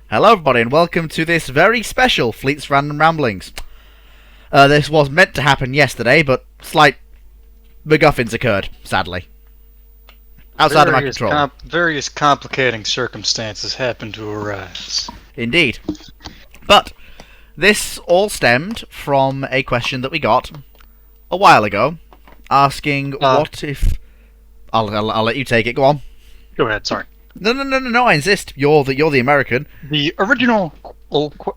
Hello everybody and welcome to this very special Fleet's Random Ramblings. This was meant to happen yesterday, but slight MacGuffins occurred, sadly. Outside of my control. Various complicating circumstances happened to arise. Indeed. But this all stemmed from a question that we got a while ago, asking what if... I'll let you take it, go on. Go ahead, sorry. No, I insist. You're the American. The original...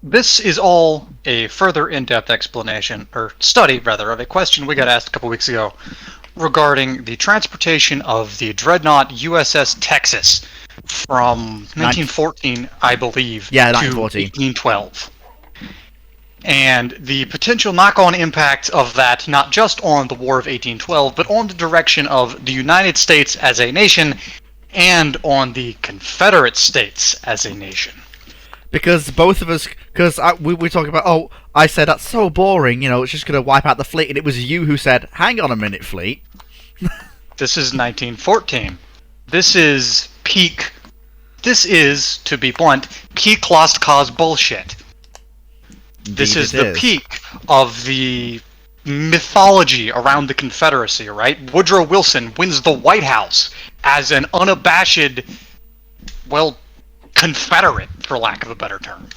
This is all a further in-depth explanation, or study, rather, of a question we got asked a couple weeks ago regarding the transportation of the dreadnought USS Texas from 1914, I believe, to 1812. And the potential knock-on impact of that, not just on the War of 1812, but on the direction of the United States as a nation and on the Confederate States as a nation. Because both of us, we were talking about, I said, that's so boring, it's just going to wipe out the fleet, and it was you who said, hang on a minute, fleet. This is 1914. This is, to be blunt, peak lost cause bullshit. This is the peak of the mythology around the Confederacy, right? Woodrow Wilson wins the White House as an unabashed, Confederate, for lack of a better term.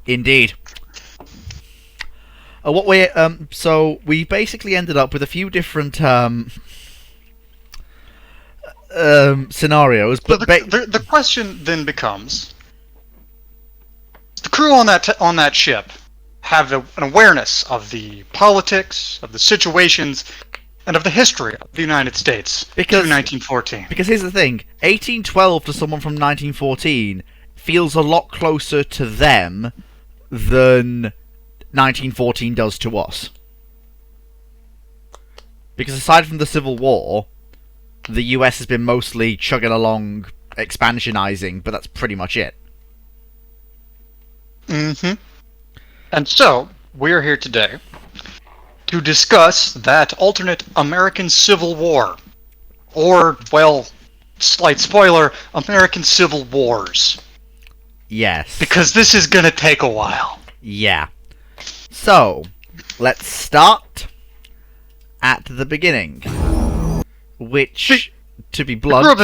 Indeed. So we basically ended up with a few different scenarios. But the question then becomes: the crew on that ship have an awareness of the politics, of the situations, and of the history of the United States through 1914. Because here's the thing, 1812 to someone from 1914 feels a lot closer to them than 1914 does to us. Because aside from the Civil War, the US has been mostly chugging along, expansionizing, but that's pretty much it. Mm-hmm. And so, we're here today to discuss that alternate American Civil War. Or, slight spoiler, American Civil Wars. Yes. Because this is gonna take a while. Yeah. So, let's start at the beginning. Which, to be blunt... The crew of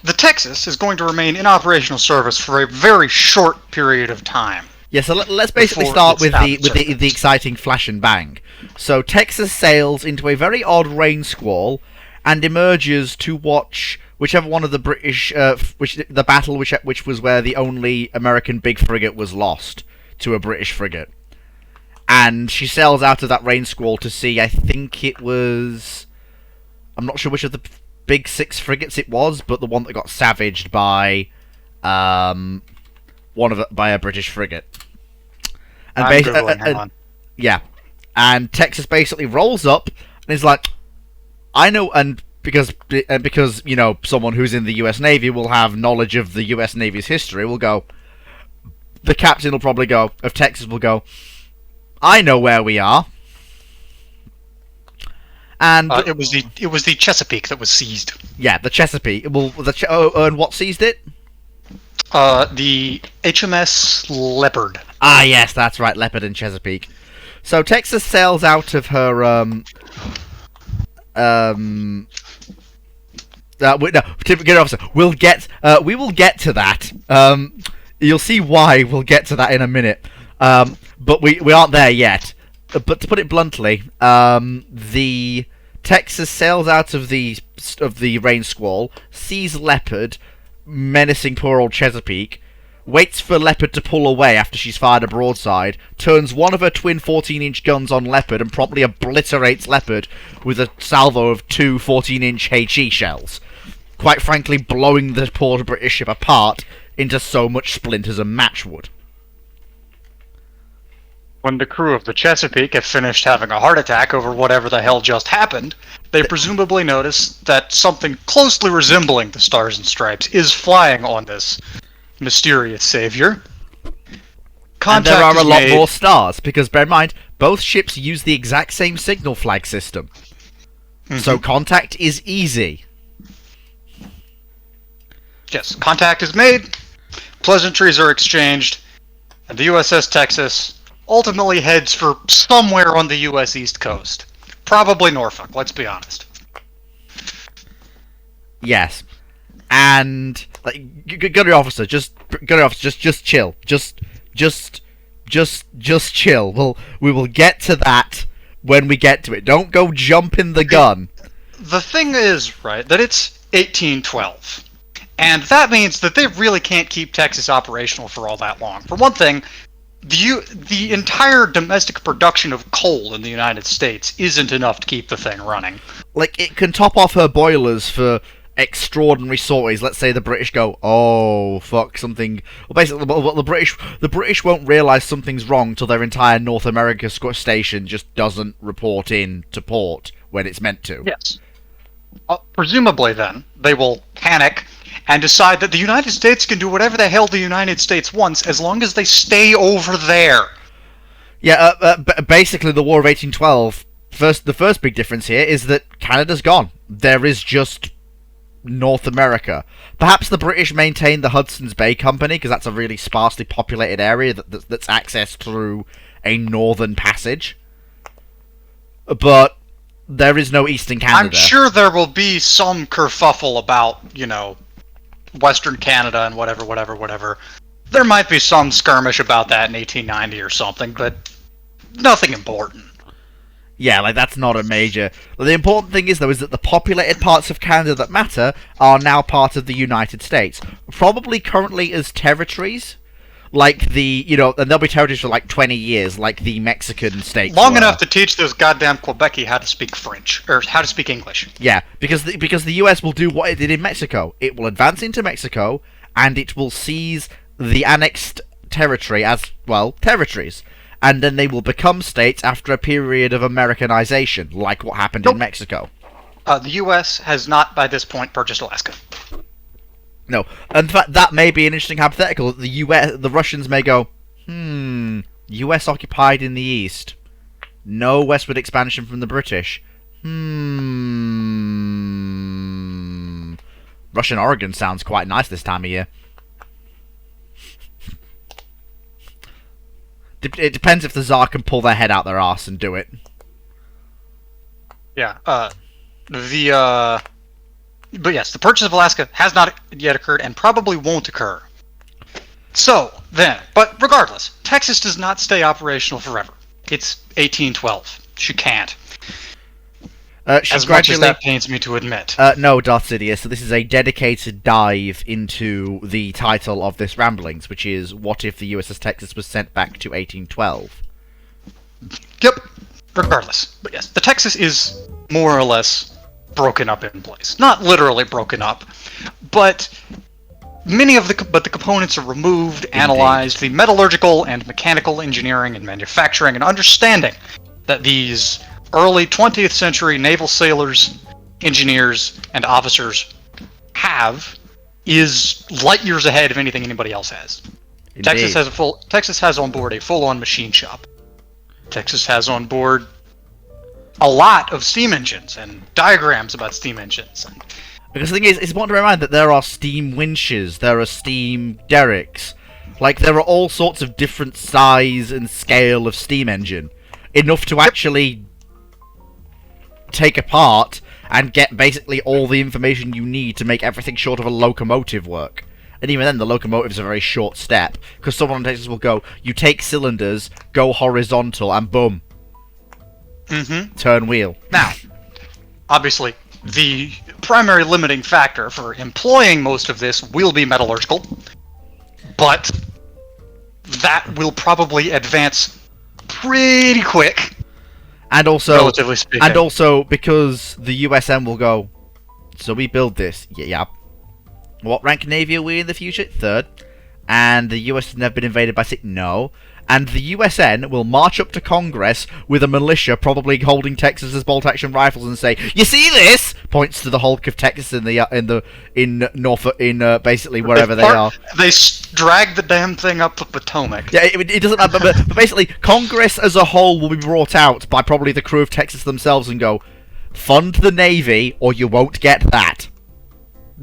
the Texas is going to remain in operational service for a very short period of time. Yeah, so let's basically start with the exciting flash and bang. So Texas sails into a very odd rain squall and emerges to watch whichever one of the British, the battle which was where the only American big frigate was lost to a British frigate. And she sails out of that rain squall to see, I think it was... I'm not sure which of the big 6 frigates it was, but the one that got savaged by... by a British frigate. And yeah. And Texas basically rolls up and is like, I know, and because someone who's in the US Navy will have knowledge of the US Navy's history, will go, the captain will probably go, of Texas will go, I know where we are. And it was the Chesapeake that was seized. Yeah, the Chesapeake. And what seized it? The HMS Leopard. Ah, yes, that's right, Leopard and Chesapeake. So Texas sails out of her, certificate officer. We will get to that. You'll see why we'll get to that in a minute. But we aren't there yet. But to put it bluntly, the Texas sails out of the rain squall, sees Leopard menacing poor old Chesapeake, waits for Leopard to pull away after she's fired a broadside, turns one of her twin 14-inch guns on Leopard and promptly obliterates Leopard with a salvo of 2 14-inch HE shells, quite frankly blowing the poor British ship apart into so much splinters and matchwood. When the crew of the Chesapeake have finished having a heart attack over whatever the hell just happened, they presumably notice that something closely resembling the Stars and Stripes is flying on this mysterious savior. And there are a lot more stars, because bear in mind, both ships use the exact same signal flag system. Mm-hmm. So contact is easy. Yes, contact is made, pleasantries are exchanged, and the USS Texas ultimately heads for somewhere on the U.S. East Coast. Probably Norfolk, let's be honest. Yes. And like, go to your officer. Just go to your officer. Just chill. Just chill. We will get to that when we get to it. Don't go jumping the gun. The thing is, right, that it's 1812. And that means that they really can't keep Texas operational for all that long. For one thing, the entire domestic production of coal in the United States isn't enough to keep the thing running. Like, it can top off her boilers for extraordinary sorties. Let's say the British go, oh fuck, something. Well, basically, the British won't realise something's wrong till their entire North America station just doesn't report in to port when it's meant to. Yes. Presumably, then they will panic and decide that the United States can do whatever the hell the United States wants as long as they stay over there. Yeah. Basically, the War of 1812. The first big difference here is that Canada's gone. There is just North America. Perhaps the British maintain the Hudson's Bay Company because that's a really sparsely populated area that's accessed through a northern passage. But there is no Eastern Canada. I'm sure there will be some kerfuffle about, Western Canada and whatever. There might be some skirmish about that in 1890 or something, but nothing important. Yeah, like, that's not a major... The important thing is, though, is that the populated parts of Canada that matter are now part of the United States. Probably currently as territories. Like the, and they'll be territories for like 20 years, like the Mexican states Long were. enough to teach those goddamn Quebecy how to speak French, or how to speak English. Yeah, because the US will do what it did in Mexico. It will advance into Mexico, and it will seize the annexed territory as, well, territories. And then they will become states after a period of Americanization, like what happened in Mexico. The US has not, by this point, purchased Alaska. No, in fact, that may be an interesting hypothetical. The Russians may go, US occupied in the east. No westward expansion from the British. Russian Oregon sounds quite nice this time of year. It depends if the Tsar can pull their head out their arse and do it. Yeah, But yes, the purchase of Alaska has not yet occurred and probably won't occur. So, then, but regardless, Texas does not stay operational forever. It's 1812. She can't. As much as that pains me to admit. No, Darth Sidious, so this is a dedicated dive into the title of this Ramblings, which is, What if the USS Texas was sent back to 1812? Yep, regardless. But yes, the Texas is more or less broken up in place. Not literally broken up, but the components are removed, analyzed, the metallurgical and mechanical engineering and manufacturing and understanding that these early 20th century naval sailors, engineers, and officers have is light years ahead of anything anybody else has. Indeed. Texas has on board a full-on machine shop. Texas has on board a lot of steam engines and diagrams about steam engines. Because the thing is, it's important to remind that there are steam winches, there are steam derricks. Like, there are all sorts of different size and scale of steam engine. Enough to actually take apart and get basically all the information you need to make everything short of a locomotive work. And even then, the locomotive's a very short step. Because someone on Texas will go, you take cylinders, go horizontal, and boom. Turn wheel. Now, obviously, the primary limiting factor for employing most of this will be metallurgical, but that will probably advance pretty quick. And also, relatively speaking. And also, because the USM will go, so we build this. Yeah. What rank Navy are we in the future? 3rd. And the US has never been invaded by no. And the USN will march up to Congress with a militia probably holding Texas as bolt-action rifles and say, "You see this?" Points to the Hulk of Texas in Norfolk, basically wherever they are. They drag the damn thing up the Potomac. Yeah, it doesn't matter. But basically, Congress as a whole will be brought out by probably the crew of Texas themselves and go, "Fund the Navy, or you won't get that."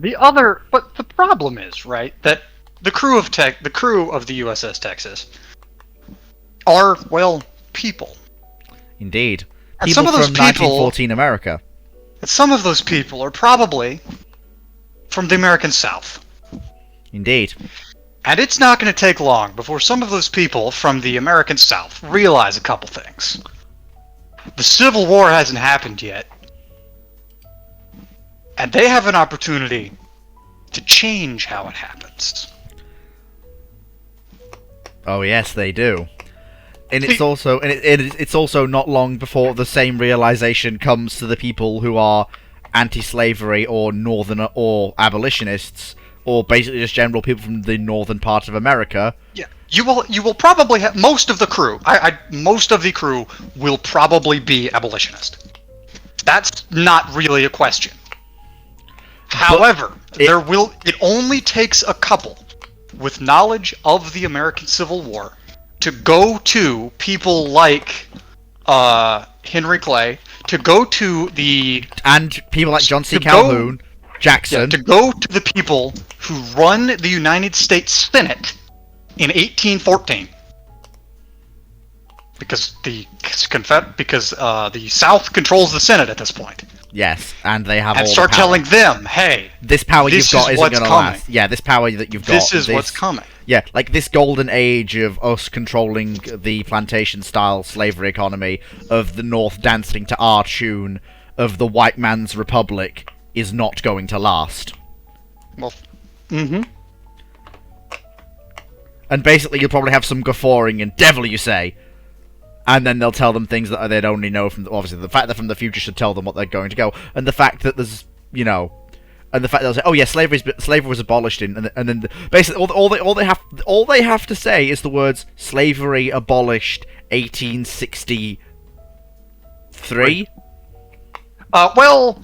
But the problem is, right, that the crew of the USS Texas are, well, people. Indeed. And People some of those from people, 1914 America. some of those people are probably from the American South. Indeed. And it's not going to take long before some of those people from the American South realize a couple things. The Civil War hasn't happened yet. And they have an opportunity to change how it happens. Oh yes, they do. And it's also it's also not long before the same realization comes to the people who are anti-slavery or northern or abolitionists or basically just general people from the northern part of America. Yeah, you will probably have most of the crew. Most of the crew will probably be abolitionist. That's not really a question. However, it only takes a couple with knowledge of the American Civil War to go to people like Henry Clay, to go to and people like John C. Calhoun, Jackson, to go to the people who run the United States Senate in 1814, because the South controls the Senate at this point. Yes, and they have and all start the power. telling them, hey, this power this you've got is isn't going to coming. last. Yeah, this power that you've got. This is what's coming. Yeah, like this golden age of us controlling the plantation-style slavery economy, of the North dancing to our tune, of the white man's republic, is not going to last. Well, And basically you'll probably have some guffawing and devil you say. And then they'll tell them things that they'd only know from, obviously, the fact that from the future should tell them what they're going to go. And the fact that there's, you know, and the fact they'll say, oh yeah, slavery was abolished and then basically all they have to say is the words slavery abolished 1863. Well,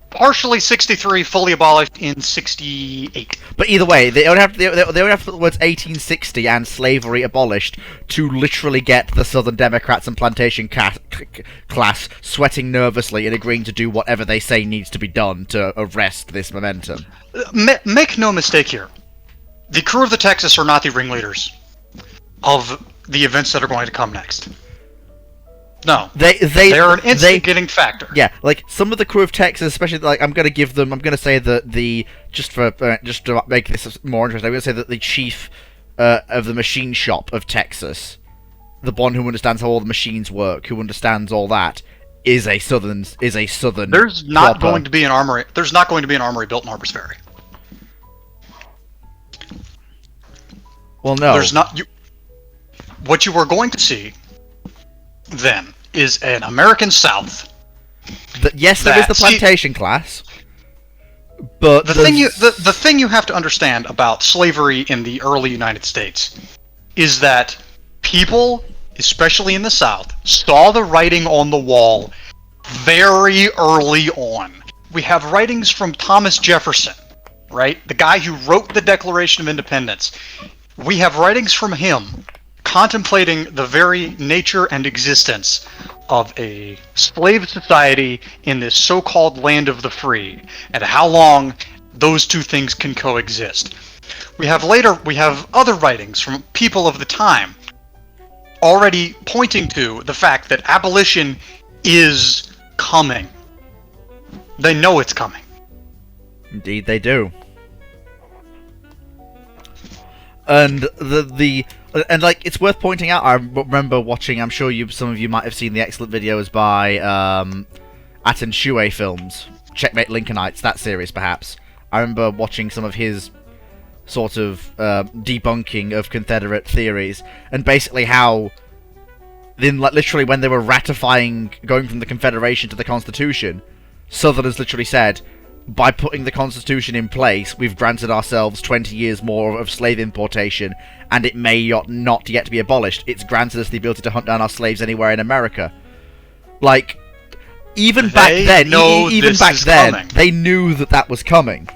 partially 63, fully abolished in 68. But either way, they only have to put the words 1860 and slavery abolished to literally get the Southern Democrats and plantation class sweating nervously and agreeing to do whatever they say needs to be done to arrest this momentum. Make no mistake here. The crew of the Texas are not the ringleaders of the events that are going to come next. No, they're an instigating factor. Yeah, like some of the crew of Texas, especially like I'm gonna say that just to make this more interesting, I'm gonna say that the chief of the machine shop of Texas, the one who understands how all the machines work, who understands all that, is a southern. There's not going to be an armory. There's not going to be an armory built in Harper's Ferry. Well, no. There's not. What you are going to see then is an American South. Yes, there is the plantation class, but the thing you have to understand about slavery in the early United States is that people, especially in the South, saw the writing on the wall very early on. We have writings from Thomas Jefferson, right? The guy who wrote the Declaration of Independence. We have writings from him contemplating the very nature and existence of a slave society in this so-called land of the free, and how long those two things can coexist. We have other writings from people of the time already pointing to the fact that abolition is coming. They know it's coming. Indeed they do. And and like it's worth pointing out, I remember watching, I'm sure some of you might have seen the excellent videos by Aten Shue Films, Checkmate Lincolnites, that series perhaps. I remember watching some of his sort of debunking of Confederate theories, and basically how then literally when they were ratifying going from the Confederation to the Constitution, Southerners literally said, by putting the Constitution in place, we've granted ourselves 20 years more of slave importation, and it may not yet be abolished. It's granted us the ability to hunt down our slaves anywhere in America. Like, even back then, they knew that was coming.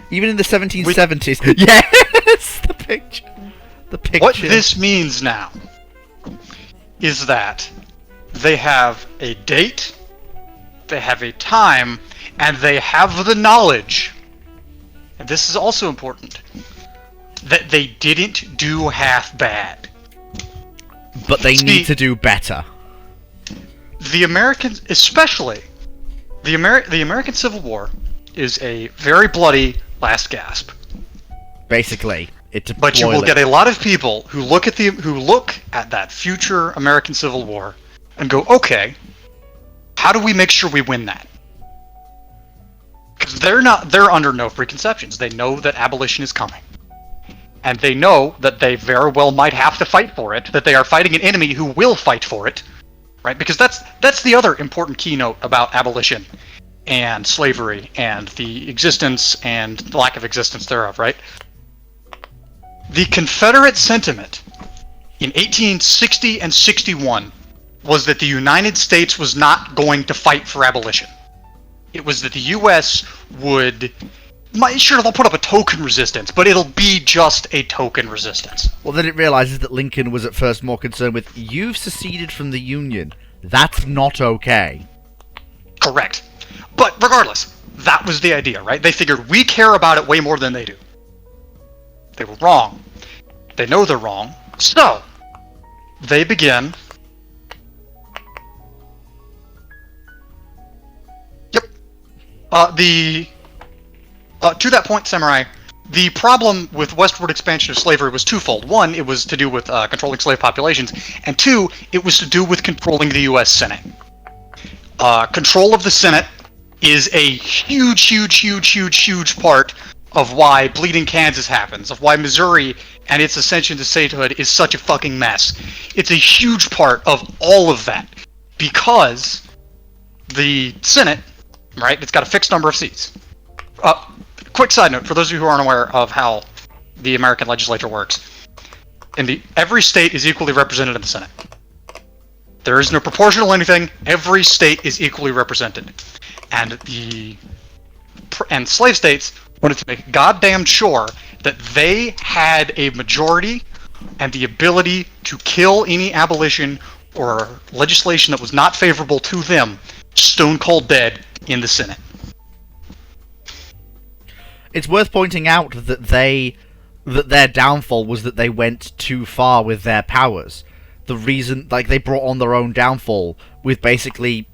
Even in the 1770s. Yes! The picture. What this means now is that they have a date, they have a time, and they have the knowledge, and this is also important, that they didn't do half bad. But they need to do better. The Americans, especially, the American Civil War is a very bloody last gasp. Basically, but you will get a lot of people who look at that future American Civil War and go, okay, how do we make sure we win that? Because they're under no preconceptions. They know that abolition is coming. And they know that they very well might have to fight for it, that they are fighting an enemy who will fight for it, right? Because that's the other important keynote about abolition and slavery and the existence and lack of existence thereof, right? The Confederate sentiment in 1860 and 61 was that the United States was not going to fight for abolition. It was that the U.S. would... Sure, they'll put up a token resistance, but it'll be just a token resistance. What they didn't realize is that Lincoln was at first more concerned with, you've seceded from the Union. That's not okay. Correct. But regardless, that was the idea, right? They figured we care about it way more than they do. They were wrong. They know they're wrong. So, they begin... Yep. To that point, Samurai, the problem with westward expansion of slavery was twofold. One, it was to do with controlling slave populations, and two, it was to do with controlling the U.S. Senate. Control of the Senate is a huge part of why Bleeding Kansas happens, of why Missouri and its ascension to statehood is such a fucking mess. It's a huge part of all of that, because the Senate, right, it's got a fixed number of seats. Quick side note, for those of you who aren't aware of how the American legislature works, every state is equally represented in the Senate. There is no proportional anything, every state is equally represented. And slave states wanted to make goddamn sure that they had a majority and the ability to kill any abolition or legislation that was not favorable to them stone cold dead in the Senate. It's worth pointing out that their downfall was that they went too far with their powers. The reason, they brought on their own downfall with basically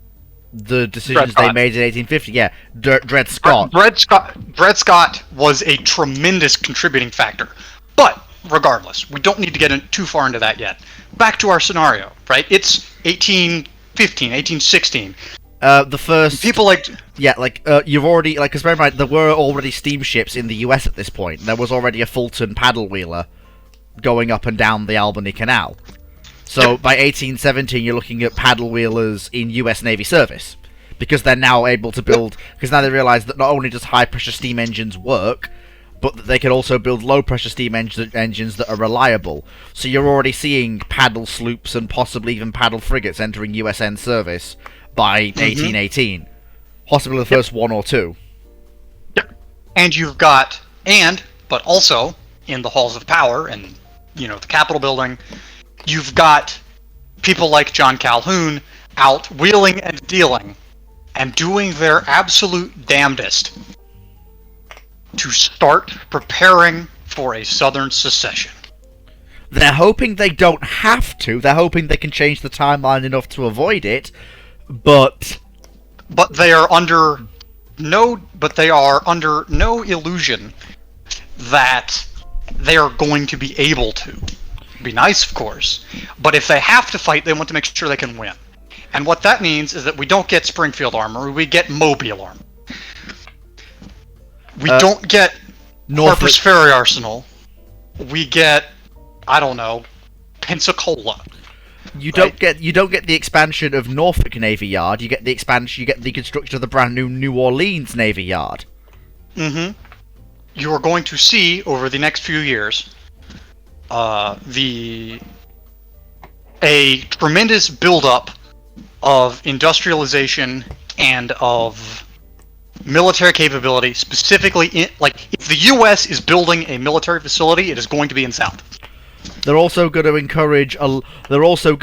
the decisions they made in 1850. Yeah, Dred Scott. Dred Scott was a tremendous contributing factor. But, regardless, we don't need to get too far into that yet. Back to our scenario, right? It's 1815, 1816. The first... People like... Yeah, you've already... because bear in mind, there were already steamships in the US at this point. There was already a Fulton paddle wheeler going up and down the Albany Canal. So, by 1817, you're looking at paddle wheelers in US Navy service. Because they're now able to build... Because now they realise that not only does high-pressure steam engines work, but that they can also build low-pressure steam engines that are reliable. So you're already seeing paddle sloops and possibly even paddle frigates entering USN service by 1818. Possibly the first one or two. Yep. And you've got... but also, in the halls of power and, the Capitol building... You've got people like John Calhoun out wheeling and dealing and doing their absolute damnedest to start preparing for a Southern secession. They're hoping they don't have to. They're hoping they can change the timeline enough to avoid it, but they are under no illusion that they are going to be able to. Be nice, of course, but if they have to fight, they want to make sure they can win. And what that means is that we don't get Springfield armor, we get Mobile armor. We don't get Harper's Ferry Arsenal. We get, I don't know, Pensacola. You don't get the expansion of Norfolk Navy Yard. You get the construction of the brand new Orleans Navy Yard. You are going to see over the next few years a tremendous buildup of industrialization and of military capability, specifically if the U.S. is building a military facility, it is going to be in South. They're also going to encourage encourage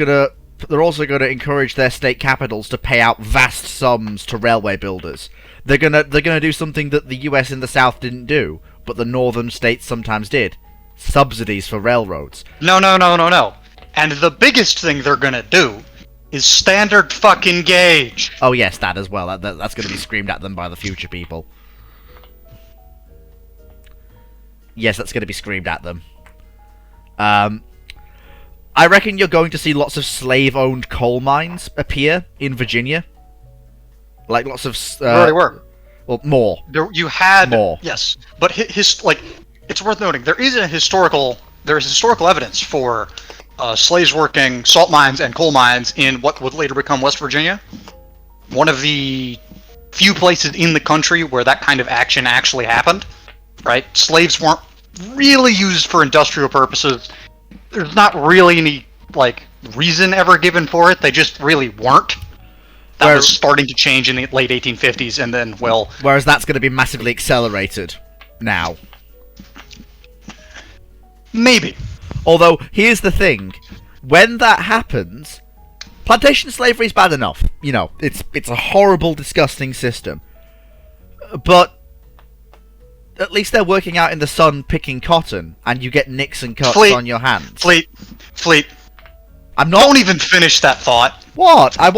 their state capitals to pay out vast sums to railway builders. They're gonna do something that the US in the South didn't do, but the northern states sometimes did. Subsidies for railroads. No, no, no, no, no. And the biggest thing they're gonna do is standard fucking gauge. Oh yes, that as well. That's gonna be screamed at them by the future people. Yes, that's gonna be screamed at them. I reckon you're going to see lots of slave-owned coal mines appear in Virginia. Like lots of... There already were. Well, more. You had... More. Yes. But it's worth noting, there is historical evidence for slaves working salt mines and coal mines in what would later become West Virginia. One of the few places in the country where that kind of action actually happened. Right? Slaves weren't really used for industrial purposes. There's not really any, reason ever given for it. They just really weren't. That was starting to change in the late 1850s, and then, well... Whereas that's going to be massively accelerated now. Maybe. Although, here's the thing. When that happens, plantation slavery is bad enough. You know, it's a horrible, disgusting system. But at least they're working out in the sun picking cotton, and you get nicks and cuts on your hands. Fleet. I'm not. Don't even finish that thought. What? I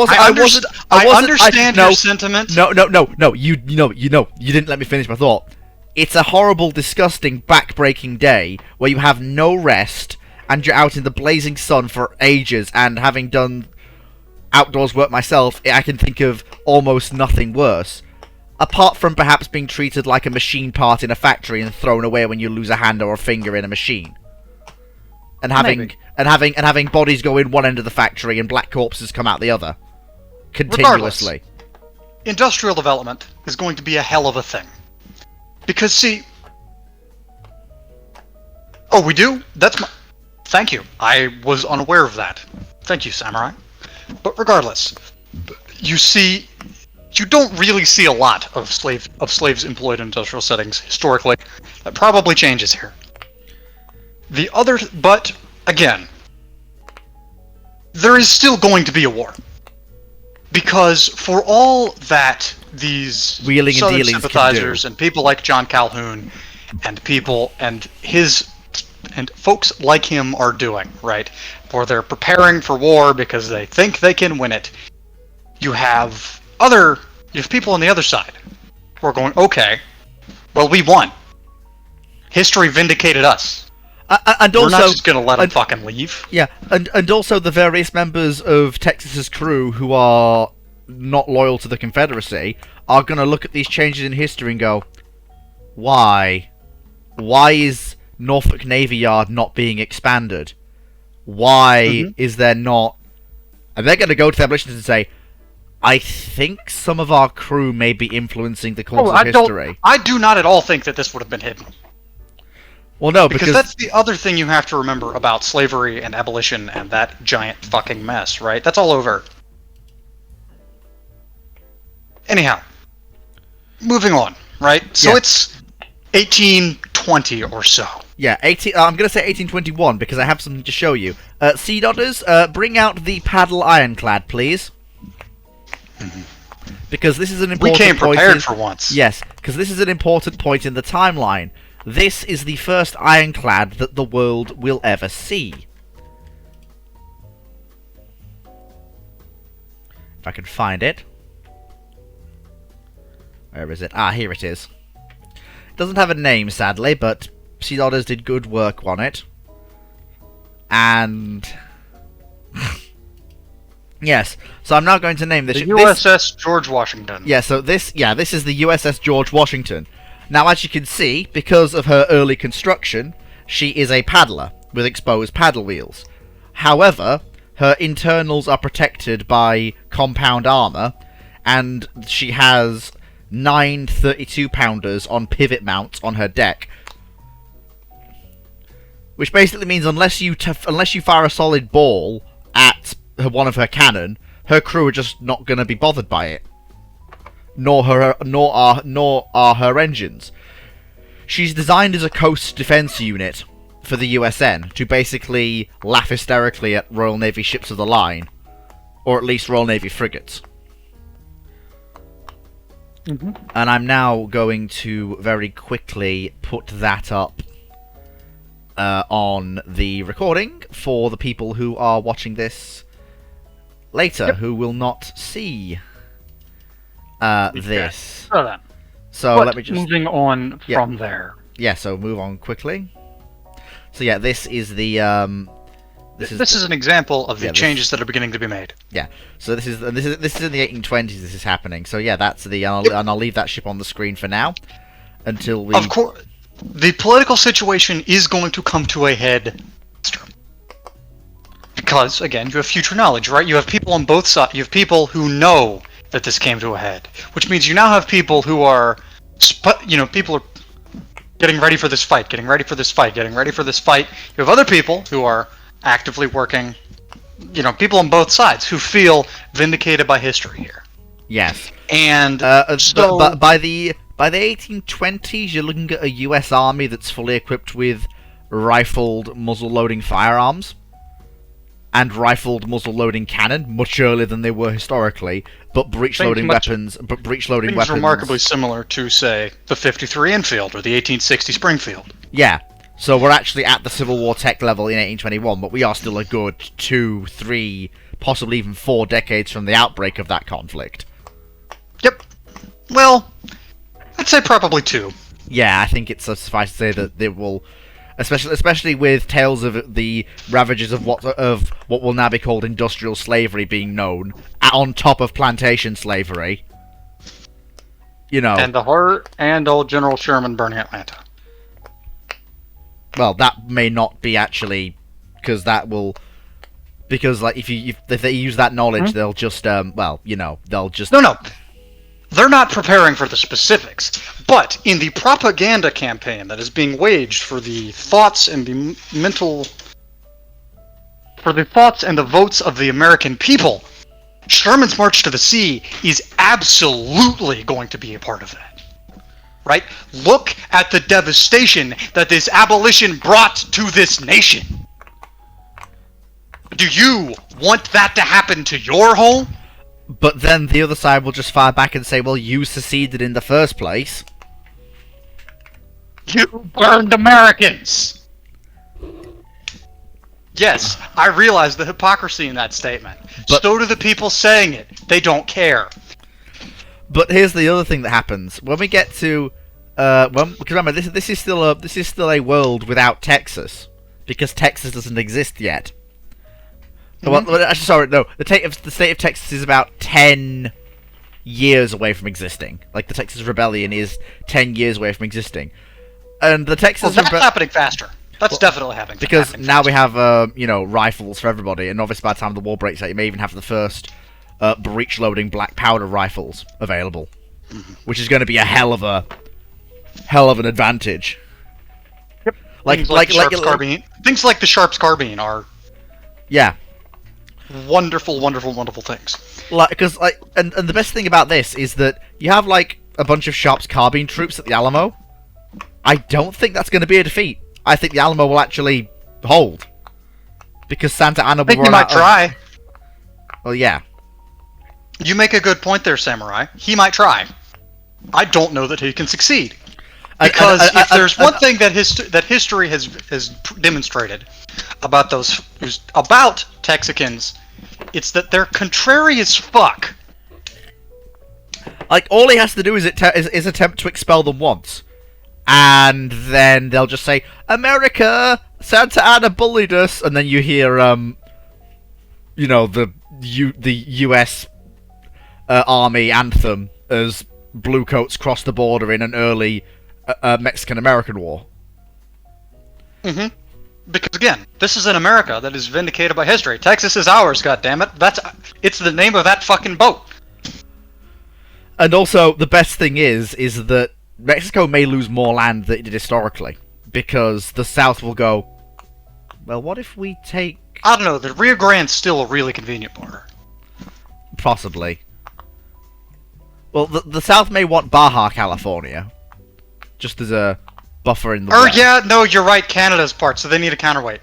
understand your sentiment. No. You didn't let me finish my thought. It's a horrible, disgusting, back-breaking day where you have no rest, and you're out in the blazing sun for ages. And having done outdoors work myself, I can think of almost nothing worse. Apart from perhaps being treated like a machine part in a factory and thrown away when you lose a hand or a finger in a machine. And having bodies go in one end of the factory and black corpses come out the other. Continuously. Regardless, industrial development is going to be a hell of a thing. Because, see... Oh, we do? Thank you. I was unaware of that. Thank you, Samurai. But regardless, you see... You don't really see a lot of slaves employed in industrial settings historically. That probably changes here. But again, there is still going to be a war, because for all that these wheeling Southern and sympathizers and people like John Calhoun and folks like him are doing, right, or they're preparing for war because they think they can win it. You have people on the other side who are going, okay, well, we won. History vindicated us. And we're also, not just going to let them fucking leave. Yeah, and also the various members of Texas's crew who are not loyal to the Confederacy are going to look at these changes in history and go, why? Why is Norfolk Navy Yard not being expanded? Why is there not... And they're going to go to the abolitionists and say, I think some of our crew may be influencing the course of history. I do not at all think that this would have been hidden. Well, no, because that's the other thing you have to remember about slavery and abolition and that giant fucking mess, right? That's all over. Anyhow, moving on, right? So it's 1820 or so. Yeah, I'm going to say 1821 because I have something to show you. Sea Dodders, bring out the paddle ironclad, please. Because this is an important point. We came prepared for once. Yes, because this is an important point in the timeline. This is the first ironclad that the world will ever see. If I can find it. Where is it? Ah, here it is. It doesn't have a name, sadly, but Sea Dodders did good work on it. And... Yes, so I'm now going to name this... The USS George Washington. Yeah, so this is the USS George Washington. Now, as you can see, because of her early construction, she is a paddler with exposed paddle wheels. However, her internals are protected by compound armor, and she has 9 32-pounders on pivot mounts on her deck. Which basically means unless you fire a solid ball at one of her cannon, her crew are just not going to be bothered by it. Nor are her engines. She's designed as a coast defense unit for the USN to basically laugh hysterically at Royal Navy ships of the line, or at least Royal Navy frigates. And I'm now going to very quickly put that up on the recording for the people who are watching this later, who will not see this. So then, So let me just... moving on from there. Yeah, so move on quickly. So yeah, this is the... This is an example of the changes that are beginning to be made. Yeah, so this is in the 1820s. This is happening. So yeah, that's the and I'll leave that ship on the screen for now until we. Of course, the political situation is going to come to a head, because again, you have future knowledge, right? You have people on both sides. You have people who know that this came to a head, which means you now have people who are, people are getting ready for this fight, getting ready for this fight, getting ready for this fight. You have other people who are actively working, people on both sides who feel vindicated by history here. Yes. And but by the 1820s, you're looking at a U.S. Army that's fully equipped with rifled muzzle-loading firearms and rifled muzzle-loading cannon, much earlier than they were historically, but breech-loading weapons. Remarkably similar to, say, the '53 Enfield or the 1860 Springfield. Yeah. So we're actually at the Civil War tech level in 1821, but we are still a good 2, 3, possibly even 4 decades from the outbreak of that conflict. Yep. Well, I'd say probably 2. Yeah, I think it's suffice to say that they will, especially with tales of the ravages of what will now be called industrial slavery being known, on top of plantation slavery. And the horror and old General Sherman burning Atlanta. Well, that may not be actually, because like if they use that knowledge, they'll just they'll just no. They're not preparing for the specifics, but in the propaganda campaign that is being waged for the thoughts and the votes of the American people, Sherman's March to the Sea is absolutely going to be a part of that. Right? Look at the devastation that this abolition brought to this nation. Do you want that to happen to your home? But then the other side will just fire back and say, well, you seceded in the first place. You burned Americans! Yes, I realize the hypocrisy in that statement. But so do the people saying it. They don't care. But here's the other thing that happens when we get to, because remember this is still a world without Texas, because Texas doesn't exist yet. Mm-hmm. Well, actually, sorry, no. The state of Texas is about 10 years away from existing. Like the Texas Rebellion is 10 years away from existing, and the Texas. Well, that's happening faster. That's definitely happening. Because now we have, rifles for everybody, and obviously by the time the war breaks out, you may even have the first breech-loading black powder rifles available, which is going to be a hell of an advantage. Yep. Things like the Sharps carbine are. Yeah. Wonderful, wonderful, wonderful things. And the best thing about this is that you have a bunch of Sharps carbine troops at the Alamo. I don't think that's going to be a defeat. I think the Alamo will actually hold, because Santa Anna will run out. I think he might try. Well, yeah. You make a good point there, Samurai. He might try. I don't know that he can succeed, because if there's one thing that history has demonstrated about about Texicans, it's that they're contrary as fuck. All he has to do is attempt to expel them once. And then they'll just say, America! Santa Anna bullied us! And then you hear, the US Army anthem as bluecoats cross the border in an early Mexican-American war. Mm-hmm. Because, again, this is an America that is vindicated by history. Texas is ours, goddammit. It's the name of that fucking boat. And also, the best thing is that Mexico may lose more land than it did historically, because the South will go, well, what if we take... I don't know, the Rio Grande's still a really convenient border. Possibly. Well, the South may want Baja California, just as a buffer in the way. Yeah, no, you're right, Canada's part, so they need a counterweight.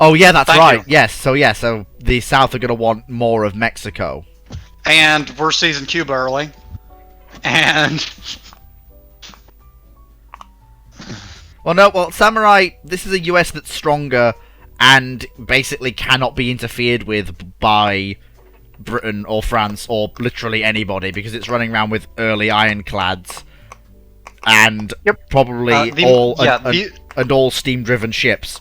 Oh, yeah, that's right, yes, so the South are going to want more of Mexico. And we're seizing Cuba early. And Well, Samurai, this is a US that's stronger and basically cannot be interfered with by Britain or France or literally anybody because it's running around with early ironclads and Yep. probably and all steam-driven ships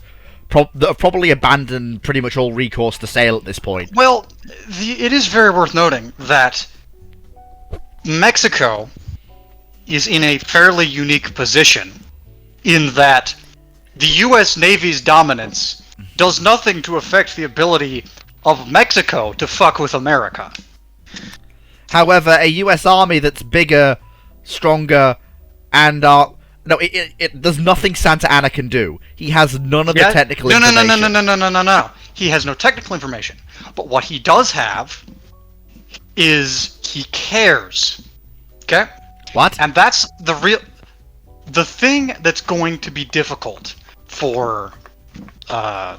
that have probably abandoned pretty much all recourse to sail at this point. well, it is very worth noting that Mexico is in a fairly unique position in that the U.S. Navy's dominance does nothing to affect the ability of Mexico to fuck with America. However, a US army that's bigger, stronger, and there's nothing Santa Anna can do. He has none of the technical information. No. He has no technical information. But what he does have is he cares. Okay? What? And that's the thing that's going to be difficult for the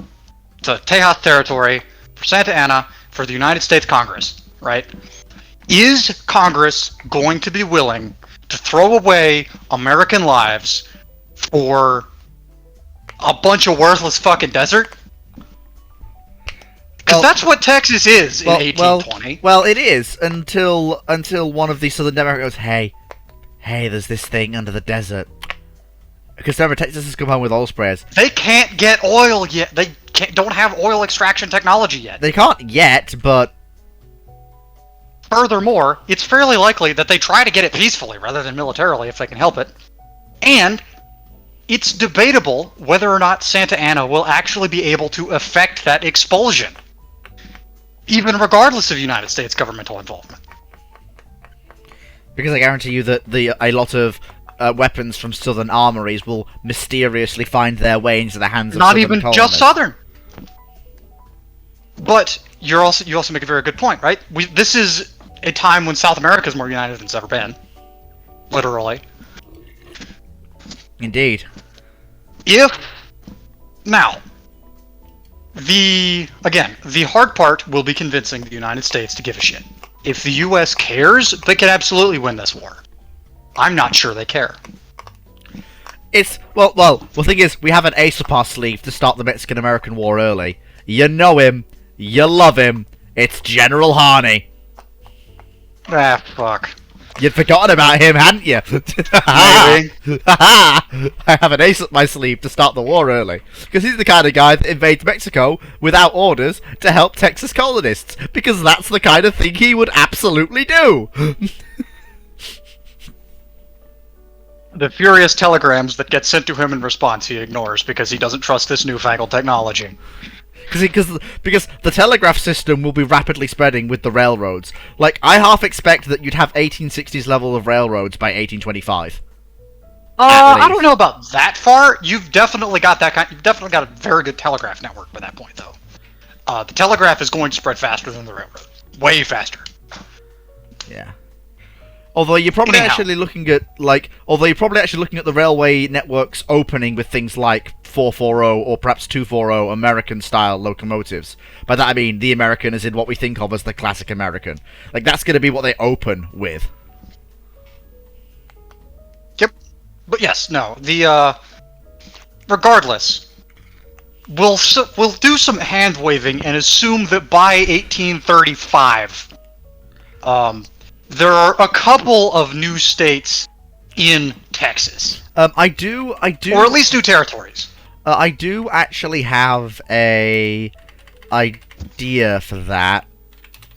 Tejas territory, for Santa Anna, for the United States Congress, right? Is Congress going to be willing to throw away American lives for a bunch of worthless fucking desert? Because that's what Texas is in 1820. Well, it is until one of these Southern Democrats goes, hey, there's this thing under the desert. Because remember, Texas has come home with oil sprayers. They can't get oil yet. They don't have oil extraction technology yet. They can't yet, but furthermore, it's fairly likely that they try to get it peacefully rather than militarily if they can help it. And it's debatable whether or not Santa Anna will actually be able to effect that expulsion, even regardless of United States governmental involvement. Because I guarantee you that a lot of weapons from southern armories will mysteriously find their way into the hands of not southern even colonists. Just southern. But you also make a very good point, right? This is a time when South America is more united than it's ever been, literally. Indeed. Now, the hard part will be convincing the United States to give a shit. If the U.S. cares, they can absolutely win this war. I'm not sure they care. It's the thing is, we have an ace up our sleeve to start the Mexican-American War early. You know him, you love him. It's General Harney. Ah, fuck. You'd forgotten about him, hadn't you? Maybe. I have an ace up my sleeve to start the war early. Because he's the kind of guy that invades Mexico without orders to help Texas colonists. Because that's the kind of thing he would absolutely do. The furious telegrams that get sent to him in response he ignores because he doesn't trust this newfangled technology. Because the telegraph system will be rapidly spreading with the railroads. Like, I half expect that you'd have 1860s level of railroads by 1825. I don't know about that far. You've definitely got a very good telegraph network by that point, though. The telegraph is going to spread faster than the railroad. Way faster. Yeah. Although you're probably actually looking at the railway networks opening with things like 440 or perhaps 240 American-style locomotives. By that I mean the American as in what we think of as the classic American. Like, that's going to be what they open with. Yep. But yes, no. Regardless, we'll do some hand-waving and assume that by 1835, there are a couple of new states in Texas. I do. Or at least new territories. I do actually have a idea for that.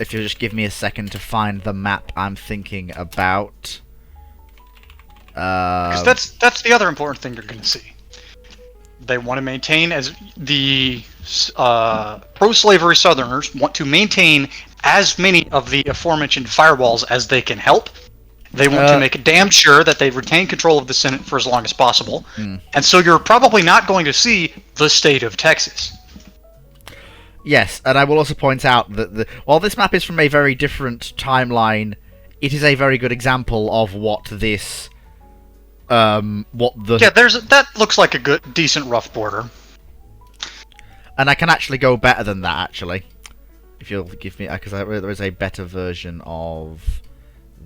If you'll just give me a second to find the map I'm thinking about. Because that's the other important thing you're going to see. They want to maintain, as the pro-slavery Southerners want to maintain as many of the aforementioned firewalls as they can help. They want to make damn sure that they retain control of the Senate for as long as possible. And so you're probably not going to see the state of Texas. Yes, and I will also point out that while this map is from a very different timeline, it is a very good example of what this... that looks like a decent rough border. And I can actually go better than that, actually. If you'll give me... Because there is a better version of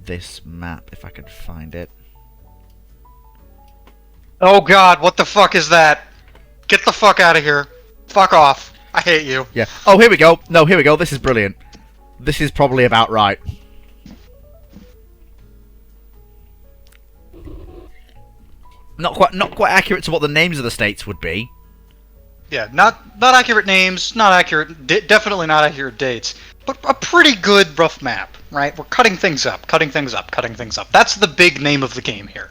this map if I can find it. Oh god, what the fuck is that? Get the fuck out of here. Fuck off. I hate you. Yeah. Oh, here we go. No, here we go. This is brilliant. This is probably about right. Not quite accurate to what the names of the states would be. Yeah, not accurate names, not accurate, definitely not accurate dates, but a pretty good rough map, right? We're cutting things up, cutting things up, cutting things up. That's the big name of the game here.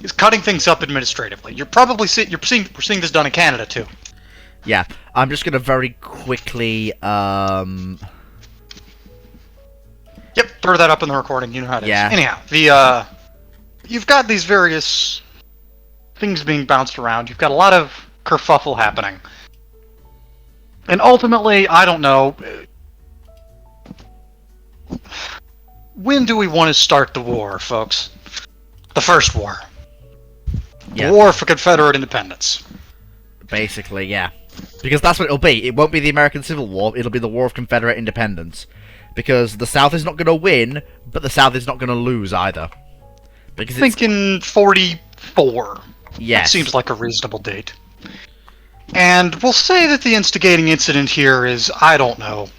Is cutting things up administratively. You're probably we're seeing this done in Canada too. Yeah, I'm just gonna very quickly Yep, throw that up in the recording. You know how it is. Yeah. Anyhow, you've got these various things being bounced around. You've got a lot of kerfuffle happening, and ultimately, I don't know. When do we want to start the war, folks? The first war. Yeah. The war for Confederate independence. Basically, yeah. Because that's what it'll be. It won't be the American Civil War, it'll be the War of Confederate Independence. Because the South is not going to win, but the South is not going to lose either. Because it's... Thinking 44. Yes. That seems like a reasonable date. And we'll say that the instigating incident here is, I don't know.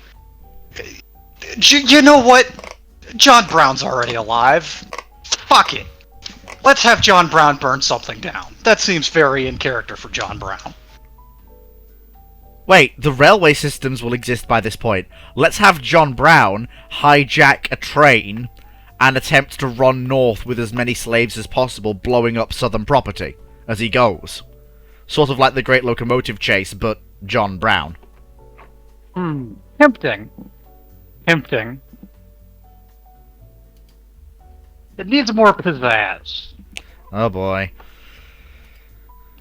You know what? John Brown's already alive. Fuck it. Let's have John Brown burn something down. That seems very in character for John Brown. Wait, the railway systems will exist by this point. Let's have John Brown hijack a train and attempt to run north with as many slaves as possible, blowing up southern property as he goes. Sort of like the Great Locomotive Chase, but John Brown. Tempting. Tempting. It needs more pizzazz. Oh boy.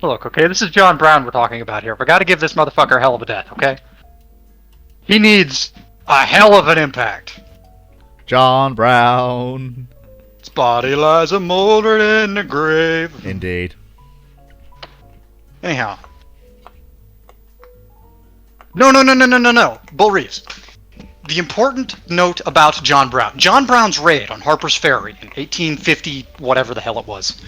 Look, okay, this is John Brown we're talking about here. We gotta give this motherfucker a hell of a death, okay? He needs a hell of an impact. John Brown. His body lies a moldering in the grave. Indeed. Anyhow. No. Bull Reeves. The important note about John Brown. John Brown's raid on Harper's Ferry in 1850, whatever the hell it was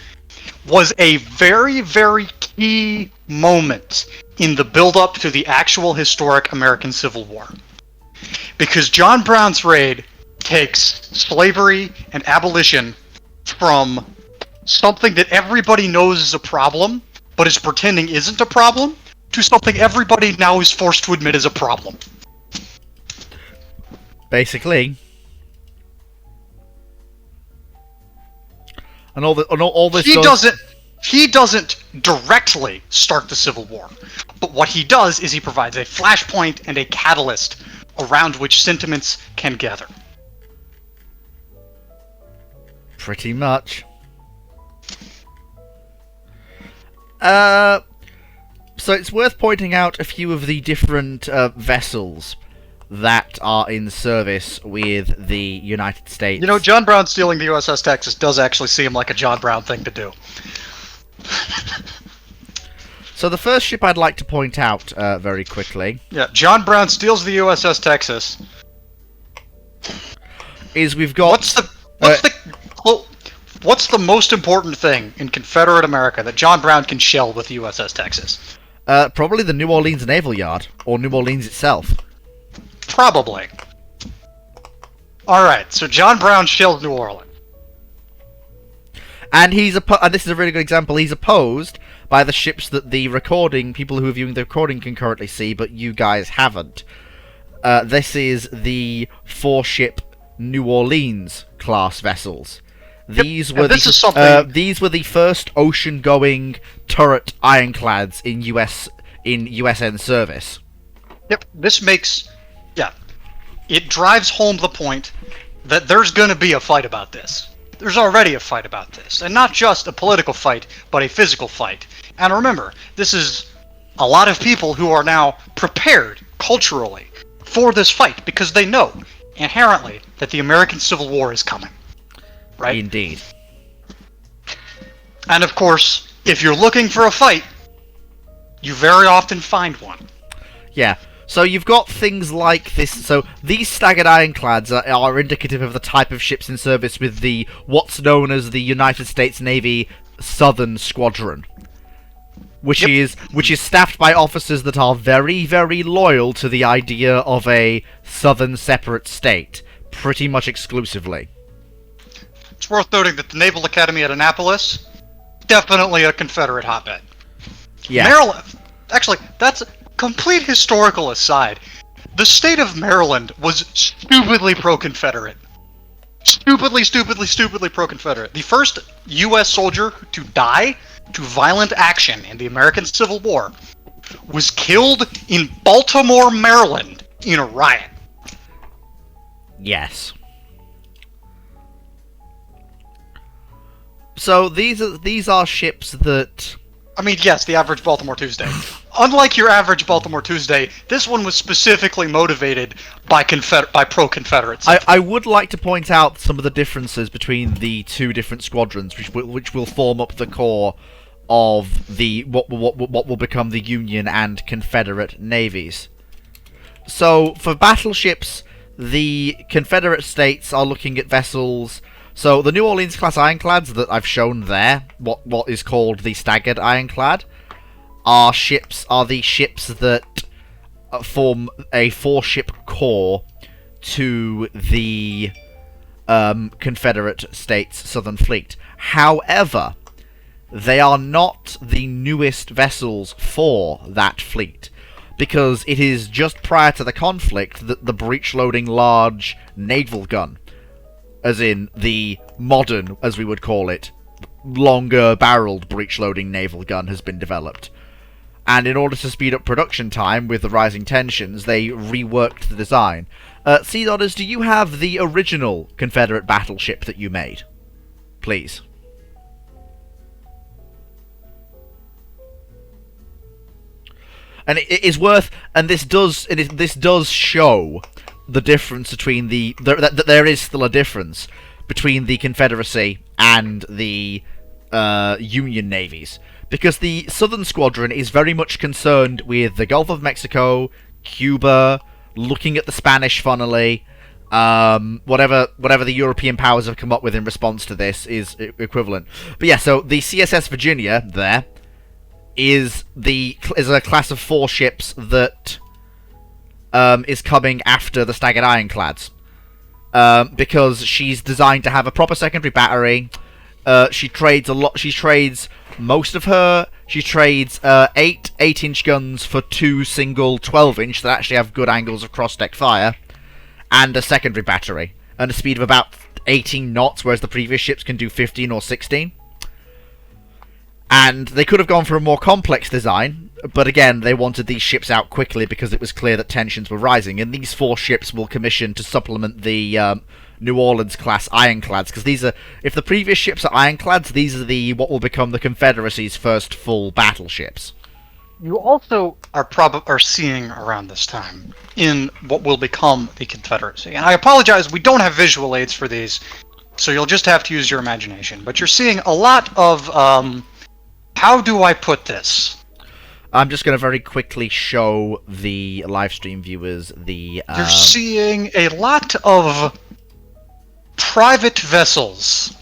a very, very key moment in the build-up to the actual historic American Civil War. Because John Brown's raid takes slavery and abolition from something that everybody knows is a problem, but is pretending isn't a problem, to something everybody now is forced to admit is a problem. Basically. And all this He doesn't directly start the Civil War, but what he does is he provides a flashpoint and a catalyst around which sentiments can gather. Pretty much. So it's worth pointing out a few of the different vessels that are in service with the United States. You know, John Brown stealing the USS Texas does actually seem like a John Brown thing to do. So the first ship I'd like to point out very quickly... Yeah, John Brown steals the USS Texas. ...is we've got... What's the most important thing in Confederate America that John Brown can shell with the USS Texas? Probably the New Orleans Naval Yard, or New Orleans itself. Probably. Alright, so John Brown shells New Orleans. And and this is a really good example, he's opposed by the ships that the people who are viewing the recording can currently see, but you guys haven't. This is the 4-ship New Orleans class vessels. These were these were the first ocean-going turret ironclads in USN service. Yep, this makes... Yeah. It drives home the point that there's gonna be a fight about this. There's already a fight about this. And not just a political fight, but a physical fight. And remember, this is a lot of people who are now prepared, culturally, for this fight, because they know, inherently, that the American Civil War is coming. Right? Indeed. And of course, if you're looking for a fight, you very often find one. Yeah. So you've got things like this. So these staggered ironclads are indicative of the type of ships in service with the what's known as the United States Navy Southern Squadron, which is staffed by officers that are very, very loyal to the idea of a southern separate state, pretty much exclusively. It's worth noting that the Naval Academy at Annapolis, definitely a Confederate hotbed. Yeah. Maryland, actually, that's a complete historical aside. The state of Maryland was stupidly pro-Confederate. Stupidly pro-Confederate. The first U.S. soldier to die to violent action in the American Civil War was killed in Baltimore, Maryland, in a riot. Yes. So these are ships that... I mean, yes, the average Baltimore Tuesday. Unlike your average Baltimore Tuesday, this one was specifically motivated by pro-Confederates. I would like to point out some of the differences between the two different squadrons, which will form up the core of the what will become the Union and Confederate navies. So for battleships, the Confederate states are looking at vessels. So the New Orleans class ironclads that I've shown there, what is called the staggered ironclad, are the ships that form a 4-ship core to the Confederate States Southern Fleet. However, they are not the newest vessels for that fleet, because it is just prior to the conflict that the breech-loading large naval gun, as in the modern, as we would call it, longer-barreled breech-loading naval gun has been developed. And in order to speed up production time with the rising tensions, they reworked the design. Sea Dodders, do you have the original Confederate battleship that you made? Please. And it is worth, and this does show the difference between that there is still a difference between the Confederacy and the Union navies, because the Southern Squadron is very much concerned with the Gulf of Mexico, Cuba, looking at the Spanish, funnily, whatever the European powers have come up with in response to this is equivalent. But yeah, so the CSS Virginia there is a class of 4 ships that is coming after the staggered ironclads, because she's designed to have a proper secondary battery. She trades a lot. She trades most of her. She trades 8 8-inch guns for 2 single 12-inch that actually have good angles of cross-deck fire, and a secondary battery, and a speed of about 18 knots, whereas the previous ships can do 15 or 16. And they could have gone for a more complex design, but again, they wanted these ships out quickly because it was clear that tensions were rising, and these 4 ships will commission to supplement the New Orleans class ironclads, because these are, if the previous ships are ironclads, these are what will become the Confederacy's first full battleships. You also are seeing around this time in what will become the Confederacy, and I apologize, we don't have visual aids for these, so you'll just have to use your imagination, but you're seeing a lot of, how do I put this? I'm just going to very quickly show the live stream viewers the... You're seeing a lot of private vessels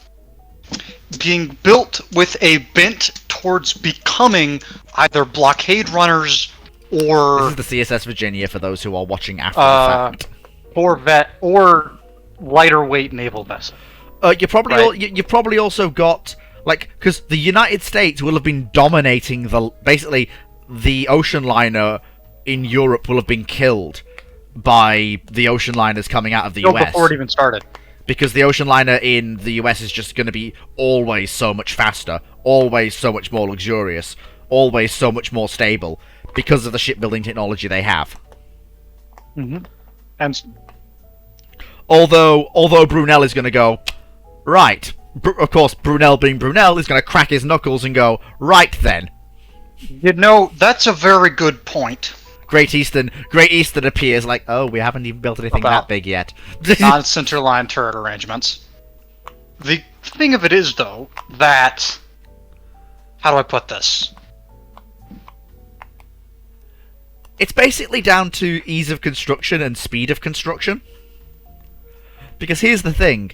being built with a bent towards becoming either blockade runners or... This is the CSS Virginia for those who are watching after the fact. Corvette or lighter weight naval vessel. You probably also got... Like, because the United States will have been dominating basically, the ocean liner in Europe will have been killed by the ocean liners coming out of the US. Before it even started. Because the ocean liner in the US is just going to be always so much faster, always so much more luxurious, always so much more stable, because of the shipbuilding technology they have. Mm-hmm. And although Brunel is going to go, right... Of course, Brunel being Brunel is going to crack his knuckles and go, right then. You know, that's a very good point. Great Eastern appears like, oh, we haven't even built anything that big yet. Non-centerline turret arrangements. The thing of it is, though, that... How do I put this? It's basically down to ease of construction and speed of construction. Because here's the thing.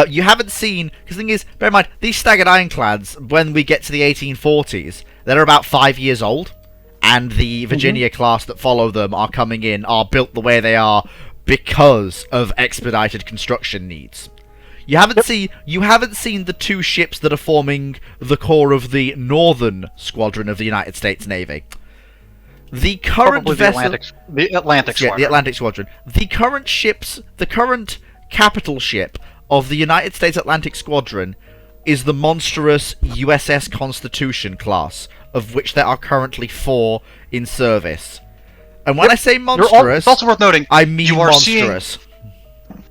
You haven't seen... Because the thing is, bear in mind, these staggered ironclads, when we get to the 1840s, they're about 5 years old. And the Virginia class that follow them are coming in, are built the way they are because of expedited construction needs. You haven't seen the two ships that are forming the core of the Northern Squadron of the United States Navy. The current Probably vessel... the Atlantic Squadron. Yeah, the Atlantic Squadron. The current capital ship of the United States Atlantic Squadron is the monstrous USS Constitution class, of which there are currently 4 in service. And when I say monstrous, it's also worth noting, I mean you are monstrous.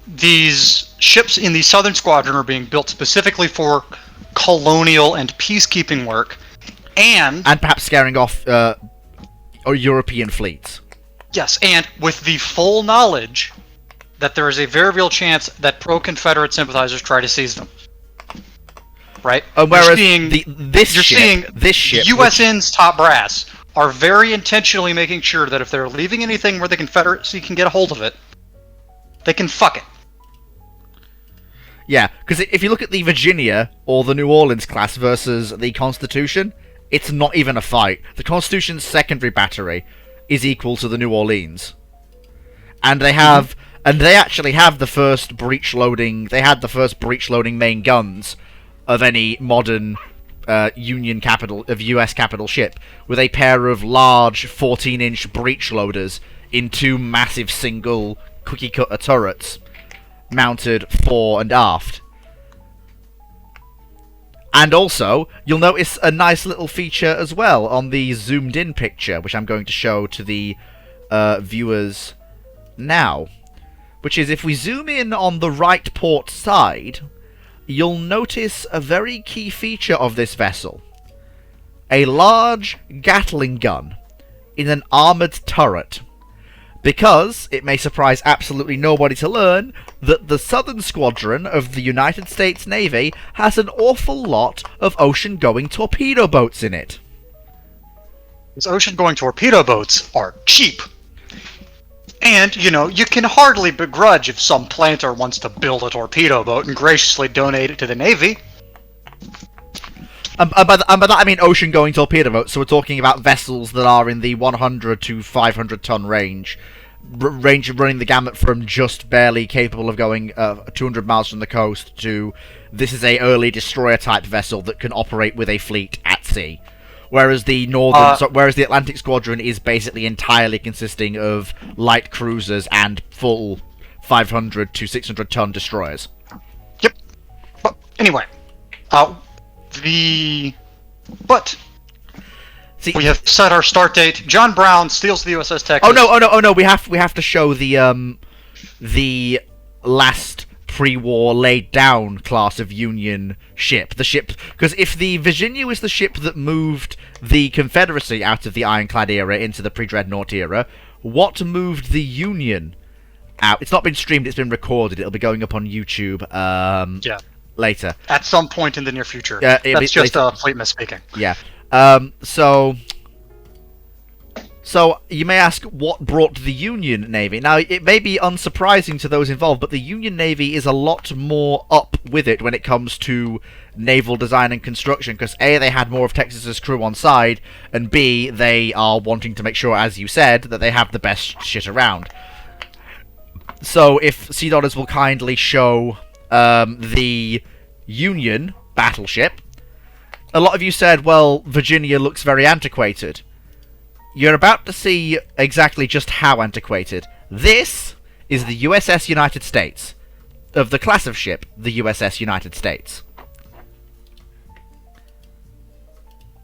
These ships in the Southern Squadron are being built specifically for colonial and peacekeeping work, and perhaps scaring off European fleets. Yes, and with the full knowledge that there is a very real chance that pro-Confederate sympathizers try to seize them. Right? Whereas this ship, USN's top brass are very intentionally making sure that if they're leaving anything where the Confederacy can get a hold of it, they can fuck it. Yeah, because if you look at the Virginia or the New Orleans class versus the Constitution, it's not even a fight. The Constitution's secondary battery is equal to the New Orleans, and they have, and they actually have the first breech loading. They had the first breech loading main guns of any modern U.S. capital ship, with a pair of large 14-inch breech loaders in 2 massive single cookie cutter turrets, mounted fore and aft. And also, you'll notice a nice little feature as well on the zoomed-in picture, which I'm going to show to the viewers now. Which is, if we zoom in on the right port side, you'll notice a very key feature of this vessel. A large Gatling gun in an armoured turret. Because, it may surprise absolutely nobody to learn, that the Southern Squadron of the United States Navy has an awful lot of ocean-going torpedo boats in it. These ocean-going torpedo boats are cheap. And, you know, you can hardly begrudge if some planter wants to build a torpedo boat and graciously donate it to the Navy. And by that I mean ocean-going torpedo boats, so we're talking about vessels that are in the 100 to 500 ton range. Running the gamut from just barely capable of going 200 miles from the coast to this is a early destroyer-type vessel that can operate with a fleet at sea. Whereas the whereas the Atlantic Squadron is basically entirely consisting of light cruisers and full 500 to 600 ton destroyers. Yep. But anyway, See, we have set our start date. John Brown steals the USS Texas. Oh no! We have to show the last pre-war laid down class of Union ship. The ship, because if the Virginia was the ship that moved the Confederacy out of the Ironclad era into the pre-Dreadnought era, what moved the Union out? It's not been streamed; it's been recorded. It'll be going up on YouTube. Later. At some point in the near future. That's just Fleet misspeaking. Yeah. So you may ask, what brought the Union Navy? Now, it may be unsurprising to those involved, but the Union Navy is a lot more up with it when it comes to naval design and construction, because A, they had more of Texas's crew on side, and B, they are wanting to make sure, as you said, that they have the best shit around. So if Sea Dodders will kindly show the Union battleship. A lot of you said, well, Virginia looks very antiquated. You're about to see exactly just how antiquated. This is the USS United States. Of the class of ship, the USS United States.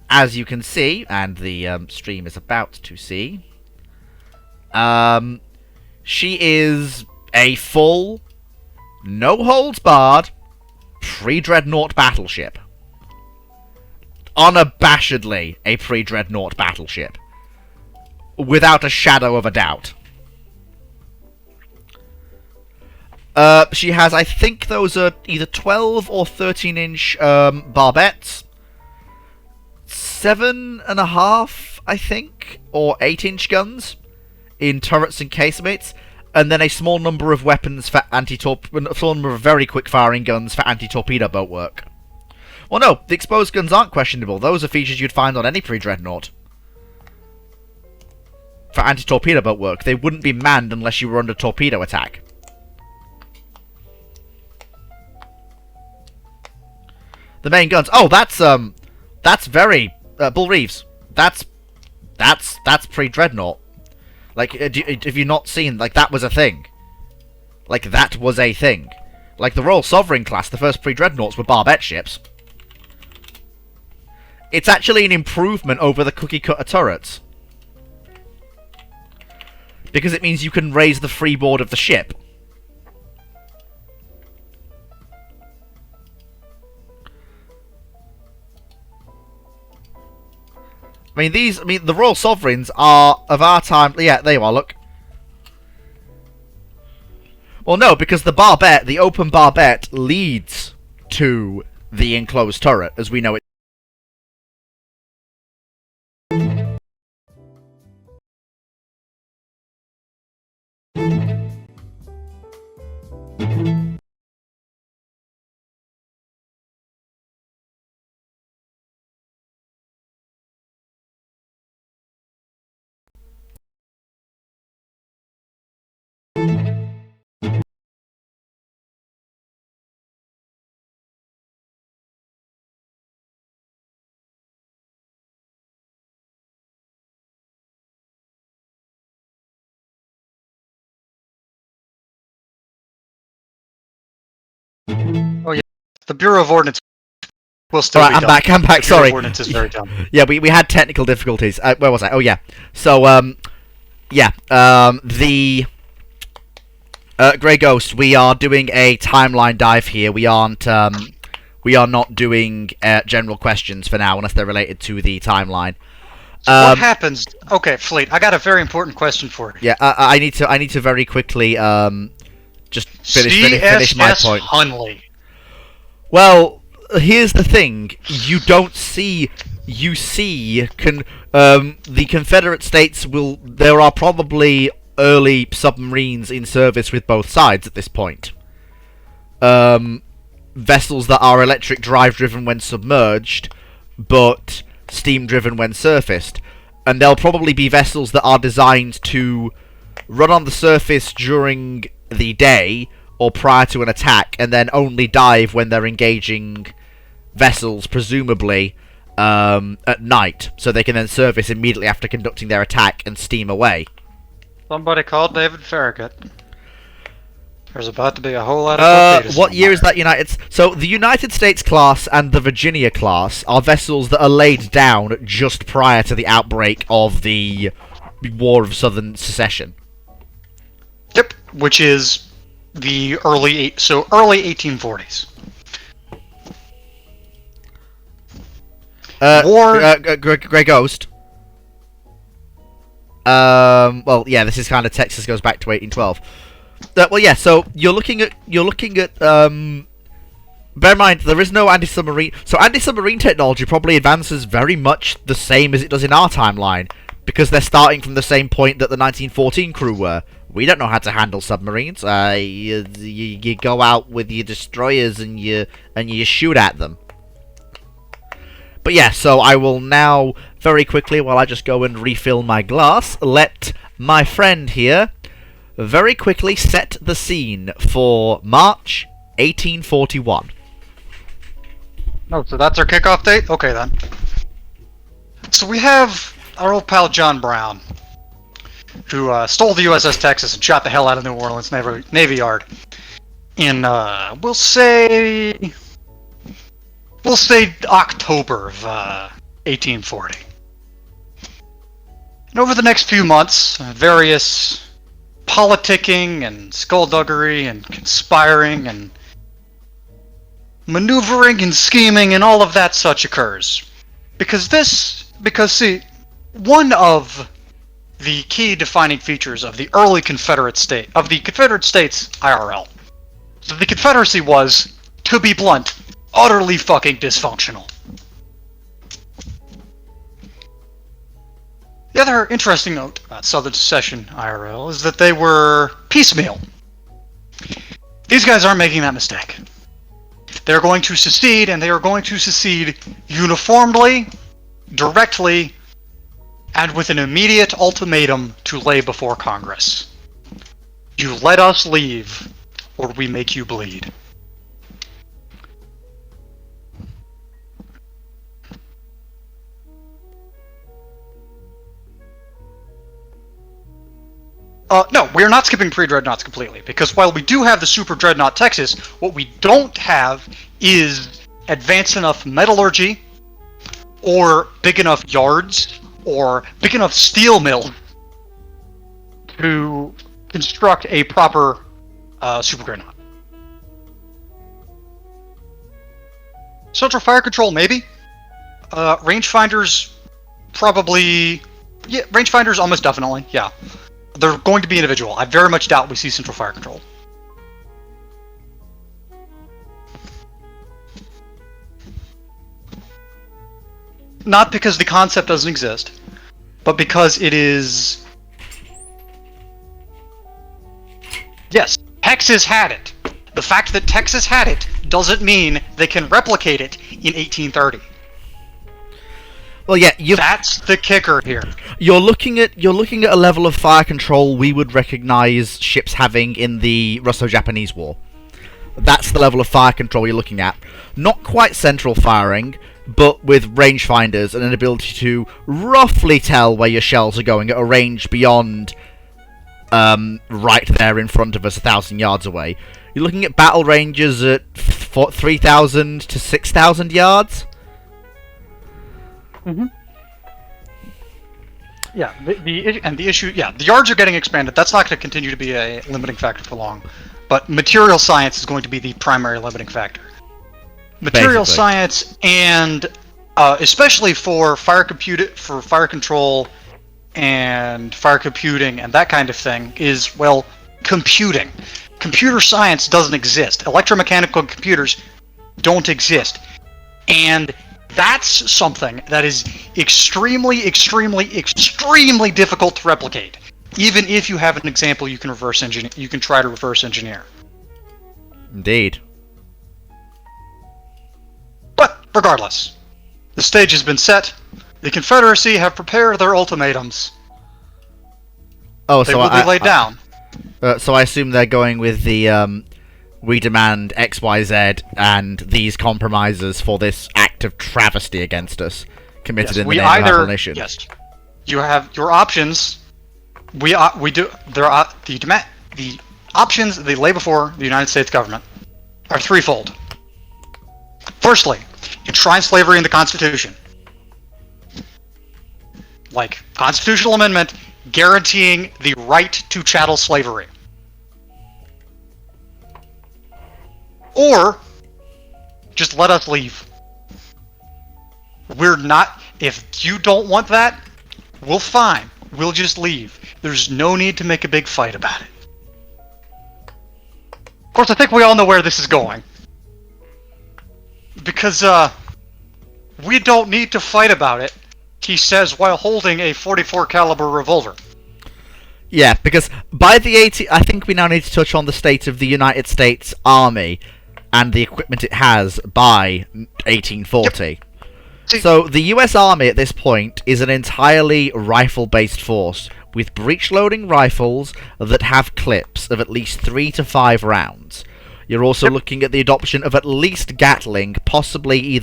As you can see, and the stream is about to see, she is a full, no-holds-barred, pre-Dreadnought battleship. Unabashedly a pre-Dreadnought battleship. Without a shadow of a doubt. She has, I think those are either 12 or 13-inch barbettes. 7.5 I think, or 8-inch guns in turrets and casemates, and then a small number of weapons for a small number of very quick-firing guns for anti-torpedo boat work. Well, no, the exposed guns aren't questionable. Those are features you'd find on any pre-dreadnought. For anti-torpedo boat work, they wouldn't be manned unless you were under torpedo attack. The main guns. Oh, that's very Bull Reeves. That's pre-dreadnought. Like, have you not seen? Like, that was a thing. Like, that was a thing. Like, the Royal Sovereign class, the first pre-dreadnoughts were barbette ships. It's actually an improvement over the cookie-cutter turrets. Because it means you can raise the freeboard of the ship. I mean, the Royal Sovereigns are of our time. Yeah, there you are, look. Well, no, because the barbette, the open barbette, leads to the enclosed turret, as we know it. Oh yeah, the Bureau of Ordnance will still Alright, be I'm dumb. back, I'm back, The Bureau sorry. of Ordnance is very dumb. Yeah, we had technical difficulties. Where was I? Oh, yeah. So, the Grey Ghost, we are doing a timeline dive here. We are not doing general questions for now, unless they're related to the timeline. So what happens? Okay, Fleet, I got a very important question for you. Yeah, I need to very quickly just finish my point. Hunley. Well, here's the thing: you don't see. You see, the Confederate States will. There are probably early submarines in service with both sides at this point. Vessels that are electric drive driven when submerged, but steam driven when surfaced. And there'll probably be vessels that are designed to run on the surface during the day or prior to an attack, and then only dive when they're engaging vessels, presumably, at night, so they can then surface immediately after conducting their attack and steam away. Somebody called David Farragut. There's about to be a whole lot of torpedoes. What year is that So, the United States class and the Virginia class are vessels that are laid down just prior to the outbreak of the War of Southern Secession. Yep, which is the early 1840s. Grey Ghost. Well, yeah, this is kind of Texas goes back to 1812. Well, yeah. So you're looking at. Bear in mind, there is no anti-submarine. So anti-submarine technology probably advances very much the same as it does in our timeline, because they're starting from the same point that the 1914 crew were. We don't know how to handle submarines. You go out with your destroyers and you shoot at them. But yeah, so I will now, very quickly, while I just go and refill my glass, let my friend here very quickly set the scene for March 1841. Oh, so that's our kickoff date? Okay, then. So we have our old pal John Brown, who stole the USS Texas and shot the hell out of New Orleans Navy Yard in, we'll say October of 1840. And over the next few months, various politicking and skullduggery and conspiring and maneuvering and scheming and all of that such occurs. Because see, one of the key defining features of the early Confederate States IRL, so the Confederacy was, to be blunt, utterly fucking dysfunctional. The other interesting note about Southern Secession IRL is that they were piecemeal. These guys aren't making that mistake. They're going to secede, and they are going to secede uniformly, directly, and with an immediate ultimatum to lay before Congress. You let us leave, or we make you bleed. No, we are not skipping pre-dreadnoughts completely, because while we do have the Super Dreadnought Texas, what we don't have is advanced enough metallurgy, or big enough yards, or big enough steel mill to construct a proper Super Dreadnought. Central Fire Control, maybe. Rangefinders, probably. Yeah, rangefinders, almost definitely, yeah. They're going to be individual. I very much doubt we see Central Fire Control. Not because the concept doesn't exist, but because it is... Yes, Texas had it. The fact that Texas had it doesn't mean they can replicate it in 1830. Well, yeah, that's the kicker here. You're looking at a level of fire control we would recognize ships having in the Russo-Japanese War. That's the level of fire control you're looking at. Not quite central firing, but with rangefinders and an ability to roughly tell where your shells are going at a range beyond right there in front of us, 1,000 yards away. You're looking at battle ranges at 3,000 to 6,000 yards. Mm-hmm. Yeah, the issue, yeah, the yards are getting expanded. That's not going to continue to be a limiting factor for long, but material science is going to be the primary limiting factor. Material science, and especially for fire control and fire computing and that kind of thing, is, well, computing. Computer science doesn't exist. Electromechanical computers don't exist, and that's something that is extremely, extremely, extremely difficult to replicate. Even if you have an example you can try to reverse engineer. Indeed. But regardless, the stage has been set. The Confederacy have prepared their ultimatums. Oh, they will be laid down. So I assume they're going with the we demand X, Y, Z, and these compromises for this act of travesty against us committed in the name of abolition. Yes, you have your options. We do. There are the options they lay before the United States government are threefold. Firstly, enshrine slavery in the Constitution, like constitutional amendment guaranteeing the right to chattel slavery. Or, just let us leave. We're not... If you don't want that, we'll fine. We'll just leave. There's no need to make a big fight about it. Of course, I think we all know where this is going. Because, we don't need to fight about it, he says while holding a .44 caliber revolver. Yeah, because by the 80... I think we now need to touch on the state of the United States Army and the equipment it has by 1840. Yep. So, the US Army at this point is an entirely rifle-based force, with breech-loading rifles that have clips of at least 3 to 5 rounds. You're also looking at the adoption of at least Gatling, possibly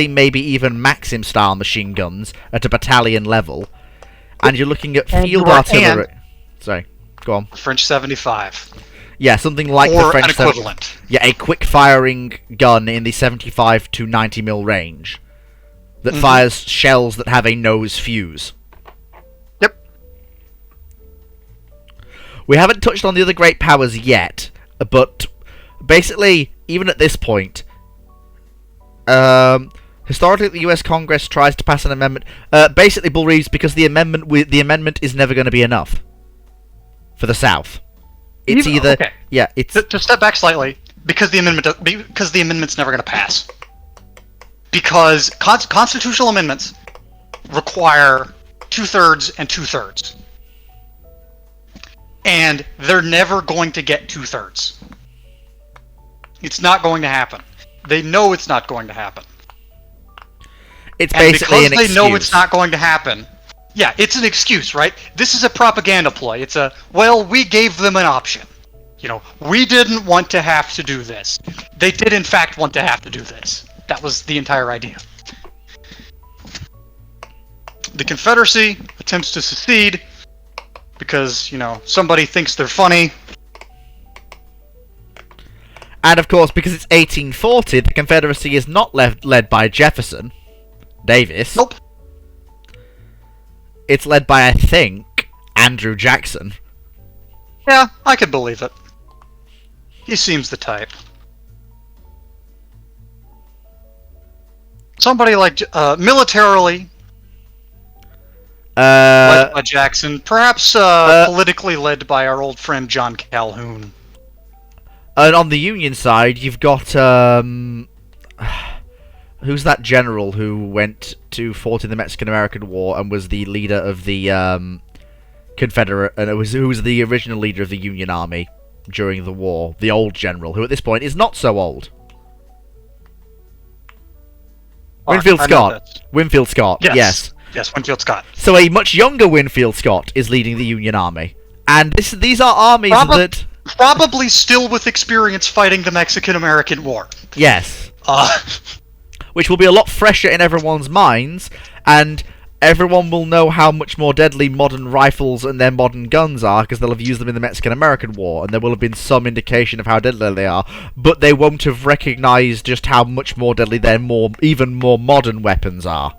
maybe even Maxim-style machine guns at a battalion level. And you're looking at field artillery... Sorry, go on. French 75. Yeah, something like or the French... an equivalent. Yeah, a quick-firing gun in the 75 to 90 mil range that fires shells that have a nose fuse. Yep. We haven't touched on the other great powers yet, but basically, even at this point, historically the US Congress tries to pass an amendment, basically believes because the amendment is never going to be enough for the South. It's either... Okay. Yeah, it's... To step back slightly, because the amendment's never going to pass. Because constitutional amendments require 2/3 and 2/3. And they're never going to get 2/3. It's not going to happen. They know it's not going to happen. It's And basically an because excuse. they know it's not going to happen, yeah, it's an excuse, right? This is a propaganda play. It's well, we gave them an option. You know, we didn't want to have to do this. They did, in fact, want to have to do this. That was the entire idea. The Confederacy attempts to secede because, you know, somebody thinks they're funny. And of course, because it's 1840, the Confederacy is not led by Jefferson Davis. Nope. It's led by, I think, Andrew Jackson. Yeah, I could believe it. He seems the type. Somebody like, militarily, led by Jackson. Perhaps, politically led by our old friend John Calhoun. And on the Union side, you've got, who's that general who fought in the Mexican-American War and was the leader of the, Confederate, and who was the original leader of the Union Army during the war? The old general, who at this point is not so old. Winfield Scott. Winfield Scott, yes. Yes, Winfield Scott. So a much younger Winfield Scott is leading the Union Army. And these are armies that... Probably still with experience fighting the Mexican-American War. Yes. Which will be a lot fresher in everyone's minds, and everyone will know how much more deadly modern rifles and their modern guns are, because they'll have used them in the Mexican-American War, and there will have been some indication of how deadly they are, but they won't have recognized just how much more deadly their even more modern weapons are.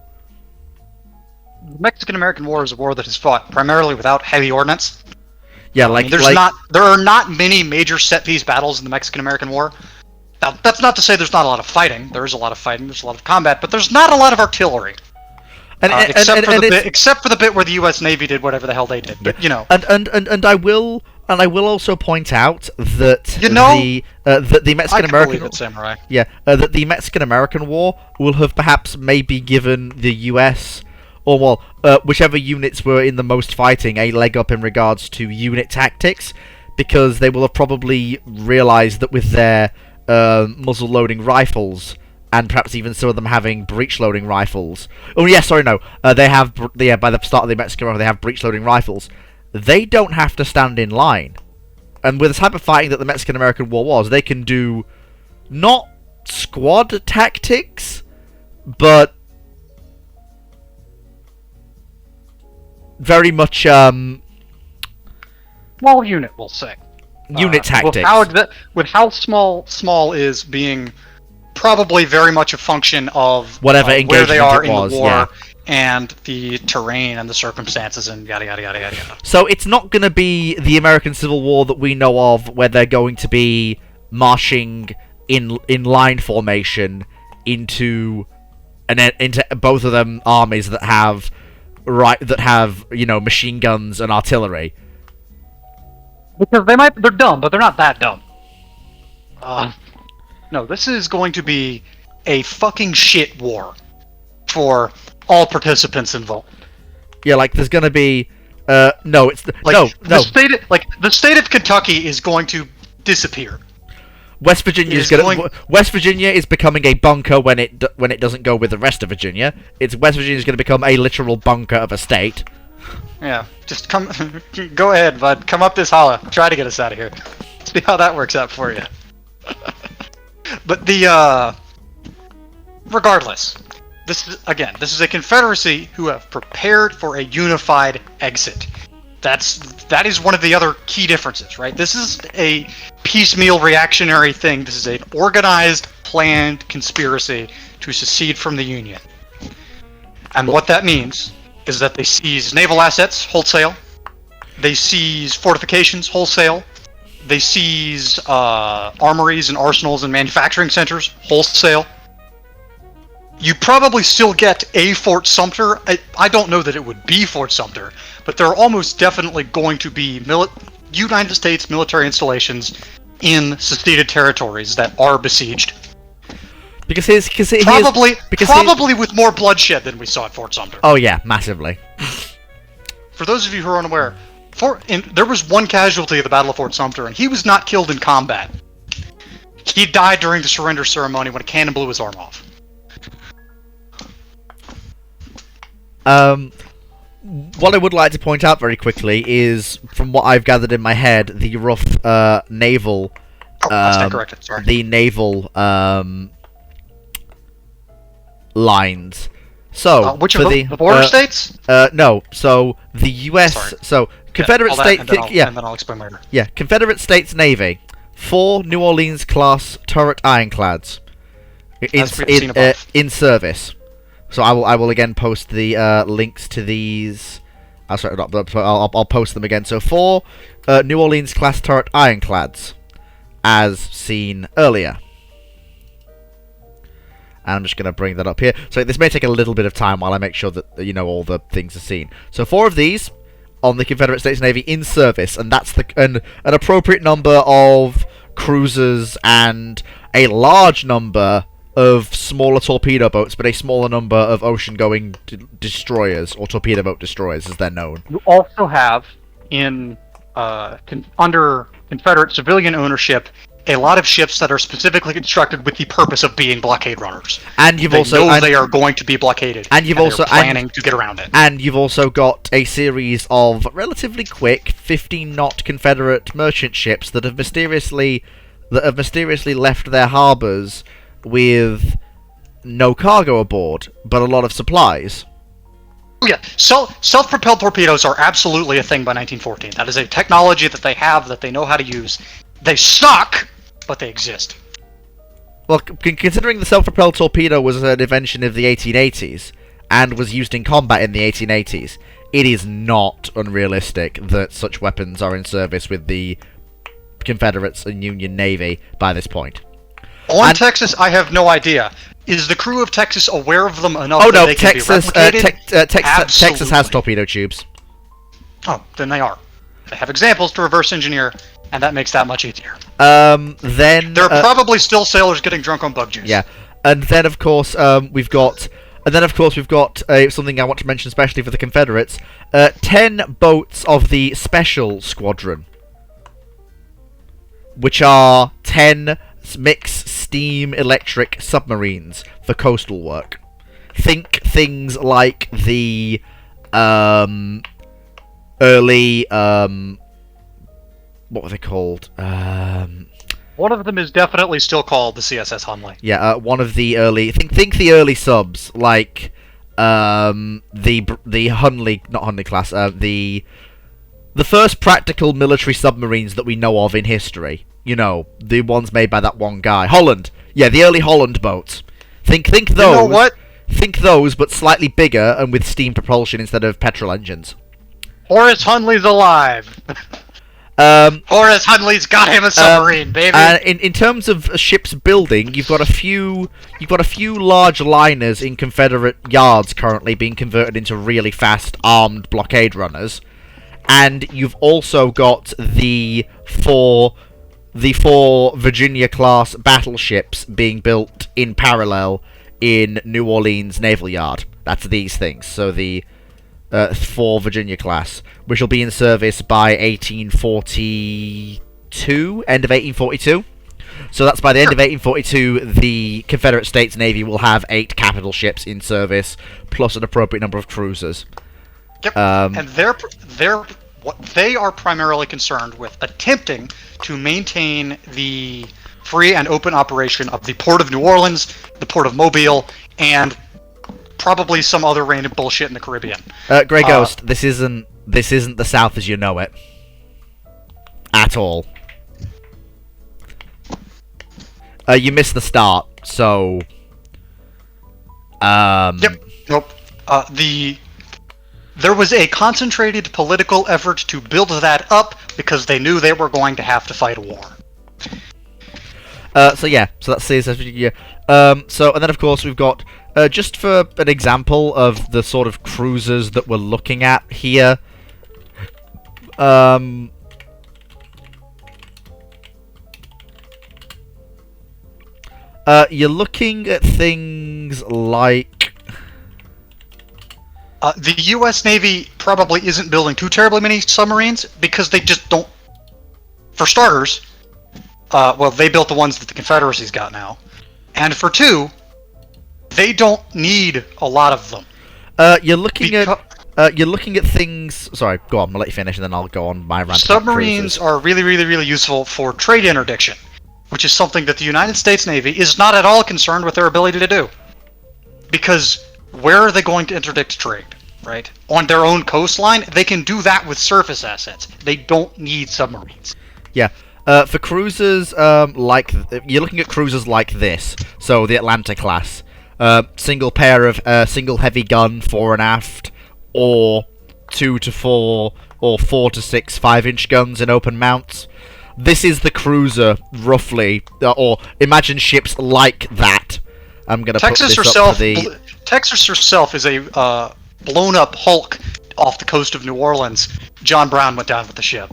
The Mexican-American War is a war that is fought primarily without heavy ordnance. Yeah, there are not many major set-piece battles in the Mexican-American War. Now, that's not to say there's not a lot of fighting. There is a lot of fighting, there's a lot of combat, but there's not a lot of artillery. Except for the bit where the U.S. Navy did whatever the hell they did. But, you know. And I will also point out that that the Mexican-American Samurai. That the Mexican-American War will have perhaps maybe given the U.S. or whichever units were in the most fighting a leg up in regards to unit tactics, because they will have probably realized that with their muzzle loading rifles, and perhaps even some of them having breech loading rifles. Oh yeah, sorry, no. They have by the start of the Mexican War, they have breech loading rifles. They don't have to stand in line. And with the type of fighting that the Mexican-American War was, they can do not squad tactics, but very much small unit, we'll say. Unit tactics. With how small is being probably very much a function of whatever where they are in was, the war, yeah. And the terrain and the circumstances and yada yada yada yada yada. So it's not going to be the American Civil War that we know of, where they're going to be marching in line formation into both of them armies that have machine guns and artillery. Because they're dumb, but they're not that dumb. No, this is going to be a fucking shit war for all participants involved. Yeah, like there's gonna be no. The state of Kentucky is going to disappear. West Virginia is becoming a bunker when it doesn't go with the rest of Virginia. West Virginia is going to become a literal bunker of a state. Yeah, just go ahead, bud. Come up this holla. Try to get us out of here. See how that works out for you. But regardless, this is a Confederacy who have prepared for a unified exit. That is one of the other key differences, right? This is a piecemeal reactionary thing. This is an organized, planned conspiracy to secede from the Union. And what that means is that they seize naval assets wholesale. They seize fortifications wholesale. They seize armories and arsenals and manufacturing centers wholesale. You probably still get a Fort Sumter. I don't know that it would be Fort Sumter, but there are almost definitely going to be United States military installations in seceded territories that are besieged. Probably with more bloodshed than we saw at Fort Sumter. Oh yeah, massively. for those of you who are unaware, there was one casualty of the Battle of Fort Sumter, and he was not killed in combat. He died during the surrender ceremony when a cannon blew his arm off. What I would like to point out very quickly is, from what I've gathered in my head, the rough naval... That's corrected, sorry. The naval lines. So, which of the border states? No, so the U.S. So, Confederate States... And then I'll explain later. Yeah, Confederate States Navy. 4 New Orleans-class turret ironclads in service. So I will again post the links to these. I'll post them again. So 4 New Orleans class turret ironclads, as seen earlier. And I'm just going to bring that up here. So this may take a little bit of time while I make sure that all the things are seen. So 4 of these on the Confederate States Navy in service, and that's an appropriate number of cruisers and a large number of smaller torpedo boats, but a smaller number of ocean-going destroyers, or torpedo boat destroyers, as they're known. You also have, under Confederate civilian ownership, a lot of ships that are specifically constructed with the purpose of being blockade runners. And they are going to be blockaded. And you've also planning to get around it. And you've also got a series of relatively quick 15-knot Confederate merchant ships that have mysteriously left their harbors with no cargo aboard, but a lot of supplies. Oh yeah, self-propelled torpedoes are absolutely a thing by 1914. That is a technology that they have, that they know how to use. They suck, but they exist. Well, considering the self-propelled torpedo was an invention of the 1880s, and was used in combat in the 1880s, it is not unrealistic that such weapons are in service with the Confederates and Union Navy by this point. Texas, I have no idea. Is the crew of Texas aware of them enough that they can be replicated? Texas has torpedo tubes. Oh, then they are. They have examples to reverse engineer, and that makes that much easier. Then there are probably still sailors getting drunk on bug juice. Yeah, and then of course we've got something I want to mention especially for the Confederates: 10 boats of the Special Squadron, which are 10 mixed steam electric submarines for coastal work. Think things like the early what were they called? One of them is definitely still called the CSS Hunley. Yeah, one of the early think the early subs like the Hunley, not Hunley class, the first practical military submarines that we know of in history. The ones made by that one guy. Holland. Yeah, the early Holland boats. Think those. You know what? Think those, but slightly bigger and with steam propulsion instead of petrol engines. Horace Hunley's alive. Horace Hunley's got him a submarine, baby. In terms of ships building, you've got a few large liners in Confederate yards currently being converted into really fast armed blockade runners, and you've also got the four Virginia-class battleships being built in parallel in New Orleans Naval Yard. That's these things. So the 4 Virginia-class, which will be in service by 1842, end of 1842. So that's by the end of 1842, the Confederate States Navy will have 8 capital ships in service, plus an appropriate number of cruisers. Yep. And they are primarily concerned with attempting to maintain the free and open operation of the Port of New Orleans, the Port of Mobile, and probably some other random bullshit in the Caribbean. Grey Ghost, this isn't the South as you know it. At all. You missed the start, so... Yep. Nope. There was a concentrated political effort to build that up because they knew they were going to have to fight a war. So that's CSS. Yeah. So, and then of course we've got, just for an example of the sort of cruisers that we're looking at here, you're looking at things like... the U.S. Navy probably isn't building too terribly many submarines because they just don't. For starters, well, they built the ones that the Confederacy's got now, and for two, they don't need a lot of them. You're looking at things. Sorry, go on. I'll let you finish, and then I'll go on my rant. Submarines are really, really, really useful for trade interdiction, which is something that the United States Navy is not at all concerned with their ability to do. Because where are they going to interdict trade, right? On their own coastline, they can do that with surface assets. They don't need submarines. Yeah. For cruisers, you're looking at cruisers like this. So the Atlanta class, single pair of single heavy gun fore and aft, or 2 to 4 or 4 to 6 5-inch guns in open mounts. This is the cruiser, roughly, or imagine ships like that. I'm gonna put this up for the. Texas herself is a blown up hulk off the coast of New Orleans. John Brown went down with the ship.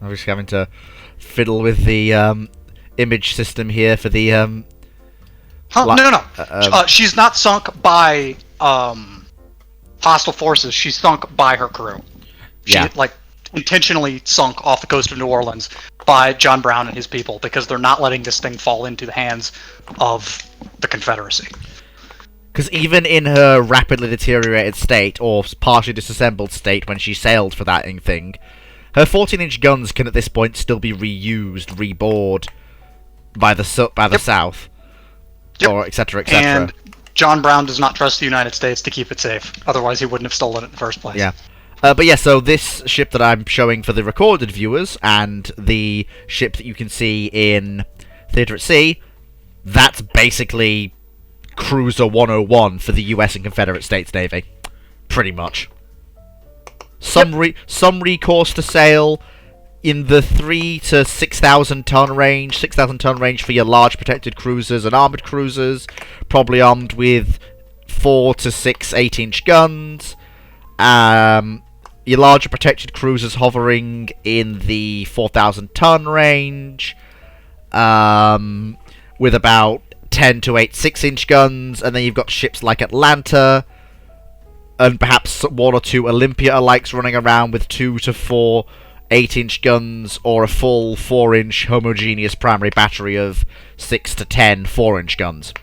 I'm just having to fiddle with the image system here for the. No. She's not sunk by hostile forces. She's sunk by her crew. She intentionally sunk off the coast of New Orleans by John Brown and his people because they're not letting this thing fall into the hands of the Confederacy. Because even in her rapidly deteriorated state, or partially disassembled state when she sailed for that thing, her 14-inch guns can at this point still be reused, rebored by the South, or etc. etc. And John Brown does not trust the United States to keep it safe. Otherwise, he wouldn't have stolen it in the first place. Yeah. But yeah, so this ship that I'm showing for the recorded viewers, and the ship that you can see in Theatre at Sea, that's basically Cruiser 101 for the US and Confederate States Navy. Pretty much. Some recourse to sail in the 3 to 6,000 ton range. 6,000 ton range for your large protected cruisers and armoured cruisers, probably armed with 4 to 6 8-inch guns. Your larger protected cruisers hovering in the 4,000 ton range, with about 10 to 8 6-inch guns, and then you've got ships like Atlanta, and perhaps 1 or 2 Olympia-alikes running around with 2 to 4 8-inch guns, or a full 4-inch homogeneous primary battery of 6 to 10 4-inch guns.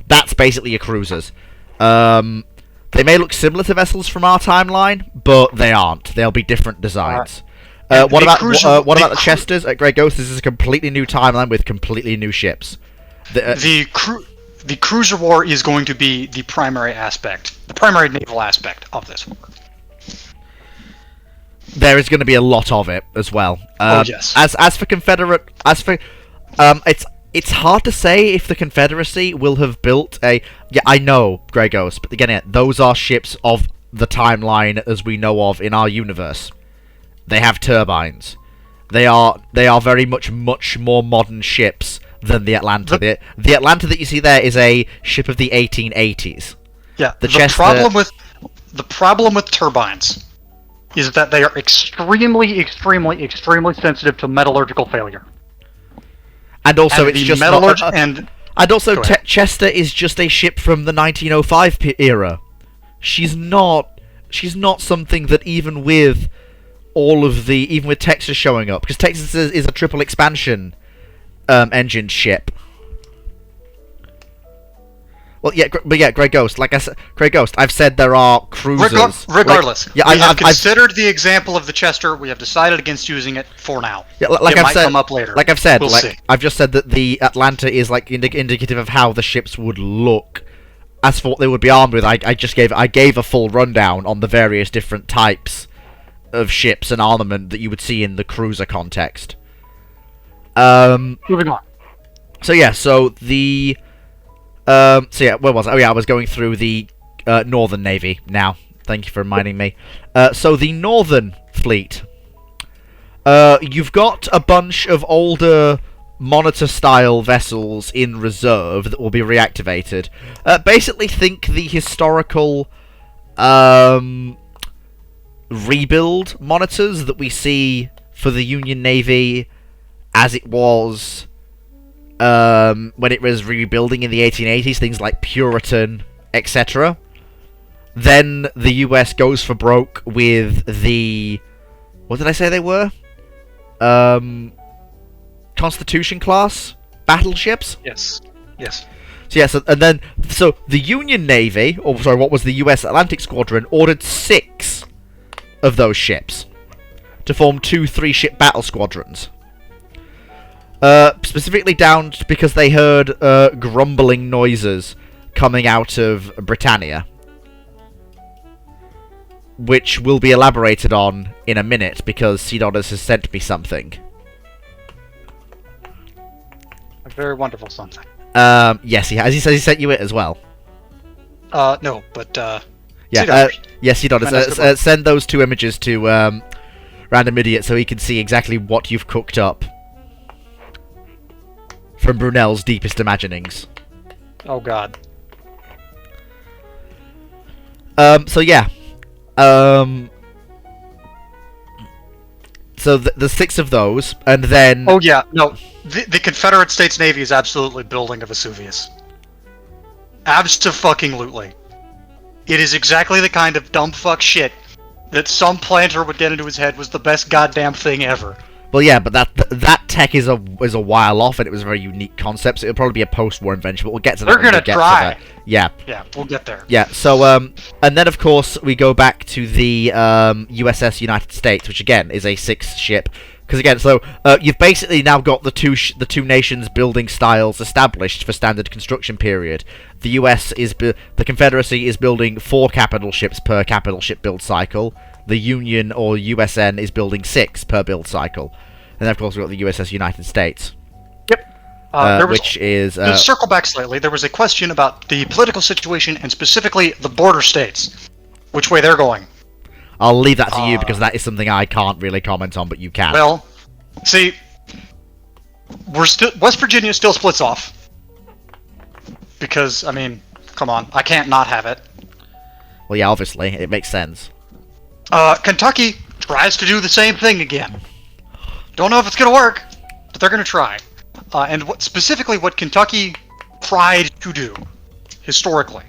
That's basically your cruisers. They may look similar to vessels from our timeline, but they aren't. They'll be different designs. What about the Chesters at Grey Ghost? This is a completely new timeline with completely new ships. The cruiser war is going to be the primary aspect, the primary naval aspect of this war. There is going to be a lot of it as well. Yes. As for Confederate, it's hard to say if the Confederacy will have built a. Yeah, I know, Grey Ghost, but again, those are ships of the timeline as we know of in our universe. They have turbines. They are very much more modern ships than the Atlanta. The Atlanta that you see there is a ship of the 1880s. Yeah. The problem with turbines is that they are extremely, extremely, extremely sensitive to metallurgical failure. And also, it's just and also, Chester is just a ship from the 1905 era. She's not something that even with Texas showing up, because Texas is a triple expansion engine ship. Well, yeah, but yeah, Grey Ghost. Like I said, Grey Ghost. I've said there are cruisers. Regardless, I've considered the example of the Chester. We have decided against using it for now. Yeah, it might come up later. Like I've said, I've just said that the Atlanta is like indicative of how the ships would look. As for what they would be armed with, I gave a full rundown on the various different types of ships and armament that you would see in the cruiser context. Moving on. So yeah, where was I? Oh yeah, I was going through the Northern Navy now. Thank you for reminding me. So the Northern Fleet. You've got a bunch of older Monitor-style vessels in reserve that will be reactivated. Basically think the historical rebuild monitors that we see for the Union Navy as it was when it was rebuilding in the 1880s, things like Puritan, etc. Then the US goes for broke with the... What did I say they were? Constitution class battleships? Yes. Yes. So yes, so the Union Navy, or sorry, what was the US Atlantic Squadron, ordered 6 of those ships to form 2 3-ship battle squadrons. Specifically down because they heard grumbling noises coming out of Britannia, which will be elaborated on in a minute because Cedonis has sent me something. A very wonderful something. Yes, he has. He says he sent you it as well. No, but yeah, yes, Cedonis. Send those 2 images to Random Idiot so he can see exactly what you've cooked up from Brunel's deepest imaginings. Oh God. So yeah. So there's 6 of those, and then... Oh yeah, no. The Confederate States Navy is absolutely building a Vesuvius. Abso-fucking-lutely. It is exactly the kind of dumb fuck shit that some planter would get into his head was the best goddamn thing ever. Well, yeah, but that tech is a while off, and it was a very unique concept, so it'll probably be a post-war invention, but we'll get to that. They're gonna try. Yeah. Yeah, we'll get there. Yeah, so, and then, of course, we go back to the, USS United States, which, again, is a 6-ship. Because, again, so, you've basically now got the two nations' building styles established for standard construction period. The the Confederacy is building 4 capital ships per capital ship build cycle. The Union, or USN, is building 6 per build cycle. And then, of course, we've got the USS United States. Yep. Which is... to circle back slightly, there was a question about the political situation, and specifically the border states. Which way they're going. I'll leave that to you, because that is something I can't really comment on, but you can. Well, see... West Virginia still splits off. Because, I mean, come on, I can't not have it. Well, yeah, obviously, it makes sense. Kentucky tries to do the same thing again. Don't know if it's going to work, but they're going to try. And specifically what Kentucky tried to do, historically,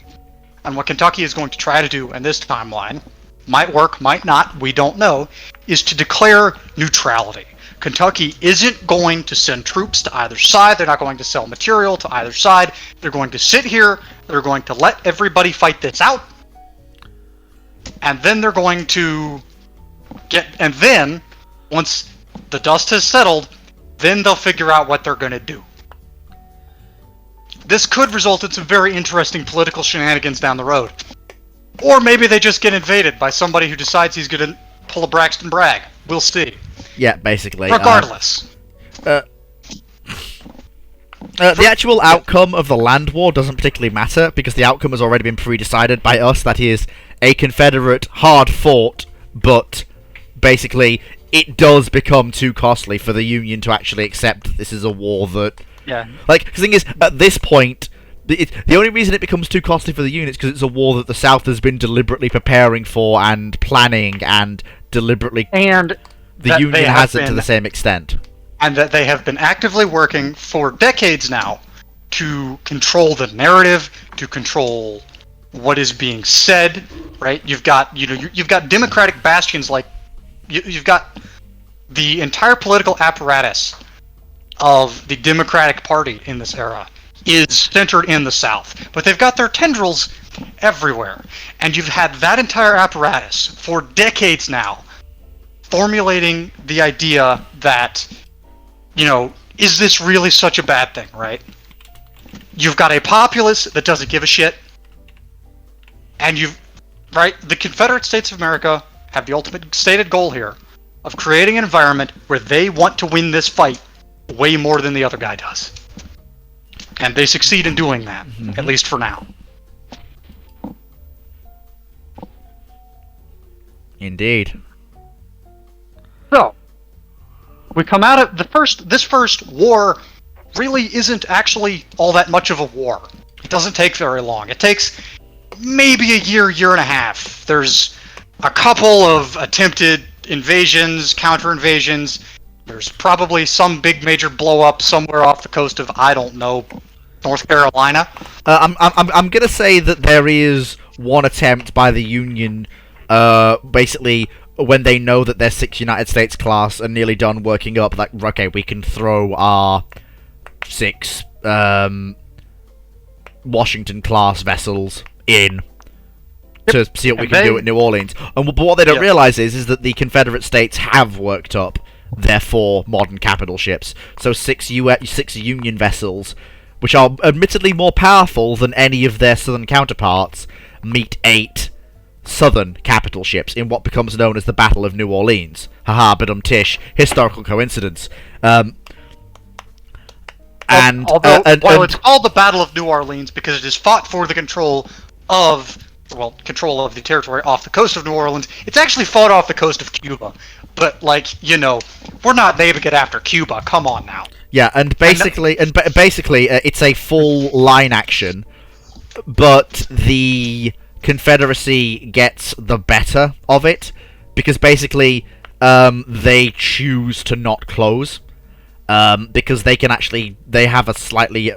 and what Kentucky is going to try to do in this timeline, might work, might not, we don't know, is to declare neutrality. Kentucky isn't going to send troops to either side, they're not going to sell material to either side, they're going to sit here, they're going to let everybody fight this out, and then they're going to and then, once the dust has settled, then they'll figure out what they're going to do. This could result in some very interesting political shenanigans down the road. Or maybe they just get invaded by somebody who decides he's going to pull a Braxton Bragg. We'll see. Yeah, basically. Regardless. The actual outcome of the land war doesn't particularly matter, because the outcome has already been pre-decided by us. That is, a Confederate hard-fought, but basically it does become too costly for the Union to actually accept that this is a war that... Yeah. Like, the thing is, at this point, the only reason it becomes too costly for the Union is because it's a war that the South has been deliberately preparing for and planning and deliberately... And the Union hasn't to the same extent. And that they have been actively working for decades now to control the narrative, to control what is being said, right? You've got, you've got democratic bastions like, you've got the entire political apparatus of the Democratic Party in this era is centered in the South, but they've got their tendrils everywhere. And you've had that entire apparatus for decades now formulating the idea that, is this really such a bad thing, right? You've got a populace that doesn't give a shit, and the Confederate States of America have the ultimate stated goal here of creating an environment where they want to win this fight way more than the other guy does. And they succeed in doing that, at least for now. Indeed. So, we come out of this first war really isn't actually all that much of a war. It doesn't take very long. It takes maybe a year and a half. There's a couple of attempted invasions, counter-invasions, There's probably some big major blow up somewhere off the coast of, I don't know, North Carolina. I'm gonna say that there is one attempt by the Union, basically when they know that their 6 United States class are nearly done working up, like, okay, we can throw our 6 Washington class vessels in to see what we can do at New Orleans. But what they don't realize is that the Confederate States have worked up their 4 modern capital ships. So 6 Union vessels, which are admittedly more powerful than any of their southern counterparts, meet 8 southern capital ships in what becomes known as the Battle of New Orleans. Haha, tish, historical coincidence. While it's called the Battle of New Orleans because it is fought for the control of the territory off the coast of New Orleans, it's actually fought off the coast of Cuba. But, we're not there to get after Cuba. Come on now. Yeah, and basically, it's a full line action, but the Confederacy gets the better of it because basically they choose to not close. Because they have a slightly,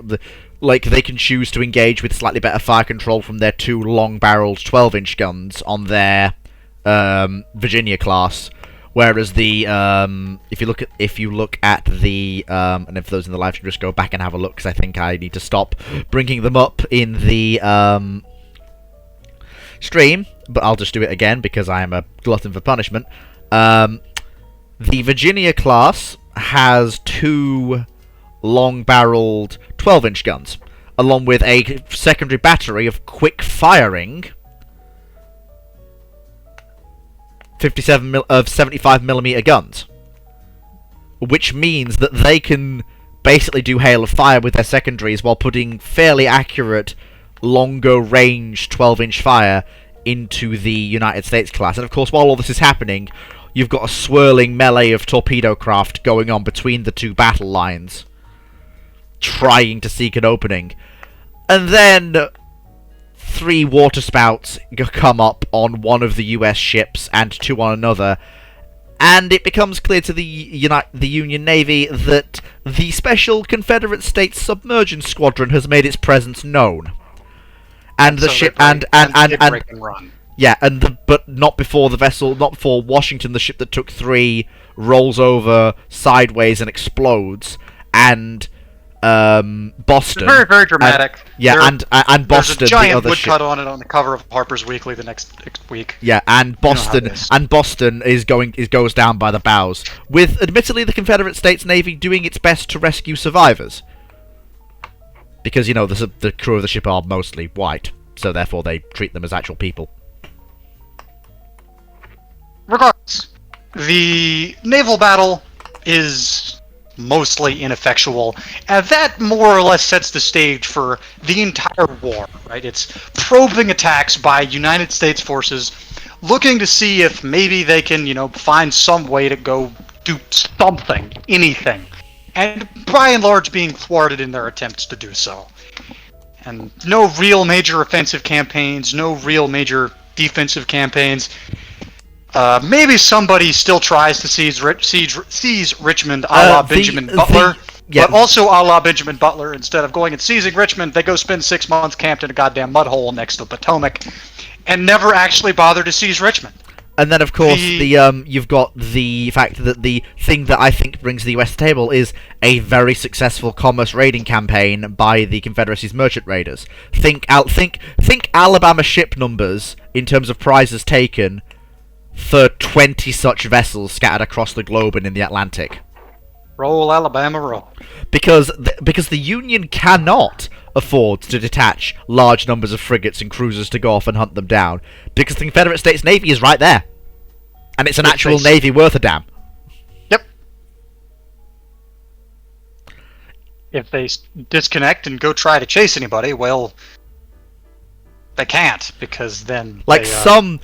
they can choose to engage with slightly better fire control from their 2 long-barreled 12-inch guns on their Virginia class, whereas the if you look at the and if those in the live stream just go back and have a look, because I think I need to stop bringing them up in the stream, but I'll just do it again because I am a glutton for punishment. The Virginia class has 2 long-barreled 12-inch guns, along with a secondary battery of quick-firing 75mm guns, which means that they can basically do hail of fire with their secondaries while putting fairly accurate, longer-range 12-inch fire into the United States class. And of course, while all this is happening, you've got a swirling melee of torpedo craft going on between the 2 battle lines, trying to seek an opening. And then 3 waterspouts come up on one of the US ships and 2 on another, and it becomes clear to the Union Navy that the Special Confederate States Submergence Squadron has made its presence known. And the ship run. Yeah, but not before Washington, the ship that took 3, rolls over sideways and explodes, and Boston. Very, very dramatic. And Boston, there's a giant the other woodcut ship. on it on the cover of Harper's Weekly the next week. Yeah, and Boston goes down by the bows, with admittedly the Confederate States Navy doing its best to rescue survivors, because the crew of the ship are mostly white, so therefore they treat them as actual people. Regardless, the naval battle is mostly ineffectual, and that more or less sets the stage for the entire war, right? It's probing attacks by United States forces, looking to see if maybe they can, find some way to go do something, anything, and by and large being thwarted in their attempts to do so. And no real major offensive campaigns, no real major defensive campaigns. Maybe somebody still tries to seize Richmond a la Benjamin Butler, but also a la Benjamin Butler, instead of going and seizing Richmond, they go spend 6 months camped in a goddamn mud hole next to the Potomac, and never actually bother to seize Richmond. And then, of course, you've got the fact that the thing that I think brings the US to the table is a very successful commerce raiding campaign by the Confederacy's merchant raiders. Think Alabama ship numbers in terms of prizes taken for 20 such vessels scattered across the globe and in the Atlantic. Roll, Alabama, roll. Because the Union cannot afford to detach large numbers of frigates and cruisers to go off and hunt them down, because the Confederate States Navy is right there. And it's an actual navy worth a damn. Yep. If they disconnect and go try to chase anybody, well, they can't, because then some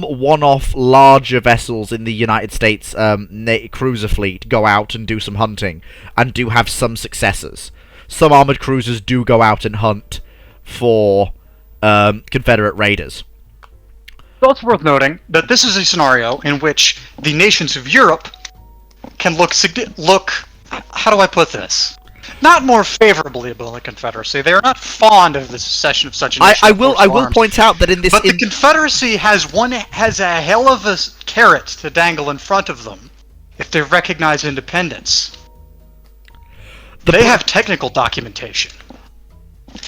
one-off larger vessels in the United States cruiser fleet go out and do some hunting and do have some successes. Some armored cruisers do go out and hunt for Confederate raiders. So it's worth noting that this is a scenario in which the nations of Europe can look, how do I put this? Not more favorably upon the Confederacy. They are not fond of the secession of such a nation. I will point out that in this... But the Confederacy has a hell of a carrot to dangle in front of them if they recognize independence. They have technical documentation.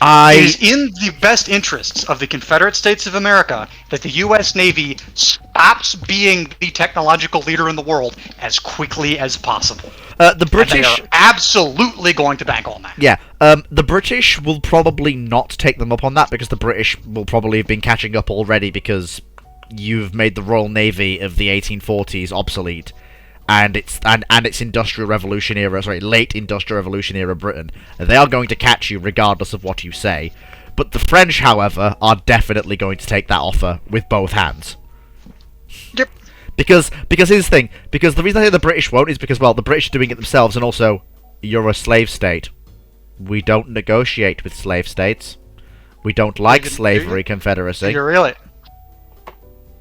It is in the best interests of the Confederate States of America that the U.S. Navy stops being the technological leader in the world as quickly as possible. The British... And they are absolutely going to bank on that. Yeah, the British will probably not take them up on that, because the British will probably have been catching up already, because you've made the Royal Navy of the 1840s obsolete. And it's industrial revolution era, late industrial revolution era Britain. They are going to catch you regardless of what you say. But the French, however, are definitely going to take that offer with both hands. Yep. Because here's the thing. Because the reason I say the British won't is because, well, the British are doing it themselves, and also, you're a slave state. We don't negotiate with slave states. We don't like slavery, Confederacy. You're really...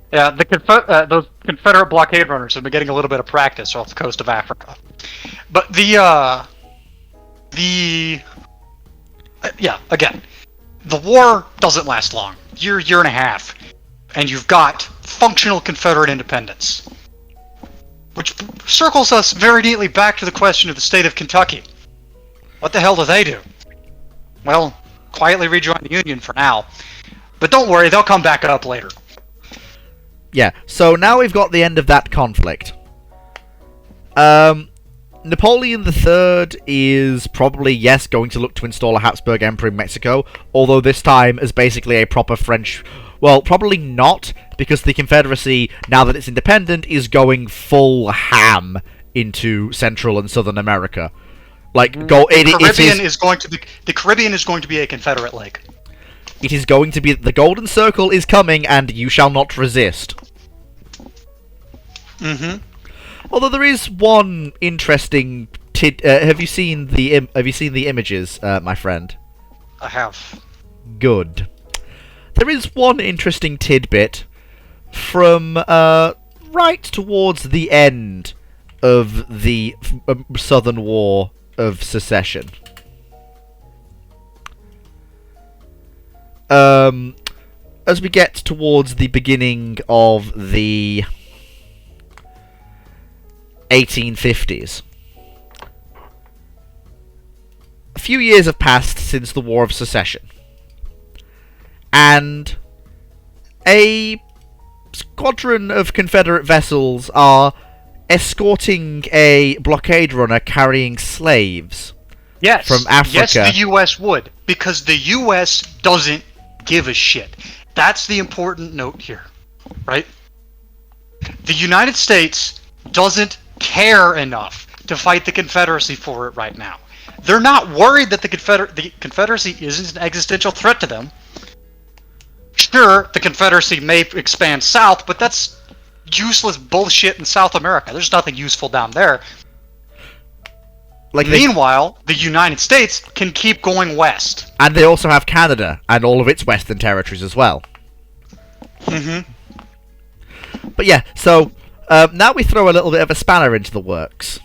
Yeah, those Confederate blockade runners have been getting a little bit of practice off the coast of Africa. But yeah, again, the war doesn't last long. Year and a half, and you've got functional Confederate independence. Which circles us very neatly back to the question of the state of Kentucky. What the hell do they do? Well, quietly rejoin the Union for now. But don't worry, they'll come back up later. Yeah, so now we've got the end of that conflict. Napoleon III is probably, yes, going to look to install a Habsburg Emperor in Mexico, although this time as basically a proper French... Well, probably not, because the Confederacy, now that it's independent, is going full ham into Central and Southern America. The Caribbean is going to be a Confederate lake. It is going to be... The Golden Circle is coming, and you shall not resist. Mm-hmm. Although there is one interesting... have you seen the images, my friend? I have. Good. There is one interesting tidbit from right towards the end of the Southern War of Secession. As we get towards the beginning of the 1850s, a few years have passed since the War of Secession, and a squadron of Confederate vessels are escorting a blockade runner carrying slaves from Africa. Yes, the U.S. would, because the U.S. doesn't give a shit. That's the important note here, right? The United States doesn't care enough to fight the Confederacy for it right now. They're not worried that the Confederacy isn't an existential threat to them. Sure, the Confederacy may expand south, but that's useless bullshit in South America. There's nothing useful down there. Meanwhile, the United States can keep going west. And they also have Canada, and all of its western territories as well. Mm-hmm. But yeah, so, now we throw a little bit of a spanner into the works.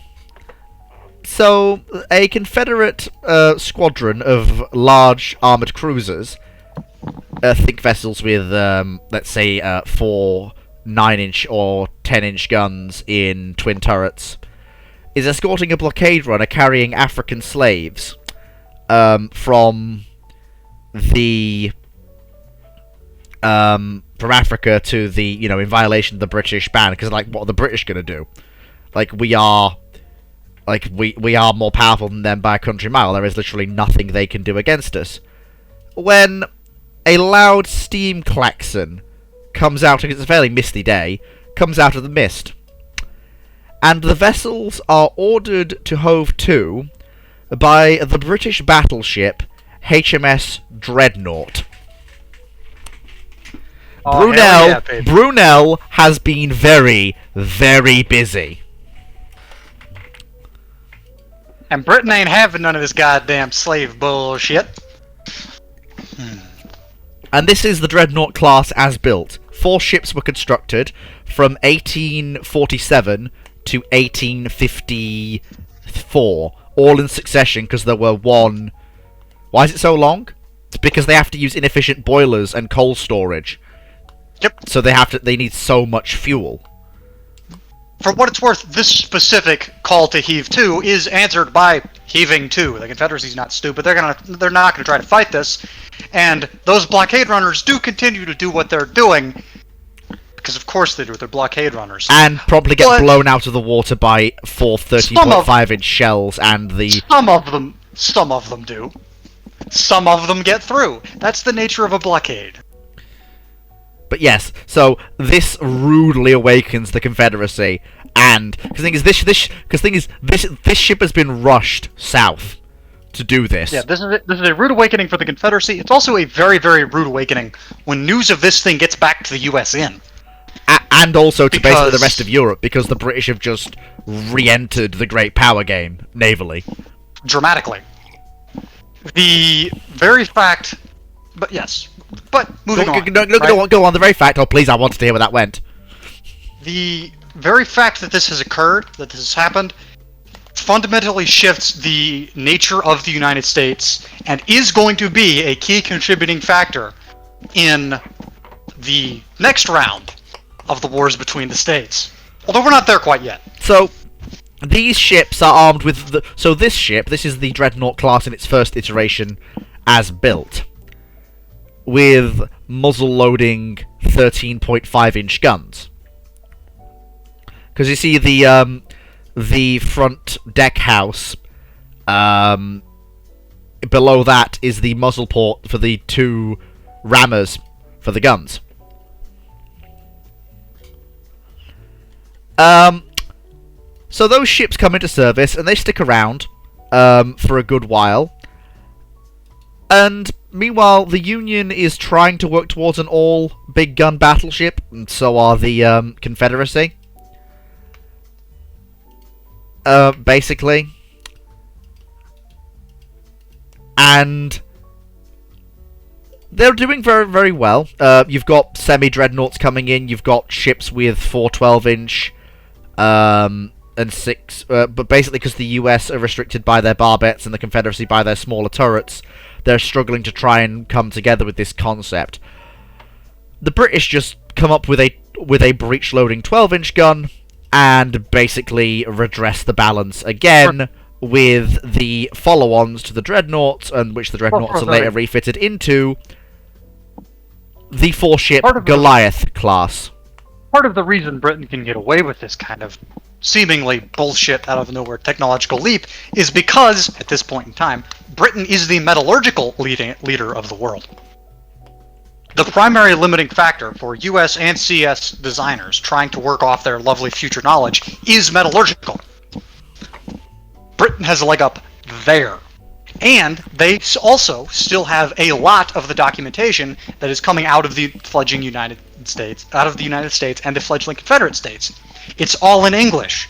So, a Confederate squadron of large armoured cruisers, think vessels with, let's say, 4 9-inch or 10-inch guns in twin turrets, is escorting a blockade runner carrying African slaves from Africa to the, in violation of the British ban, because, what are the British going to do? We are more powerful than them by a country mile. There is literally nothing they can do against us. When a loud steam klaxon comes out, and it's a fairly misty day, comes out of the mist, and the vessels are ordered to hove to by the British battleship HMS Dreadnought. Brunel has been very, very busy. And Britain ain't having none of this goddamn slave bullshit. And this is the Dreadnought class as built. 4 ships were constructed from 1847 to 1854, all in succession because there were one. Why is it so long? It's because they have to use inefficient boilers and coal storage. Yep. So they need so much fuel. For what it's worth, this specific call to heave 2 is answered by heaving 2. The Confederacy's not stupid. They're not gonna try to fight this, and those blockade runners do continue to do what they're doing, because of course they do. They're blockade runners, and probably get blown out of the water by 4 30.5-inch shells, and the some of them do. Some of them get through. That's the nature of a blockade. But yes, so this rudely awakens the Confederacy, and the thing is, this ship has been rushed south to do this. Yeah, this is a rude awakening for the Confederacy. It's also a very, very rude awakening when news of this thing gets back to the U.S. And also to basically the rest of Europe, because the British have just re-entered the great power game navally. Dramatically. The very fact, but yes. But moving on. Go on. The very fact. Oh, please! I wanted to hear where that went. The very fact that this has occurred, that this has happened, fundamentally shifts the nature of the United States and is going to be a key contributing factor in the next round of the wars between the states. Although we're not there quite yet. So, these ships are armed with the. So this ship, this is the Dreadnought class in its first iteration, as built, with muzzle-loading 13.5-inch guns. Because you see the front deck house, below that is the muzzle port for the 2 rammers for the guns. So those ships come into service, and they stick around for a good while. And meanwhile, the Union is trying to work towards an all-big gun battleship, and so are the Confederacy. Basically. And they're doing very, very well. You've got semi-dreadnoughts coming in, you've got ships with 4 12-inch, and 6... but basically because the US are restricted by their barbettes and the Confederacy by their smaller turrets, they're struggling to try and come together with this concept. The British just come up with a breech-loading 12-inch gun, and basically redress the balance again with the follow-ons to the Dreadnoughts, and which the Dreadnoughts are later refitted into the 4-ship Goliath class. Part of the reason Britain can get away with this kind of seemingly bullshit out of nowhere technological leap is because, at this point in time, Britain is the metallurgical leader of the world. The primary limiting factor for US and CS designers trying to work off their lovely future knowledge is metallurgical. Britain has a leg up there. And they also still have a lot of the documentation that is coming out of the fledgling United States, and the fledgling Confederate States. It's all in English.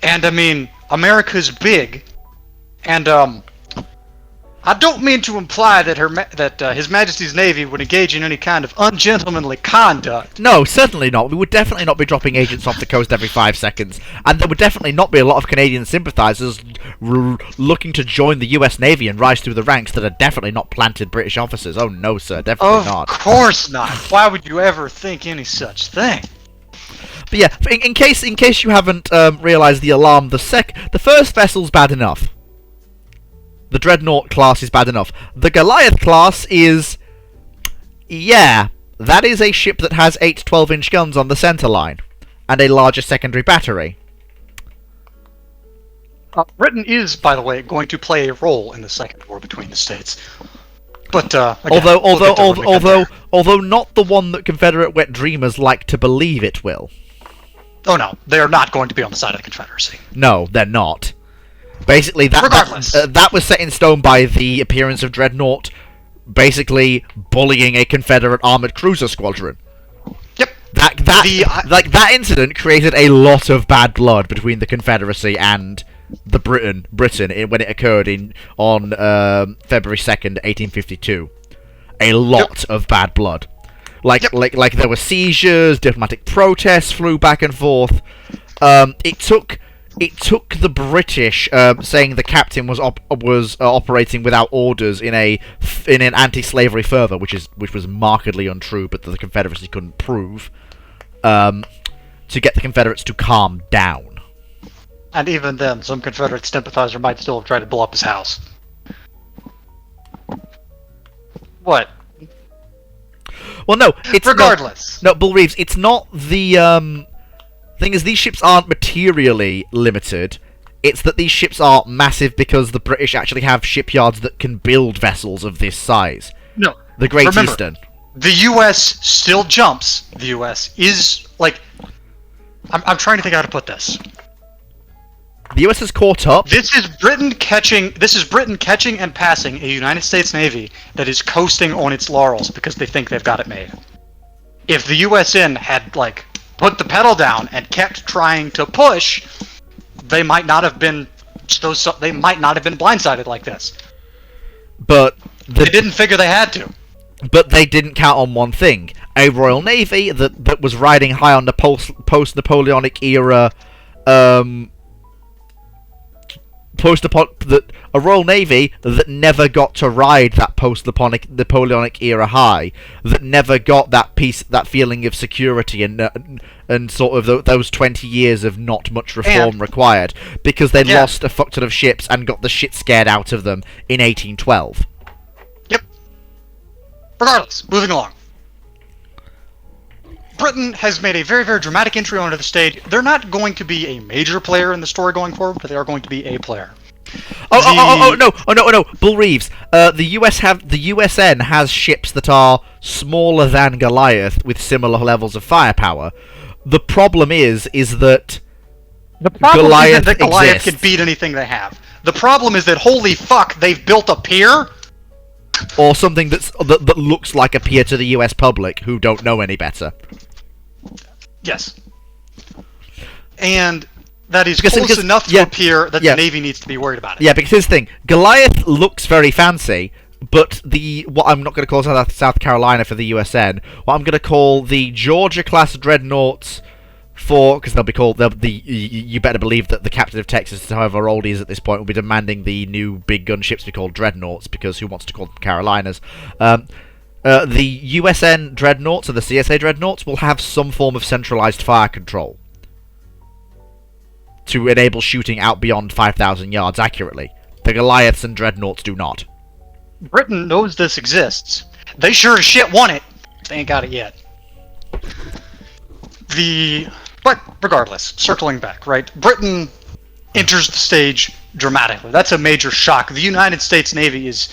And I mean, America's big, and I don't mean to imply that His Majesty's Navy would engage in any kind of ungentlemanly conduct. No, certainly not. We would definitely not be dropping agents off the coast every 5 seconds. And there would definitely not be a lot of Canadian sympathisers looking to join the US Navy and rise through the ranks that are definitely not planted British officers. Oh no, sir, definitely not. Of course not. Why would you ever think any such thing? But yeah, in case you haven't realised the alarm, the first vessel's bad enough. The Dreadnought class is bad enough. The Goliath class is... yeah, that is a ship that has 8 12-inch guns on the centre line, and a larger secondary battery. Britain is, by the way, going to play a role in the second war between the states. But, again, although not the one that Confederate wet dreamers like to believe it will. Oh no, they are not going to be on the side of the Confederacy. No, they're not. Basically, that was set in stone by the appearance of Dreadnought, basically bullying a Confederate armored cruiser squadron. Yep. That incident created a lot of bad blood between the Confederacy and the Britain when it occurred on February 2nd, 1852. A lot of bad blood. Like there were seizures, diplomatic protests flew back and forth. It took the British saying the captain was operating without orders in an anti-slavery fervor, which was markedly untrue, but that the Confederacy couldn't prove, to get the Confederates to calm down. And even then, some Confederate sympathizer might still have tried to blow up his house. What? Well, no, it's regardless. No, Bull Reeves, it's not the thing is these ships aren't materially limited. It's that these ships are massive because the British actually have shipyards that can build vessels of this size. No. The Great Remember, Eastern. The U.S. still jumps. The U.S. is, like... I'm trying to think how to put this. The U.S. has caught up. This is Britain catching and passing a United States Navy that is coasting on its laurels because they think they've got it made. If the USN had, like, put the pedal down and kept trying to push, they might not have been blindsided like this. But they didn't figure they had to. But they didn't count on one thing: a Royal Navy that was riding high on the post-Napoleonic era. A Royal Navy that never got to ride that post-Napoleonic era high, that never got that feeling of security and sort of those 20 years of not much reform required, because they lost a fuck ton of ships and got the shit scared out of them in 1812. Yep. Regardless, moving along. Britain has made a very, very dramatic entry onto the stage. They're not going to be a major player in the story going forward, but they are going to be a player. No! Bull Reeves. The USN has ships that are smaller than Goliath with similar levels of firepower. The problem is that Goliath can beat anything they have. The problem is that, holy fuck, they've built a pier? Or something that looks like a pier to the US public, who don't know any better. Yes. And that is close enough to a pier that the Navy needs to be worried about it. Yeah, because here's the thing. Goliath looks very fancy, but what I'm not going to call South Carolina for the USN, what I'm going to call the Georgia-class dreadnoughts because you better believe that the captain of Texas, however old he is at this point, will be demanding the new big gun ships be called dreadnoughts, because who wants to call them Carolinas? The USN dreadnoughts and the CSA dreadnoughts will have some form of centralized fire control to enable shooting out beyond 5,000 yards accurately. The Goliaths and dreadnoughts do not. Britain knows this exists. They sure as shit want it. They ain't got it yet. But regardless, circling back, right? Britain enters the stage dramatically. That's a major shock. The United States Navy is,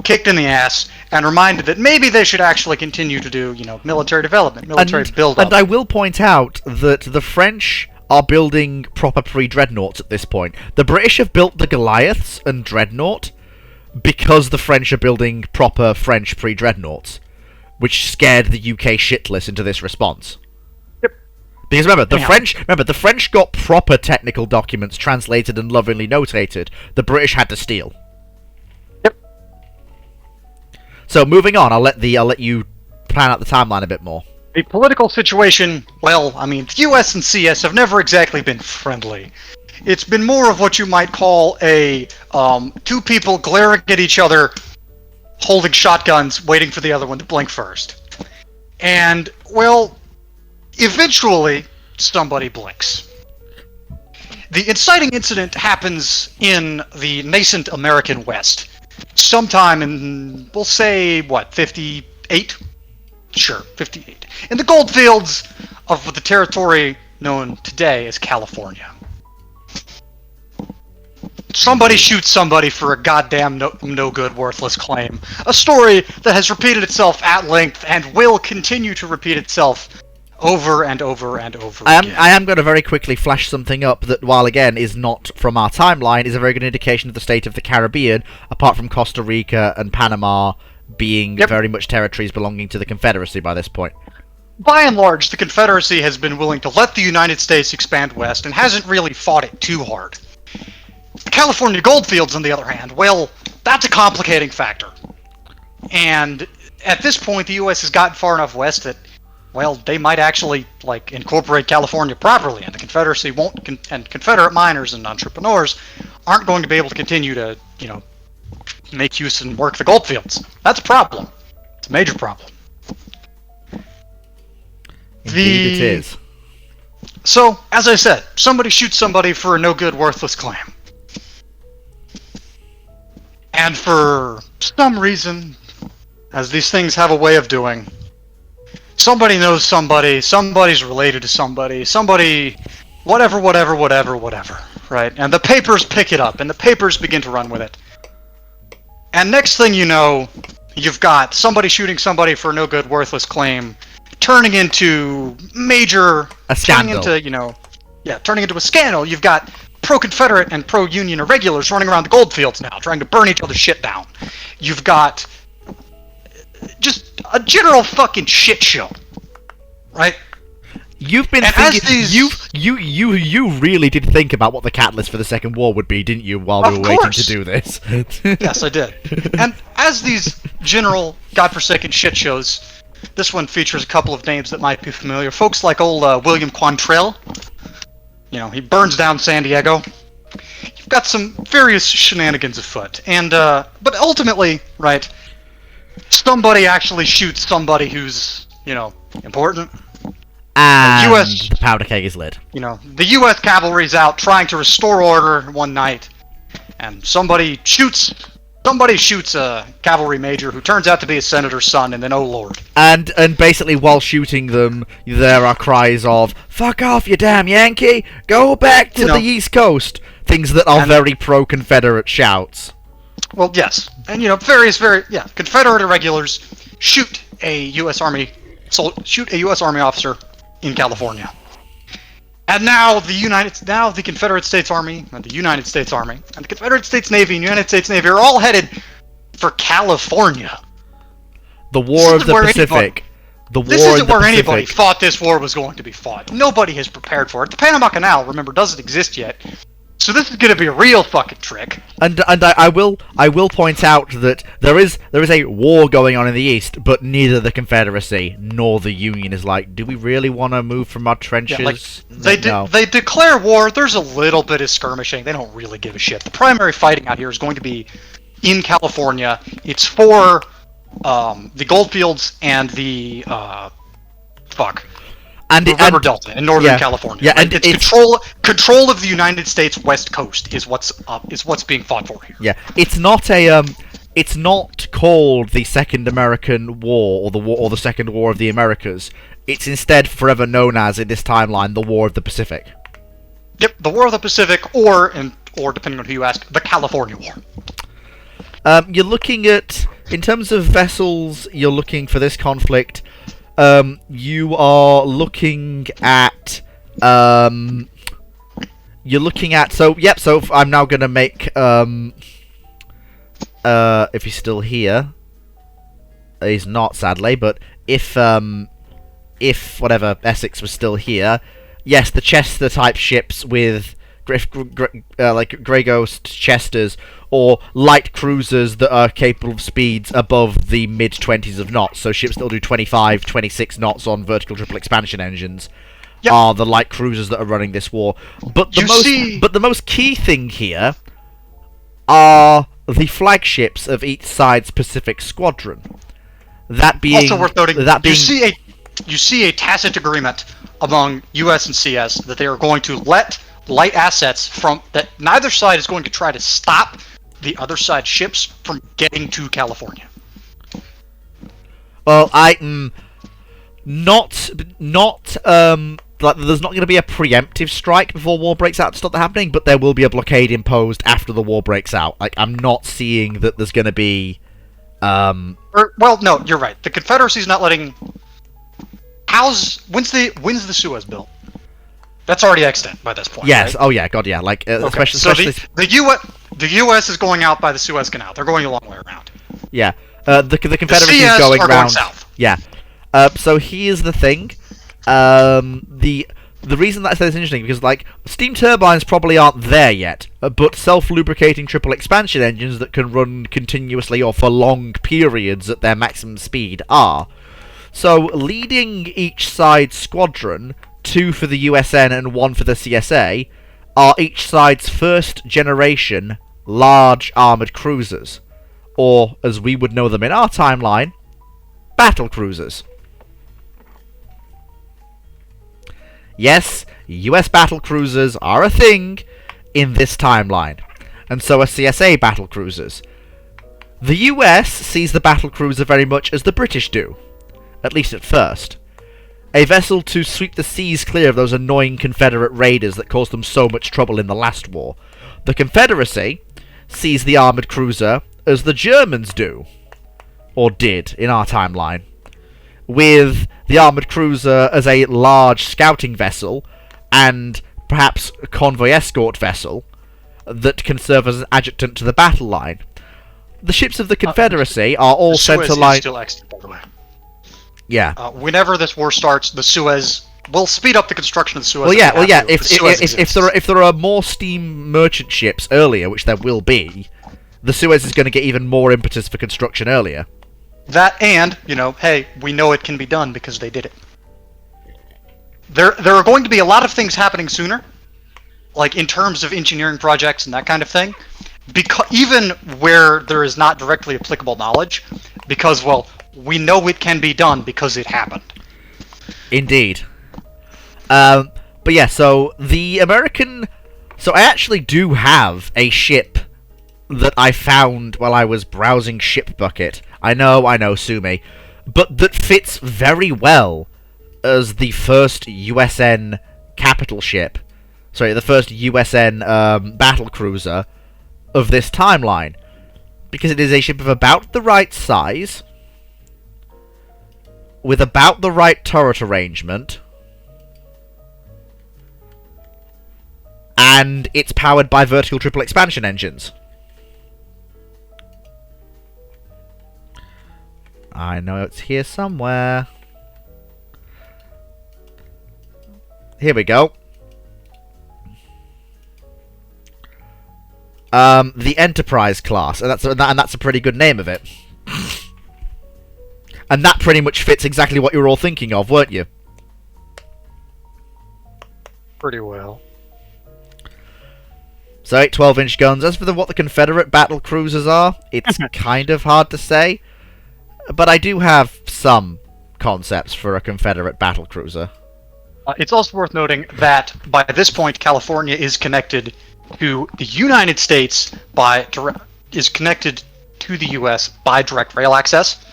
kicked in the ass and reminded that maybe they should actually continue to do, military development, military build-up. And I will point out that the French are building proper pre-dreadnoughts at this point. The British have built the Goliaths and dreadnought because the French are building proper French pre-dreadnoughts, which scared the UK shitless into this response. Because remember, the French got proper technical documents translated and lovingly notated. The British had to steal. Yep. So moving on, I'll let you plan out the timeline a bit more. The political situation, the US and CS have never exactly been friendly. It's been more of what you might call a two people glaring at each other, holding shotguns, waiting for the other one to blink first. And, eventually, somebody blinks. The inciting incident happens in the nascent American West. Sometime in, we'll say, 58? Sure, 58. In the goldfields of the territory known today as California. Somebody shoots somebody for a goddamn no-good, worthless claim. A story that has repeated itself at length and will continue to repeat itself over and over and over again. I am going to very quickly flash something up that, while again is not from our timeline, is a very good indication of the state of the Caribbean, apart from Costa Rica and Panama being very much territories belonging to the Confederacy by this point. By and large, the Confederacy has been willing to let the United States expand west and hasn't really fought it too hard. The California goldfields, on the other hand, that's a complicating factor. And at this point, the U.S. has gotten far enough west that, well, they might actually like incorporate California properly, and the Confederacy won't, and Confederate miners and entrepreneurs aren't going to be able to continue to, make Houston work the gold fields. That's a problem. It's a major problem. Indeed it is. So, as I said, somebody shoots somebody for a no-good, worthless claim. And for some reason, as these things have a way of doing, somebody knows somebody, somebody's related to somebody, whatever, right? And the papers pick it up, and the papers begin to run with it. And next thing you know, you've got somebody shooting somebody for a no-good, worthless claim, turning into major... A scandal. Turning into a scandal. You've got pro-Confederate and pro-Union irregulars running around the goldfields now, trying to burn each other's shit down. You've got just a general fucking shit show, right? You've been thinking. You really did think about what the catalyst for the Second War would be, didn't you? While we were waiting to do this. Yes, I did. And as these general godforsaken shit shows, this one features a couple of names that might be familiar. Folks like old William Quantrill. He burns down San Diego. You've got some various shenanigans afoot, and but ultimately, right? Somebody actually shoots somebody who's important. And the powder keg is lit. The U.S. cavalry's out trying to restore order one night, and somebody shoots a cavalry major who turns out to be a senator's son, and then oh lord. And basically while shooting them, there are cries of, "Fuck off, you damn Yankee! Go back to the East Coast!" Things that are very pro-Confederate shouts. Well, yes. And, Confederate irregulars shoot a U.S. Army officer in California. And now the Confederate States Army, and the United States Army, and the Confederate States Navy and United States Navy are all headed for California. The War of the Pacific. This isn't where anybody thought this war was going to be fought. Nobody has prepared for it. The Panama Canal, remember, doesn't exist yet. So this is going to be a real fucking trick. And I will point out that there is a war going on in the East, but neither the Confederacy nor the Union is like, do we really want to move from our trenches? Yeah, they declare war. There's a little bit of skirmishing. They don't really give a shit. The primary fighting out here is going to be in California. It's for the goldfields and the River Delta in Northern California. Yeah, right? and it's control of the United States West Coast is what's being fought for here. Yeah, it's not called the Second American War or the Second War of the Americas. It's instead forever known as, in this timeline, the War of the Pacific. Yep, the War of the Pacific, or depending on who you ask, the California War. You're looking at, in terms of vessels, you're looking for this conflict. You are looking at, so I'm now gonna make, if he's still here, he's not, sadly, but if whatever, Essex was still here, yes, the Chester-type ships with, like, Grey Ghost Chesters, or light cruisers that are capable of speeds above the mid-20s of knots, so ships that will do 25, 26 knots on vertical triple expansion engines, are the light cruisers that are running this war. But the most key thing here are the flagships of each side's Pacific Squadron. That being also worth noting, you see a tacit agreement among US and CS that they are going to let light assets that neither side is going to try to stop the other side's ships from getting to California. Well, not like, there's not going to be a preemptive strike before war breaks out to stop that happening, but there will be a blockade imposed after the war breaks out. Like, I'm not seeing that there's going to be, well, no, you're right. The Confederacy's not letting... When's the Suez built? That's already extant by this point. Yes. Right? Oh yeah. God yeah. Like especially. So the U.S. is going out by the Suez Canal. They're going a long way around. Yeah. The Confederacy is going around. Going south. Yeah. So here's the thing. The the reason that I say it's interesting because, like, steam turbines probably aren't there yet, but self-lubricating triple expansion engines that can run continuously or for long periods at their maximum speed are. So, leading each side's squadron, 2 for the USN and 1 for the CSA, are each side's first generation large armoured cruisers, or, as we would know them in our timeline, battle cruisers. Yes, US battle cruisers are a thing in this timeline, and so are CSA battle cruisers. The US sees the battle cruiser very much as the British do, at least at first. A vessel to sweep the seas clear of those annoying Confederate raiders that caused them so much trouble in the last war. The Confederacy sees the armoured cruiser as the Germans do, or did, in our timeline, with the armoured cruiser as a large scouting vessel and perhaps a convoy escort vessel that can serve as an adjutant to the battle line. The ships of the Confederacy are all centre line. Still extant, by the way. Yeah. Whenever this war starts, the Suez will speed up the construction of the Suez. Well, yeah. If there are more steam merchant ships earlier, which there will be, the Suez is going to get even more impetus for construction earlier. That and, hey, we know it can be done because they did it. There are going to be a lot of things happening sooner, like in terms of engineering projects and that kind of thing, because even where there is not directly applicable knowledge, because, well, we know it can be done because it happened. Indeed. But yeah, so the American... So I actually do have a ship that I found while I was browsing Shipbucket. I know, sue me. But that fits very well as the first USN capital ship. Sorry, the first USN battle cruiser of this timeline. Because it is a ship of about the right size, with about the right turret arrangement, and it's powered by vertical triple expansion engines. I know it's here somewhere. Here we go. The Enterprise class, and that's a pretty good name of it. And that pretty much fits exactly what you were all thinking of, weren't you? Pretty well. So 8 12-inch guns. As for what the Confederate battle cruisers are, it's kind of hard to say. But I do have some concepts for a Confederate battle cruiser. It's also worth noting that by this point, California is connected to the United States is connected to the U.S. by direct rail access.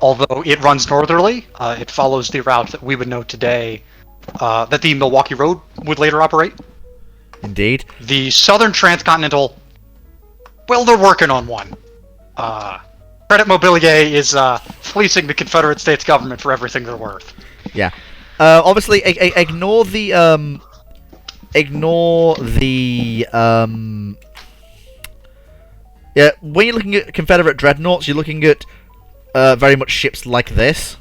Although it runs northerly, it follows the route that we would know today that the Milwaukee Road would later operate. Indeed. The Southern Transcontinental, well, they're working on one. Credit Mobilier is fleecing the Confederate States government for everything they're worth. Yeah. Obviously, ignore the yeah, when you're looking at Confederate dreadnoughts, you're looking at very much ships like this.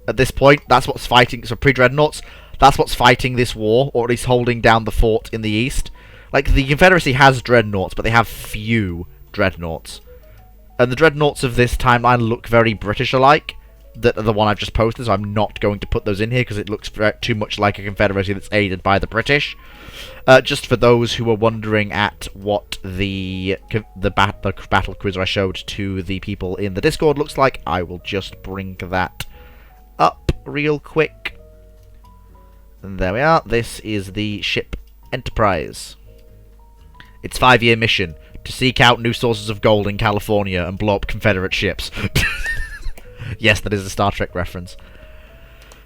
At this point, that's what's fighting. So pre-dreadnoughts, that's what's fighting this war, or at least holding down the fort in the east. Like, the Confederacy has dreadnoughts, but they have few dreadnoughts. And the dreadnoughts of this timeline look very British-alike. That are the one I've just posted, so I'm not going to put those in here because it looks too much like a Confederacy that's aided by the British. Just for those who are wondering at what the battle cruiser I showed to the people in the Discord looks like, I will just bring that up real quick. And there we are. This is the ship Enterprise. Its 5-year mission: to seek out new sources of gold in California and blow up Confederate ships. Yes, that is a Star Trek reference.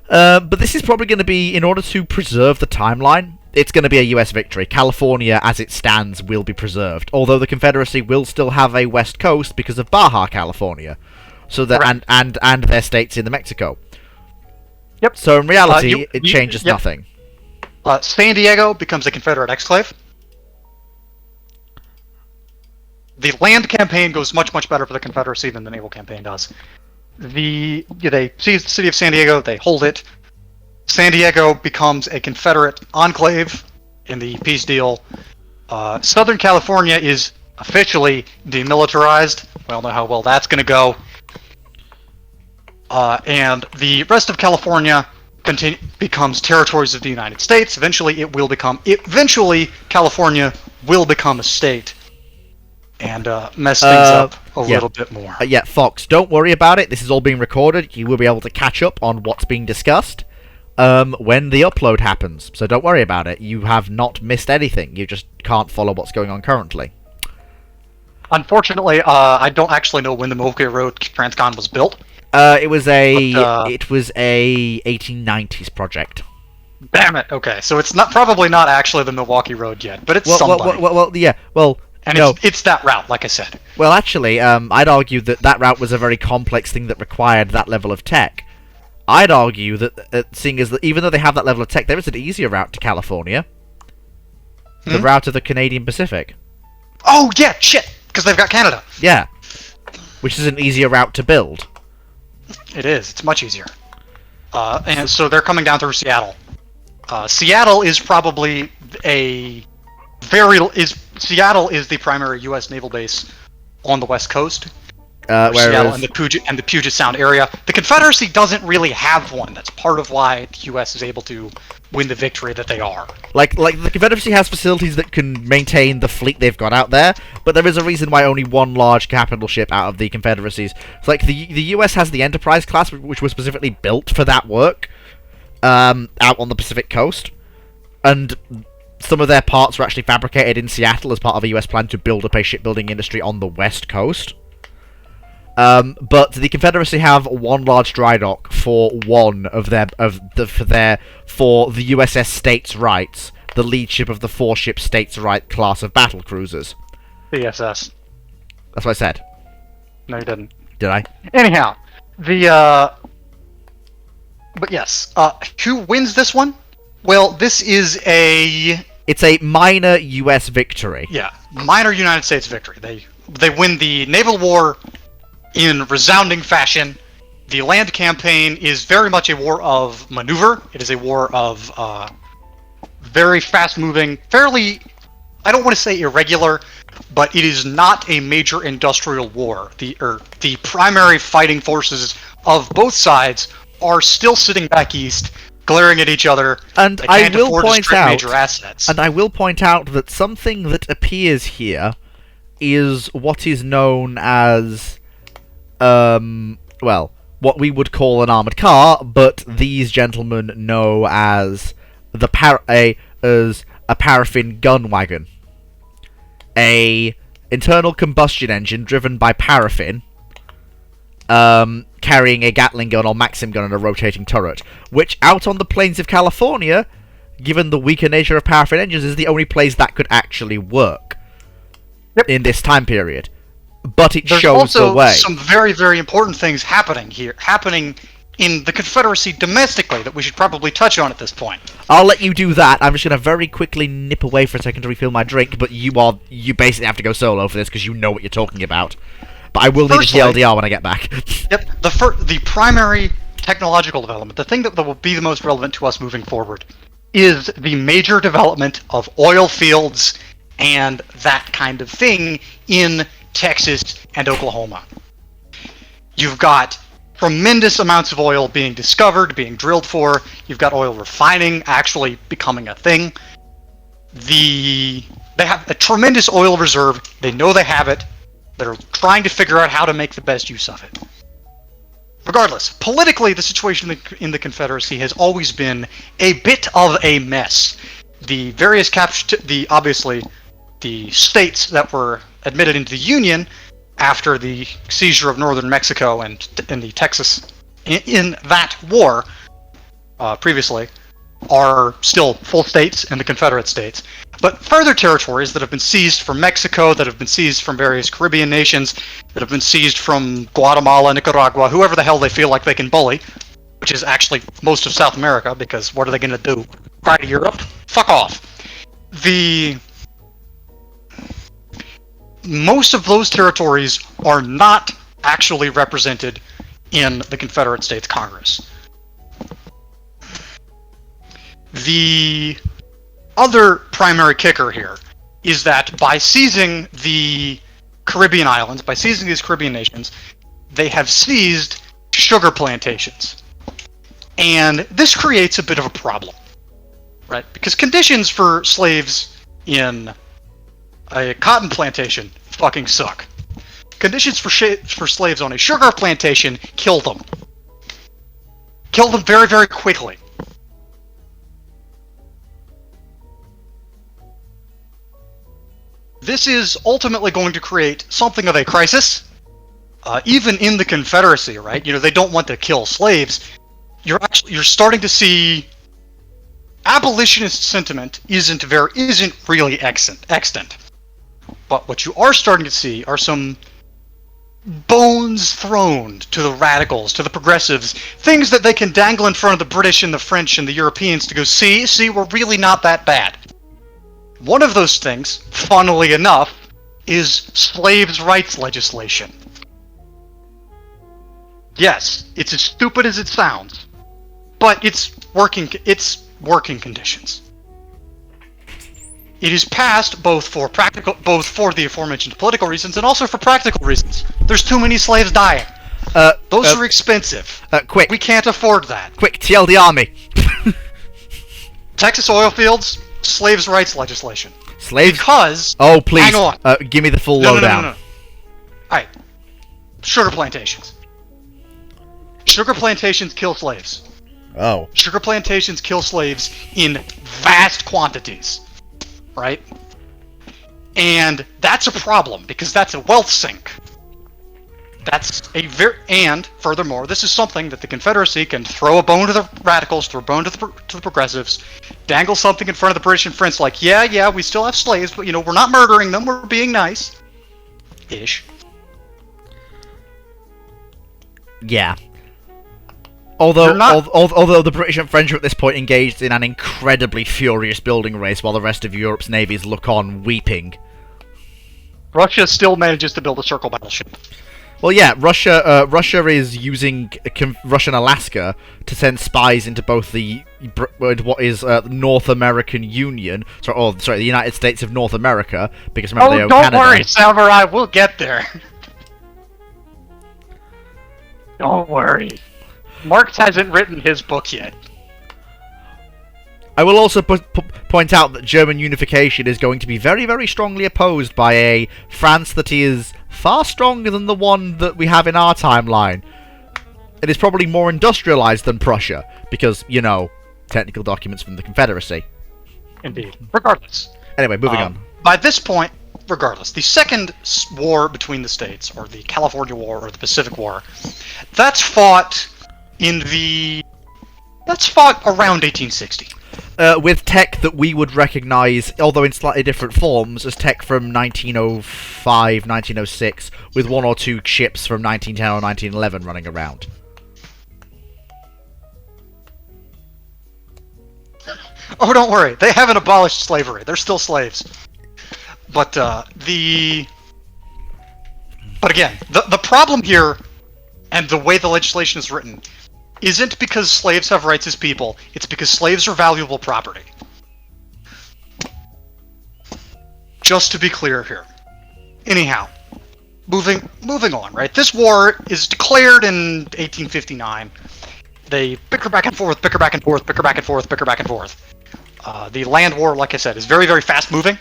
But this is probably going to be, in order to preserve the timeline, it's going to be a US victory. California, as it stands, will be preserved. Although the Confederacy will still have a west coast because of Baja California. So that, right. and their states in the Mexico. Yep. So in reality, it changes nothing. San Diego becomes a Confederate exclave. The land campaign goes much, much better for the Confederacy than the naval campaign does. They seize the city of San Diego, they hold it. San Diego becomes a Confederate enclave in the peace deal. Southern California is officially demilitarized. We all know how well that's going to go. And the rest of California becomes territories of the United States. Eventually, California will become a state and mess things up a little bit more. Yeah, Fox, don't worry about it. This is all being recorded. You will be able to catch up on what's being discussed when the upload happens. So don't worry about it. You have not missed anything. You just can't follow what's going on currently. Unfortunately, I don't actually know when the Milky Road Transcon was built. It was a 1890s project. Damn it. Okay, so it's probably not actually the Milwaukee Road yet, but it's somebody. And no. it's that route, like I said. Well, actually, I'd argue that route was a very complex thing that required that level of tech. I'd argue that, seeing as that even though they have that level of tech, there is an easier route to California. The route of the Canadian Pacific. Oh, yeah, shit! Because they've got Canada. Yeah. Which is an easier route to build. It is. It's much easier. And so they're coming down through Seattle. Seattle is probably Seattle is the primary U.S. naval base on the West Coast. Seattle and the Puget Sound area. The Confederacy doesn't really have one. That's part of why the U.S. is able to win the victory that they are. Like the Confederacy has facilities that can maintain the fleet they've got out there, but there is a reason why only one large capital ship out of the Confederacies. It's like the U.S. has the Enterprise class, which was specifically built for that work, out on the Pacific coast, and some of their parts were actually fabricated in Seattle as part of a U.S. plan to build up a shipbuilding industry on the West Coast. But the Confederacy have one large dry dock for one of the USS States' Rights, the lead ship of the 4-ship States' Right class of battle cruisers. CSS. That's what I said. No, you didn't. Did I? Anyhow, but yes, who wins this one? Well, It's a minor U.S. victory. Yeah, minor United States victory. They win the naval war in resounding fashion. The land campaign is very much a war of maneuver. It is a war of very fast-moving, fairly, I don't want to say irregular, but it is not a major industrial war. The primary fighting forces of both sides are still sitting back east, glaring at each other. And I will point out, major assets. And I will point out that something that appears here is what is known as, what we would call an armored car, but these gentlemen know as a paraffin gun wagon. A internal combustion engine driven by paraffin, carrying a Gatling gun or Maxim gun and a rotating turret, which out on the plains of California, given the weaker nature of paraffin engines, is the only place that could actually work in this time period. But it shows the way. There's also some very, very important things happening in the Confederacy domestically that we should probably touch on at this point. I'll let you do that. I'm just going to very quickly nip away for a second to refill my drink, but you basically have to go solo for this because you know what you're talking about. But I will need a TLDR when I get back. Yep. The primary technological development, the thing that will be the most relevant to us moving forward, is the major development of oil fields and that kind of thing in Texas and Oklahoma. You've got tremendous amounts of oil being discovered, being drilled for. You've got oil refining actually becoming a thing. They have a tremendous oil reserve. They know they have it. They're trying to figure out how to make the best use of it. Regardless, politically, the situation in the Confederacy has always been a bit of a mess. The various obviously, the states that were admitted into the Union after the seizure of northern Mexico and in the Texas in that war previously are still full states in the Confederate States. But further territories that have been seized from Mexico, that have been seized from various Caribbean nations, that have been seized from Guatemala, Nicaragua, whoever the hell they feel like they can bully, which is actually most of South America, because what are they going to do? Cry to Europe? Fuck off. Most of those territories are not actually represented in the Confederate States Congress. The other primary kicker here is that by seizing the Caribbean islands, by seizing these Caribbean nations, they have seized sugar plantations. And this creates a bit of a problem, right? Because conditions for slaves in a cotton plantation fucking suck. Conditions for slaves on a sugar plantation kill them. Kill them very, very quickly. This is ultimately going to create something of a crisis, even in the Confederacy, right? You know, they don't want to kill slaves. You're starting to see abolitionist sentiment isn't really extant. But what you are starting to see are some bones thrown to the radicals, to the progressives, things that they can dangle in front of the British and the French and the Europeans to go, see, we're really not that bad. One of those things, funnily enough, is slaves' rights legislation. Yes, it's as stupid as it sounds, but it's working conditions. It is passed both for the aforementioned political reasons and also for practical reasons. There's too many slaves dying. Those are expensive. Quick. We can't afford that. Quick, TLD Army. Texas oil fields, slaves' rights legislation. Slaves? Because... Oh, please. Hang on. Give me the full lowdown. No. Alright. Sugar plantations. Sugar plantations kill slaves. Oh. Sugar plantations kill slaves in vast quantities. Right? And that's a problem, because that's a wealth sink. And furthermore, this is something that the Confederacy can throw a bone to the radicals, throw a bone to the progressives, dangle something in front of the British and French like, yeah, we still have slaves, but, we're not murdering them, we're being nice. Ish. Yeah. Although the British and French are at this point engaged in an incredibly furious building race while the rest of Europe's navies look on, weeping. Russia still manages to build a circle battleship. Well, yeah, Russia is using Russian Alaska to send spies into both the North American Union, the United States of North America, because remember they own Canada. Don't worry, Samurai, we'll get there. Don't worry. Marx hasn't written his book yet. I will also point out that German unification is going to be very, very strongly opposed by a France that is far stronger than the one that we have in our timeline. It is probably more industrialized than Prussia, because, technical documents from the Confederacy. Indeed. Regardless. Anyway, moving on. By this point, regardless, the second war between the states, or the California War, or the Pacific War, that's fought around 1860. With tech that we would recognize, although in slightly different forms, as tech from 1905, 1906, with one or two ships from 1910 or 1911 running around. Oh, don't worry. They haven't abolished slavery. They're still slaves. But, But again, the problem here, and the way the legislation is written, isn't because slaves have rights as people, it's because slaves are valuable property. Just to be clear here. Anyhow, moving on, right? This war is declared in 1859. They bicker back and forth. The land war, like I said, is very, very fast moving.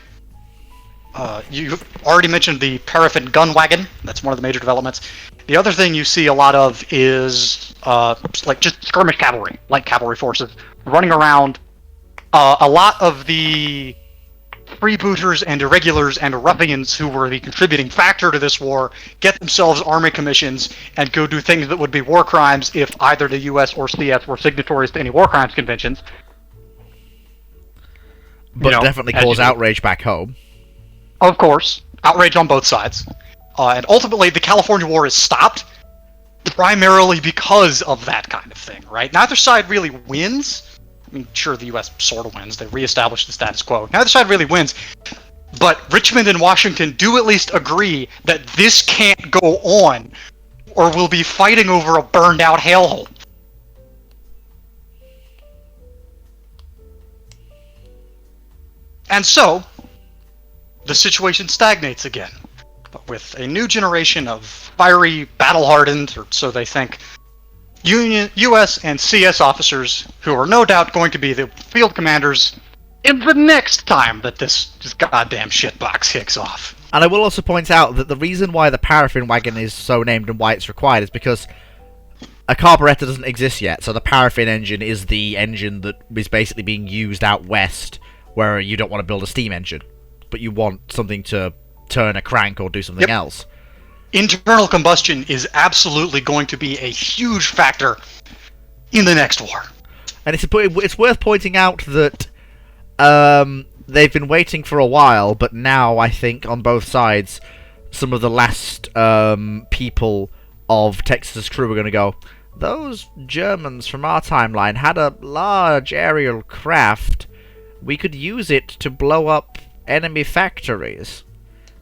You already mentioned the paraffin gun wagon. That's one of the major developments. The other thing you see a lot of is just skirmish cavalry, light cavalry forces running around. A lot of the freebooters and irregulars and ruffians who were the contributing factor to this war get themselves army commissions and go do things that would be war crimes if either the US or CS were signatories to any war crimes conventions. But definitely cause outrage back home. Of course, outrage on both sides. And ultimately, the California War is stopped primarily because of that kind of thing, right? Neither side really wins. I mean, sure, the U.S. sort of wins. They reestablished the status quo. Neither side really wins. But Richmond and Washington do at least agree that this can't go on, or we'll be fighting over a burned-out hellhole. And so, the situation stagnates again. But with a new generation of fiery, battle-hardened, or so they think, US and CS officers who are no doubt going to be the field commanders in the next time that this goddamn shitbox kicks off. And I will also point out that the reason why the paraffin wagon is so named and why it's required is because a carburetor doesn't exist yet, so the paraffin engine is the engine that is basically being used out west, where you don't want to build a steam engine, but you want something to turn a crank or do something else. Internal combustion is absolutely going to be a huge factor in the next war. And it's worth pointing out that they've been waiting for a while, but now I think on both sides, some of the last people of Texas's crew are going to go, those Germans from our timeline had a large aerial craft. We could use it to blow up enemy factories.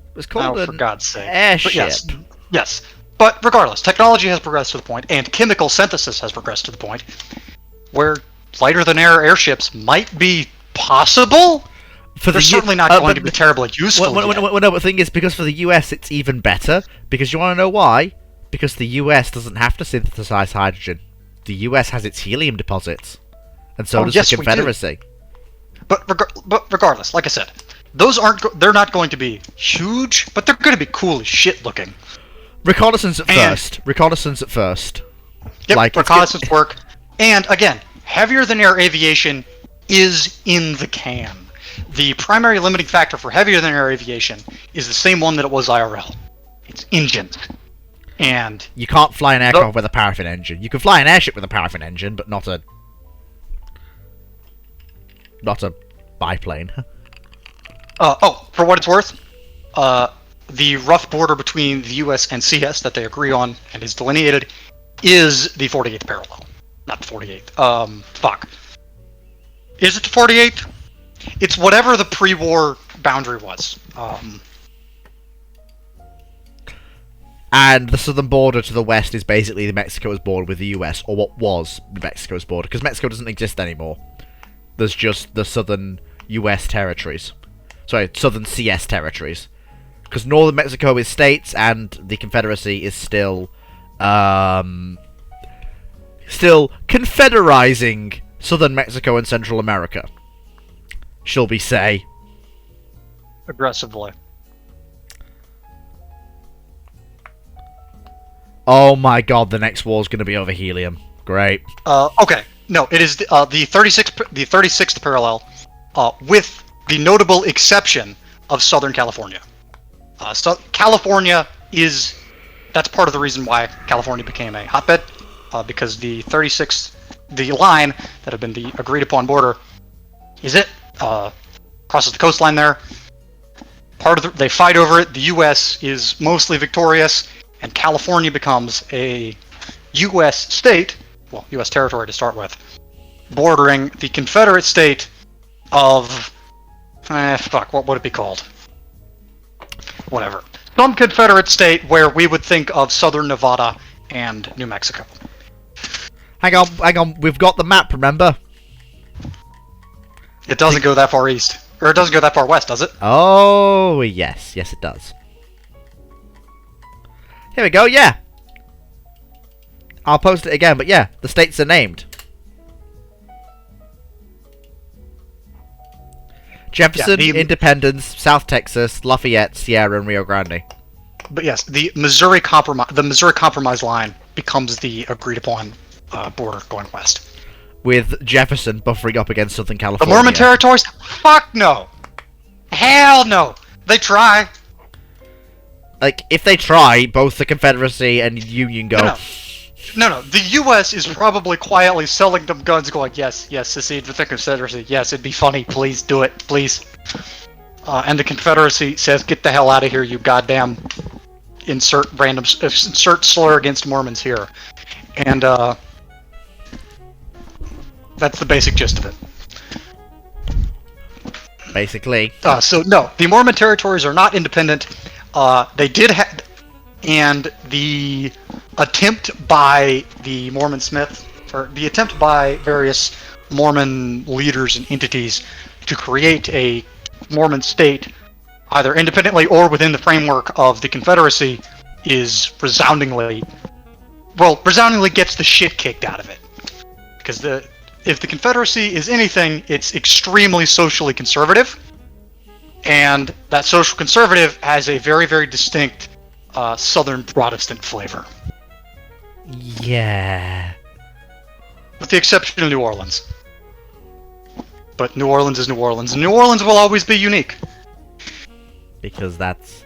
It was called for God's sake. Airship. But yes. But regardless, technology has progressed to the point, and chemical synthesis has progressed to the point, where lighter-than-air airships might be possible? They're certainly not going to be terribly useful no, but the thing is, because for the US it's even better, because you want to know why? Because the US doesn't have to synthesize hydrogen. The US has its helium deposits. And so does the Confederacy. But regardless, like I said, those they're not going to be huge, but they're going to be cool as shit looking. Reconnaissance at first. Reconnaissance at first. Yep, reconnaissance work. And again, heavier than air aviation is in the can. The primary limiting factor for heavier than air aviation is the same one that it was IRL. It's engines. And you can't fly an aircraft with a paraffin engine. You can fly an airship with a paraffin engine, but not a biplane. For what it's worth, the rough border between the US and CS that they agree on and is delineated is the 48th parallel. Not the 48th. Fuck. Is it the 48th? It's whatever the pre-war boundary was. And the southern border to the west is basically the Mexico's border with the US, or what was Mexico's border, because Mexico doesn't exist anymore. There's just the southern US territories. Sorry, southern CS territories. Because northern Mexico is states, and the Confederacy is still confederizing southern Mexico and Central America. Shall we say? Aggressively. Oh my god, the next war is going to be over helium. Great. Okay. No, it is the 36th parallel, with the notable exception of Southern California. So California that's part of the reason why California became a hotbed, because the line that had been the agreed upon border, crosses the coastline there. They fight over it. The U.S. is mostly victorious, and California becomes a U.S. state, well, U.S. territory to start with, bordering the Confederate state of, what would it be called? Whatever. Some Confederate state where we would think of southern Nevada and New Mexico. Hang on, we've got the map, remember? It doesn't go that far east. Or it doesn't go that far west, does it? Oh, yes. Yes, it does. Here we go, yeah. I'll post it again, but yeah, the states are named. Jefferson, Independence, South Texas, Lafayette, Sierra, and Rio Grande. But yes, the Missouri Compromise line becomes the agreed-upon border going west. With Jefferson buffering up against Southern California. The Mormon territories? Fuck no! Hell no! They try. Like, if they try, both the Confederacy and Union go... No. The U.S. is probably quietly selling them guns, going, yes, secede with the Confederacy. Yes, it'd be funny. Please do it, please. And the Confederacy says, get the hell out of here, you goddamn... Insert slur against Mormons here. And, that's the basic gist of it. Basically. So, no, the Mormon territories are not independent. They did have... And the attempt by the Mormon Smith, or the attempt by various Mormon leaders and entities to create a Mormon state, either independently or within the framework of the Confederacy, is resoundingly gets the shit kicked out of it. Because if the Confederacy is anything, it's extremely socially conservative, and that social conservative has a very, very distinct Southern Protestant flavor. Yeah. With the exception of New Orleans. But New Orleans is New Orleans, and New Orleans will always be unique. Because that's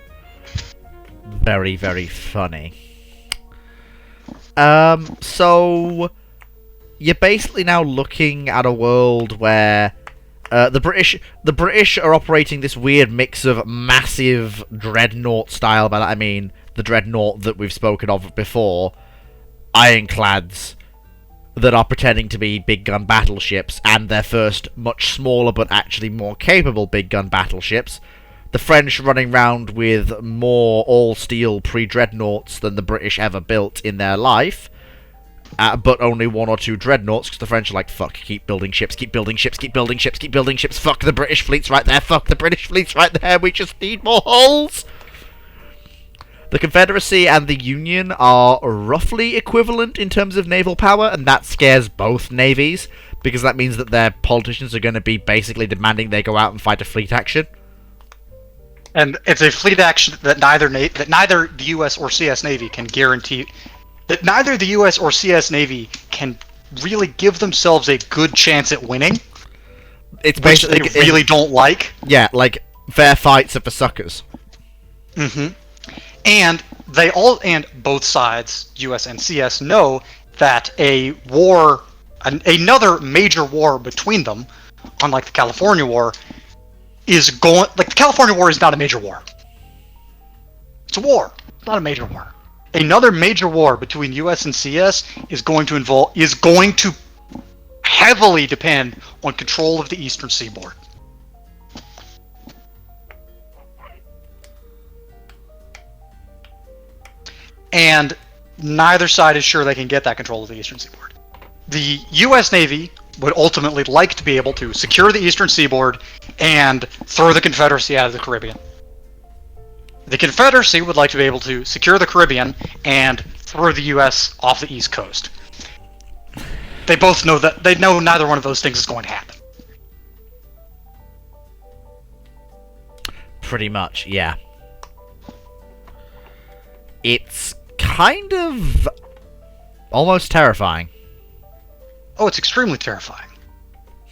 very, very funny. So you're basically now looking at a world where the British are operating this weird mix of massive dreadnought style. By that I mean the dreadnought that we've spoken of before, ironclads that are pretending to be big gun battleships, and their first much smaller but actually more capable big gun battleships. The French running round with more all-steel pre-dreadnoughts than the British ever built in their life, but only one or two dreadnoughts, because the French are like, fuck, keep building ships, keep building ships, keep building ships, keep building ships, fuck, the British fleet's right there, fuck, the British fleet's right there, we just need more hulls! The Confederacy and the Union are roughly equivalent in terms of naval power, and that scares both navies, because that means that their politicians are going to be basically demanding they go out and fight a fleet action. And it's a fleet action that neither the U.S. or CS Navy can guarantee. That neither the U.S. or CS Navy can really give themselves a good chance at winning. It's which they really don't like. Yeah, like fair fights are for suckers. Mm-hmm. And both sides, U.S. and CS, know that another major war between them, unlike the California War, the California War is not a major war. It's a war. It's not a major war. Another major war between US and CS is going to heavily depend on control of the Eastern Seaboard. And neither side is sure they can get that control of the Eastern Seaboard. The US Navy would ultimately like to be able to secure the Eastern Seaboard and throw the Confederacy out of the Caribbean. The Confederacy would like to be able to secure the Caribbean and throw the US off the East Coast. They both know that neither one of those things is going to happen. Pretty much, yeah. It's kind of almost terrifying. Oh, it's extremely terrifying.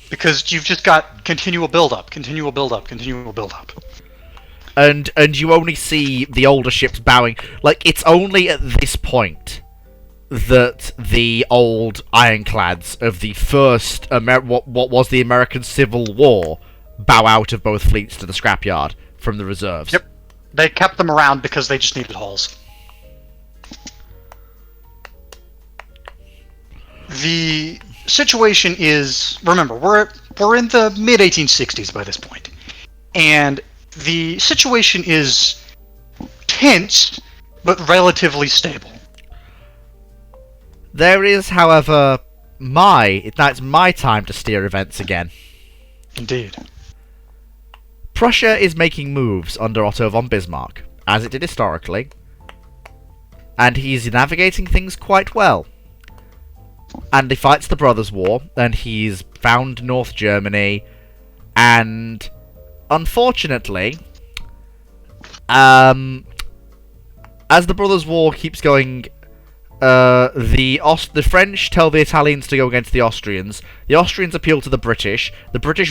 Because you've just got continual build-up, continual build-up, continual build-up. And you only see the older ships bowing. Like, it's only at this point that the old ironclads of the first what was the American Civil War bow out of both fleets to the scrapyard from the reserves. Yep. They kept them around because they just needed hulls. The situation is, remember, we're in the mid-1860s by this point, and the situation is tense but relatively stable. There is, however, it's my time to steer events again. Indeed. Prussia is making moves under Otto von Bismarck, as it did historically, and he's navigating things quite well. And he fights the Brothers' War, and he's found North Germany, and unfortunately, as the Brothers' War keeps going, the French tell the Italians to go against the Austrians appeal to the British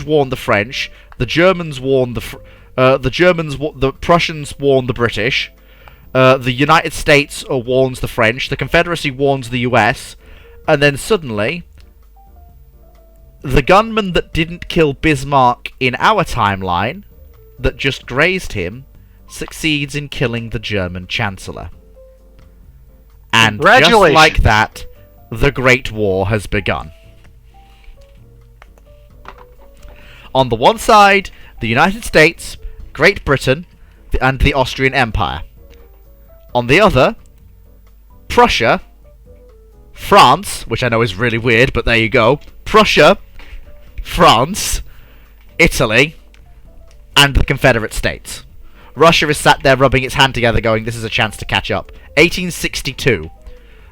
warn the French, the Germans warn the Prussians warn the British, the United States warns the French, the Confederacy warns the US, and then suddenly, the gunman that didn't kill Bismarck in our timeline, that just grazed him, succeeds in killing the German Chancellor. And just like that, the Great War has begun. On the one side, the United States, Great Britain, and the Austrian Empire. On the other, Prussia, France, which I know is really weird, but there you go. Prussia, France, Italy, and the Confederate States. Russia is sat there rubbing its hand together, going, "This is a chance to catch up." 1862.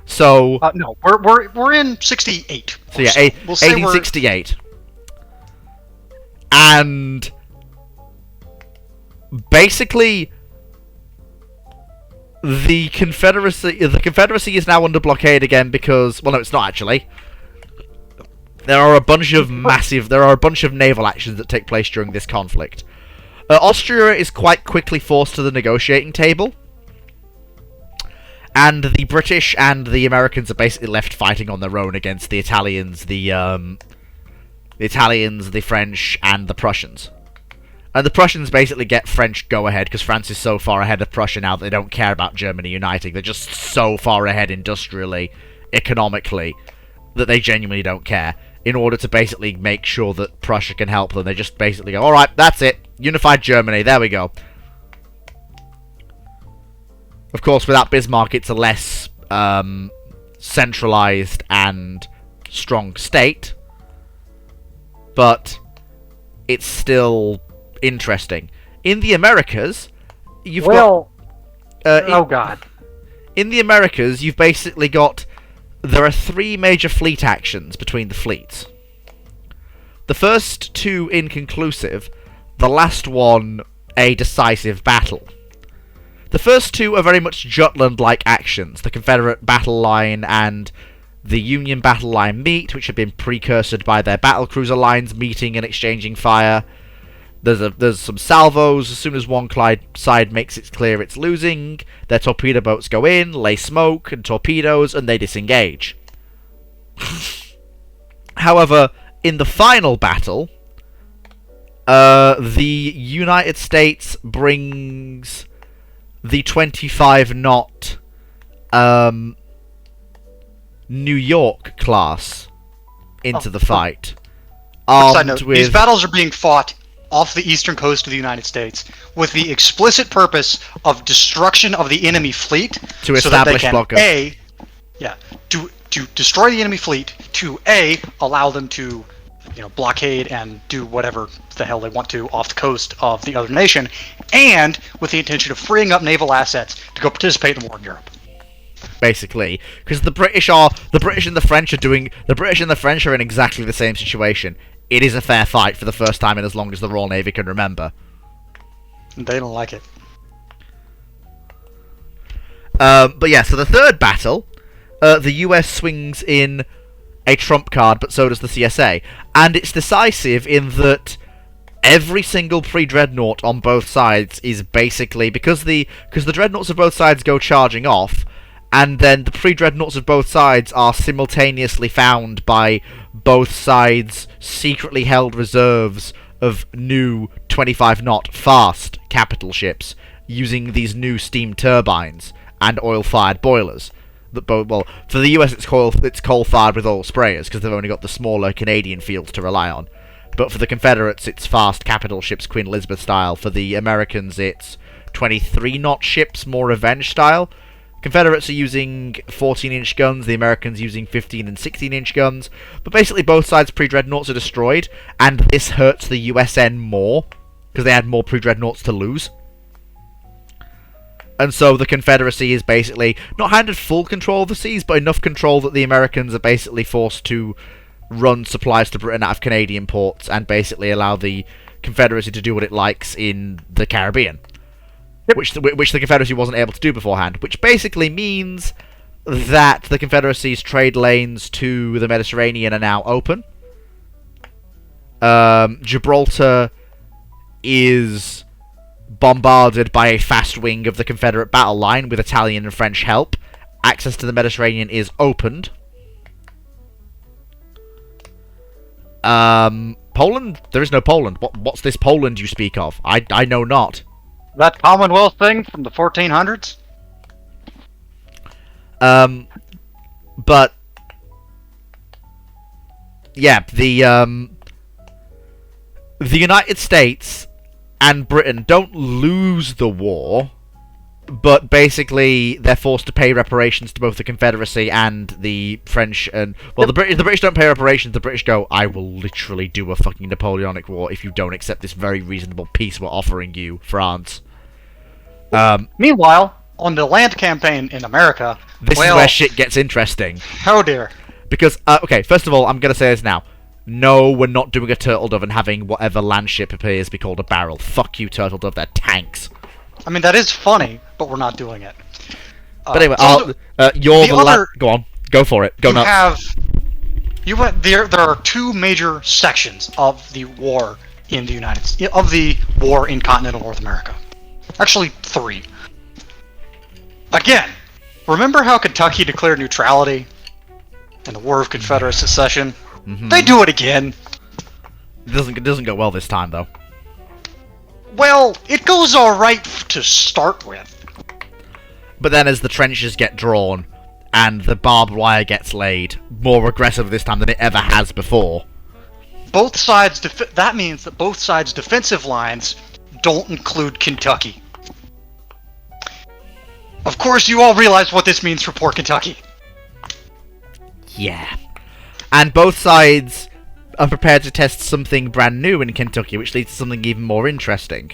So No, we're in 68. So yeah, We'll say 1868. And basically the Confederacy is now under blockade again because, well, no, it's not actually. There are a bunch of naval actions that take place during this conflict. Austria is quite quickly forced to the negotiating table. And the British and the Americans are basically left fighting on their own against the Italians, the French, and the Prussians. And the Prussians basically get French go-ahead because France is so far ahead of Prussia now that they don't care about Germany uniting. They're just so far ahead industrially, economically, that they genuinely don't care. In order to basically make sure that Prussia can help them, they just basically go, "Alright, that's it. Unified Germany. There we go." Of course, without Bismarck, it's a less centralized and strong state. But it's still interesting. In the Americas, you've got... oh god. In the Americas, you've basically got... There are 3 major fleet actions between the fleets. The first 2 inconclusive, the last one a decisive battle. The first 2 are very much Jutland-like actions. The Confederate battle line and the Union battle line meet, which have been precursored by their battlecruiser lines meeting and exchanging fire. There's some salvos. As soon as one side makes it clear it's losing, their torpedo boats go in, lay smoke and torpedoes, and they disengage. However, in the final battle, the United States brings the 25-knot New York class into the fight. Side note, these battles are being fought off the eastern coast of the United States with the explicit purpose of destruction of the enemy fleet to establish blockade. To destroy the enemy fleet, to allow them to blockade and do whatever the hell they want to off the coast of the other nation, and with the intention of freeing up naval assets to go participate in war in Europe. Basically, because the British and the French are in exactly the same situation. It is a fair fight for the first time in as long as the Royal Navy can remember. They don't like it. But yeah, so the third battle, the US swings in a trump card, but so does the CSA. And it's decisive in that every single pre-dreadnought on both sides is basically... Because the dreadnoughts of both sides go charging off, and then the pre-dreadnoughts of both sides are simultaneously found by both sides' secretly held reserves of new 25-knot fast capital ships using these new steam turbines and oil-fired boilers. Well, for the US it's coal-fired with oil sprayers because they've only got the smaller Canadian fields to rely on. But for the Confederates it's fast capital ships Queen Elizabeth style. For the Americans it's 23-knot ships, more Revenge style. Confederates are using 14-inch guns, the Americans using 15 and 16-inch guns, but basically both sides' pre-dreadnoughts are destroyed, and this hurts the USN more, because they had more pre-dreadnoughts to lose. And so the Confederacy is basically not handed full control of the seas, but enough control that the Americans are basically forced to run supplies to Britain out of Canadian ports, and basically allow the Confederacy to do what it likes in the Caribbean. Which the Confederacy wasn't able to do beforehand, which basically means that the Confederacy's trade lanes to the Mediterranean are now open. Gibraltar is bombarded by a fast wing of the Confederate battle line with Italian and French help. Access to the Mediterranean is opened. Poland? There is no Poland. What's this Poland you speak of? I know not. That Commonwealth thing from the 1400s? But yeah, the United States and Britain don't lose the war, but basically they're forced to pay reparations to both the Confederacy and the French. And well, the British don't pay reparations. The British go, "I will literally do a fucking Napoleonic War if you don't accept this very reasonable peace we're offering you, France." Meanwhile, on the land campaign in America, This is where shit gets interesting. Oh dear. Because, okay, first of all, I'm going to say this now. No, we're not doing a turtle dove and having whatever land ship appears be called a barrel. Fuck you, turtle dove, they're tanks. I mean, that is funny, but we're not doing it. But anyway, go on. Go for it. Go nuts. There are two major sections of the war in the war in continental North America. Actually, three. Again, remember how Kentucky declared neutrality in the War of Confederate Secession? Mm-hmm. They do it again. It doesn't go well this time, though. Well, it goes alright to start with. But then as the trenches get drawn and the barbed wire gets laid, more aggressive this time than it ever has before. That means that both sides' defensive lines don't include Kentucky. Of course, you all realize what this means for poor Kentucky. Yeah. And both sides are prepared to test something brand new in Kentucky, which leads to something even more interesting.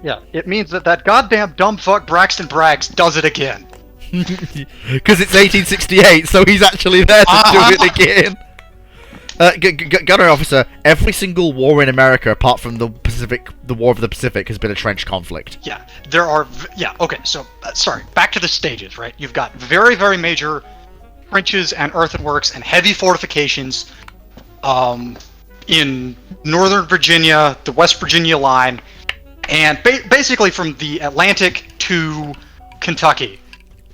Yeah, it means that goddamn dumb fuck Braxton Braggs does it again. Because it's 1868, so he's actually there to do it again. Gunner officer, every single war in America, apart from the War of the Pacific, has been a trench conflict. Yeah, there are. Yeah, okay. So, sorry. Back to the stages, right? You've got very, very major trenches and earthworks and heavy fortifications in northern Virginia, the West Virginia line, and basically from the Atlantic to Kentucky.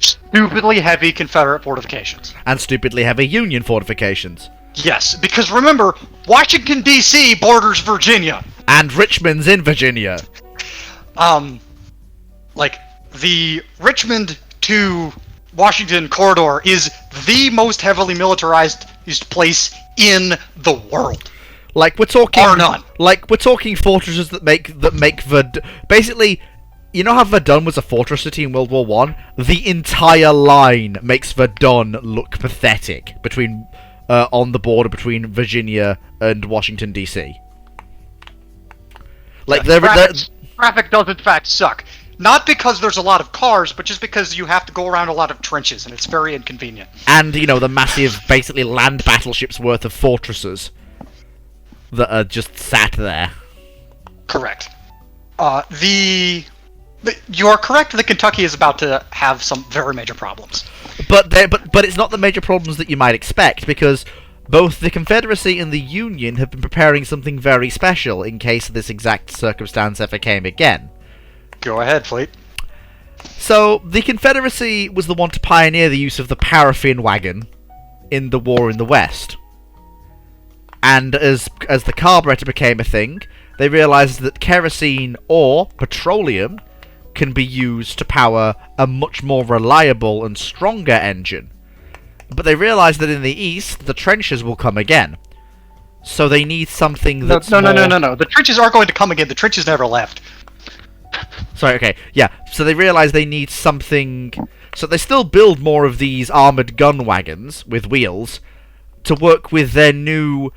Stupidly heavy Confederate fortifications. And stupidly heavy Union fortifications. Yes, because remember, Washington, D.C. borders Virginia. And Richmond's in Virginia. Like, the Richmond to Washington corridor is the most heavily militarized place in the world. Like, we're talking... Or none. Like, we're talking fortresses that make Verdun... Basically, you know how Verdun was a fortress city in World War One? The entire line makes Verdun look pathetic between... on the border between Virginia and Washington, D.C. Like, traffic does in fact suck. Not because there's a lot of cars, but just because you have to go around a lot of trenches, and it's very inconvenient. And, you know, the massive, basically, land battleships worth of fortresses that are just sat there. Correct. You are correct that Kentucky is about to have some very major problems. But it's not the major problems that you might expect, because both the Confederacy and the Union have been preparing something very special in case this exact circumstance ever came again. Go ahead, Fleet. So, the Confederacy was the one to pioneer the use of the paraffin wagon in the war in the West. And as the carburetor became a thing, they realized that kerosene or petroleum can be used to power a much more reliable and stronger engine. But they realize that in the East, the trenches will come again. So they need something that's No. The trenches are going to come again. The trenches never left. Sorry, okay. Yeah, so they realize they need something... So they still build more of these armored gun wagons with wheels to work with their new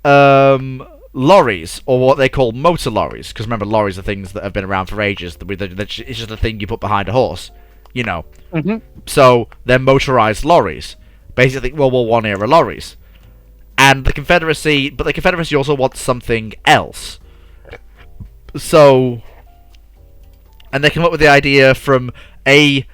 lorries, or what they call motor lorries. Because remember, lorries are things that have been around for ages. It's just a thing you put behind a horse, you know. Mm-hmm. So they're motorized lorries, basically World War I era lorries. And the Confederacy also wants something else. So, and they come up with the idea from a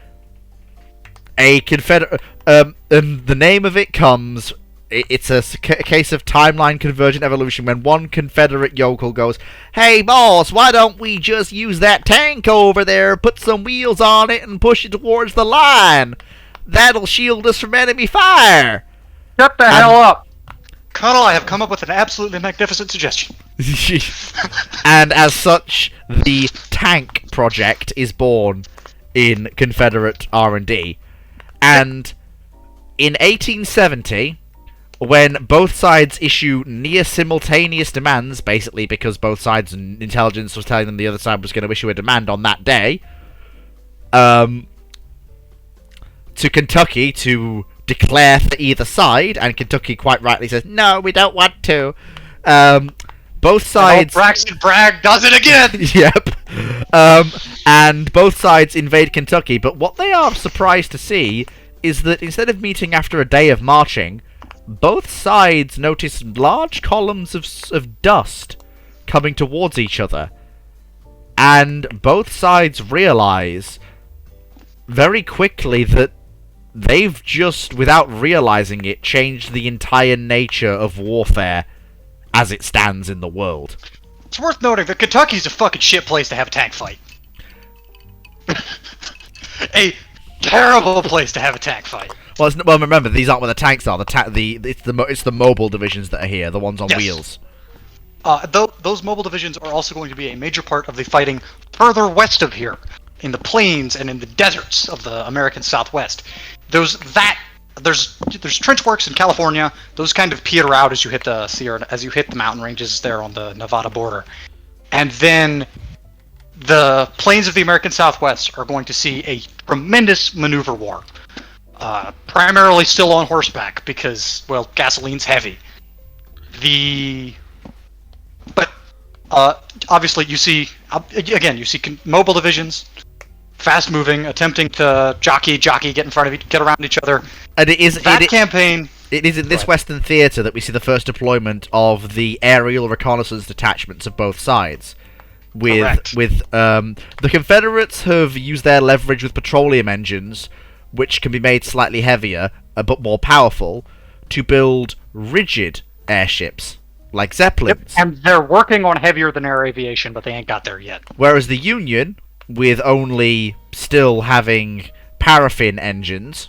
Confederate, and the name of it comes. It's a case of timeline convergent evolution when one Confederate yokel goes, "Hey boss, why don't we just use that tank over there, put some wheels on it, and push it towards the line? That'll shield us from enemy fire." Shut the hell up! Colonel, I have come up with an absolutely magnificent suggestion. And as such, the tank project is born in Confederate R&D. And in 1870... when both sides issue near-simultaneous demands, basically because both sides' intelligence was telling them the other side was going to issue a demand on that day, to Kentucky to declare for either side, and Kentucky quite rightly says, no, we don't want to. Both sides... Braxton Bragg does it again! Yep. And both sides invade Kentucky, but what they are surprised to see is that instead of meeting after a day of marching, both sides notice large columns of dust coming towards each other. And both sides realize very quickly that they've just, without realizing it, changed the entire nature of warfare as it stands in the world. It's worth noting that Kentucky's a fucking shit place to have a tank fight. A terrible place to have a tank fight. Well, remember, these aren't where the tanks are. It's the mobile divisions that are here, the ones on wheels. Those mobile divisions are also going to be a major part of the fighting further west of here, in the plains and in the deserts of the American Southwest. There's trench works in California. Those kind of peter out as you hit the mountain ranges there on the Nevada border, and then the plains of the American Southwest are going to see a tremendous maneuver war, primarily still on horseback because, well, gasoline's heavy. But obviously you see mobile divisions, fast moving, attempting to jockey, get around each other. And it is campaign. It is in this Western theater that we see the first deployment of the aerial reconnaissance detachments of both sides. The Confederates have used their leverage with petroleum engines, which can be made slightly heavier but more powerful, to build rigid airships like Zeppelins. Yep. And they're working on heavier than air aviation, but they ain't got there yet. Whereas the Union, with only still having paraffin engines,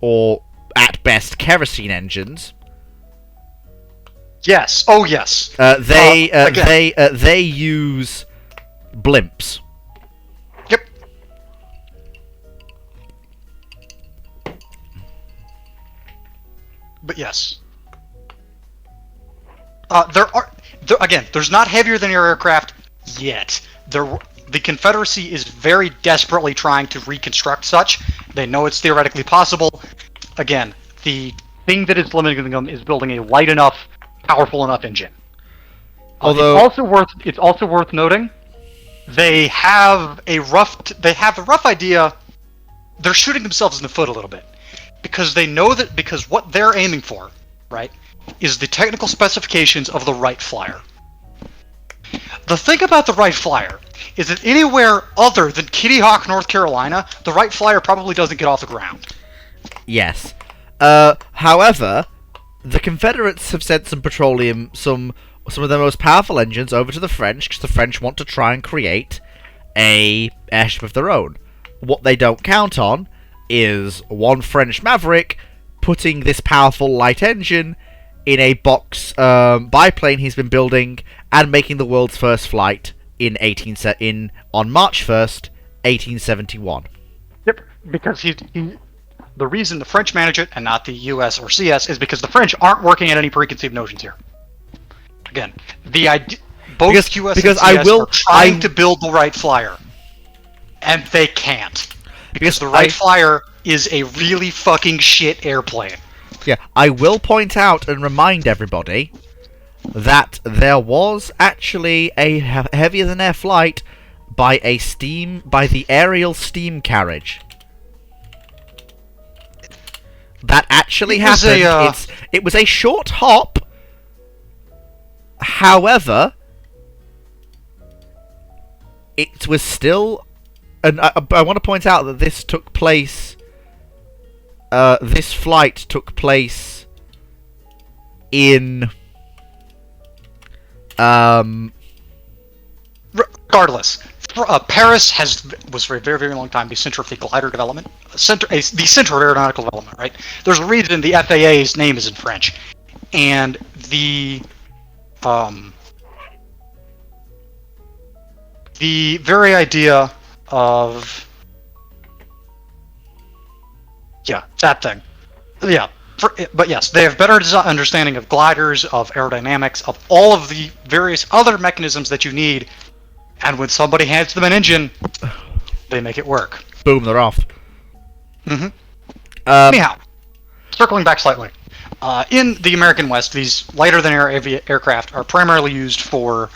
or at best kerosene engines. Yes. Oh, yes. They use blimps. Yep. But yes. There's not heavier than air aircraft yet. The Confederacy is very desperately trying to reconstruct such. They know it's theoretically possible. Again, the thing that is limiting them is building a light enough, powerful enough engine. Although it's also worth noting, they have a rough idea. They're shooting themselves in the foot a little bit because they know that what they're aiming for, right, is the technical specifications of the Wright Flyer. The thing about the Wright Flyer is that anywhere other than Kitty Hawk, North Carolina, the Wright Flyer probably doesn't get off the ground. Yes. However, the Confederates have sent some of their most powerful engines over to the French because the French want to try and create a airship of their own. What they don't count on is one French Maverick putting this powerful light engine in a box biplane he's been building and making the world's first flight on March 1st, 1871. Yep, because the reason the French manage it and not the US or CS is because the French aren't working at any preconceived notions here. Again, both US and CS are trying to build the Wright Flyer, and they can't. Because the Wright Flyer is a really fucking shit airplane. Yeah, I will point out and remind everybody that there was actually a heavier-than-air flight by the aerial steam carriage. That actually happened. It was a short hop. However, it was still... And I want to point out that this took place... this flight took place in... Regardless, Paris was for a very, very long time the center of the glider development, the center of aeronautical development. Right? There's a reason the FAA's name is in French, and the very idea of that thing, but yes, they have better understanding of gliders, of aerodynamics, of all of the various other mechanisms that you need. And when somebody hands them an engine, they make it work. boom, they're off. Mm-hmm. Um, Anyhow, circling back slightly. In the American West, these lighter-than-air aircraft are primarily used for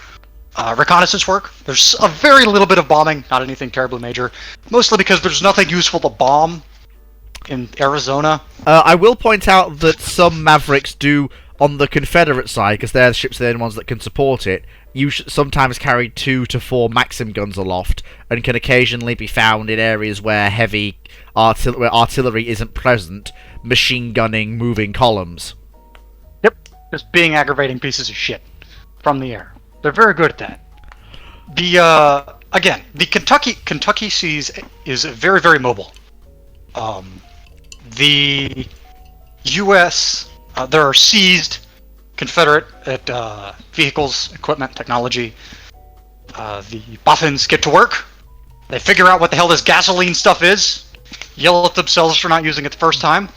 reconnaissance work. There's a very little bit of bombing, not anything terribly major. Mostly because there's nothing useful to bomb in Arizona. I will point out that some Mavericks do, on the Confederate side, because they're the ships, they're the ones that can support it, sometimes carry 2 to 4 Maxim guns aloft, and can occasionally be found in areas where heavy where artillery isn't present, machine gunning moving columns. Yep, just being aggravating pieces of shit from the air. They're very good at that. The Kentucky seas is very, very mobile. The U.S. There are seized Confederate vehicles, equipment, technology. The boffins get to work. They figure out what the hell this gasoline stuff is. Yell at themselves for not using it the first time.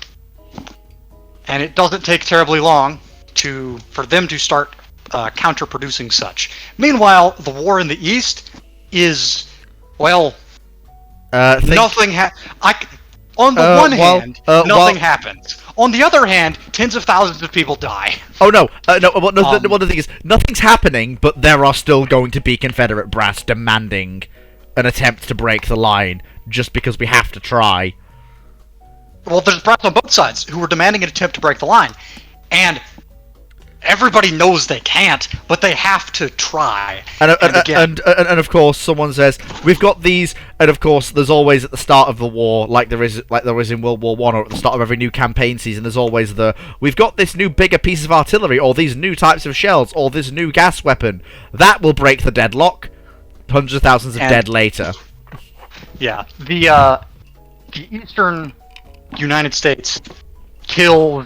And it doesn't take terribly long for them to start counter-producing such. Meanwhile, the war in the East is, well, nothing. On the one hand, nothing happens. On the other hand, tens of thousands of people die. Oh no, no. One of the things is nothing's happening, but there are still going to be Confederate brass demanding an attempt to break the line, just because we have to try. Well, there's brass on both sides who are demanding an attempt to break the line, and everybody knows they can't, but they have to try. And of course, someone says we've got these, and of course, there's always at the start of the war, like there is in World War I, or at the start of every new campaign season, there's always we've got this new bigger piece of artillery, or these new types of shells, or this new gas weapon that will break the deadlock. Hundreds of thousands of dead later. Yeah, the eastern United States kills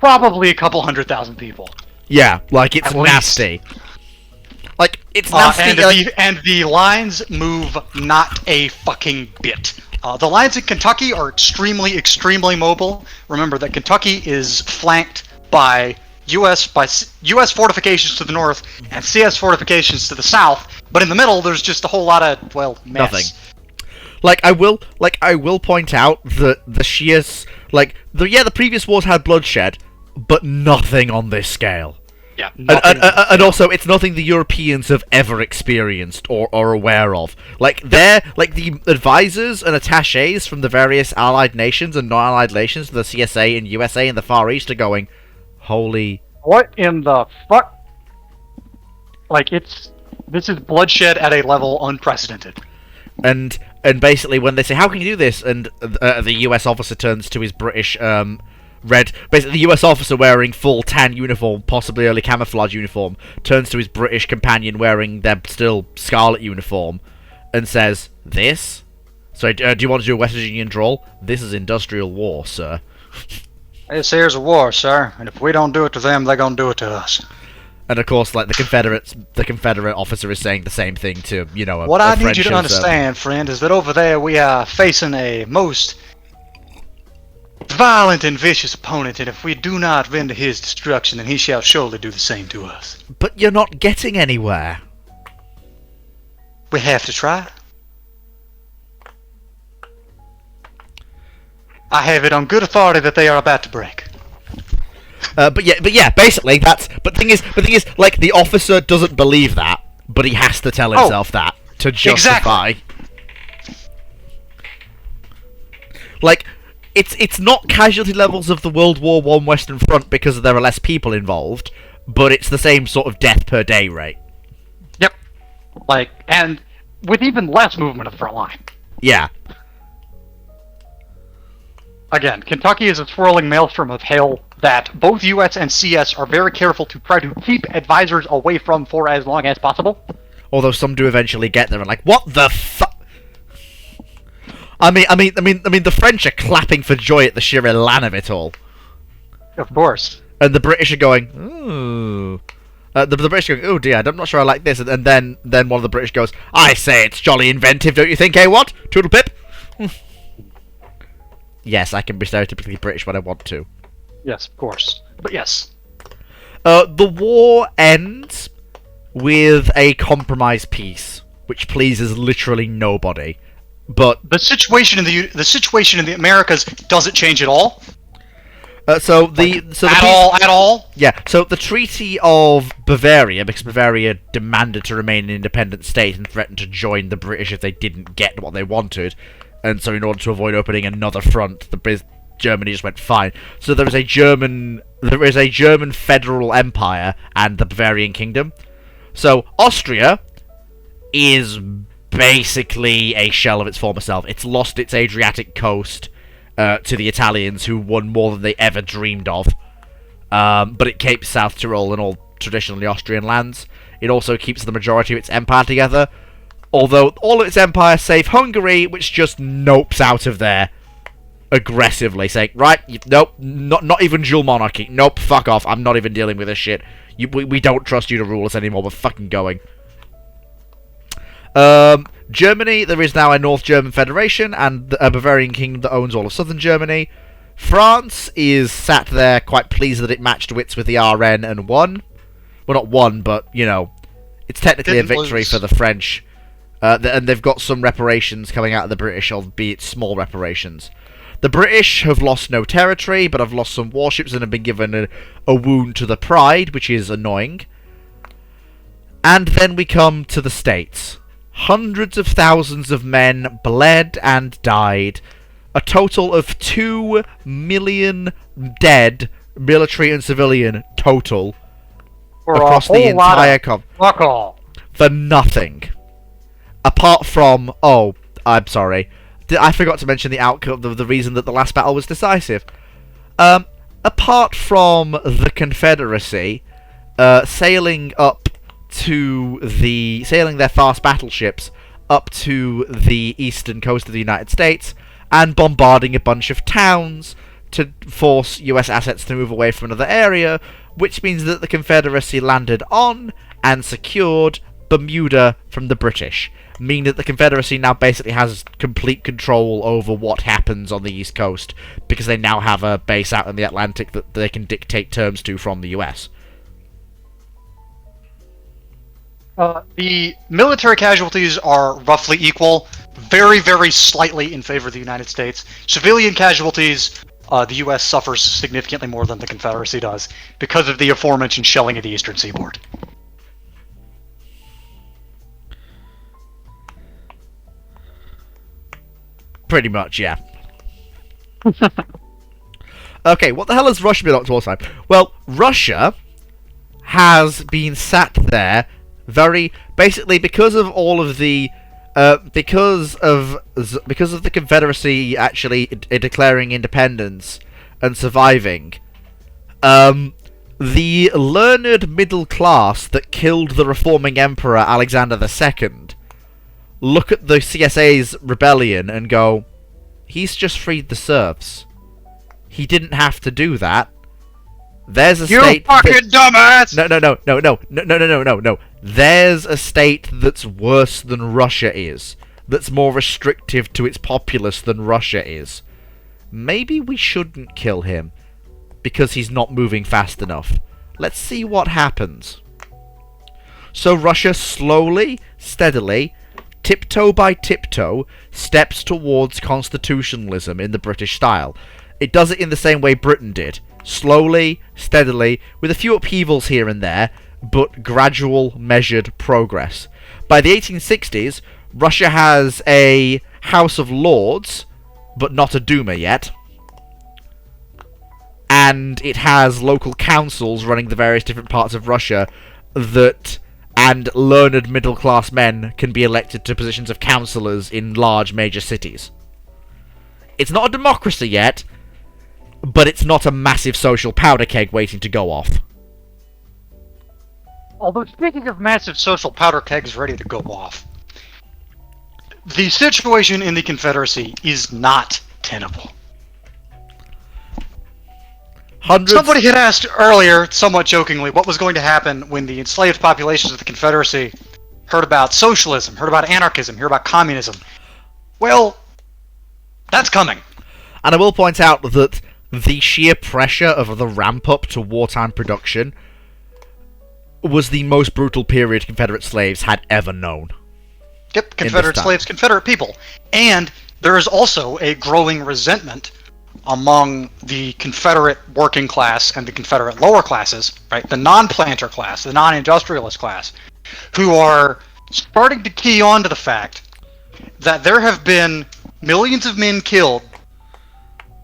probably a couple 100,000 people. Yeah, like it's nasty. Like it's nasty. And the lines move not a fucking bit. The lines in Kentucky are extremely mobile. Remember that Kentucky is flanked by U.S. fortifications to the north and CS fortifications to the south. But in the middle, there's just a whole lot of mess. Nothing. I will point out that the the previous wars had bloodshed, but nothing on this scale. Yeah. And also, it's nothing the Europeans have ever experienced or are aware of. The advisors and attaches from the various allied nations and non-allied nations, the CSA and USA and the Far East, are going, holy... What in the fuck? This is bloodshed at a level unprecedented. And basically, when they say, how can you do this? And the US officer turns to his British, basically the US officer wearing full tan uniform, possibly early camouflage uniform, turns to his British companion wearing their still scarlet uniform, and says, this? So, do you want to do a West Virginian drawl? This is industrial war, sir. This here's a war, sir, and if we don't do it to them, they're gonna do it to us. And of course, the Confederate officer is saying the same thing to, What I need you to understand, friend, is that over there we are facing a most violent and vicious opponent, and if we do not render his destruction, then he shall surely do the same to us. But you're not getting anywhere. We have to try. I have it on good authority that they are about to break. But yeah, basically that's. But the thing is, like, the officer doesn't believe that, but he has to tell himself that to justify. Exactly. Like, it's not casualty levels of the World War I Western Front because there are less people involved, but it's the same sort of death per day rate. Yep. And with even less movement of the front line. Yeah. Again, Kentucky is a swirling maelstrom of hell that both US and CS are very careful to try to keep advisors away from for as long as possible. Although some do eventually get there and like, what the fuck? I mean, the French are clapping for joy at the sheer elan of it all. Of course. And the British are going, ooh. The British are going, oh dear, I'm not sure I like this. And then one of the British goes, I say it's jolly inventive, don't you think, eh, what? Toodle pip? Yes, I can be stereotypically British when I want to. Yes, of course. But yes. The war ends with a compromise peace, which pleases literally nobody. But The situation in the Americas doesn't change at all. so the At all. Yeah, so the Treaty of Bavaria, because Bavaria demanded to remain an independent state and threatened to join the British if they didn't get what they wanted, and so in order to avoid opening another front, Germany just went fine. So there is a German federal empire and the Bavarian kingdom. So Austria is basically a shell of its former self. It's lost its Adriatic coast to the Italians, who won more than they ever dreamed of. But it keeps South Tyrol and all traditionally Austrian lands. It also keeps the majority of its empire together, although all of its empire, save Hungary, which just nopes out of there aggressively, saying, right, nope, not even dual monarchy. Nope, fuck off. I'm not even dealing with this shit. We don't trust you to rule us anymore. We're fucking going. Germany, there is now a North German Federation and a Bavarian kingdom that owns all of southern Germany. France is sat there quite pleased that it matched wits with the RN and won. Well, not won, but, you know, it's technically a victory for the French. And they've got some reparations coming out of the British, albeit small reparations. The British have lost no territory, but have lost some warships and have been given a wound to the pride, which is annoying. And then we come to the States. Hundreds of thousands of men bled and died. A total of 2 million dead, military and civilian, total, across the entire Fuck all. for nothing. Apart from... Oh, I'm sorry. I forgot to mention the outcome, the reason that the last battle was decisive. Apart from the Confederacy sailing their fast battleships up to the eastern coast of the United States and bombarding a bunch of towns to force US assets to move away from another area, which means that the Confederacy landed on and secured Bermuda from the British, meaning that the Confederacy now basically has complete control over what happens on the East Coast, because they now have a base out in the Atlantic that they can dictate terms to from the US. The military casualties are roughly equal, very, very slightly in favor of the United States. Civilian casualties, the U.S. suffers significantly more than the Confederacy does because of the aforementioned shelling of the eastern seaboard. Pretty much, yeah. Okay, what the hell has Russia been up to all the time? Well, Russia has been sat there basically because of all of the because of the Confederacy actually declaring independence and surviving. The learned middle class that killed the reforming emperor Alexander II look at the CSA's rebellion and go, he's just freed the serfs. He didn't have to do that. There's a state. You fucking dumbass! No. There's a state that's worse than Russia is. That's more restrictive to its populace than Russia is. Maybe we shouldn't kill him because he's not moving fast enough. Let's see what happens. So Russia slowly, steadily, tiptoe by tiptoe, steps towards constitutionalism in the British style. It does it in the same way Britain did. Slowly, steadily, with a few upheavals here and there, but gradual, measured progress. By the 1860s, Russia has a House of Lords, but not a Duma yet. And it has local councils running the various different parts of Russia and learned middle-class men can be elected to positions of councillors in large major cities. It's not a democracy yet, but it's not a massive social powder keg waiting to go off. Although, speaking of massive social powder kegs ready to go off, the situation in the Confederacy is not tenable. Somebody had asked earlier, somewhat jokingly, what was going to happen when the enslaved populations of the Confederacy heard about socialism, heard about anarchism, heard about communism. Well, that's coming. And I will point out that the sheer pressure of the ramp-up to wartime production was the most brutal period Confederate slaves had ever known. Yep, Confederate slaves, Confederate people. And there is also a growing resentment among the Confederate working class and the Confederate lower classes, right? The non-planter class, the non-industrialist class, who are starting to key on to the fact that there have been millions of men killed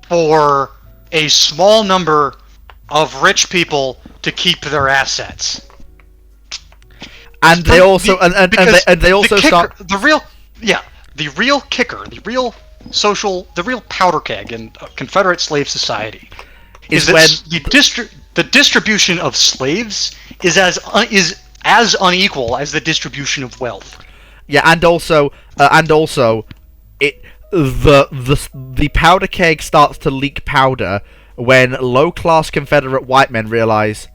for a small number of rich people to keep their assets. And they also they also start the real kicker, the real powder keg in Confederate slave society is that the distribution of slaves is as unequal as the distribution of wealth. Yeah, and also the powder keg starts to leak powder when low-class Confederate white men realize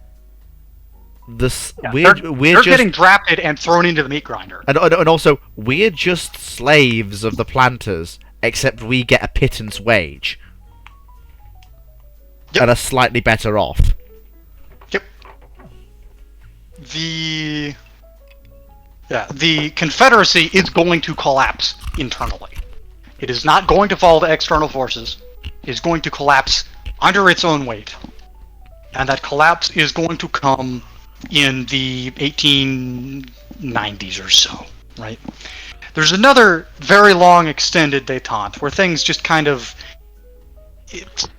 we're just getting drafted and thrown into the meat grinder. And also, we're just slaves of the planters, except we get a pittance wage. Yep. And are slightly better off. Yep. The Confederacy is going to collapse internally. It is not going to fall to external forces. It is going to collapse under its own weight. And that collapse is going to come in the 1890s or so, right? There's another very long extended détente where things just kind of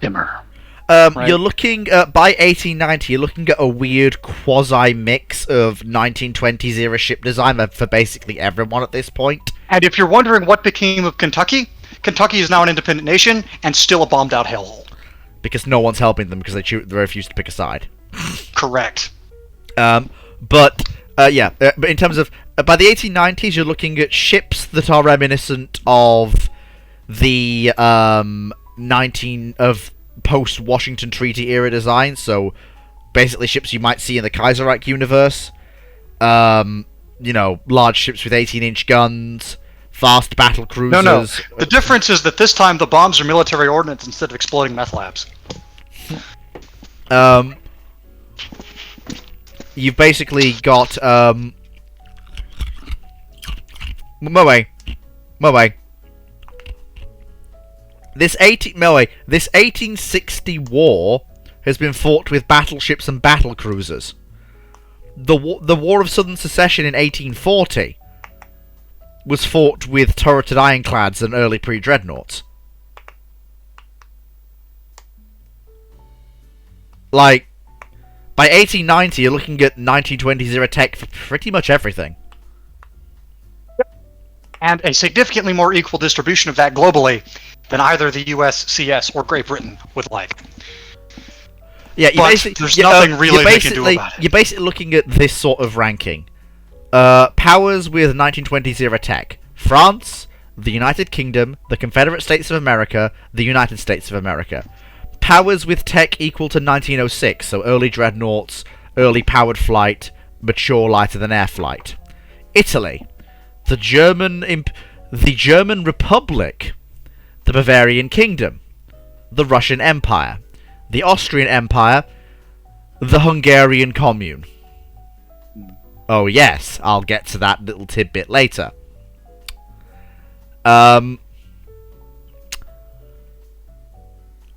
simmer. Right? You're looking at, by 1890, you're looking at a weird quasi-mix of 1920s era ship design for basically everyone at this point. And if you're wondering what became of Kentucky, Kentucky is now an independent nation and still a bombed-out hellhole. Because no one's helping them because they refuse to pick a side. Correct. But in terms of by the 1890s, you're looking at ships that are reminiscent of the post-Washington Treaty era design. So basically, ships you might see in the Kaiserreich universe. Large ships with 18-inch guns, fast battle cruisers. No. The difference is that this time the bombs are military ordnance instead of exploding meth labs. You've basically got Moe. This 1860 war has been fought with battleships and battle cruisers. The War of Southern Secession in 1840 was fought with turreted ironclads and early pre-dreadnoughts. Like, by 1890, you're looking at 1920s era tech for pretty much everything. And a significantly more equal distribution of that globally than either the USCS or Great Britain would like. Yeah, there's nothing really they can do about it. You're basically looking at this sort of ranking. Powers with 1920s era tech. France, the United Kingdom, the Confederate States of America, the United States of America. Powers with tech equal to 1906, so early dreadnoughts, early powered flight, mature lighter than air flight. Italy, the German Republic, the Bavarian Kingdom, the Russian Empire, the Austrian Empire, the Hungarian Commune. Oh yes, I'll get to that little tidbit later.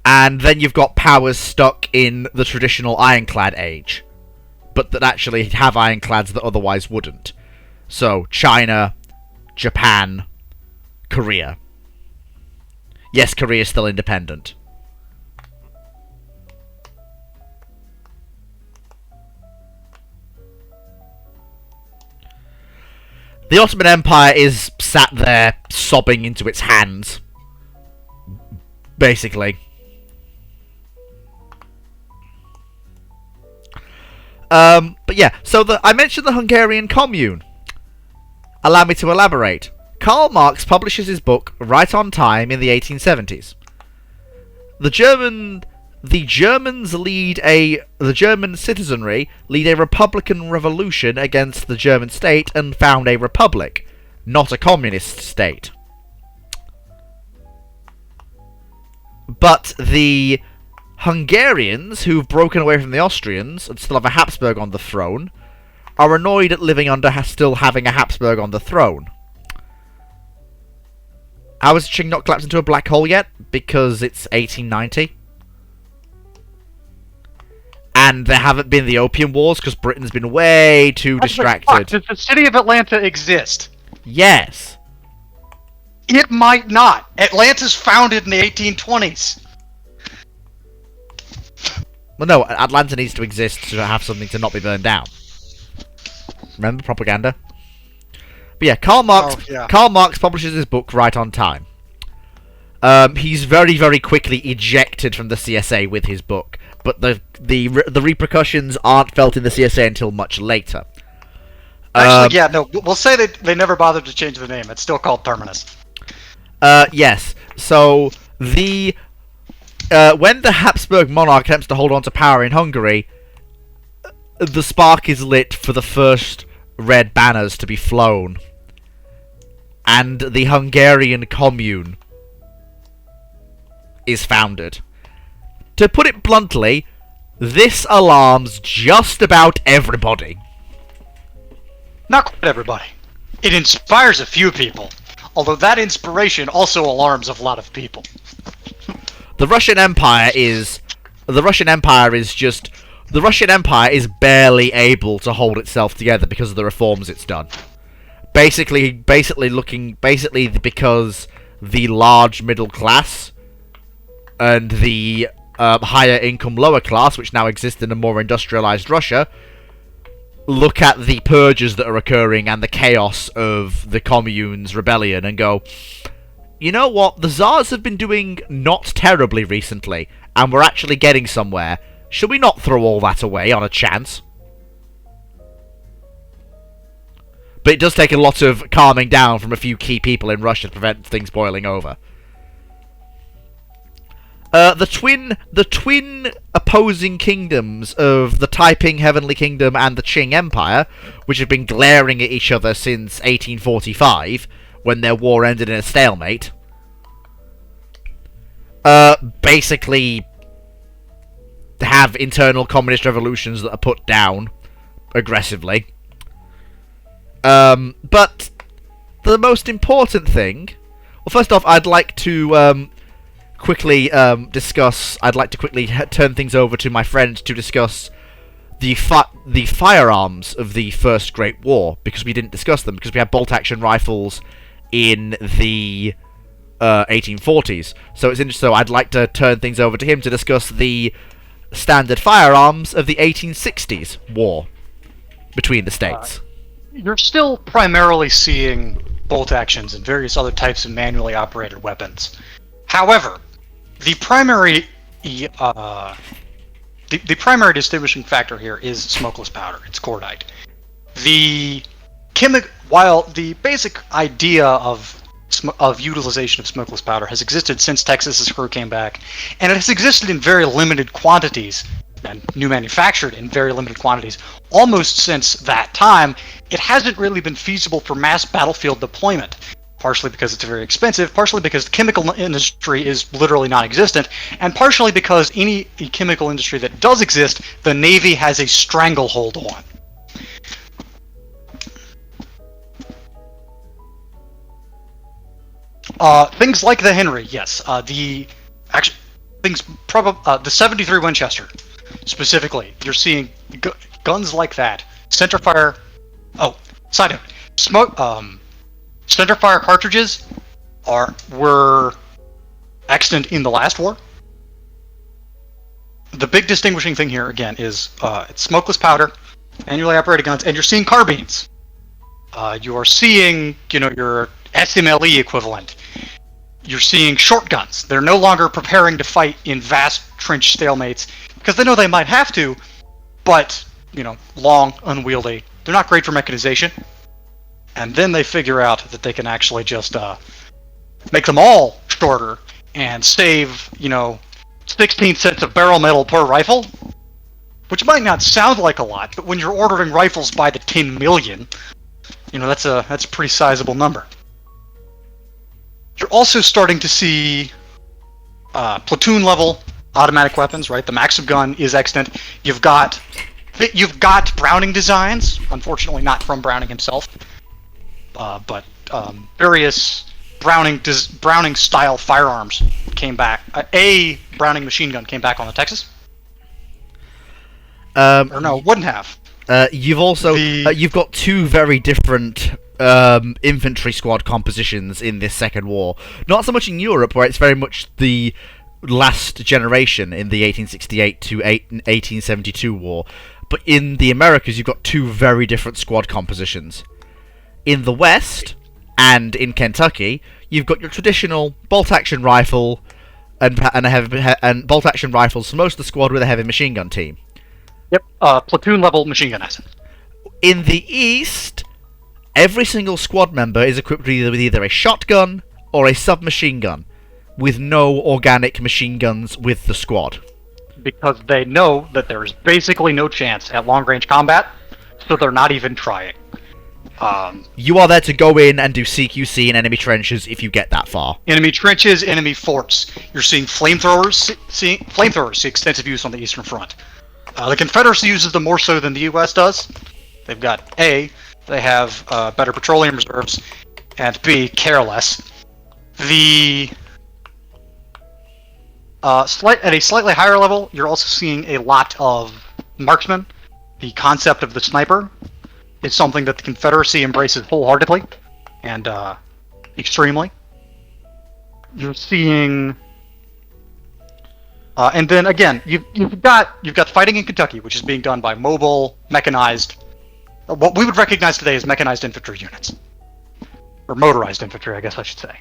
And then you've got powers stuck in the traditional ironclad age, but that actually have ironclads that otherwise wouldn't. So, China, Japan, Korea. Yes, Korea is still independent. The Ottoman Empire is sat there sobbing into its hands. Basically. But yeah, so I mentioned the Hungarian Commune. Allow me to elaborate. Karl Marx publishes his book right on time in the 1870s. The German citizenry lead a republican revolution against the German state and found a republic, not a communist state. But the Hungarians, who've broken away from the Austrians and still have a Habsburg on the throne, are annoyed at living under still having a Habsburg on the throne. How has Qing not collapsed into a black hole yet? Because it's 1890. And there haven't been the Opium Wars because Britain's been way too distracted. Does the city of Atlanta exist? Yes. It might not. Atlanta's founded in the 1820s. Well, no, Atlanta needs to exist to have something to not be burned down. Remember propaganda? But yeah, Karl Marx publishes his book right on time. He's very, very quickly ejected from the CSA with his book, but the repercussions aren't felt in the CSA until much later. Actually, yeah, no, we'll say that they never bothered to change the name. It's still called Terminus. Yes. So when the Habsburg monarch attempts to hold on to power in Hungary, the spark is lit for the first red banners to be flown, and the Hungarian Commune is founded. To put it bluntly, this alarms just about everybody. Not quite everybody. It inspires a few people, although that inspiration also alarms a lot of people. The Russian Empire is barely able to hold itself together because of the reforms it's done. Basically because the large middle class and the higher income lower class, which now exist in a more industrialized Russia, look at the purges that are occurring and the chaos of the commune's rebellion and go, you know what, the Tsars have been doing not terribly recently, and we're actually getting somewhere. Should we not throw all that away on a chance? But it does take a lot of calming down from a few key people in Russia to prevent things boiling over. The twin opposing kingdoms of the Taiping Heavenly Kingdom and the Qing Empire, which have been glaring at each other since 1845, when their war ended in a stalemate, basically have internal communist revolutions that are put down aggressively. But the most important thing... Well, first off, I'd like to quickly turn things over to my friend to discuss the firearms of the First Great War, because we didn't discuss them, because we had bolt-action rifles in the 1840s. So I'd like to turn things over to him to discuss the standard firearms of the 1860s war between the states. You're still primarily seeing bolt actions and various other types of manually operated weapons. However, the primary distinguishing factor here is smokeless powder. It's cordite. While the basic idea of utilization of smokeless powder has existed since Texas's crew came back, and it has existed in very limited quantities and new manufactured in very limited quantities almost since that time, it hasn't really been feasible for mass battlefield deployment. Partially because it's very expensive, partially because the chemical industry is literally non-existent, and partially because any chemical industry that does exist, the Navy has a stranglehold on. Things like the Henry, yes. The 73 Winchester, specifically. You're seeing guns like that. Centerfire. Oh, side note. Centerfire cartridges were extant in the last war. The big distinguishing thing here, again, is it's smokeless powder, manually operated guns, and you're seeing carbines. You're seeing, your SMLE equivalent. You're seeing short guns. They're no longer preparing to fight in vast trench stalemates because they know they might have to, but, long, unwieldy. They're not great for mechanization. And then they figure out that they can actually just make them all shorter and save, 16 cents of barrel metal per rifle, which might not sound like a lot, but when you're ordering rifles by the 10 million, that's a pretty sizable number. You're also starting to see platoon level automatic weapons, right? The Maxim gun is extant. You've got Browning designs, unfortunately not from Browning himself, but various Browning style firearms came back. A Browning machine gun came back on the Texas. Or no, wouldn't have. You've also you've got two very different infantry squad compositions in this second war. Not so much in Europe, where it's very much the last generation in the 1868 to 1872 war, but in the Americas you've got two very different squad compositions. In the West and in Kentucky, you've got your traditional bolt-action rifle and bolt-action rifles for most of the squad with a heavy machine gun team. Yep, platoon level machine gun asset. In the East, every single squad member is equipped with either a shotgun or a submachine gun, with no organic machine guns with the squad. Because they know that there's basically no chance at long-range combat, so they're not even trying. You are there to go in and do CQC in enemy trenches if you get that far. Enemy trenches, enemy forts. You're seeing flamethrowers see extensive use on the Eastern Front. The Confederacy uses them more so than the U.S. does. They've got A, they have better petroleum reserves, and B, care less. At a slightly higher level, you're also seeing a lot of marksmen. The concept of the sniper is something that the Confederacy embraces wholeheartedly and extremely. You're seeing, and then again, you've got fighting in Kentucky, which is being done by mobile, mechanized, what we would recognize today as mechanized infantry units, or motorized infantry, I guess I should say.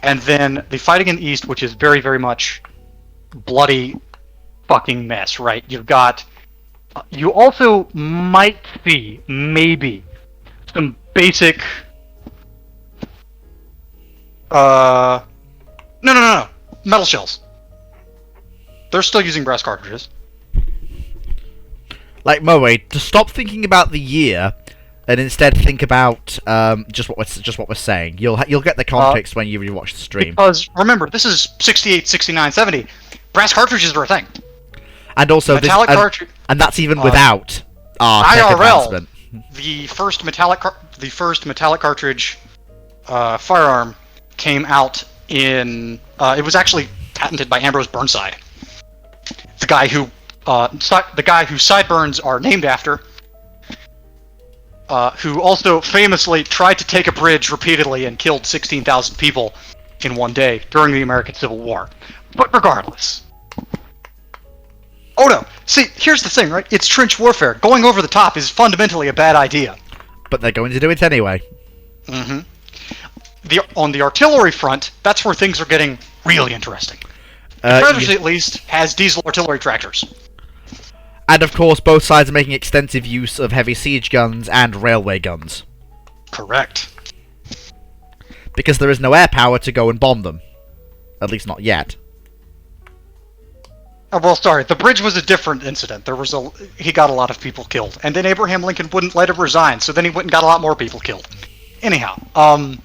And then the fighting in the East, which is very, very much bloody fucking mess, right? You've got. You also might see, maybe, some basic. No. Metal shells. They're still using brass cartridges. Like Moe, to stop thinking about the year and instead think about just what we're saying. You'll get the context when you rewatch the stream. Because remember, this is 68, 69, 70. Brass cartridges are a thing. And also, metallic cartridge, and that's even without our tech IRL. advancement. The first metallic cartridge firearm came out in. It was actually patented by Ambrose Burnside, the guy whose sideburns are named after. Who also famously tried to take a bridge repeatedly and killed 16,000 people in one day during the American Civil War. But regardless. Oh no! See, here's the thing, right? It's trench warfare. Going over the top is fundamentally a bad idea. But they're going to do it anyway. Mm-hmm. On the artillery front, that's where things are getting really interesting. The Confederacy, at least, has diesel artillery tractors. And of course, both sides are making extensive use of heavy siege guns and railway guns. Correct. Because there is no air power to go and bomb them. At least not yet. Well, sorry, the bridge was a different incident. He got a lot of people killed. And then Abraham Lincoln wouldn't let him resign, so then he went and got a lot more people killed. Anyhow, one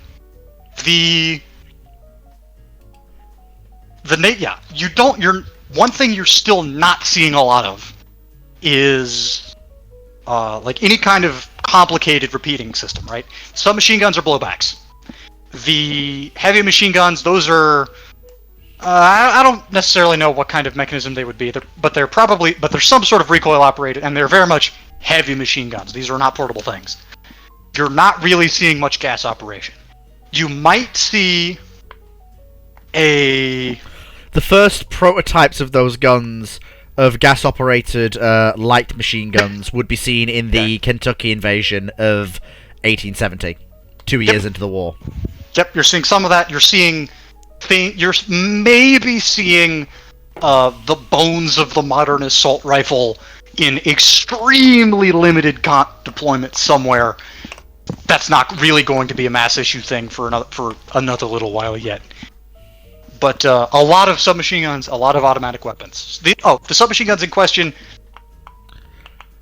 thing you're still not seeing a lot of is like any kind of complicated repeating system, right? Submachine guns are blowbacks. The heavy machine guns, those are I don't necessarily know what kind of mechanism they would be, but they're some sort of recoil operated, and they're very much heavy machine guns. These are not portable things. You're not really seeing much gas operation. You might see the first prototypes of those guns, of gas-operated light machine guns, would be seen in the Kentucky invasion of 1870, 2 years into the war. Yep, you're seeing some of that. You're maybe seeing the bones of the modern assault rifle in extremely limited deployment somewhere. That's not really going to be a mass issue thing for another little while yet. But a lot of submachine guns, a lot of automatic weapons. The submachine guns in question,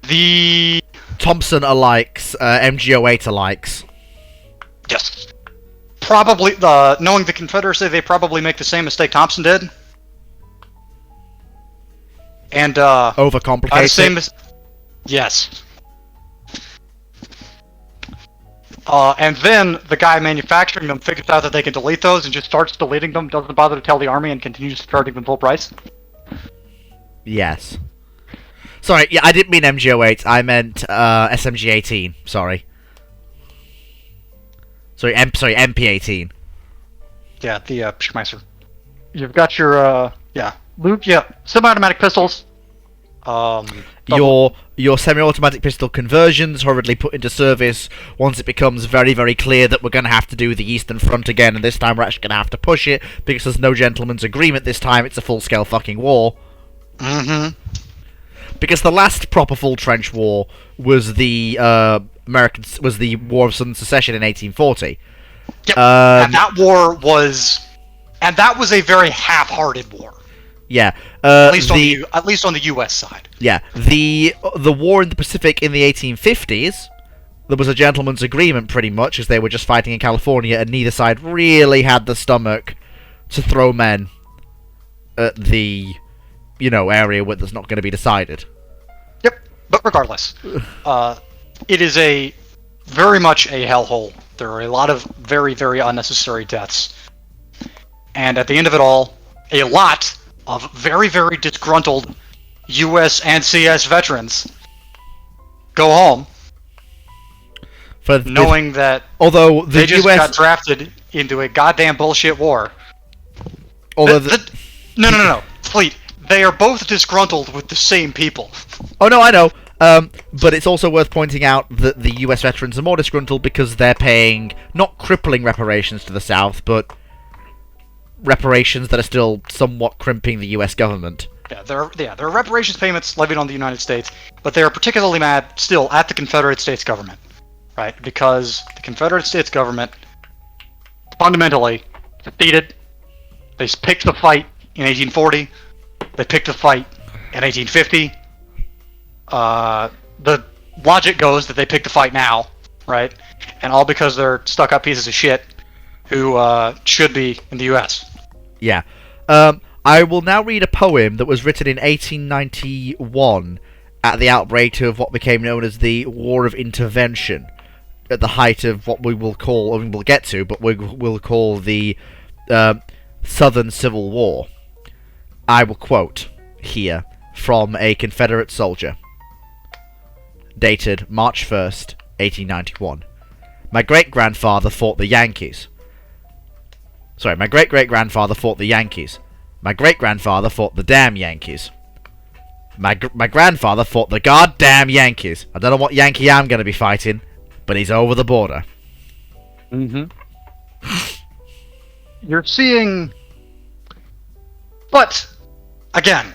the Thompson alikes, MG08 alikes. Yes. Probably, knowing the Confederacy, they probably make the same mistake Thompson did. And, overcomplicate it. Yes. And then the guy manufacturing them figures out that they can delete those and just starts deleting them, doesn't bother to tell the army, and continues charging them full price. Yes. Sorry, yeah, I didn't mean MG08. I meant SMG18. Sorry, MP18. Yeah, the Schmeiser. You've got your semi-automatic pistols. Your semi-automatic pistol conversions hurriedly put into service once it becomes very, very clear that we're going to have to do the Eastern Front again, and this time we're actually going to have to push it because there's no gentleman's agreement this time. It's a full-scale fucking war. Mm-hmm. Because the last proper full trench war was the War of Southern Secession in 1840. Yep. And that was a very half-hearted war. Yeah. At least on the U.S. side. Yeah. The war in the Pacific in the 1850s, there was a gentleman's agreement pretty much, as they were just fighting in California, and neither side really had the stomach to throw men at the area where there's not going to be decided. Yep, but regardless, it is very much a hellhole. There are a lot of very, very unnecessary deaths. And at the end of it all, a lot of very, very disgruntled US and CS veterans go home knowing that although they just got drafted into a goddamn bullshit war. No. Fleet. They are both disgruntled with the same people. Oh, no, I know. But it's also worth pointing out that the US veterans are more disgruntled because they're paying not crippling reparations to the South, but reparations that are still somewhat crimping the US government. Yeah, there are reparations payments levied on the United States, but they are particularly mad still at the Confederate States government, right? Because the Confederate States government fundamentally defeated. They picked the fight in 1840. They picked the fight in 1850. The logic goes that they picked the fight now, right? And all because they're stuck-up pieces of shit who should be in the U.S. Yeah. I will now read a poem that was written in 1891 at the outbreak of what became known as the War of Intervention, at the height of what we will call, I mean, we'll get to, but we will call the Southern Civil War. I will quote here from a Confederate soldier, dated March 1st, 1891. My great-grandfather fought the Yankees. Sorry, my great-great-grandfather fought the Yankees. My great-grandfather fought the damn Yankees. My grandfather fought the goddamn Yankees. I don't know what Yankee I'm going to be fighting, but he's over the border. Mm-hmm. You're seeing... But, again,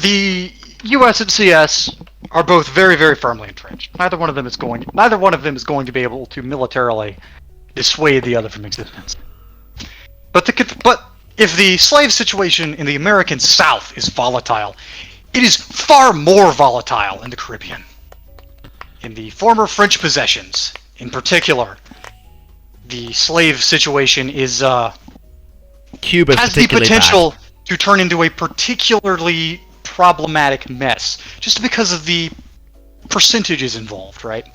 the US and CS are both very, very firmly entrenched. Neither one of them is going to be able to militarily dissuade the other from existence. But if the slave situation in the American South is volatile, it is far more volatile in the Caribbean. In the former French possessions, in particular, the slave situation is Cuba's has the particularly potential bad. to turn into a particularly problematic mess, just because of the percentages involved, right?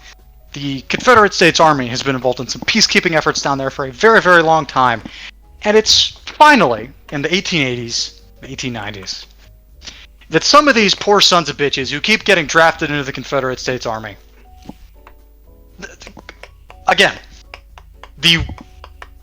The Confederate States Army has been involved in some peacekeeping efforts down there for a very, very long time, and it's finally, in the 1880s, the 1890s, that some of these poor sons of bitches who keep getting drafted into the Confederate States Army, again, the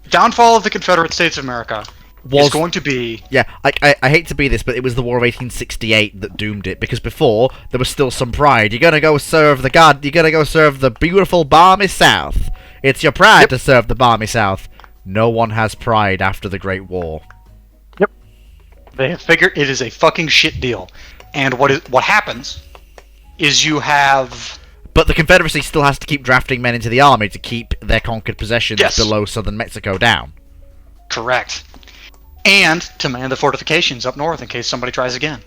downfall of the Confederate States of America is going to be... Yeah, I hate to be this, but it was the War of 1868 that doomed it, because before, there was still some pride. You're gonna go serve the beautiful balmy South. It's your pride to serve the balmy South. No one has pride after the Great War. Yep. They have figured it is a fucking shit deal. And what happens is you have... But the Confederacy still has to keep drafting men into the army to keep their conquered possessions below southern Mexico down. Correct. And to man the fortifications up north in case somebody tries again.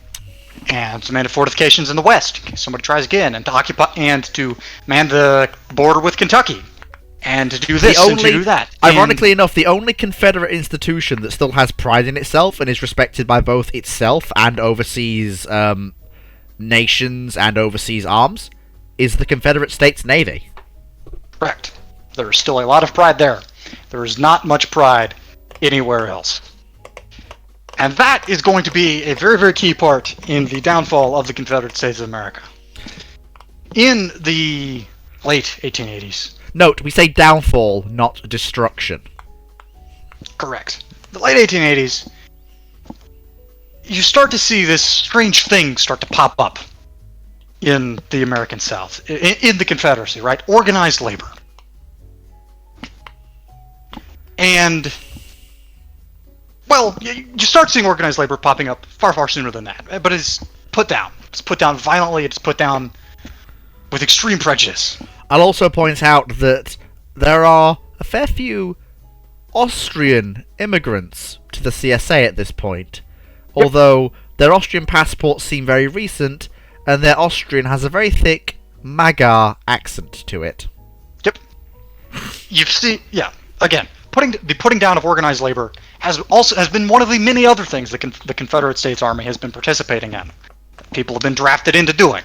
And to man the fortifications in the west in case somebody tries again. And to occupy and to man the border with Kentucky. And to do this and to do that. Ironically enough, the only Confederate institution that still has pride in itself and is respected by both itself and overseas nations and overseas arms is the Confederate States Navy. Correct. There is still a lot of pride there. There is not much pride anywhere else. And that is going to be a very, very key part in the downfall of the Confederate States of America. In the late 1880s. Note, we say downfall, not destruction. Correct. The late 1880s, you start to see this strange thing start to pop up in the American South, in the Confederacy, right? Organized labor. And, well, you start seeing organized labor popping up far, far sooner than that. But it's put down. It's put down violently. It's put down with extreme prejudice. I'll also point out that there are a fair few Austrian immigrants to the CSA at this point. Yep. Although their Austrian passports seem very recent, and their Austrian has a very thick Magyar accent to it. Yep. You've seen, yeah. Again, the putting down of organized labor has been one of the many other things that the Confederate States Army has been participating in. People have been drafted into doing.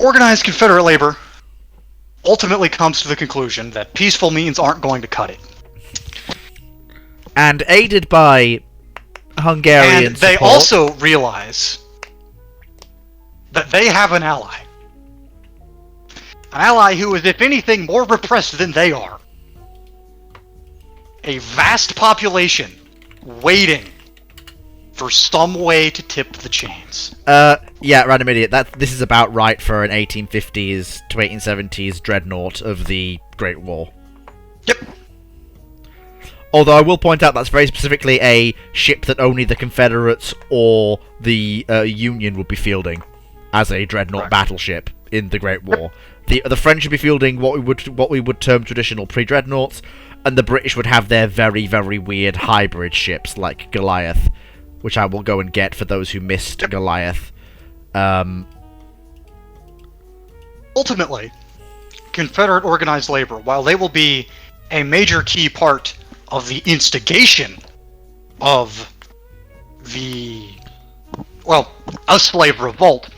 Organized Confederate labor ultimately comes to the conclusion that peaceful means aren't going to cut it. And aided by Hungarian and they support, also realize that they have an ally. An ally who is, if anything, more repressed than they are. A vast population waiting for some way to tip the chains. Yeah, random idiot. This is about right for an 1850s to 1870s dreadnought of the Great War. Yep. Although I will point out that's very specifically a ship that only the Confederates or the Union would be fielding as a dreadnought battleship in the Great War. The French would be fielding what we would term traditional pre-dreadnoughts, and the British would have their very, very weird hybrid ships like Goliath, which I will go and get for those who missed Goliath. Ultimately, Confederate organized labor, while they will be a major key part of the instigation of a slave revolt,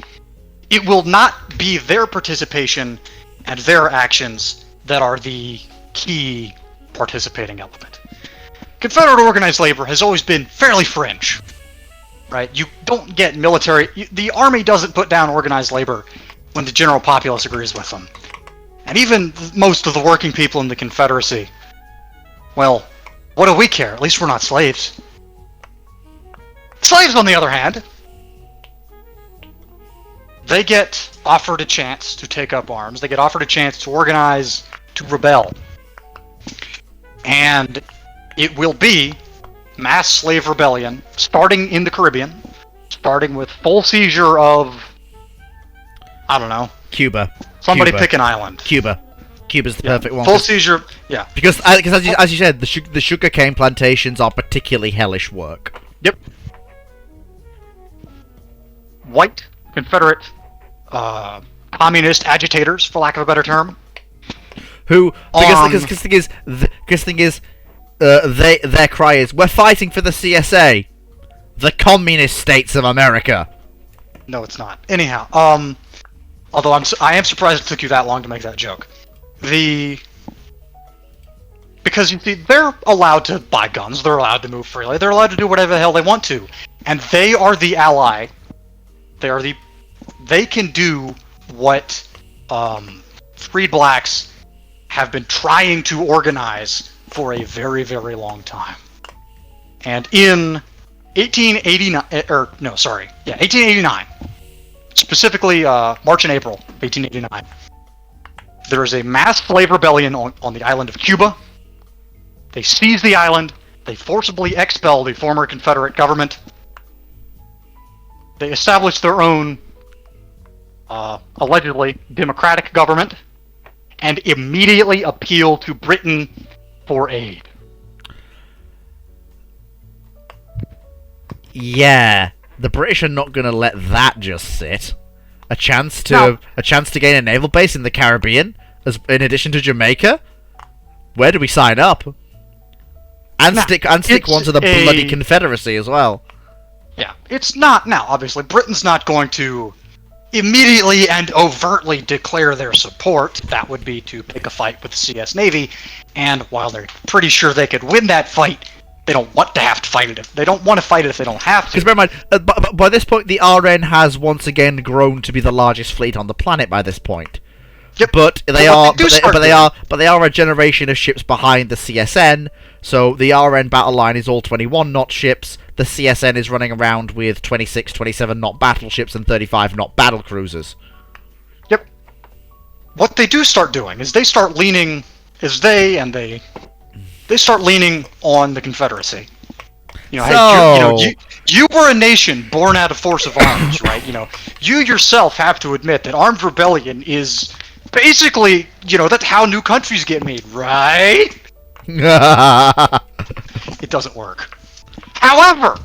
it will not be their participation and their actions that are the key participating element. Confederate organized labor has always been fairly fringe, right? You don't get military... The army doesn't put down organized labor when the general populace agrees with them. And even most of the working people in the Confederacy, well, what do we care? At least we're not slaves. Slaves, on the other hand, they get offered a chance to take up arms. They get offered a chance to organize, to rebel. And it will be mass slave rebellion, starting in the Caribbean, starting with full seizure of, I don't know. Cuba. Somebody Cuba. pick an island. Cuba. Cuba's the perfect one. Full seizure, yeah. Because as you said, the sugarcane plantations are particularly hellish work. Yep. White Confederate communist agitators, for lack of a better term. Who? Because the thing is, their cry is, "We're fighting for the CSA, the Communist States of America." No, it's not. Anyhow, although I am surprised it took you that long to make that joke. Because you see, they're allowed to buy guns, they're allowed to move freely, they're allowed to do whatever the hell they want to, and they are the ally. They can do what freed blacks have been trying to organize for a very, very long time. And in 1889, specifically March and April of 1889, there is a mass slave rebellion on the island of Cuba. They seize the island, they forcibly expel the former Confederate government, they establish their own, allegedly, democratic government, and immediately appeal to Britain for aid. Yeah, the British are not going to let that just sit. A chance to gain a naval base in the Caribbean, in addition to Jamaica. Where do we sign up? And stick one to the bloody Confederacy as well. Yeah, it's not now. Obviously, Britain's not going to immediately and overtly declare their support. That would be to pick a fight with the CS Navy, and while they're pretty sure they could win that fight, they don't want to have to fight it. They don't want to fight it if they don't have to. Because bear in mind, by this point, the RN has once again grown to be the largest fleet on the planet. By this point, Yep. but they are a generation of ships behind the CSN. So the RN battle line is all 21 knot ships. The CSN is running around with 26, 27 knot battleships and 35 knot battle cruisers. Yep. What they do start doing is they start leaning, they start leaning on the Confederacy. You know, hey, you were a nation born out of force of arms, right? You know, you yourself have to admit that armed rebellion is basically, you know, that's how new countries get made, right? It doesn't work. However,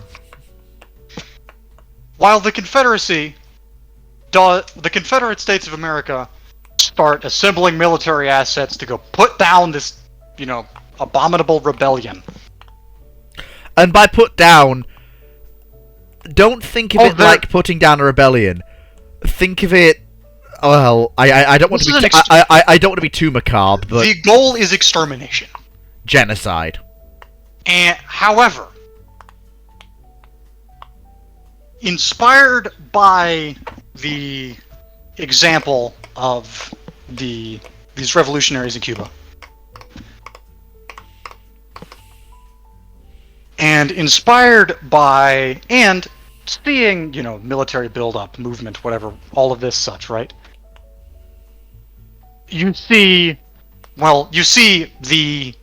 while the Confederate States of America start assembling military assets to go put down this, you know, abominable rebellion. And by put down, don't think of it like putting down a rebellion. Think of it. Well, I don't want to be. I don't want to be too macabre, but the goal is extermination, genocide. And however, inspired by the example of these revolutionaries in Cuba, and inspired by and seeing, you know, military build-up, movement, whatever, all of this such, right? You see the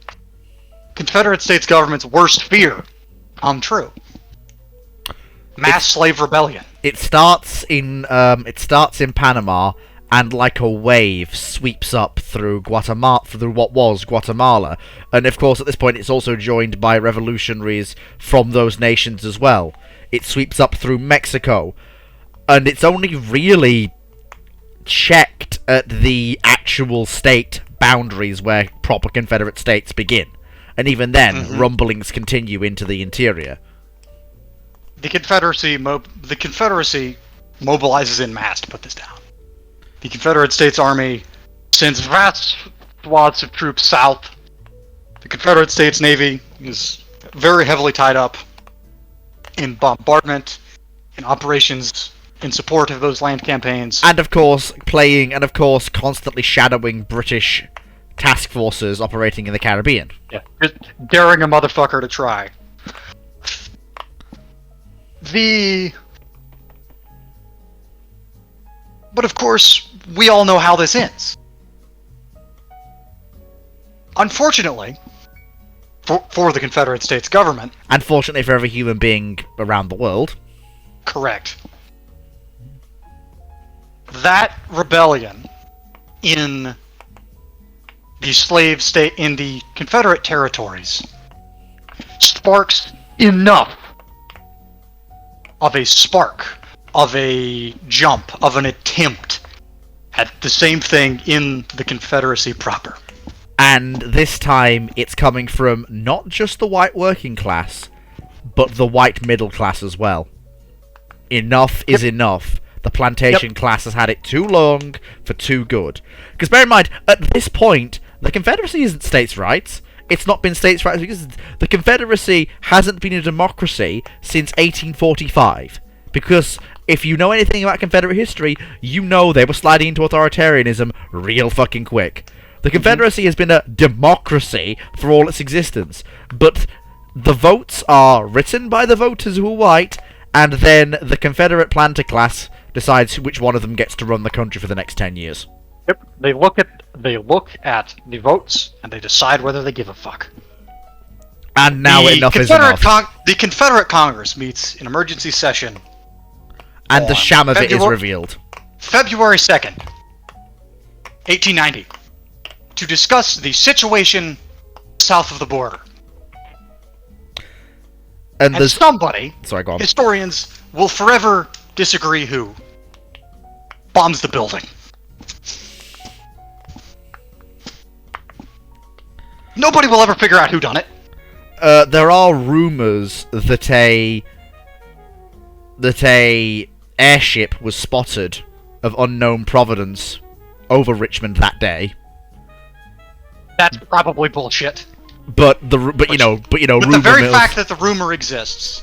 Confederate States government's worst fear come true. Mass slave rebellion. It starts in Panama, and like a wave sweeps up through what was Guatemala, and of course at this point it's also joined by revolutionaries from those nations as well. It sweeps up through Mexico, and it's only really checked at the actual state boundaries where proper Confederate states begin, and even then rumblings continue into the interior. The Confederacy mobilizes en masse to put this down. The Confederate States Army sends vast swaths of troops south. The Confederate States Navy is very heavily tied up in bombardment, in operations in support of those land campaigns. And of course, constantly shadowing British task forces operating in the Caribbean. Yeah, just daring a motherfucker to try. But of course, we all know how this ends. Unfortunately, for the Confederate States government... Unfortunately for every human being around the world. Correct. That rebellion in the slave state, in the Confederate territories, sparks enough of a spark, of a jump, of an attempt at the same thing in the Confederacy proper. And this time it's coming from not just the white working class, but the white middle class as well. Enough is enough. The plantation class has had it too long for too good. Because bear in mind, at this point, the Confederacy isn't states' rights. It's not been states' rights because the Confederacy hasn't been a democracy since 1845. Because if you know anything about Confederate history, you know they were sliding into authoritarianism real fucking quick. The Confederacy has been a democracy for all its existence, but the votes are written by the voters who are white, and then the Confederate planter class decides which one of them gets to run the country for the next 10 years. Yep, they look at the votes, and they decide whether they give a fuck. And now enough is enough. The Confederate Congress meets in emergency session. And the sham of it is revealed. February 2nd, 1890. To discuss the situation south of the border. And somebody, sorry, go on. Historians will forever disagree who bombs the building. Nobody will ever figure out who done it. There are rumors that a airship was spotted of unknown provenance over Richmond that day. That's probably bullshit. But you know, But rumor the very mills. fact that the rumor exists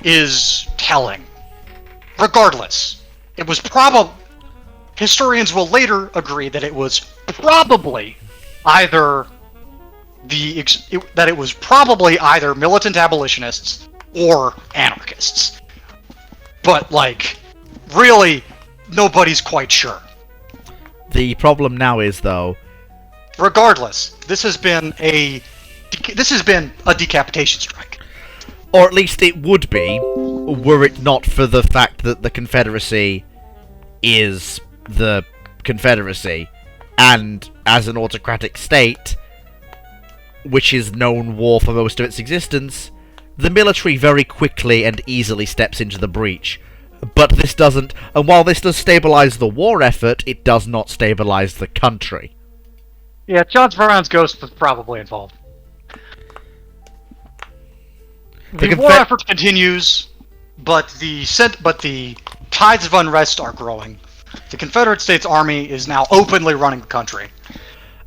is telling. Regardless, it was probably... Historians will later agree that it was probably either militant abolitionists or anarchists. But, like, really, nobody's quite sure. The problem now is, though... Regardless, this has been a decapitation strike. Or at least it would be, were it not for the fact that the Confederacy is the Confederacy, and as an autocratic state, which is known war for most of its existence, the military very quickly and easily steps into the breach. But this doesn't, and while this does stabilize the war effort, it does not stabilize the country. Yeah, John Brown's ghost was probably involved. The war effort continues, but the tides of unrest are growing. The Confederate States Army is now openly running the country.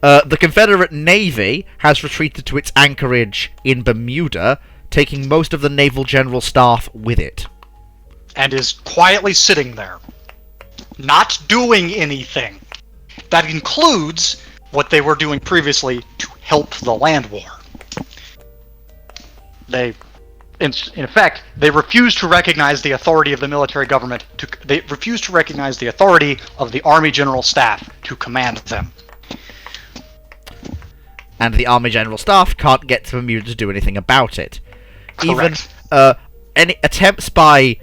The Confederate Navy has retreated to its anchorage in Bermuda, taking most of the naval general staff with it. And is quietly sitting there, not doing anything. That includes what they were doing previously to help the land war. In effect, they refuse to recognize the authority of the military government. They refuse to recognize the authority of the Army General Staff to command them. And the Army General Staff can't get to Bermuda to do anything about it. Correct. Even any attempts by...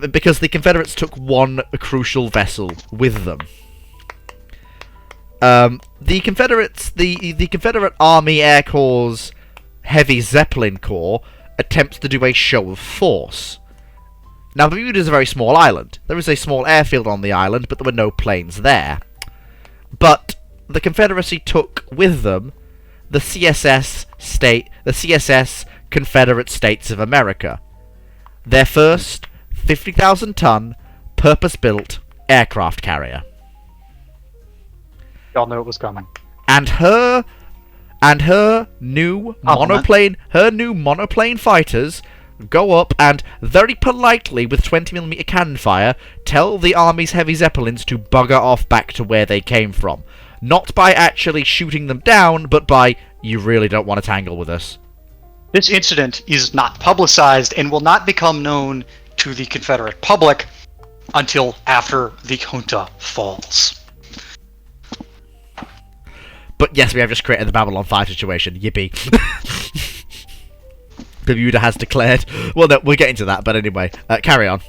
Because the Confederates took one crucial vessel with them. The Confederate Army Air Corps' Heavy Zeppelin Corps attempts to do a show of force. Now, Bermuda is a very small island. There is a small airfield on the island, but there were no planes there. But the Confederacy took with them the CSS Confederate States of America, their first 50,000-ton, purpose-built aircraft carrier. Y'all knew it was coming. And her new monoplane fighters go up and very politely, with 20mm cannon fire, tell the Army's heavy zeppelins to bugger off back to where they came from. Not by actually shooting them down, but by, you really don't want to tangle with us. This incident is not publicized and will not become known to the Confederate public until after the junta falls. But yes, we have just created the Babylon 5 situation. Yippee. Bermuda has declared... Well, no, we'll get into that, but anyway. Carry on.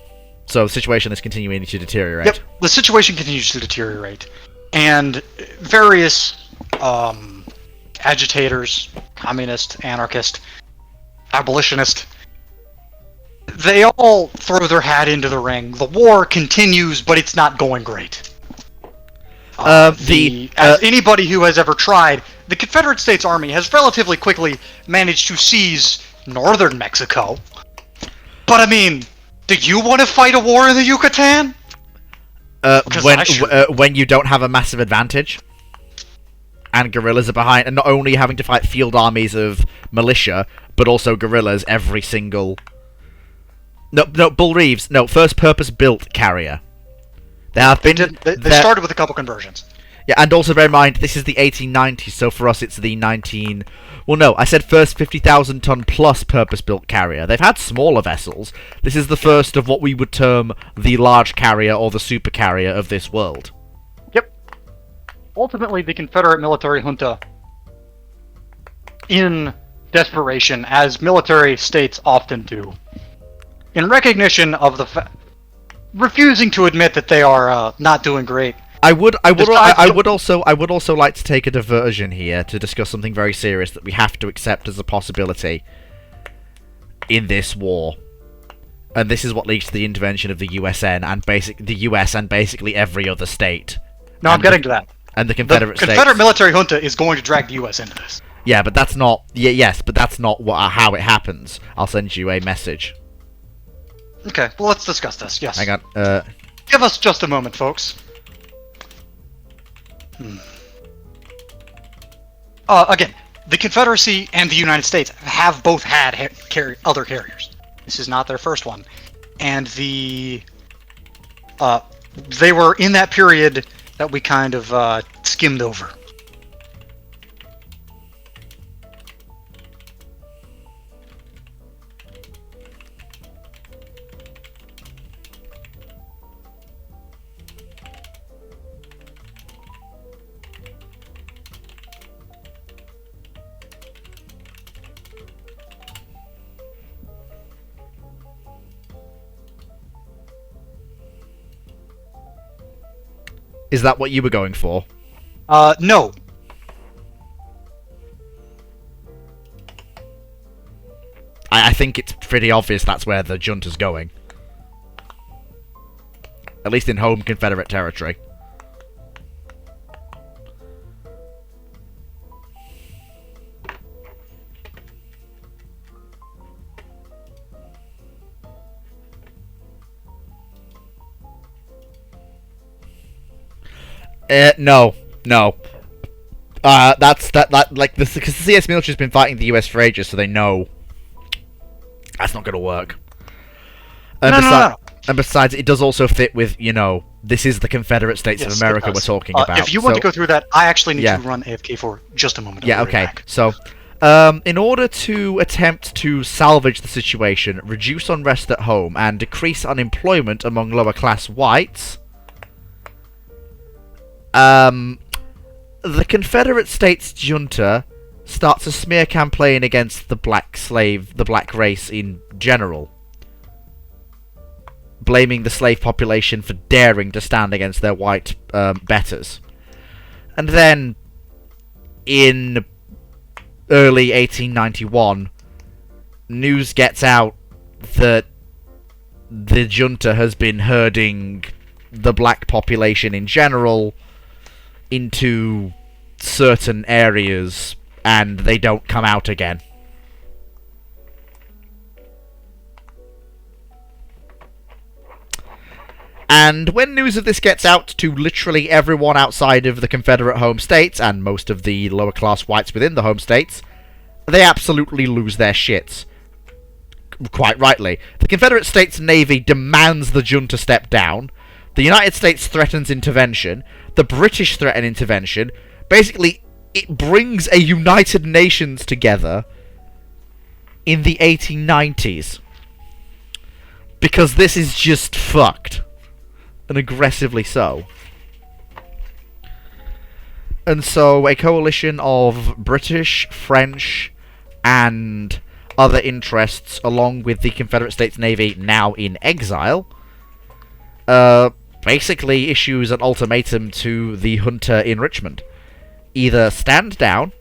So, the situation is continuing to deteriorate. Yep, the situation continues to deteriorate. And various agitators, communist, anarchist, abolitionist, they all throw their hat into the ring. The war continues, but it's not going great. As anybody who has ever tried, the Confederate States Army has relatively quickly managed to seize northern Mexico. But I mean, do you want to fight a war in the Yucatan? When you don't have a massive advantage, and guerrillas are behind, and not only having to fight field armies of militia, but also guerrillas every single... No, Bull Reeves, no, first purpose-built carrier. They started with a couple conversions. Yeah, and also bear in mind, this is the 1890s, so for us it's the 19... Well, no, I said first 50,000-ton plus purpose-built carrier. They've had smaller vessels. This is the first of what we would term the large carrier or the super carrier of this world. Yep. Ultimately, the Confederate military junta, in desperation, as military states often do, in recognition of the refusing to admit that they are not doing great. I would also like to take a diversion here to discuss something very serious that we have to accept as a possibility in this war. And this is what leads to the intervention of the USN and the US and basically every other state. No, I'm getting to that. And the Confederate States. Confederate military junta is going to drag the US into this. Yeah, but that's not... yes, but that's not how it happens. I'll send you a message. Okay, well, let's discuss this, yes. Hang on, Give us just a moment, folks. Again, the Confederacy and the United States have both had other carriers. This is not their first one, and they were in that period that we kind of skimmed over. Is that what you were going for? No. I think it's pretty obvious that's where the junta's going. At least in home Confederate territory. No. Like, because the CS military's been fighting the US for ages, so they know that's not going to work. No. And besides, it does also fit with, this is the Confederate States of America we're talking about. If you want to go through that, I actually need to run AFK for just a moment. Yeah, okay. So, in order to attempt to salvage the situation, reduce unrest at home, and decrease unemployment among lower-class whites, the Confederate States junta starts a smear campaign against the black race in general, blaming the slave population for daring to stand against their white betters. And then, in early 1891, news gets out that the junta has been herding the black population in general into certain areas, and they don't come out again. And when news of this gets out to literally everyone outside of the Confederate home states, and most of the lower-class whites within the home states, they absolutely lose their shits. Quite rightly. The Confederate States Navy demands the junta step down. The United States threatens intervention. The British threaten intervention. Basically, it brings a United Nations together in the 1890s. Because this is just fucked. And aggressively so. And so, a coalition of British, French, and other interests, along with the Confederate States Navy, now in exile, basically issues an ultimatum to the junta in Richmond. Either stand down,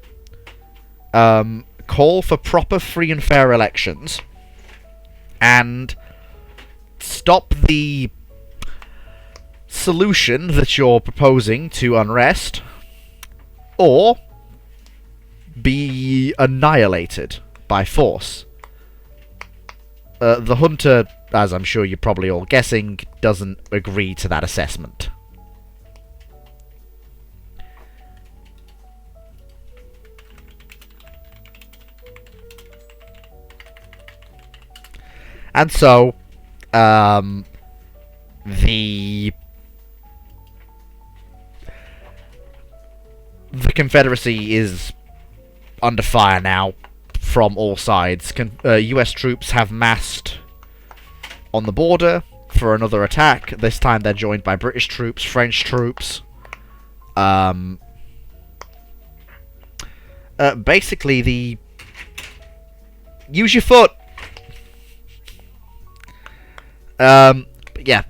call for proper free and fair elections, and stop the solution that you're proposing to unrest, or be annihilated by force. The junta, as I'm sure you're probably all guessing, doesn't agree to that assessment. And so, the Confederacy is under fire now from all sides. US troops have massed on the border for another attack. This time they're joined by British troops, French troops. Basically, use your foot. Yeah,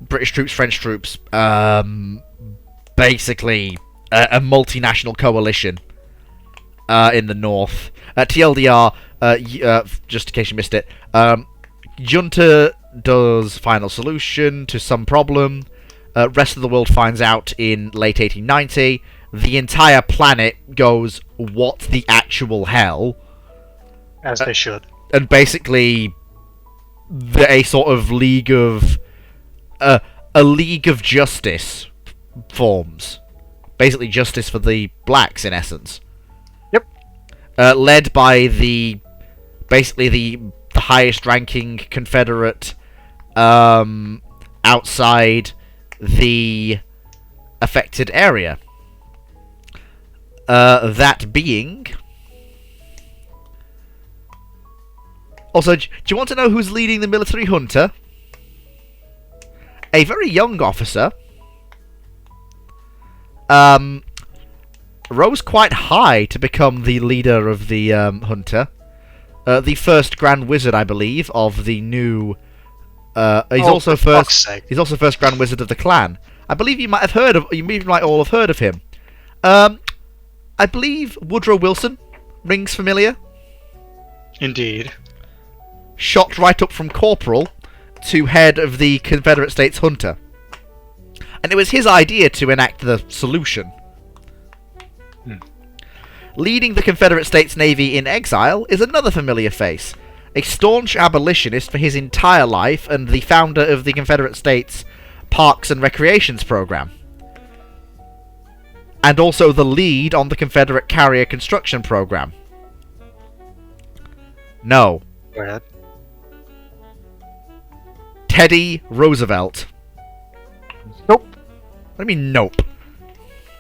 British troops, French troops. Basically, a multinational coalition in the north. TLDR, just in case you missed it, junta does final solution to some problem. Rest of the world finds out in late 1890. The entire planet goes, what the actual hell? As they should. And basically, a sort of league of... a league of justice forms. basically justice for the blacks, in essence. Yep. Led by basically the highest-ranking Confederate outside the affected area. That being... Also, do you want to know who's leading the military junta? A very young officer. Rose quite high to become the leader of the junta. The first Grand Wizard, I believe, of the new... he's also first Grand Wizard of the clan. I believe you might all have heard of him. I believe Woodrow Wilson rings familiar. Indeed. Shot right up from corporal to head of the Confederate States junta. And it was his idea to enact the solution. Leading the Confederate States Navy in exile is another familiar face. A staunch abolitionist for his entire life and the founder of the Confederate States Parks and Recreations Program. And also the lead on the Confederate Carrier Construction Program. No. Go ahead. Teddy Roosevelt. Nope. What do you mean, nope?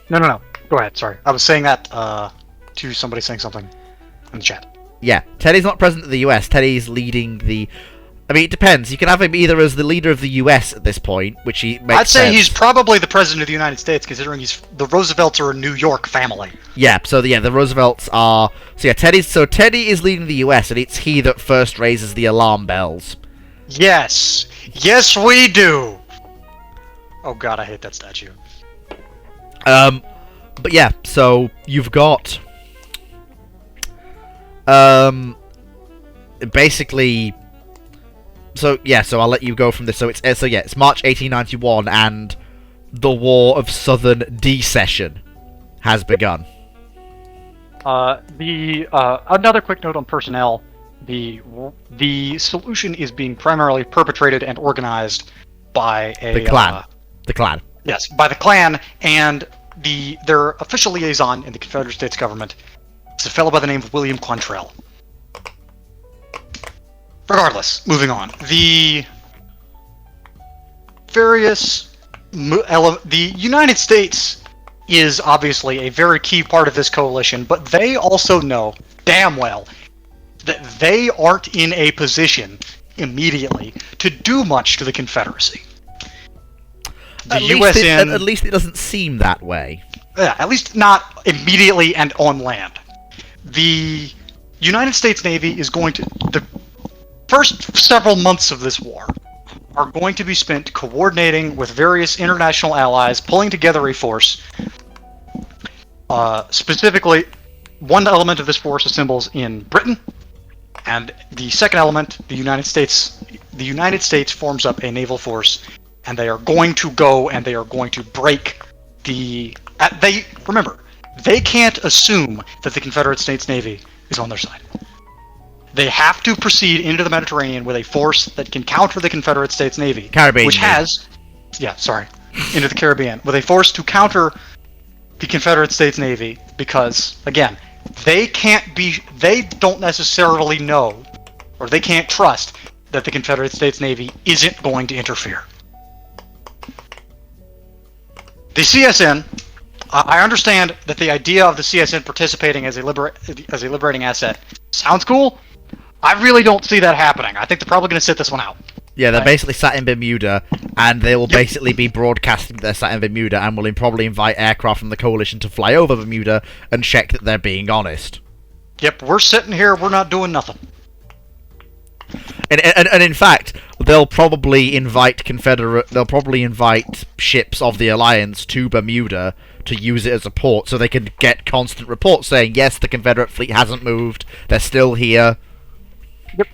No. Go ahead, sorry. I was saying that to somebody saying something in the chat. Yeah, Teddy's not president of the US. Teddy's leading the... I mean, it depends. You can have him either as the leader of the US at this point, which he makes I'd say sense. he's probably the president of the United States, considering the Roosevelts are a New York family. Yeah, the Roosevelts are... Teddy is leading the US, and it's he that first raises the alarm bells. Yes! Yes, we do! Oh god, I hate that statue. But yeah, so you've got... basically... So I'll let you go from this. It's March 1891, and the War of Southern Decession has begun. Another quick note on personnel. The solution is being primarily perpetrated and organized by The Klan. The Klan. Yes, by the Klan, and their official liaison in the Confederate States government is a fellow by the name of William Quantrell. Regardless, moving on. The United States is obviously a very key part of this coalition, but they also know damn well that they aren't in a position immediately to do much to the Confederacy. At least it doesn't seem that way. Yeah, at least not immediately and on land. The United States Navy is going to... The first several months of this war are going to be spent coordinating with various international allies, pulling together a force. Specifically, one element of this force assembles in Britain, and the second element, the United States forms up a naval force, and they are going to go and they are going to break remember, they can't assume that the Confederate States Navy is on their side. They have to proceed into the Mediterranean with a force that can counter the Confederate States Navy. Caribbean. Into the Caribbean. With a force to counter the Confederate States Navy, because, again, they don't necessarily know, or they can't trust, that the Confederate States Navy isn't going to interfere. The CSN, I understand that the idea of the CSN participating as a liberating asset sounds cool. I really don't see that happening. I think they're probably going to sit this one out. Yeah, they're basically sat in Bermuda, and they will basically be broadcasting that they're sat in Bermuda, and will probably invite aircraft from the coalition to fly over Bermuda and check that they're being honest. Yep, we're sitting here, we're not doing nothing. And in fact, they'll probably invite ships of the Alliance to Bermuda to use it as a port, so they can get constant reports saying, yes, the Confederate fleet hasn't moved, they're still here. Yep.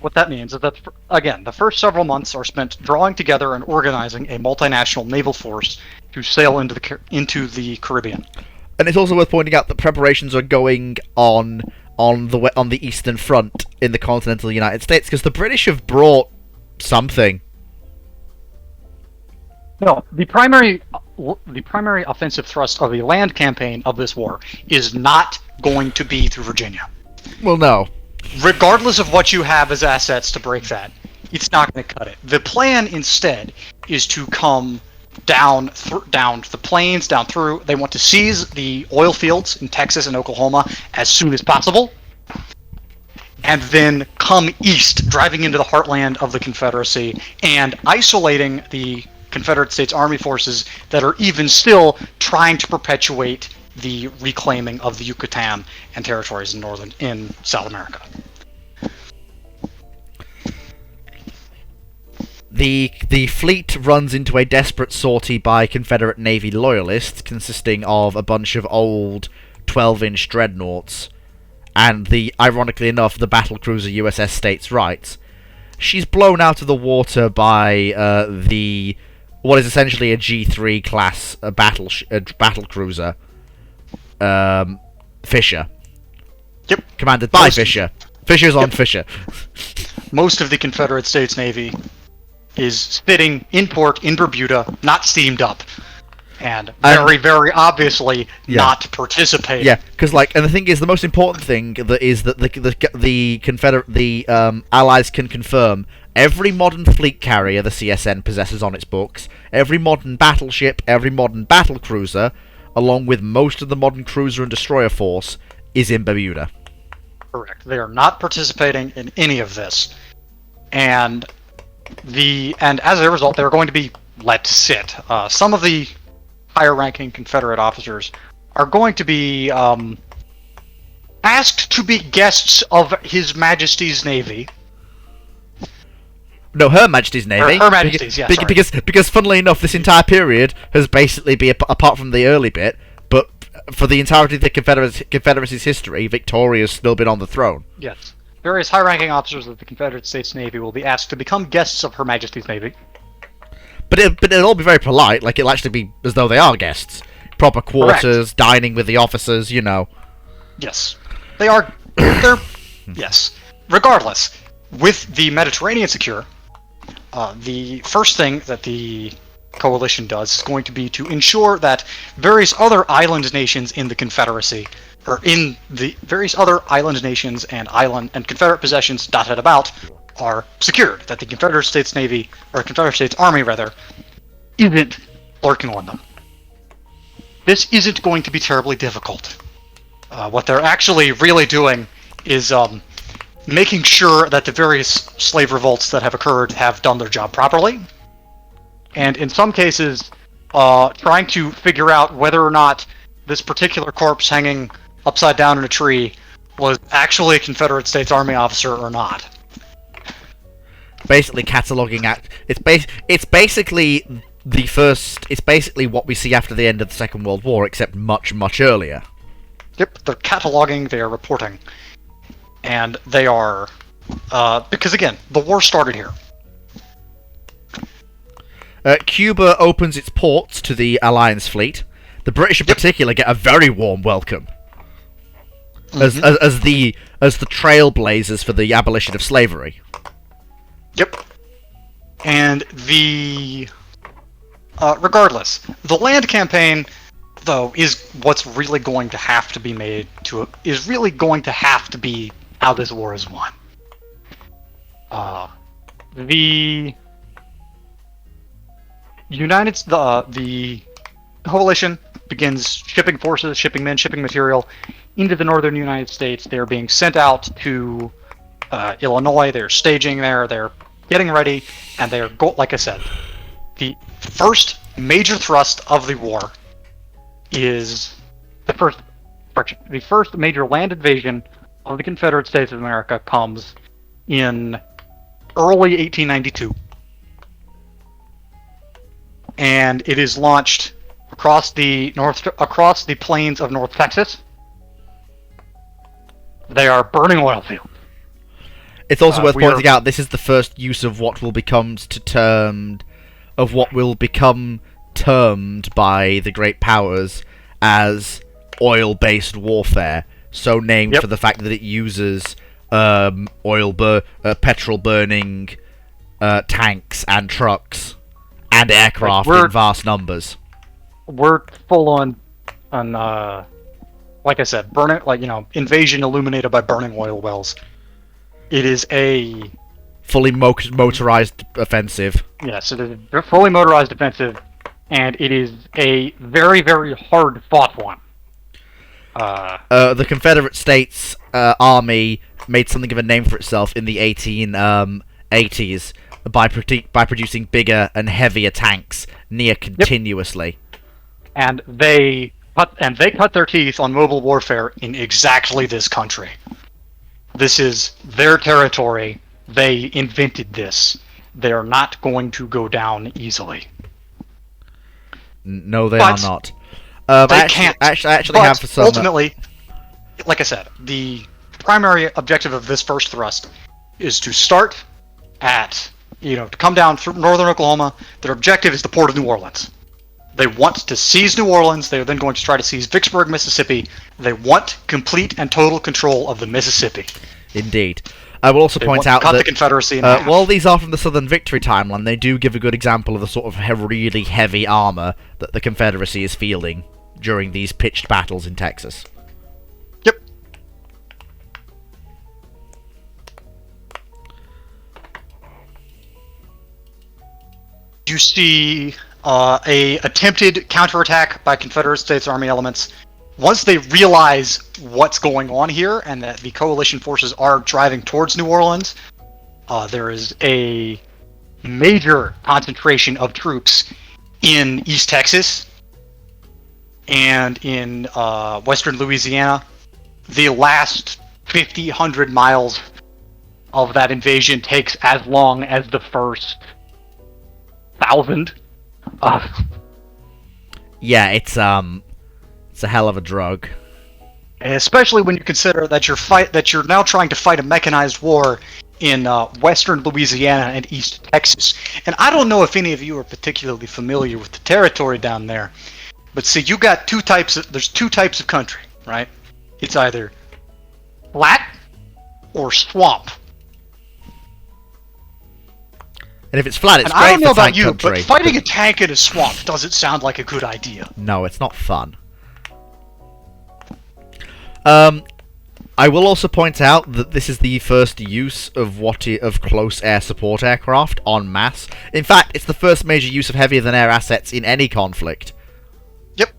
What that means is that, again, the first several months are spent drawing together and organizing a multinational naval force to sail into the Caribbean. And it's also worth pointing out that preparations are going on the Eastern Front in the continental United States, because the British have brought something. No, the primary the primary offensive thrust of the land campaign of this war is not going to be through Virginia. Well, no. Regardless of what you have as assets to break that, it's not going to cut it. The plan instead is to come down the plains, down through. They want to seize the oil fields in Texas and Oklahoma as soon as possible, and then come east, driving into the heartland of the Confederacy and isolating the Confederate States Army forces that are even still trying to perpetuate the reclaiming of the Yucatan and territories in South America. The fleet runs into a desperate sortie by Confederate Navy loyalists, consisting of a bunch of old 12-inch dreadnoughts, and ironically enough, the battlecruiser USS States' Rights. She's blown out of the water by what is essentially a G3 class battlecruiser, Fisher. Yep. Commanded by Fisher. Fisher's on Fisher. Most of the Confederate States Navy is sitting in port in Bermuda, not steamed up, and very obviously not participating. Yeah, because and the thing is, the most important thing is that the Allies can confirm every modern fleet carrier the CSN possesses on its books, every modern battleship, every modern battlecruiser, along with most of the modern cruiser and destroyer force, is in Bermuda. Correct. They are not participating in any of this, and as a result, they're going to be let sit. Some of the higher-ranking Confederate officers are going to be asked to be guests of His Majesty's Navy. No, Her Majesty's Navy. Her Majesty's, yeah. Because, funnily enough, this entire period has basically been, apart from the early bit, but for the entirety of the Confederacy's history, Victoria's still been on the throne. Yes. Various high-ranking officers of the Confederate States Navy will be asked to become guests of Her Majesty's Navy. But it'll all be very polite, like it'll actually be as though they are guests. Proper quarters, dining with the officers, you know. Yes. They're yes. Regardless, with the Mediterranean secure, the first thing that the coalition does is going to be to ensure that various other island nations in the Confederacy, or in the various other island nations and Confederate possessions dotted about, are secured. That the Confederate States Navy, or Confederate States Army rather, isn't lurking on them. This isn't going to be terribly difficult. What they're actually really doing is making sure that the various slave revolts that have occurred have done their job properly, and in some cases, trying to figure out whether or not this particular corpse hanging upside down in a tree was actually a Confederate States Army officer or not. Basically cataloging it's basically what we see after the end of the Second World War, except much, much earlier. Yep, they're cataloging, they are reporting. And they are, because again, the war started here. Cuba opens its ports to the Alliance fleet. The British in particular get a very warm welcome. As the trailblazers for the abolition of slavery. Yep. And regardless, the land campaign, though, is what's really going to have to be how this war is won. The coalition begins shipping forces, shipping men, shipping material into the northern United States. They're being sent out to Illinois. They're staging there. They're getting ready, and they're like I said, the first major thrust of the war is the first major land invasion of the Confederate States of America comes in early 1892, and it is launched across the plains of North Texas. They are burning oil fields. It's also worth pointing out this is the first use of what will become termed by the great powers as oil-based warfare. So named for the fact that it uses petrol-burning tanks and trucks and aircraft in vast numbers. we're full on like I said, burning, invasion illuminated by burning oil wells. It is a fully motorized offensive. Yes, it is a fully motorized offensive, and it is a very, very hard fought one. The Confederate States Army made something of a name for itself in the 1880s by producing bigger and heavier tanks near continuously. And they cut their teeth on mobile warfare in exactly this country. This is their territory. They invented this. They are not going to go down easily. No, they are not. They can't. I actually have some. Ultimately, like I said, the primary objective of this first thrust is to start at, to come down through northern Oklahoma. Their objective is the port of New Orleans. They want to seize New Orleans. They are then going to try to seize Vicksburg, Mississippi. They want complete and total control of the Mississippi. Indeed. I will also point out cut that the Confederacy in half. while these are from the Southern Victory timeline, they do give a good example of the sort of really heavy armor that the Confederacy is fielding during these pitched battles in Texas. Yep. You see a attempted counterattack by Confederate States Army elements. Once they realize what's going on here and that the coalition forces are driving towards New Orleans, there is a major concentration of troops in East Texas and in western Louisiana. The last 100 miles of that invasion takes as long as the first 1,000. Yeah, it's a hell of a drug. Especially when you consider that you're now trying to fight a mechanized war in western Louisiana and East Texas. And I don't know if any of you are particularly familiar with the territory down there, but see, you got there's two types of country, right? It's either flat or swamp. And if it's flat, it's and great I don't know for about tank you, country. but fighting a tank in a swamp doesn't sound like a good idea. No, it's not fun. I will also point out that this is the first use of close air support aircraft en masse. In fact, it's the first major use of heavier-than-air assets in any conflict. Yep.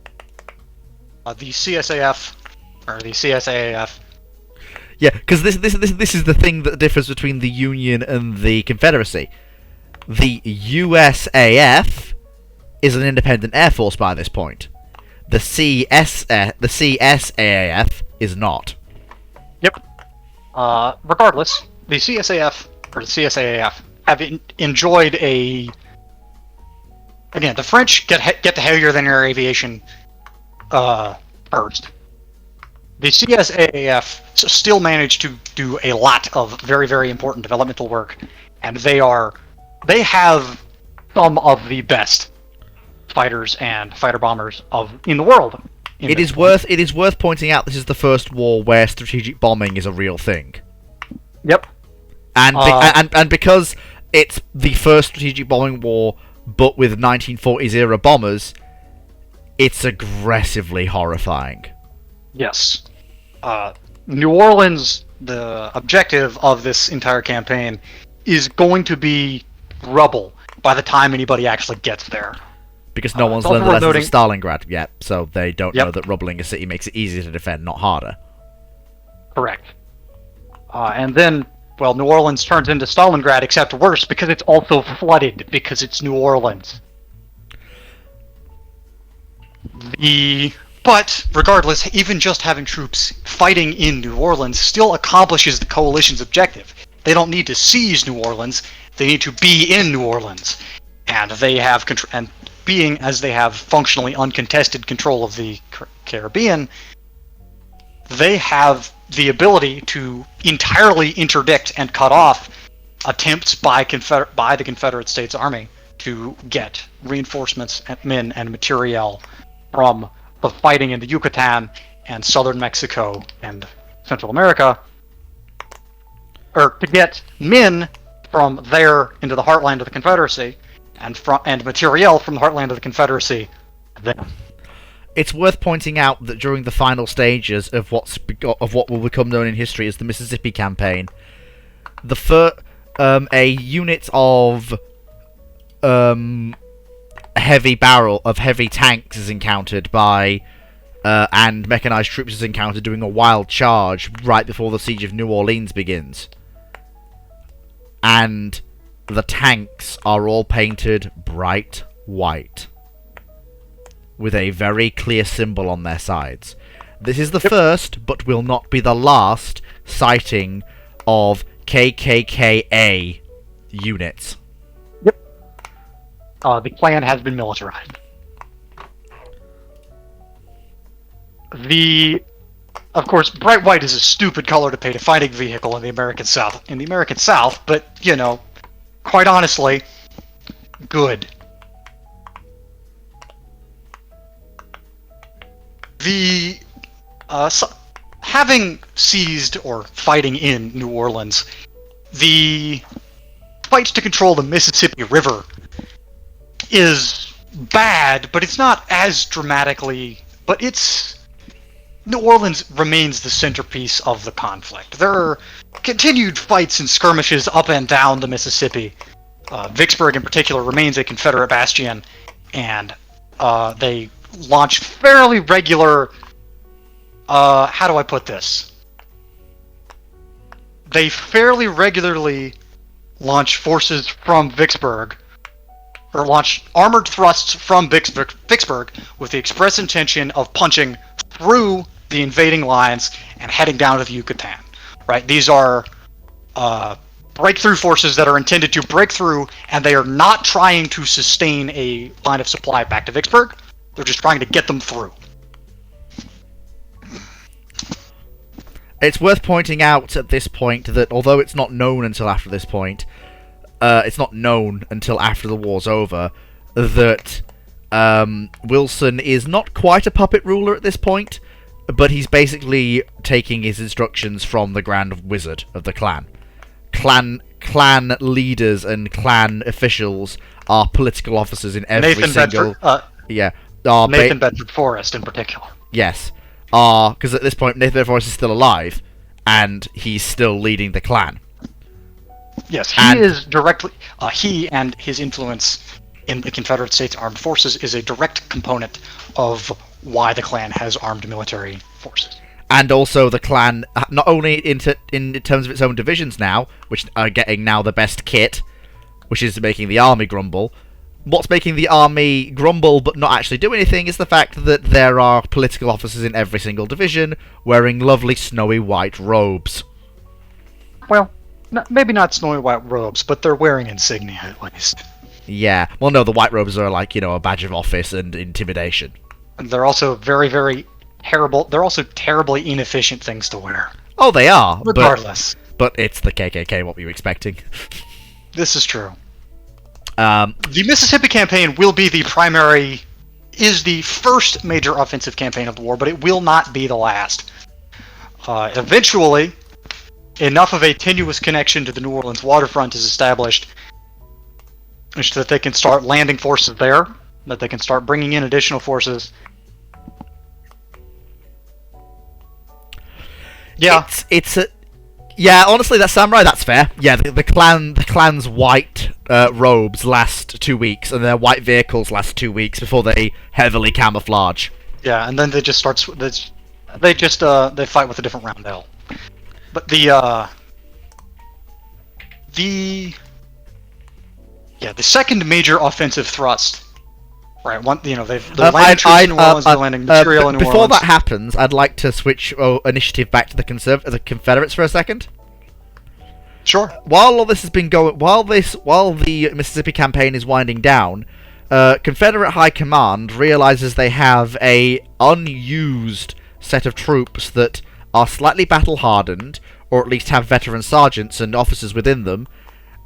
The CSAF, or the CSAAF. Yeah, because this is the thing that differs between the Union and the Confederacy. The USAF is an independent air force by this point. The CSAAF is not. Yep. Regardless, the CSAF or the CSAAF have enjoyed a. Again, the French get the heavier than air aviation first. The CSAAF still managed to do a lot of very, very important developmental work, and they have some of the best fighters and fighter bombers in the world. It is worth pointing out this is the first war where strategic bombing is a real thing. Yep. And because it's the first strategic bombing war, but with 1940s era bombers, it's aggressively horrifying. Yes. New Orleans, the objective of this entire campaign, is going to be rubble by the time anybody actually gets there. Because no one's learned the lessons of Stalingrad yet, so they don't know that rubbling a city makes it easier to defend, not harder. Correct. And then, well, New Orleans turns into Stalingrad, except worse, because it's also flooded, because it's New Orleans. But, regardless, even just having troops fighting in New Orleans still accomplishes the coalition's objective. They don't need to seize New Orleans, they need to be in New Orleans. And they have being as they have functionally uncontested control of the Caribbean, they have the ability to entirely interdict and cut off attempts by the Confederate States Army to get reinforcements and men and materiel from the fighting in the Yucatan and southern Mexico and Central America, or to get men from there into the heartland of the Confederacy, and materiel from the heartland of the Confederacy Them. It's worth pointing out that during the final stages of what will become known in history as the Mississippi Campaign, a unit of heavy tanks is encountered by and mechanized troops is encountered doing a wild charge right before the siege of New Orleans begins, and the tanks are all painted bright white with a very clear symbol on their sides. This is the first, but will not be the last, sighting of KKKA units. Yep. The Klan has been militarized. Of course, bright white is a stupid color to paint a fighting vehicle in the American South. But, quite honestly, good. Having seized or fighting in New Orleans, the fight to control the Mississippi River is bad, but it's not as dramatically. But New Orleans remains the centerpiece of the conflict. There are continued fights and skirmishes up and down the Mississippi. Vicksburg, in particular, remains a Confederate bastion, and they launch fairly regular. How do I put this? They fairly regularly launch forces from Vicksburg, or launch armored thrusts from Vicksburg with the express intention of punching through the invading lines and heading down to the Yucatan. Right? These are breakthrough forces that are intended to break through, and they are not trying to sustain a line of supply back to Vicksburg. They're just trying to get them through. It's worth pointing out at this point that although it's not known until after this point, it's not known until after the war's over, that Wilson is not quite a puppet ruler at this point, but he's basically taking his instructions from the Grand Wizard of the Klan. Klan leaders and Klan officials are political officers in every single... Nathan Bedford Forrest in particular. Yes. Because at this point Nathan Bedford Forrest is still alive, and he's still leading the Klan. Yes, he and his influence in the Confederate States Armed Forces is a direct component of why the Klan has armed military forces. And also the Klan, not only in terms of its own divisions now, which are getting now the best kit, which is making the army grumble. What's making the army grumble but not actually do anything is the fact that there are political officers in every single division wearing lovely snowy white robes. Well, maybe not snowy white robes, but they're wearing insignia at least. Yeah. Well, no, the white robes are like, a badge of office and intimidation. And they're also very, very terrible. They're also terribly inefficient things to wear. Oh, they are. Regardless. But it's the KKK, what were you expecting? This is true. The Mississippi Campaign is the first major offensive campaign of the war, but it will not be the last. Eventually, enough of a tenuous connection to the New Orleans waterfront is established so that they can start landing forces there, that they can start bringing in additional forces. Yeah. Yeah, honestly, that's Samurai, that's fair. Yeah, the Klan's white robes last 2 weeks, and their white vehicles last 2 weeks before they heavily camouflage. Yeah, and then they just start... They fight with a different roundel. But the second major offensive thrust... Right, they're landing troops in New Orleans, they're landing material in New Orleans. Before that happens, I'd like to switch initiative back to the Confederates for a second. Sure. While all this has been going, while the Mississippi Campaign is winding down, Confederate High Command realizes they have a unused set of troops that are slightly battle-hardened, or at least have veteran sergeants and officers within them,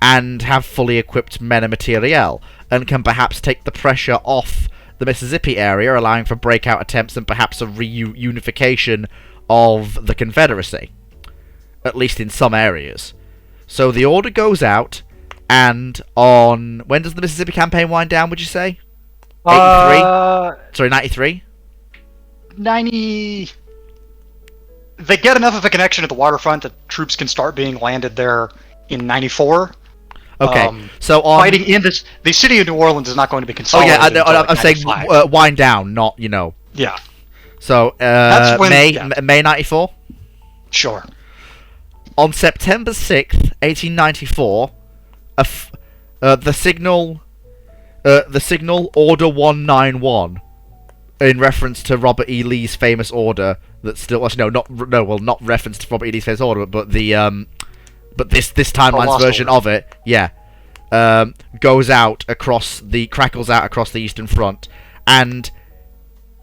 and have fully equipped men and materiel, and can perhaps take the pressure off the Mississippi area, allowing for breakout attempts and perhaps a reunification of the Confederacy, at least in some areas. So the order goes out, and when does the Mississippi Campaign wind down, would you say? Sorry, 93? 90. They get enough of a connection to the waterfront that troops can start being landed there in 94. Okay, so on... Fighting in this... The city of New Orleans is not going to be Oh consolidated yeah, until, like, I'm saying 95. wind down, not, Yeah, So, That's when- May 94? sure. On September 6th, 1894, the signal Order 191, in reference to Robert E. Lee's famous order, that still actually not reference to Robert E. Lee's famous order, but this timeline's version of it, crackles out across the Eastern Front, and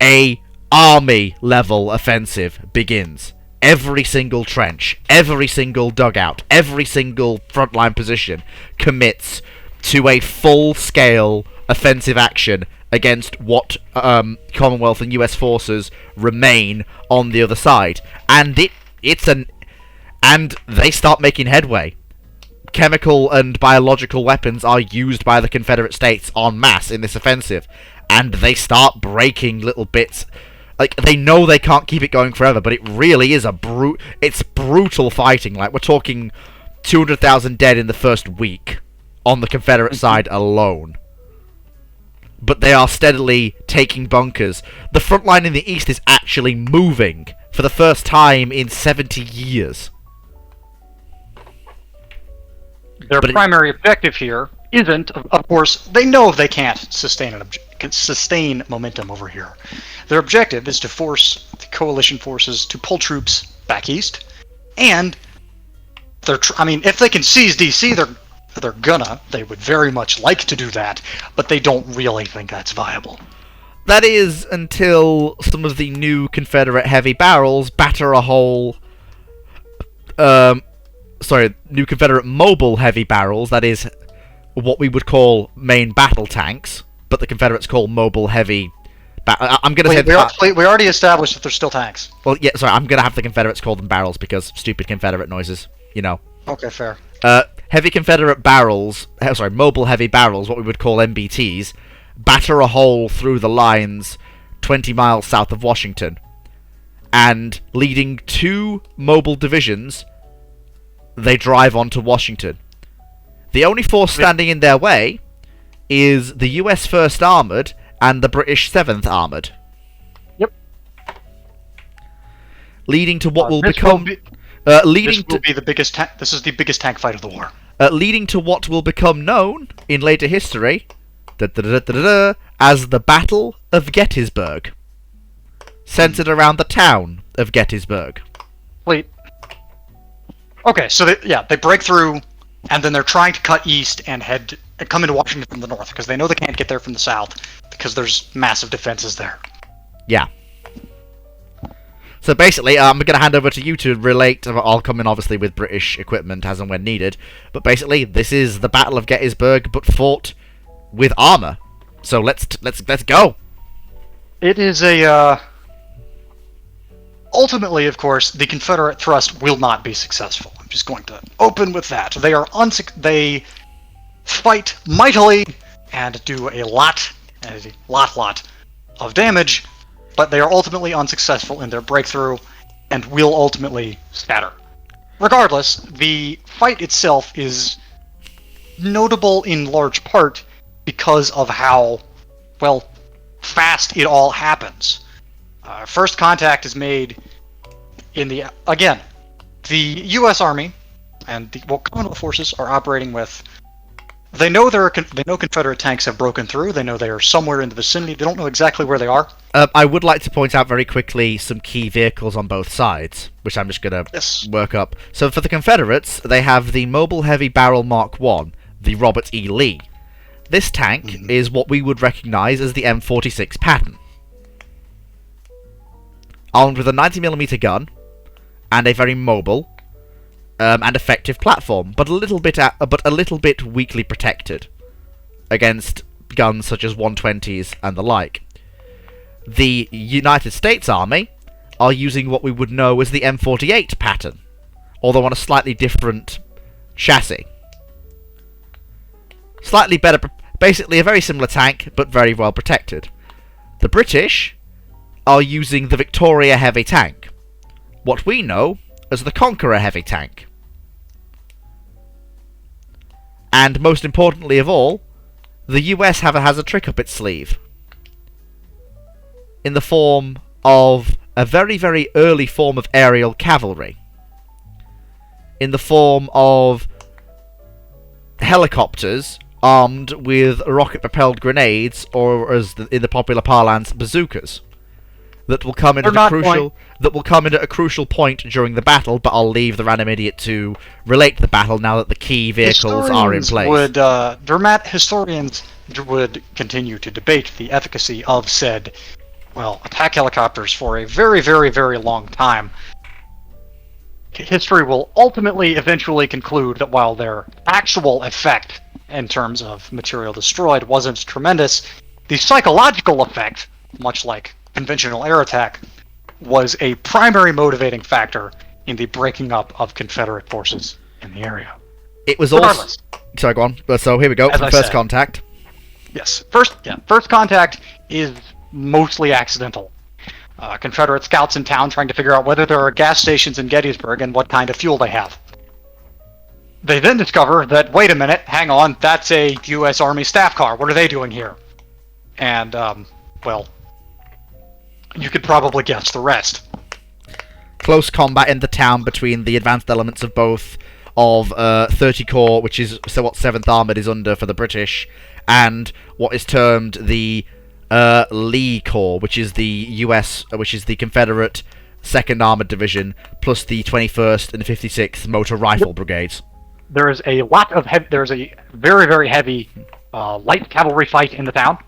a army level offensive begins. Every single trench, every single dugout, every single frontline position commits to a full-scale offensive action against what Commonwealth and US forces remain on the other side. And and they start making headway. Chemical and biological weapons are used by the Confederate States en masse in this offensive, and they start breaking little bits. Like, they know they can't keep it going forever, but it really is it's brutal fighting. Like, we're talking 200,000 dead in the first week on the Confederate side alone. But they are steadily taking bunkers. The front line in the east is actually moving for the first time in 70 years. Their primary objective here isn't, of course, they know they can't sustain momentum over here. Their objective is to force the coalition forces to pull troops back east, and if they can seize DC, they would very much like to do that, but they don't really think that's viable. That is until some of the new Confederate heavy barrels batter a hole. New Confederate mobile heavy barrels, that is what we would call main battle tanks, but the Confederates call mobile heavy. I'm going to say... We already established that they're still tanks. Well, yeah, sorry, I'm going to have the Confederates call them barrels because stupid Confederate noises, Okay, fair. Heavy Confederate barrels, mobile heavy barrels, what we would call MBTs, batter a hole through the lines 20 miles south of Washington, and leading 2 mobile divisions, they drive onto Washington. The only force standing in their way is the US 1st Armoured and the British 7th Armoured. Yep. Leading to what will this become... This will be the biggest this is the biggest tank fight of the war. Leading to what will become known in later history as the Battle of Gettysburg. Centered around the town of Gettysburg. Wait. Okay, so they break through, and then they're trying to cut east and come into Washington from the north, because they know they can't get there from the south, because there's massive defenses there. Yeah. So basically, I'm going to hand over to you to relate. I'll come in, obviously, with British equipment as and when needed. But basically, this is the Battle of Gettysburg, but fought with armor. So let's go. It is ultimately, of course, the Confederate thrust will not be successful. I'm just going to open with that. They fight mightily and do a lot of damage, but they are ultimately unsuccessful in their breakthrough and will ultimately scatter. Regardless, the fight itself is notable in large part because of how, fast it all happens. First contact is made in the U.S. Army and the Commonwealth forces are operating with. They know Confederate tanks have broken through. They know they are somewhere in the vicinity. They don't know exactly where they are. I would like to point out very quickly some key vehicles on both sides, which I'm just going to work up. So for the Confederates, they have the Mobile Heavy Barrel Mark I, the Robert E. Lee. This tank is what we would recognize as the M46 Patton. Armed with a 90mm gun and a very mobile and effective platform, but a little bit weakly protected against guns such as 120s and the like. The United States Army are using what we would know as the M48 Patton, although on a slightly different chassis. Slightly better Basically a very similar tank, but very well protected. The British are using the Victoria heavy tank, what we know as the Conqueror heavy tank. And most importantly of all, the US has a trick up its sleeve. In the form of a very, very early form of aerial cavalry. In the form of helicopters armed with rocket-propelled grenades, or as in the popular parlance, bazookas, that will come in at a crucial point during the battle. But I'll leave the random idiot to relate the battle now that the key vehicles are in place. Historians would continue to debate the efficacy of said, attack helicopters for a very, very, very long time. History will eventually conclude that while their actual effect in terms of material destroyed wasn't tremendous, the psychological effect, much like conventional air attack, was a primary motivating factor in the breaking up of Confederate forces in the area. It was also... Sorry, go on. So here we go. First contact. Yes. First contact is mostly accidental. Confederate scouts in town trying to figure out whether there are gas stations in Gettysburg and what kind of fuel they have. They then discover that, wait a minute, hang on, that's a U.S. Army staff car. What are they doing here? And, you could probably guess the rest. Close combat in the town between the advanced elements of both of 30 Corps, which is what 7th Armoured is under for the British, and what is termed the Lee Corps, which is the Confederate 2nd Armoured Division, plus the 21st and 56th Motor Rifle Brigades. There is a there's a very, very heavy light cavalry fight in the town.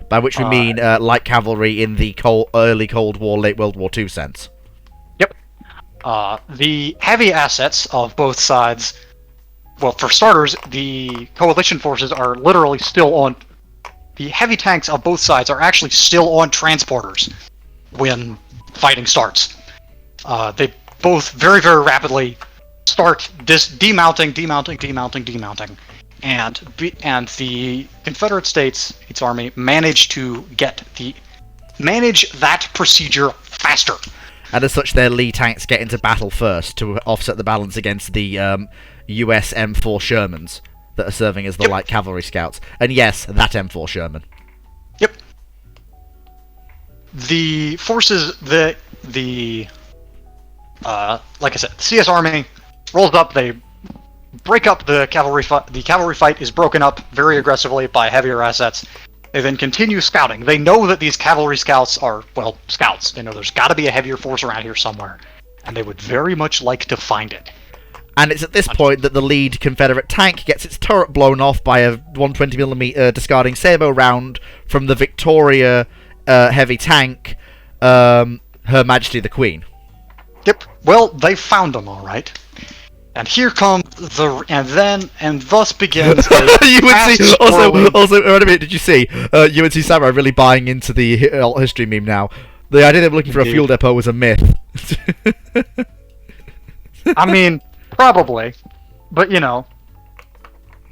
By which we mean light cavalry in the early Cold War, late World War II sense. Yep. The heavy assets of both sides, for starters, the coalition forces are literally still on... The heavy tanks of both sides are actually still on transporters when fighting starts. They both very, very rapidly start demounting, and the Confederate States, its army, manage that procedure faster. And as such, their Lee tanks get into battle first to offset the balance against the US M4 Shermans that are serving as the light cavalry scouts. And yes, that M4 Sherman. Yep. The forces, like I said, the CS Army rolls up, they break up the cavalry fight. The cavalry fight is broken up very aggressively by heavier assets. They then continue scouting. They know that these cavalry scouts are, scouts. They know there's got to be a heavier force around here somewhere, and they would very much like to find it. And it's at this point that the lead Confederate tank gets its turret blown off by a 120mm discarding sabot round from the Victoria heavy tank, Her Majesty the Queen. Yep. Well, they found them, all right. And here comes thus begins Also, wait a minute, did you see? UNC Samurai really buying into the history meme now. The idea of looking for a fuel depot was a myth. I mean, probably. But,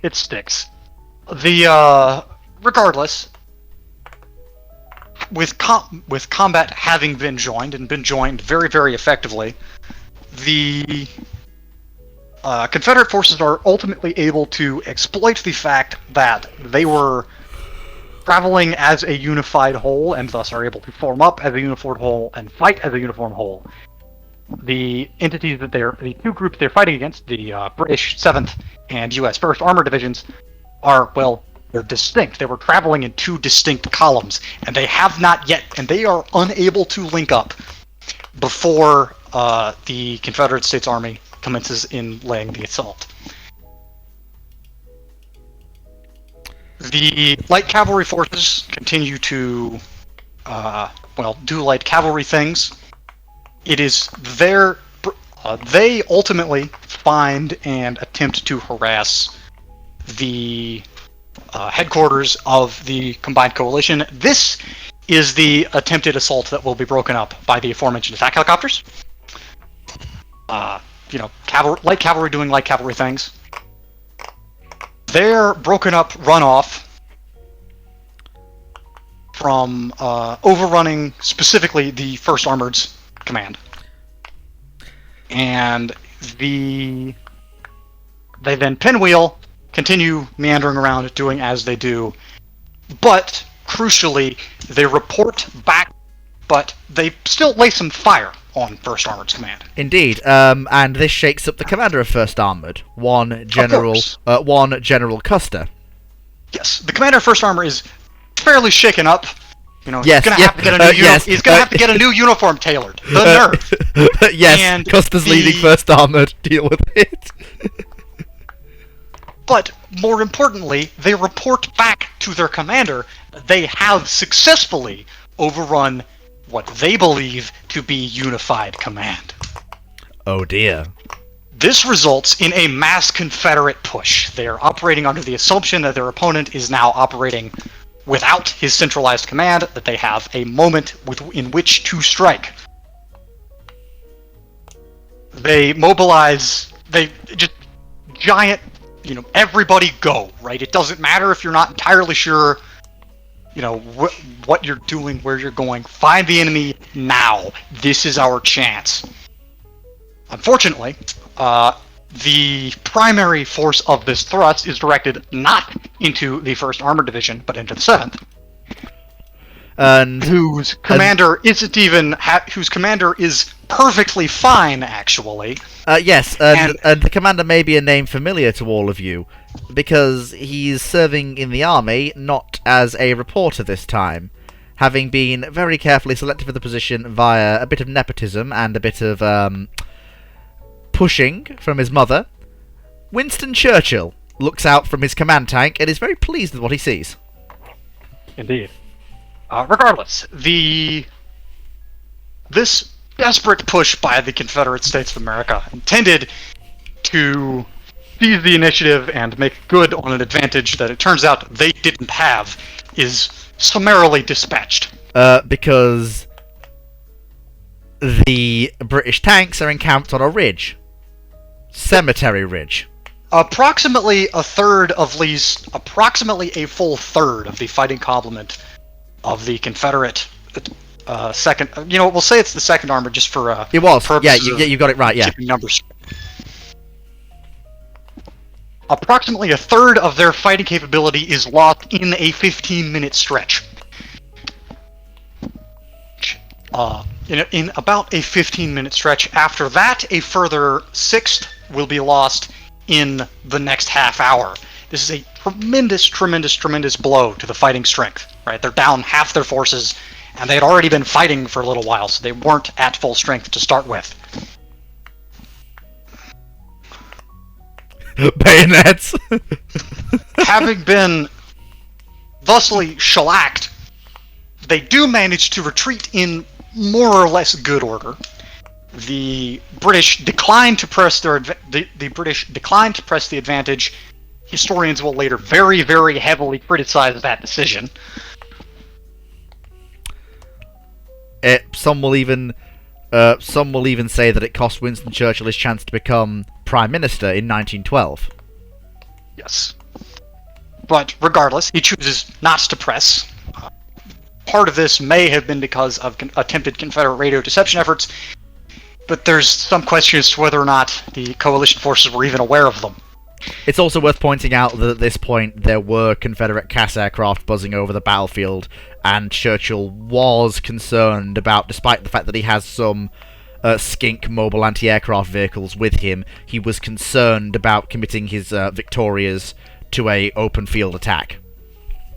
it sticks. Regardless, with combat having been joined very, very effectively, the Confederate forces are ultimately able to exploit the fact that they were traveling as a unified whole, and thus are able to form up as a unified whole and fight as a uniform whole. The the two groups they're fighting against, the British 7th and US 1st Armored Divisions, are, they're distinct. They were traveling in two distinct columns, and they are unable to link up before the Confederate States Army commences in laying the assault. The light cavalry forces continue to, do light cavalry things. It is they ultimately find and attempt to harass the headquarters of the combined coalition. This is the attempted assault that will be broken up by the aforementioned attack helicopters. Light cavalry doing light cavalry things. Their broken up runoff from overrunning specifically the 1st Armored's command. And they then pinwheel, continue meandering around, doing as they do. But, crucially, they report back, but they still lay some fire on 1st Armored's command. Indeed, and this shakes up the commander of 1st Armored, one General Custer. Yes, the commander of 1st Armor is fairly shaken up. You know, Yes, he's gonna have to get a new he's gonna have to get a new uniform tailored. The nerve. Yes, And Custer's leading 1st Armored. Deal with it. But more importantly, they report back to their commander that they have successfully overrun what they believe to be unified command. Oh dear. This results in a mass Confederate push. They are operating under the assumption that their opponent is now operating without his centralized command, that they have a moment in which to strike. They mobilize, they just giant, everybody go, right? It doesn't matter if you're not entirely sure, what you're doing, where you're going. Find the enemy now. This is our chance. Unfortunately, the primary force of this thrust is directed not into the 1st Armored Division, but into the 7th. And whose commander is perfectly fine, actually. Yes, and the commander may be a name familiar to all of you, because he's serving in the army, not as a reporter this time, having been very carefully selected for the position via a bit of nepotism and a bit of pushing from his mother. Winston Churchill looks out from his command tank and is very pleased with what he sees. Indeed. Regardless, this desperate push by the Confederate States of America, intended to seize the initiative and make good on an advantage that it turns out they didn't have, is summarily dispatched. Because the British tanks are encamped on a ridge. Cemetery Ridge. Approximately a full third of the fighting complement of the Confederate second, we'll say it's the 2nd Armored just for it was, yeah, you got it right, yeah. Numbers. Approximately a third of their fighting capability is lost in a 15-minute stretch. In about a 15-minute stretch. After that, a further 1/6 will be lost in the next half hour. This is a tremendous blow to the fighting strength, right? They're down half their forces, and they had already been fighting for a little while, so they weren't at full strength to start with. Bayonets! Having been thusly shellacked, they do manage to retreat in more or less good order. The British declined to press the advantage. Historians will later very, very heavily criticize that decision. Some will even say that it cost Winston Churchill his chance to become Prime Minister in 1912. Yes. But regardless, he chooses not to press. Part of this may have been because of attempted Confederate radio deception efforts, but there's some question as to whether or not the coalition forces were even aware of them. It's also worth pointing out that at this point there were Confederate CAS aircraft buzzing over the battlefield, and Churchill was concerned about, despite the fact that he has some skink mobile anti-aircraft vehicles with him, he was concerned about committing his Victorias to a open field attack.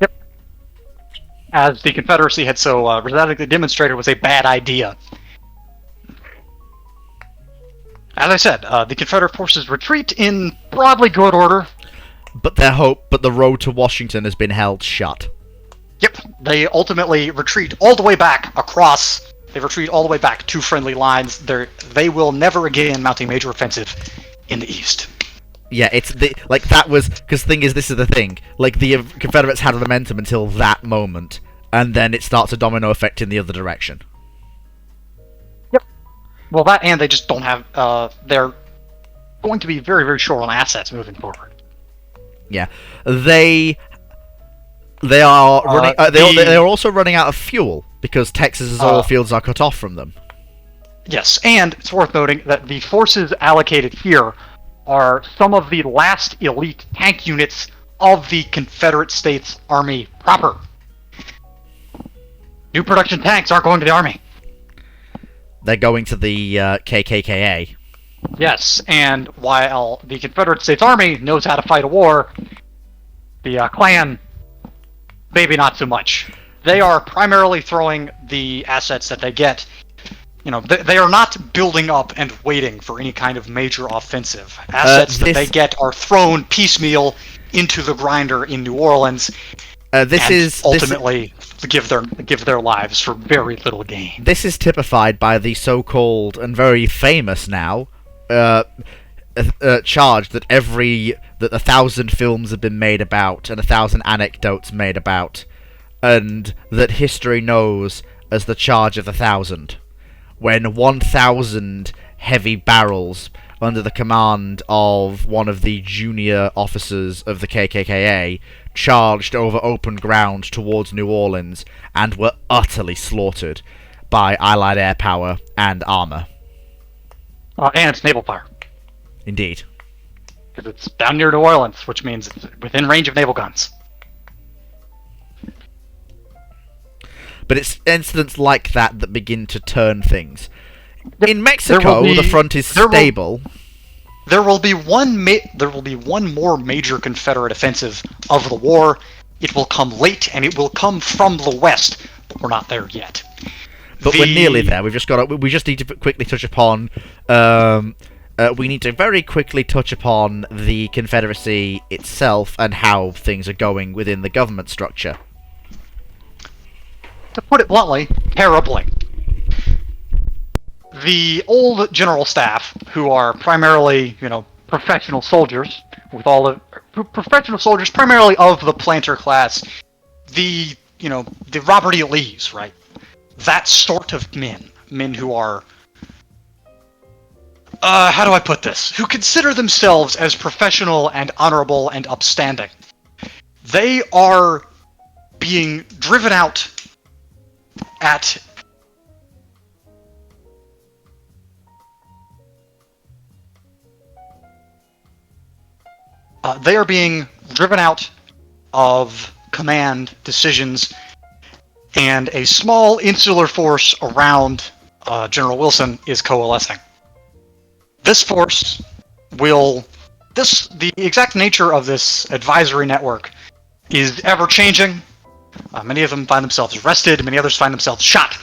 Yep. As the Confederacy had so resoundingly demonstrated was a bad idea. As I said, the Confederate forces retreat in broadly good order. But the road to Washington has been held shut. Yep, they ultimately retreat all the way back across. They retreat all the way back to friendly lines. They will never again mount a major offensive in the east. Yeah, this is the thing. Like, the Confederates had momentum until that moment, and then it starts a domino effect in the other direction. Well, that and they just don't have. They're going to be very, very short on assets moving forward. Yeah, they They are running. They the are also running out of fuel because Texas's oil fields are cut off from them. Yes, and it's worth noting that the forces allocated here are some of the last elite tank units of the Confederate States Army proper. New production tanks aren't going to the Army. They're going to the KKKA. Yes, and while the Confederate States Army knows how to fight a war, the Klan, maybe not so much. They are primarily throwing the assets that they get. You know, they are not building up and waiting for any kind of major offensive. Assets that they get are thrown piecemeal into the grinder in New Orleans, ultimately give their lives for very little gain. This is typified by the so-called and very famous now charge that 1,000 films have been made about and 1,000 anecdotes made about, and that history knows as the charge of 1,000. When 1,000 heavy barrels under the command of one of the junior officers of the KKKA charged over open ground towards New Orleans and were utterly slaughtered by Allied air power and armor. And it's naval fire. Indeed. Because it's down near New Orleans, which means it's within range of naval guns. But it's incidents like that that begin to turn things. In Mexico, the front is stable. There will be one more major Confederate offensive of the war. It will come late, and it will come from the west, but we're not there yet. But we're nearly there. We just need to quickly touch upon. We need to very quickly touch upon the Confederacy itself and how things are going within the government structure. To put it bluntly, terribly. The old general staff, who are primarily, professional soldiers, professional soldiers primarily of the planter class, the Robert E. Lees, right? That sort of men who are, how do I put this? Who consider themselves as professional and honorable and upstanding. They are being driven out at they are being driven out of command decisions, and a small insular force around General Wilson is coalescing. This force the exact nature of this advisory network is ever-changing. Many of them find themselves arrested, many others find themselves shot.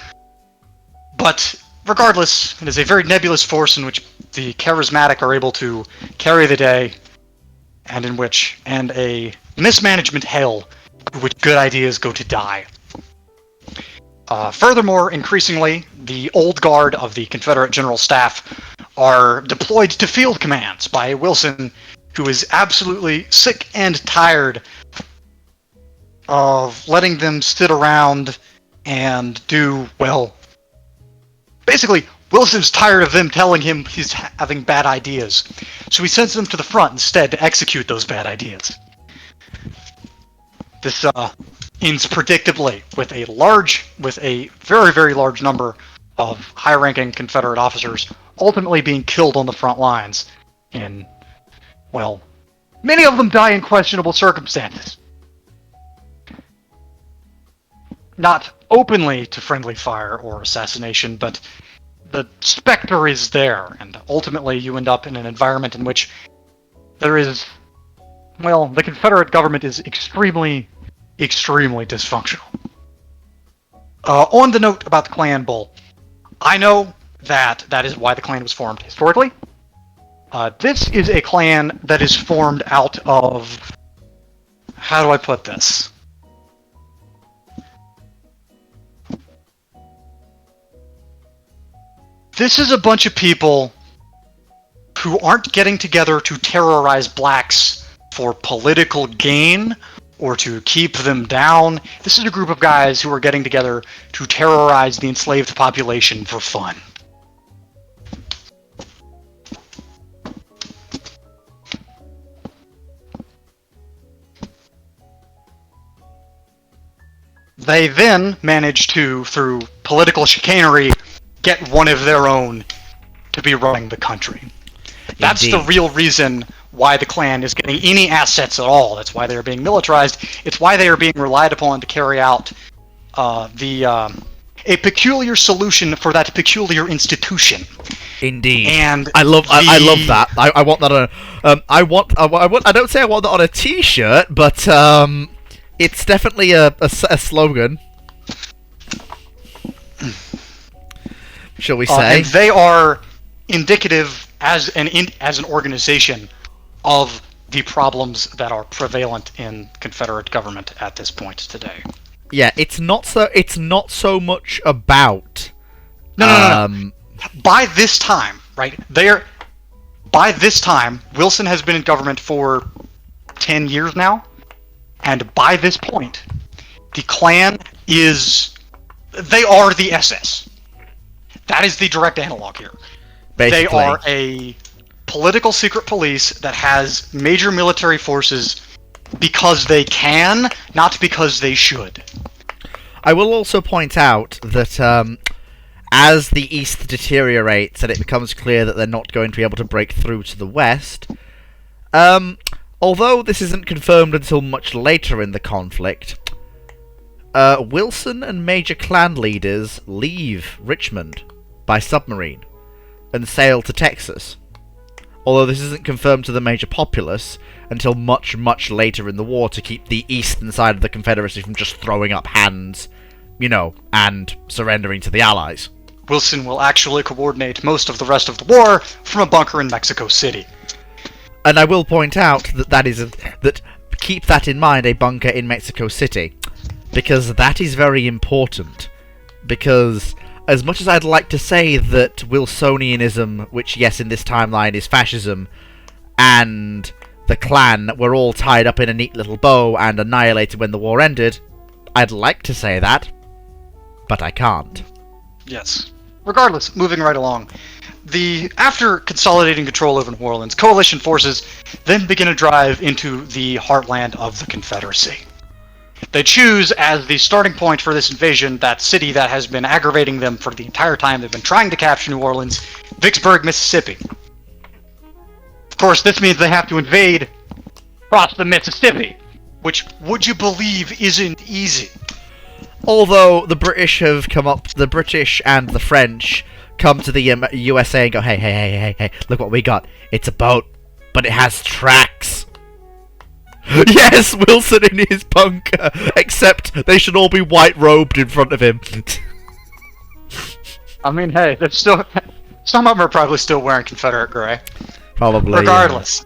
But regardless, it is a very nebulous force in which the charismatic are able to carry the day, and a mismanagement hell in which good ideas go to die. Furthermore, increasingly, the old guard of the Confederate General Staff are deployed to field commands by Wilson, who is absolutely sick and tired of letting them sit around and do, basically, Wilson's tired of them telling him he's having bad ideas, so he sends them to the front instead to execute those bad ideas. This ends predictably with a very, very large number of high-ranking Confederate officers ultimately being killed on the front lines in, many of them die in questionable circumstances. Not openly to friendly fire or assassination, but the specter is there, and ultimately you end up in an environment in which there is, the Confederate government is extremely, extremely dysfunctional. On the note about the Klan Bull, I know that is why the Klan was formed historically. This is a Klan that is formed out of, how do I put this? This is a bunch of people who aren't getting together to terrorize blacks for political gain or to keep them down. This is a group of guys who are getting together to terrorize the enslaved population for fun. They then manage to, through political chicanery, get one of their own to be running the country. That's the Indeed. real reason why the clan is getting any assets at all. That's why they are being militarized. It's why they are being relied upon to carry out a peculiar solution for that peculiar institution. Indeed. And I love that. I want that on I don't say I want that on a t-shirt, but it's definitely a slogan. Shall we say? And they are indicative as an organization of the problems that are prevalent in Confederate government at this point today. Yeah, it's not so much about No. By this time, right? By this time, Wilson has been in government for 10 years now, and by this point, the Klan they are the SS. That is the direct analog here. basically. They are a political secret police that has major military forces because they can, not because they should. I will also point out that as the East deteriorates and it becomes clear that they're not going to be able to break through to the West, although this isn't confirmed until much later in the conflict, Wilson and major Klan leaders leave Richmond by submarine and sail to Texas. Although this isn't confirmed to the major populace until much, much later in the war to keep the eastern side of the Confederacy from just throwing up hands, and surrendering to the Allies. Wilson will actually coordinate most of the rest of the war from a bunker in Mexico City. And I will point out that keep that in mind, a bunker in Mexico City, because that is very important. Because as much as I'd like to say that Wilsonianism, which yes in this timeline is fascism, and the Klan were all tied up in a neat little bow and annihilated when the war ended, I'd like to say that, but I can't. Yes. Regardless, moving right along. After consolidating control over New Orleans, coalition forces then begin a drive into the heartland of the Confederacy. They choose as the starting point for this invasion that city that has been aggravating them for the entire time they've been trying to capture New Orleans, Vicksburg, Mississippi. Of course, this means they have to invade across the Mississippi, which, would you believe, isn't easy. Although the British and the French come to the USA and go, hey, look what we got. It's a boat, but it has tracks. Yes, Wilson in his bunker, except they should all be white-robed in front of him. I mean, hey, they're still... Some of them are probably still wearing Confederate gray. Probably. Regardless,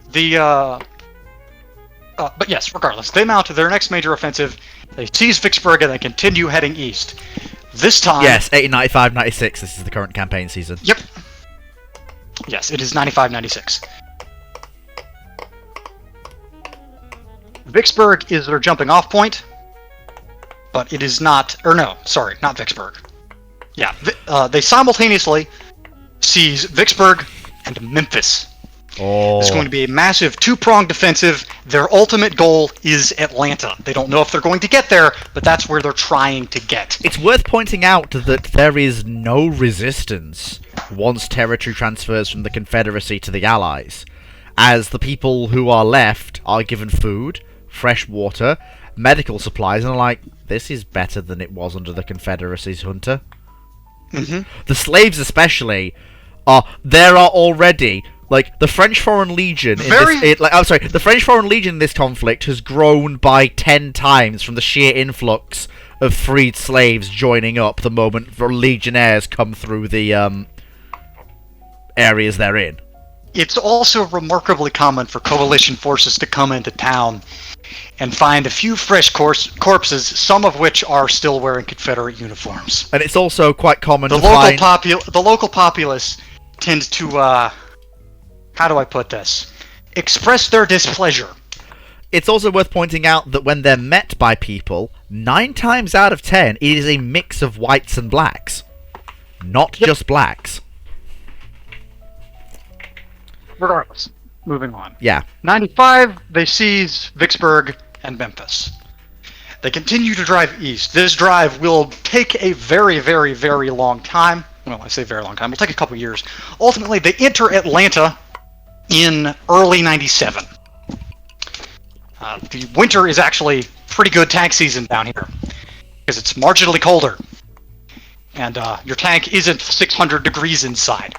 but yes, regardless, they mount their next major offensive. They seize Vicksburg and they continue heading east. This time... Yes, 1895-96, this is the current campaign season. Yep. Yes, it is 95-96. Vicksburg is their jumping off point, but it is not... Or no, sorry, not Vicksburg. Yeah, they simultaneously seize Vicksburg and Memphis. Oh. It's going to be a massive two-pronged defensive. Their ultimate goal is Atlanta. They don't know if they're going to get there, but that's where they're trying to get. It's worth pointing out that there is no resistance once territory transfers from the Confederacy to the Allies, as the people who are left are given food, fresh water, medical supplies, and are like, this is better than it was under the Confederacy's junta. Mm-hmm. The slaves especially there are already... Like, the French Foreign Legion the French Foreign Legion in this conflict has grown by 10 times from the sheer influx of freed slaves joining up the moment legionnaires come through the areas they're in. It's also remarkably common for coalition forces to come into town and find a few fresh corpses, some of which are still wearing Confederate uniforms. And it's also quite common the local populace tend to how do I put this? Express their displeasure. It's also worth pointing out that when they're met by people, 9 times out of 10, it is a mix of whites and blacks. Not just blacks. Regardless, moving on. Yeah. 95, they seize Vicksburg and Memphis. They continue to drive east. This drive will take a very, very, very long time. Well, I say very long time. It'll take a couple years. Ultimately, they enter Atlanta in early 97. The winter is actually pretty good tank season down here because it's marginally colder. And your tank isn't 600 degrees inside.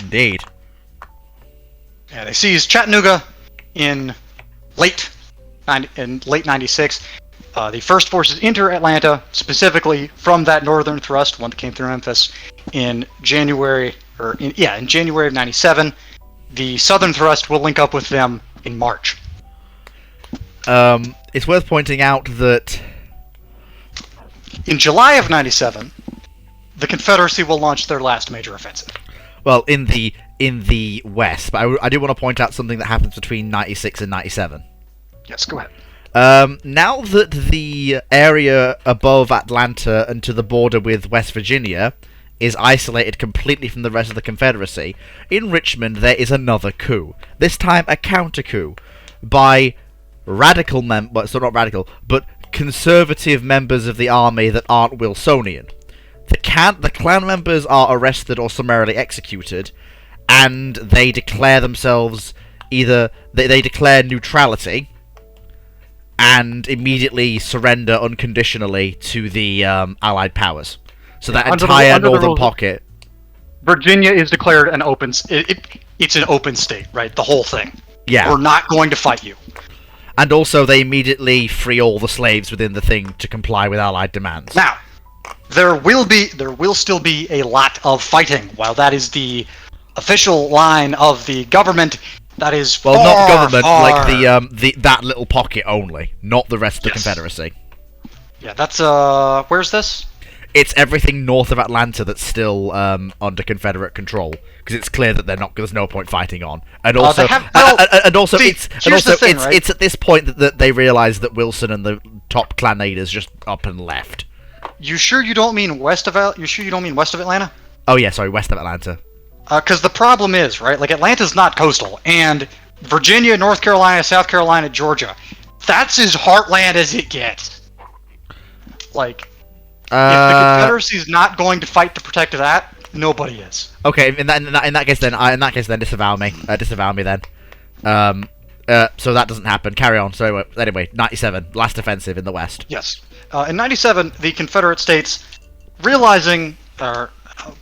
Indeed. Yeah, they seize Chattanooga in late 96. The first forces enter Atlanta, specifically from that northern thrust, one that came through Memphis, in January of 97. The southern thrust will link up with them in March. It's worth pointing out that in July of 97, the Confederacy will launch their last major offensive. well, in the west, but I do want to point out something that happens between 96 and 97. Yes, go ahead. Now that the area above Atlanta and to the border with West Virginia is isolated completely from the rest of the Confederacy, in Richmond there is another coup. This time a counter-coup by radical so not radical, but conservative members of the army that aren't Wilsonian. The Klan members are arrested or summarily executed, and they declare themselves they declare neutrality and immediately surrender unconditionally to the Allied powers. So that entire northern pocket. Virginia is declared an open. It's an open state, right? The whole thing. Yeah. We're not going to fight you. And also, they immediately free all the slaves within the thing to comply with Allied demands. Now, there will still be a lot of fighting. While that is the official line of the government, that is not government, like that little pocket only, not the rest of the Confederacy. Yeah, that's where's this? It's everything north of Atlanta that's still under Confederate control, because it's clear that there's no point fighting on. And also, it's at this point that they realize that Wilson and the top Klan leaders just up and left. You sure you don't mean west of Atlanta? Oh yeah, sorry, west of Atlanta. Because the problem is, right, like Atlanta's not coastal, and Virginia, North Carolina, South Carolina, Georgia, that's as heartland as it gets. Like, if the Confederacy's not going to fight to protect that, nobody is. Okay, in that case then disavow me then. So that doesn't happen. Carry on. So anyway, 97, last offensive in the west. Yes. In 97, the Confederate States, realizing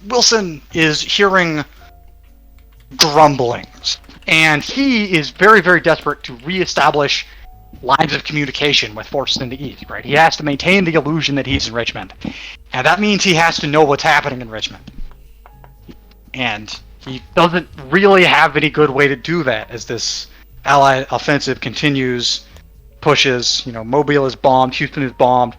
Wilson is hearing grumblings, and he is very, very desperate to reestablish lines of communication with forces in the east, right? He has to maintain the illusion that he's in Richmond, and that means he has to know what's happening in Richmond. And he doesn't really have any good way to do that as this Allied offensive continues, pushes, Mobile is bombed, Houston is bombed,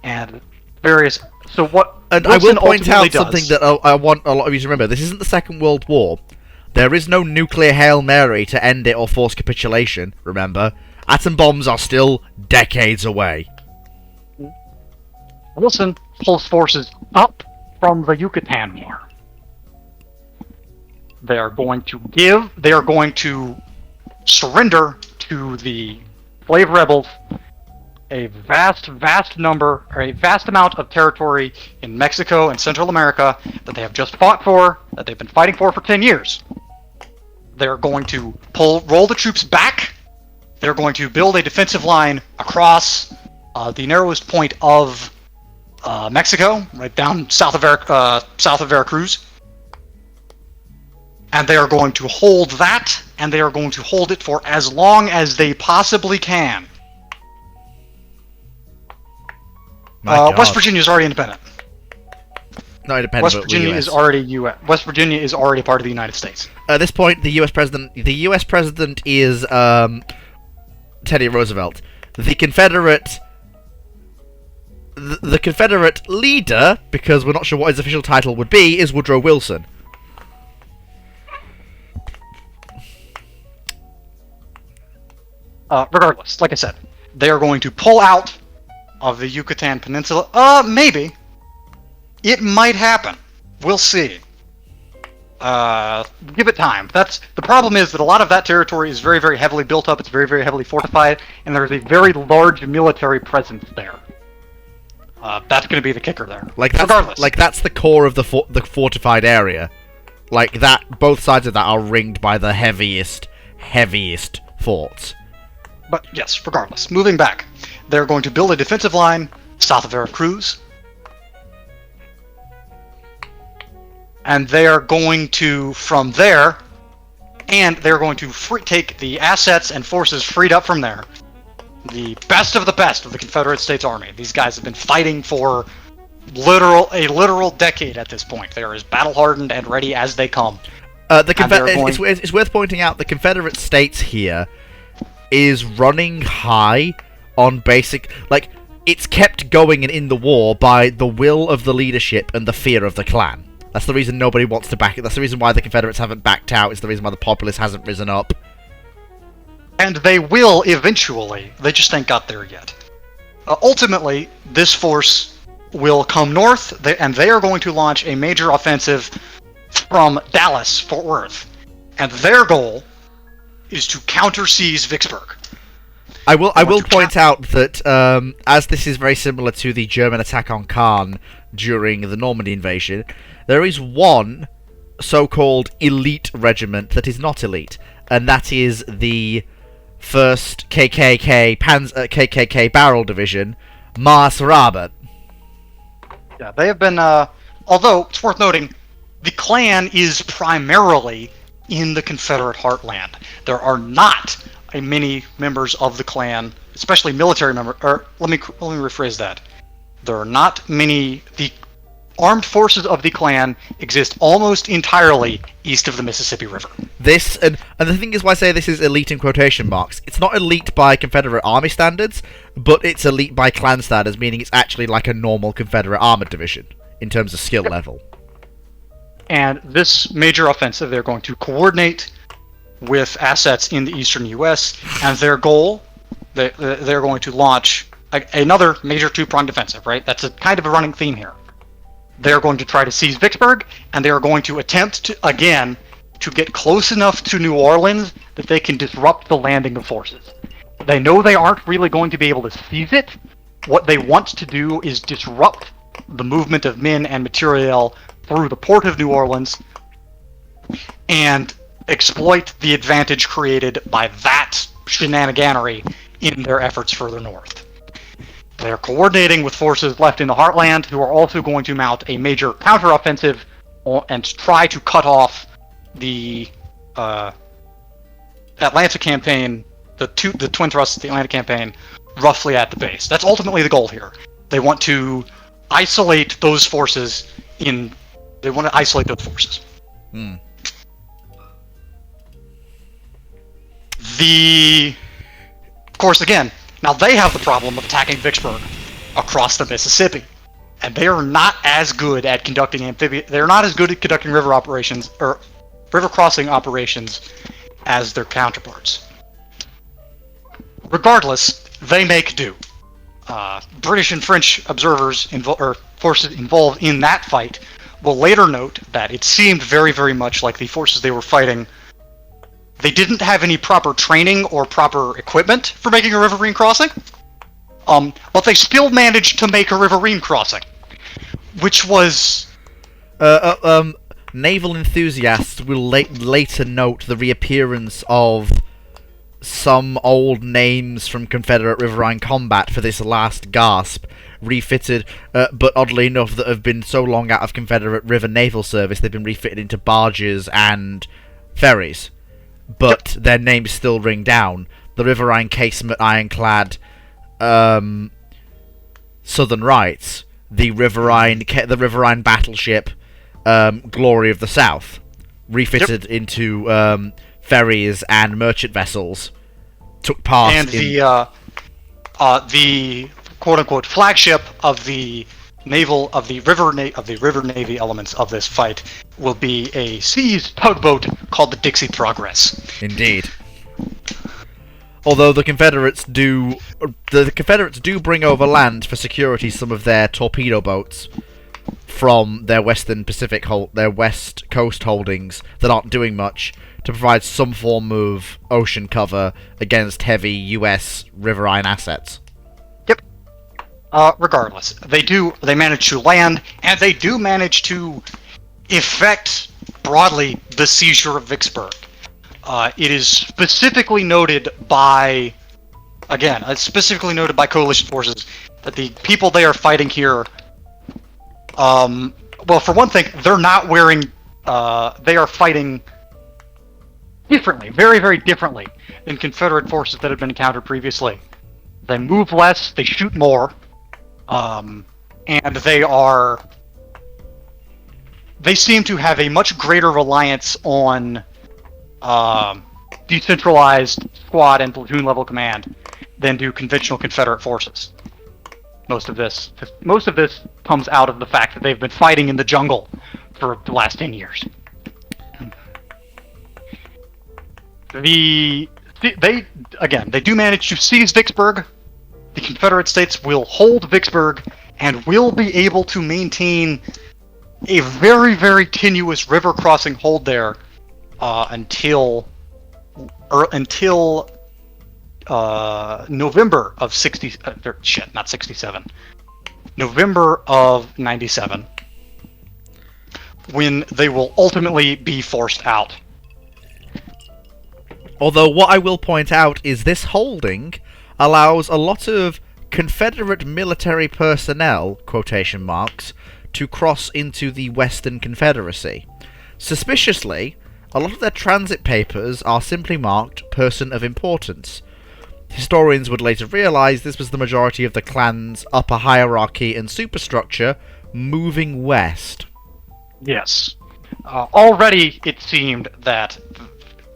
and various... So what... And Wilson I will point out something that I want a lot of you to remember. This isn't the Second World War. There is no nuclear Hail Mary to end it or force capitulation, remember? Atom bombs are still decades away. Wilson pulls forces up from the Yucatan War. They are going to surrender to the slave rebels a vast amount of territory in Mexico and Central America that they have just fought for, that they've been fighting for 10 years. They're going to roll the troops back. They're going to build a defensive line across the narrowest point of Mexico, right down south of Veracruz. And they are going to hold that, and they are going to hold it for as long as they possibly can. West Virginia is already independent. Not independent, West Virginia is already U.S. West Virginia is already part of the United States. At this point, the U.S. president is Teddy Roosevelt. The Confederate leader, because we're not sure what his official title would be, is Woodrow Wilson. Regardless, like I said, they are going to pull out of the Yucatan Peninsula. Maybe. It might happen. We'll see. Give it time. That's the problem. Is that a lot of that territory is very, very heavily built up. It's very, very heavily fortified, and there's a very large military presence there. That's going to be the kicker there. Regardless, that's the core of the fortified area. Like that, both sides of that are ringed by the heaviest forts. But yes, regardless. Moving back, they're going to build a defensive line south of Veracruz. And they are going to, from there, and they're going to take the assets and forces freed up from there. The best of the Confederate States Army. These guys have been fighting for a literal decade at this point. They are as battle-hardened and ready as they come. It's worth pointing out the Confederate States here is running high on basic... Like, it's kept going in the war by the will of the leadership and the fear of the clan. That's the reason nobody wants to back it. That's the reason why the Confederates haven't backed out. It's the reason why the populace hasn't risen up. And they will eventually. They just ain't got there yet. Ultimately, this force will come north, and they are going to launch a major offensive from Dallas, Fort Worth. And their goal is to counter-seize Vicksburg. I will point out that, as this is very similar to the German attack on Caen during the Normandy invasion, there is one so-called elite regiment that is not elite, and that is the 1st KKK Barrel Division, Mars Rabat. Yeah, they have been, although, it's worth noting, the Klan is primarily in the Confederate heartland. There are not many members of the Klan, especially military members, or let me rephrase that. There are not many. The armed forces of the Klan exist almost entirely east of the Mississippi River. This, and the thing is why I say this is elite in quotation marks, it's not elite by Confederate Army standards, but it's elite by Klan standards, meaning it's actually like a normal Confederate armored division, in terms of skill level. And this major offensive, they're going to coordinate with assets in the eastern U.S., and their goal, they're going to launch another major two-pronged defensive, right? That's a kind of a running theme here. They're going to try to seize Vicksburg, and they are going to attempt to, again, to get close enough to New Orleans that they can disrupt the landing of forces. They know they aren't really going to be able to seize it. What they want to do is disrupt the movement of men and material through the port of New Orleans and exploit the advantage created by that shenaniganery in their efforts further north. They're coordinating with forces left in the heartland who are also going to mount a major counteroffensive and try to cut off the Atlanta campaign, the twin thrusts of the Atlanta campaign, roughly at the base. That's ultimately the goal here. They want to isolate those forces They want to isolate those forces. Of course, again, now they have the problem of attacking Vicksburg across the Mississippi, and they are not as good at conducting They're not as good at conducting river operations or river crossing operations as their counterparts. Regardless, they make do. British and French observers or forces involved in that fight will later note that it seemed very, very much like the forces they were fighting, they didn't have any proper training or proper equipment for making a riverine crossing, but they still managed to make a riverine crossing, which was... Naval enthusiasts will later note the reappearance of some old names from Confederate riverine combat for this last gasp, refitted, but oddly enough, that have been so long out of Confederate river naval service, they've been refitted into barges and ferries. But their names still ring down. The riverine casemate ironclad Southern Rights, the riverine battleship Glory of the South, refitted into ferries and merchant vessels, took part and the quote-unquote flagship of the river navy elements of this fight will be a seized tugboat called the Dixie Progress. Indeed. Although the Confederates do bring over land for security some of their torpedo boats, from their their West Coast holdings that aren't doing much to provide some form of ocean cover against heavy U.S. riverine assets. Yep. Regardless, they manage to land, and they do manage to effect broadly the seizure of Vicksburg. It is specifically noted by, again, coalition forces that the people they are fighting here, well, for one thing, they're not wearing, they are fighting differently, very, very differently than Confederate forces that have been encountered previously. They move less, they shoot more, and they seem to have a much greater reliance on decentralized squad and platoon level command than do conventional Confederate forces. Most of this comes out of the fact that they've been fighting in the jungle for the last 10 years. They do manage to seize Vicksburg. The Confederate States will hold Vicksburg and will be able to maintain a very, very tenuous river crossing hold there until November of November of 97, when they will ultimately be forced out. Although what I will point out is this holding allows a lot of Confederate military personnel, quotation marks, to cross into the Western Confederacy. Suspiciously, a lot of their transit papers are simply marked Person of Importance. Historians would later realise this was the majority of the clan's upper hierarchy and superstructure moving west. Yes. Already it seemed that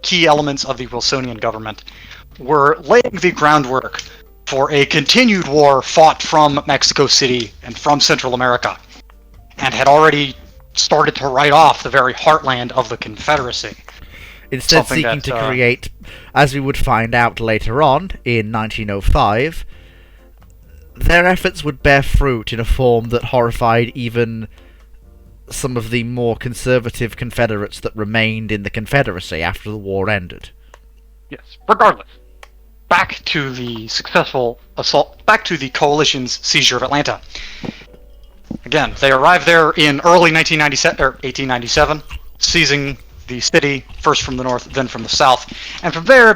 key elements of the Wilsonian government were laying the groundwork for a continued war fought from Mexico City and from Central America, and had already started to write off the very heartland of the Confederacy. Instead seeking to create, as we would find out later on, in 1905, their efforts would bear fruit in a form that horrified even some of the more conservative Confederates that remained in the Confederacy after the war ended. Yes, regardless. Back to the successful assault, back to the coalition's seizure of Atlanta. Again, they arrived there in early 1897, seizing the city, first from the north, then from the south. And from there,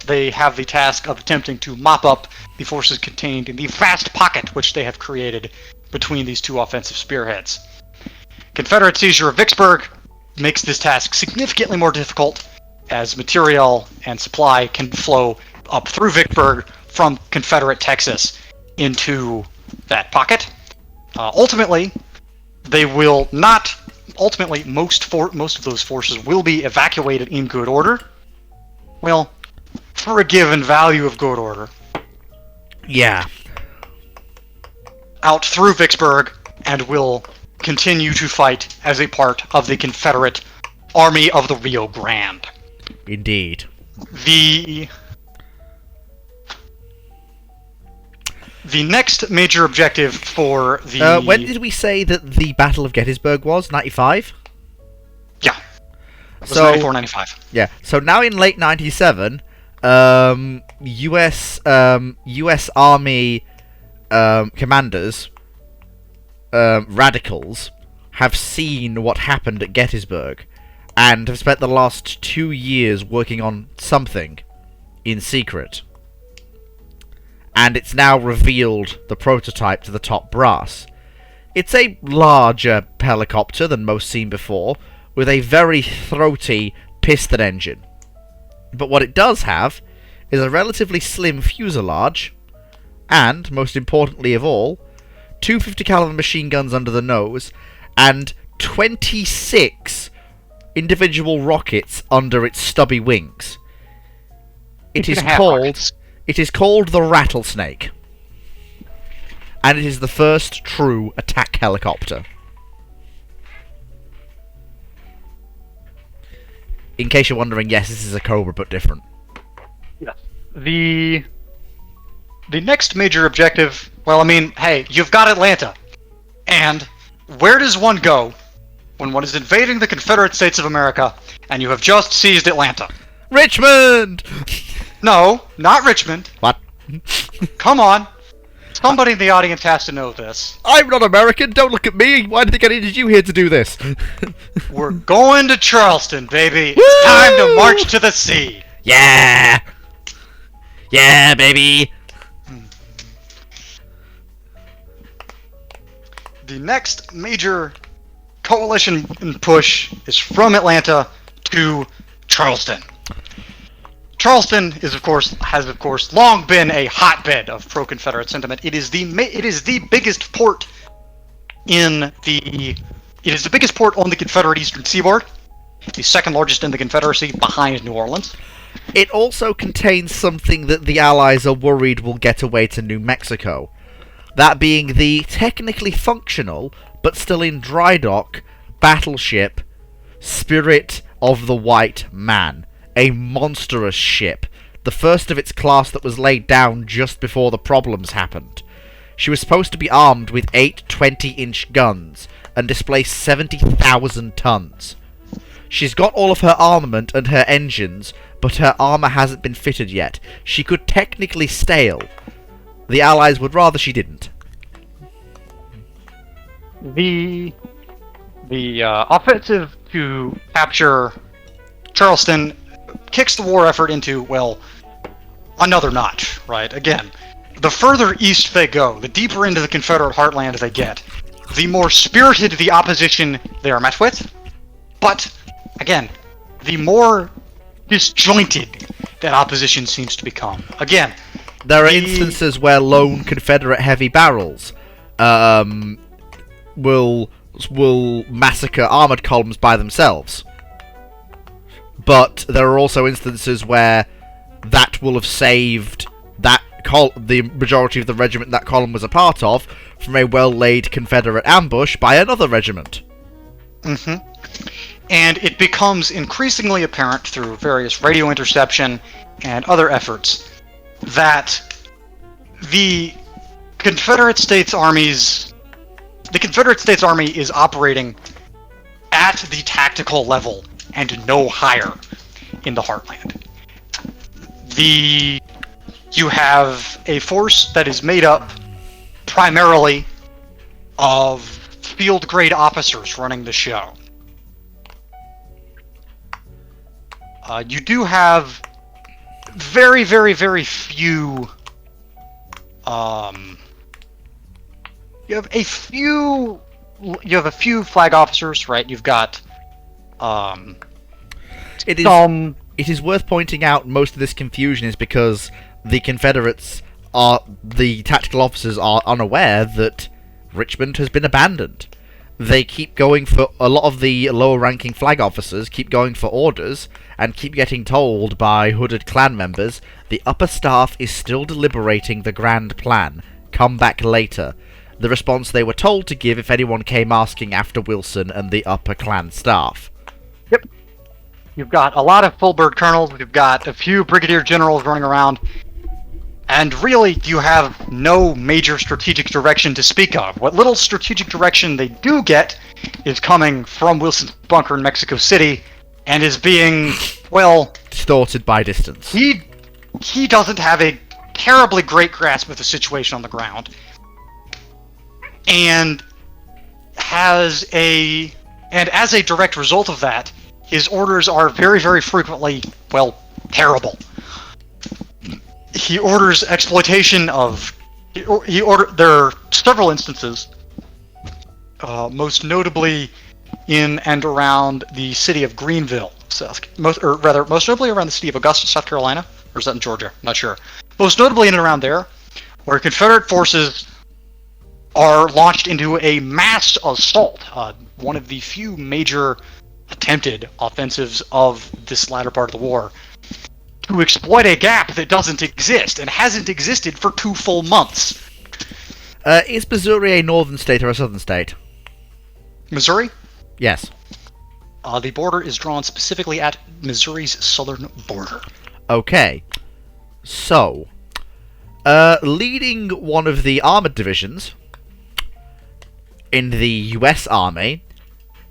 they have the task of attempting to mop up the forces contained in the vast pocket which they have created between these two offensive spearheads. Confederate seizure of Vicksburg makes this task significantly more difficult, as material and supply can flow up through Vicksburg from Confederate Texas into that pocket. Ultimately, most of those forces will be evacuated in good order. Well, for a given value of good order. Yeah. Out through Vicksburg, and will continue to fight as a part of the Confederate Army of the Rio Grande. Indeed. The next major objective for the... when did we say that the Battle of Gettysburg was? 95? Yeah. It was 94, 95. Yeah. So now in late 97, US Army commanders, radicals, have seen what happened at Gettysburg and have spent the last 2 years working on something in secret. And it's now revealed the prototype to the top brass. It's a larger helicopter than most seen before, with a very throaty piston engine. But what it does have is a relatively slim fuselage, and, most importantly of all, 250 caliber machine guns under the nose, and 26 individual rockets under its stubby wings. It is called the Rattlesnake, and it is the first true attack helicopter. In case you're wondering, yes, this is a Cobra, but different. Yes. The next major objective, well, I mean, hey, you've got Atlanta, and Where does one go when one is invading the Confederate States of America and you have just seized Atlanta? Richmond! No, not Richmond. What? Come on. Somebody in the audience has to know this. I'm not American, don't look at me! Why did they get you here to do this? We're going to Charleston, baby. It's time to march to the sea. Yeah! Yeah, baby! The next major coalition push is from Atlanta to Charleston. Charleston has of course long been a hotbed of pro-Confederate sentiment. It is the biggest port on the Confederate Eastern Seaboard, the second largest in the Confederacy behind New Orleans. It also contains something that the Allies are worried will get away to New Mexico. That being the technically functional, but still in dry dock, battleship Spirit of the White Man. A monstrous ship, the first of its class that was laid down just before the problems happened. She was supposed to be armed with 8 20-inch guns and display 70,000 tons. She's got all of her armament and her engines, but her armor hasn't been fitted yet. She could technically sail. The Allies would rather she didn't. The offensive to capture Charleston kicks the war effort into, well, another notch, right? Again, the further east they go, the deeper into the Confederate heartland they get, the more spirited the opposition they are met with, but, again, the more disjointed that opposition seems to become. Again, there are instances where lone Confederate heavy barrels will massacre armored columns by themselves. But there are also instances where that will have saved the majority of the regiment that column was a part of from a well-laid Confederate ambush by another regiment. Mm-hmm. And it becomes increasingly apparent through various radio interception and other efforts that the Confederate States Army is operating at the tactical level and no higher in the heartland. You have a force that is made up primarily of field-grade officers running the show. You do have very, very, very few. You have a few flag officers, right? You've got. It is worth pointing out most of this confusion is because the tactical officers are unaware that Richmond has been abandoned. They keep going for, a lot of the lower ranking flag officers keep going for orders and keep getting told by hooded clan members the upper staff is still deliberating the grand plan. Come back later. The response they were told to give if anyone came asking after Wilson and the upper clan staff. Yep. You've got a lot of full-bird colonels, you've got a few brigadier generals running around, and really you have no major strategic direction to speak of. What little strategic direction they do get is coming from Wilson's bunker in Mexico City, and is being, well... distorted by distance. He doesn't have a terribly great grasp of the situation on the ground, and as a direct result of that, his orders are very, very frequently, well, terrible. He orders exploitation of... There are several instances, most notably in and around the city of Greenville, most notably around the city of Augusta, South Carolina, or is that in Georgia? Not sure. Most notably in and around there, where Confederate forces are launched into a mass assault, one of the few major attempted offensives of this latter part of the war, to exploit a gap that doesn't exist and hasn't existed for 2 full months. Is Missouri a northern state or a southern state? Missouri? Yes. The border is drawn specifically at Missouri's southern border. Okay. So, leading one of the armored divisions in the US Army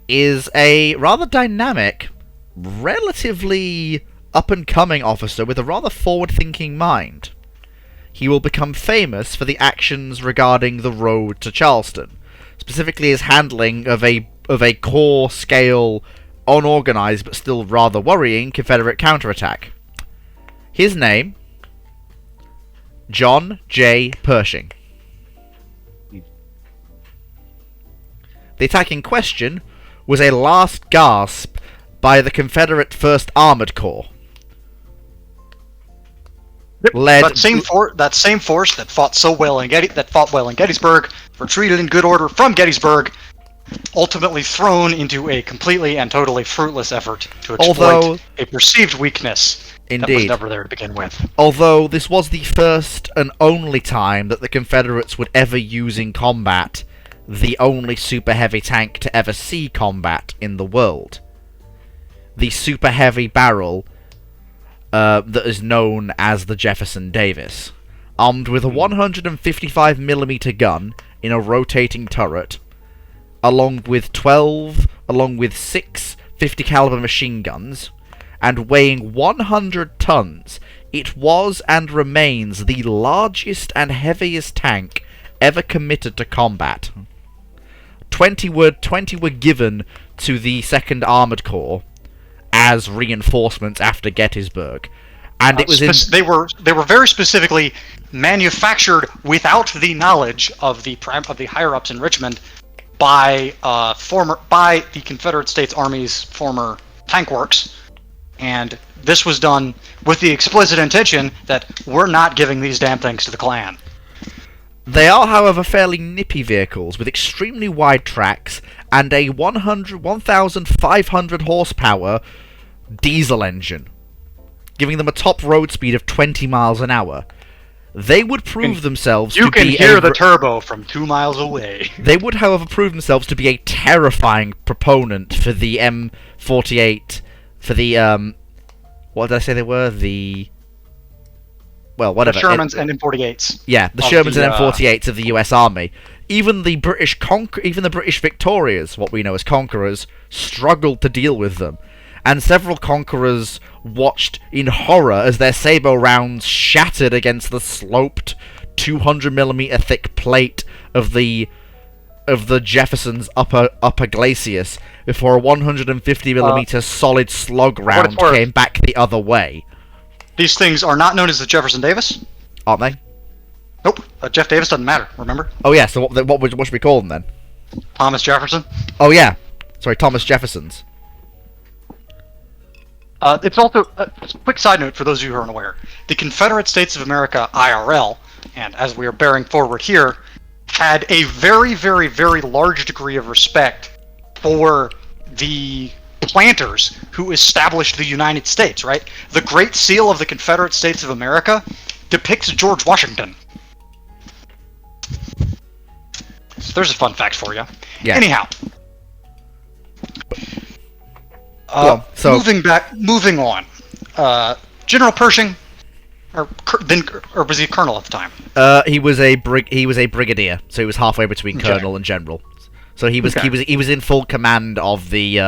is a rather dynamic, relatively up-and-coming officer with a rather forward-thinking mind. He will become famous for the actions regarding the road to Charleston, specifically his handling of a core-scale, unorganized but still rather worrying Confederate counterattack. His name, John J. Pershing. The attack in question was a last gasp by the Confederate 1st Armored Corps. That same force that fought so well in Gettysburg, retreated in good order from Gettysburg, ultimately thrown into a completely and totally fruitless effort to exploit a perceived weakness that was never there to begin with. Although this was the first and only time that the Confederates would ever use in combat the only super heavy tank to ever see combat in the world. The super heavy barrel that is known as the Jefferson Davis, armed with a 155mm gun in a rotating turret, along with 6 50 caliber machine guns, and weighing 100 tons. It was and remains the largest and heaviest tank ever committed to combat. 20 were given to the 2nd Armored Corps as reinforcements after Gettysburg, and it was they were very specifically manufactured without the knowledge of the higher ups in Richmond by the Confederate States Army's former tank works, and this was done with the explicit intention that we're not giving these damn things to the Klan. They are, however, fairly nippy vehicles with extremely wide tracks and a 1,500 horsepower diesel engine, giving them a top road speed of 20 miles an hour. They would prove themselves to be... You can hear the turbo from 2 miles away. They would, however, prove themselves to be a terrifying proponent for the M48, for the, what did I say they were? Well, whatever. The Shermans and M48s. Yeah, the Shermans and M48s of the US Army. Even the British Victorias, what we know as conquerors, struggled to deal with them. And several conquerors watched in horror as their sabot rounds shattered against the sloped 200mm thick plate of the Jefferson's upper glacis before a 150mm solid slug round came back the other way. These things are not known as the Jefferson Davis. Aren't they? Nope. Jeff Davis doesn't matter, remember? Oh yeah, so what should we call them then? Thomas Jefferson. Oh yeah. Sorry, Thomas Jefferson's. It's also a quick side note for those of you who are unaware. The Confederate States of America, IRL, and as we are bearing forward here, had a very, very, very large degree of respect for the planters who established the United States, right? The Great Seal of the Confederate States of America depicts George Washington. So there's a fun fact for you. Yeah. Anyhow. Moving on. General Pershing, or was he a colonel at the time? He was a brigadier, so he was halfway between colonel and general. So he was in full command of the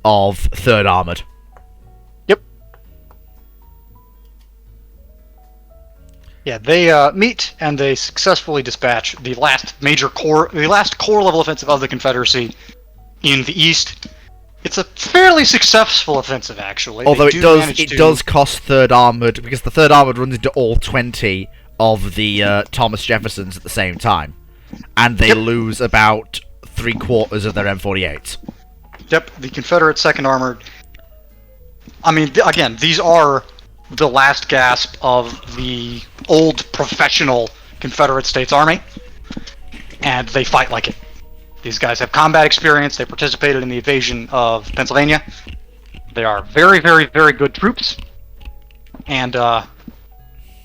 of 3rd Armored. Yep. Yeah, they meet and they successfully dispatch the last core level offensive of the Confederacy in the East. It's a fairly successful offensive, actually. Although it does cost 3rd Armored, because the 3rd Armored runs into all 20 of the Thomas Jeffersons at the same time, and they lose about 3/4 of their M48s. Yep, the Confederate 2nd Armored. I mean, again, these are the last gasp of the old professional Confederate States Army, and they fight like it. These guys have combat experience. They participated in the invasion of Pennsylvania. They are very, very, very good troops, and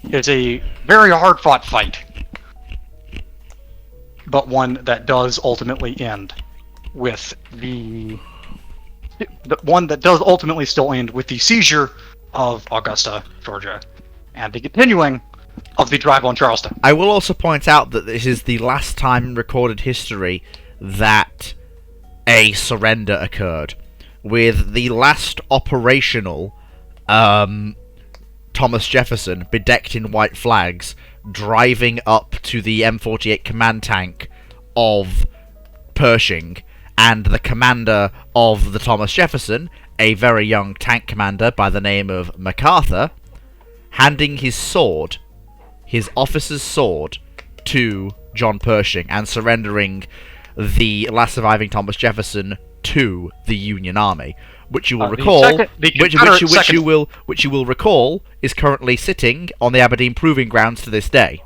it's a very hard-fought fight, but one that does ultimately end with the one that does ultimately still end with the seizure of Augusta, Georgia, and the continuing of the drive on Charleston. I will also point out that this is the last time in recorded history that a surrender occurred, with the last operational Thomas Jefferson, bedecked in white flags, driving up to the M48 command tank of Pershing, and the commander of the Thomas Jefferson, a very young tank commander by the name of MacArthur, handing his sword, his officer's sword, to John Pershing, and surrendering the last surviving Thomas Jefferson to the Union Army, which you will recall, which you will recall is currently sitting on the Aberdeen Proving Grounds to this day.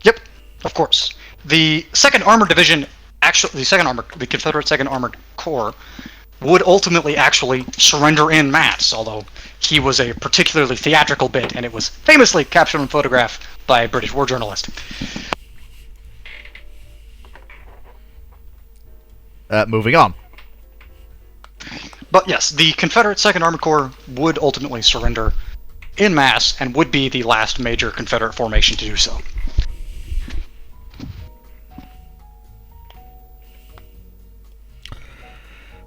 Yep, of course. The Second Armored Division, actually, the Confederate Second Armored Corps, would ultimately actually surrender en masse, although he was a particularly theatrical bit, and it was famously captured on photograph by a British war journalist. Moving on. But yes, the Confederate Second Armored Corps would ultimately surrender en masse and would be the last major Confederate formation to do so.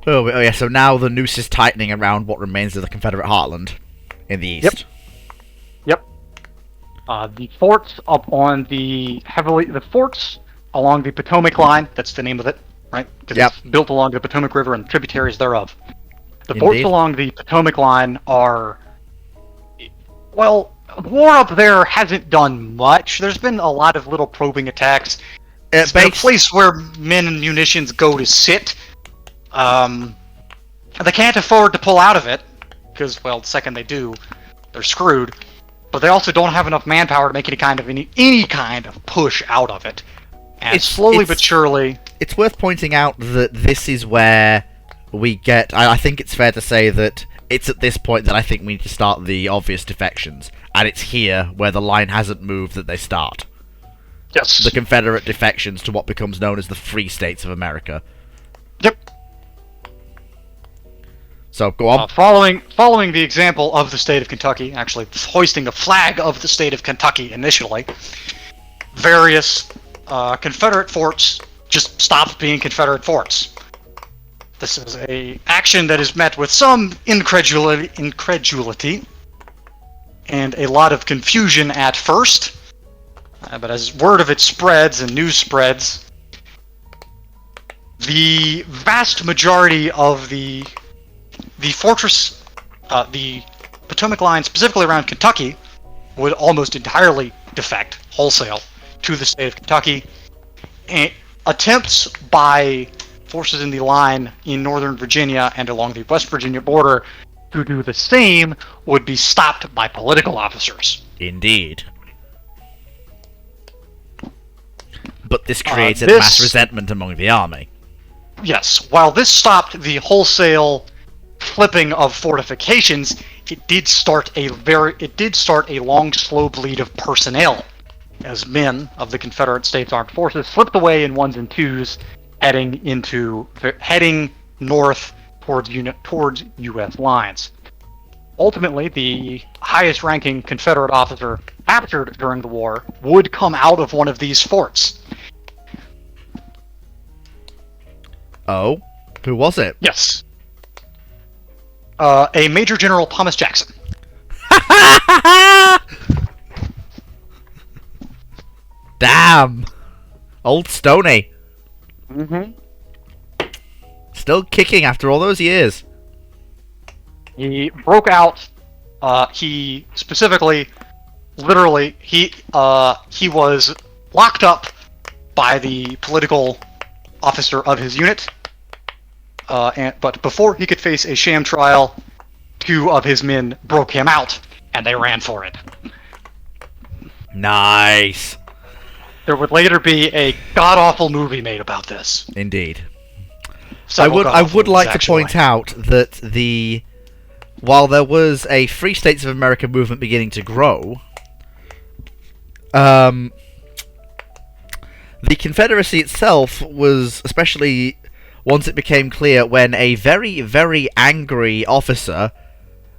Oh yeah, so now the noose is tightening around what remains of the Confederate heartland in the east. Yep. The forts up on the forts along the Potomac line, that's the name of it, right? Because it's built along the Potomac River and tributaries thereof. The forts along the Potomac line are, well, the war up there hasn't done much. There's been a lot of little probing attacks. It's been a place where men and munitions go to sit. They can't afford to pull out of it, because, well, the second they do, they're screwed. But they also don't have enough manpower to make any kind of push out of it. And slowly but surely... It's worth pointing out that this is where we get... I think it's fair to say that it's at this point that I think we need to start the obvious defections. And it's here, where the line hasn't moved, that they start. Yes. The Confederate defections to what becomes known as the Free States of America. Yep. So, go on. Following the example of the state of Kentucky, actually hoisting the flag of the state of Kentucky initially, various Confederate forts just stopped being Confederate forts. This is a action that is met with some incredulity and a lot of confusion at first, but as word of it spreads and news spreads, the vast majority of the fortress, the Potomac line, specifically around Kentucky, would almost entirely defect, wholesale, to the state of Kentucky. And attempts by forces in the line in northern Virginia and along the West Virginia border to do the same would be stopped by political officers. Indeed. But this created mass resentment among the army. Yes, while this stopped the wholesale flipping of fortifications, it did start a long, slow bleed of personnel, as men of the Confederate States Armed Forces slipped away in ones and twos, heading north towards U.S. lines. Ultimately, the highest-ranking Confederate officer captured during the war would come out of one of these forts. Oh? Who was it? Yes. A Major General Thomas Jackson. Damn! Old Stoney. Mm-hmm. Still kicking after all those years. He broke out. He specifically, literally, he was locked up by the political officer of his unit. But before he could face a sham trial, two of his men broke him out, and they ran for it. Nice. There would later be a god-awful movie made about this. Indeed. I would like to point out that while there was a Free States of America movement beginning to grow, the Confederacy itself was, especially once it became clear when a very, very angry officer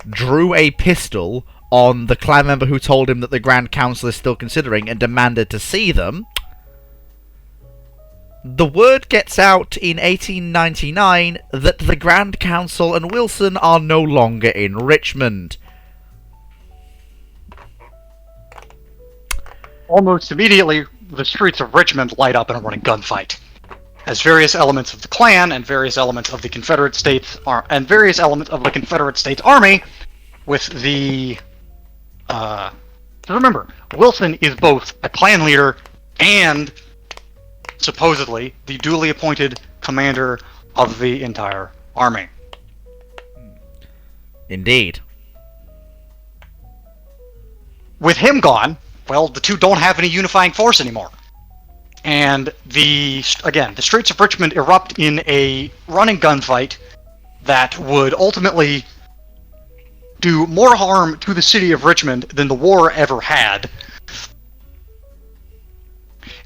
drew a pistol on the clan member who told him that the Grand Council is still considering and demanded to see them, the word gets out in 1899 that the Grand Council and Wilson are no longer in Richmond. Almost immediately, the streets of Richmond light up in a running gunfight, as various elements of the Klan and various elements of the Confederate States Army, with the remember, Wilson is both a Klan leader and supposedly the duly appointed commander of the entire army. Indeed. With him gone, well, the two don't have any unifying force anymore. And the streets of Richmond erupt in a running gunfight that would ultimately do more harm to the city of Richmond than the war ever had,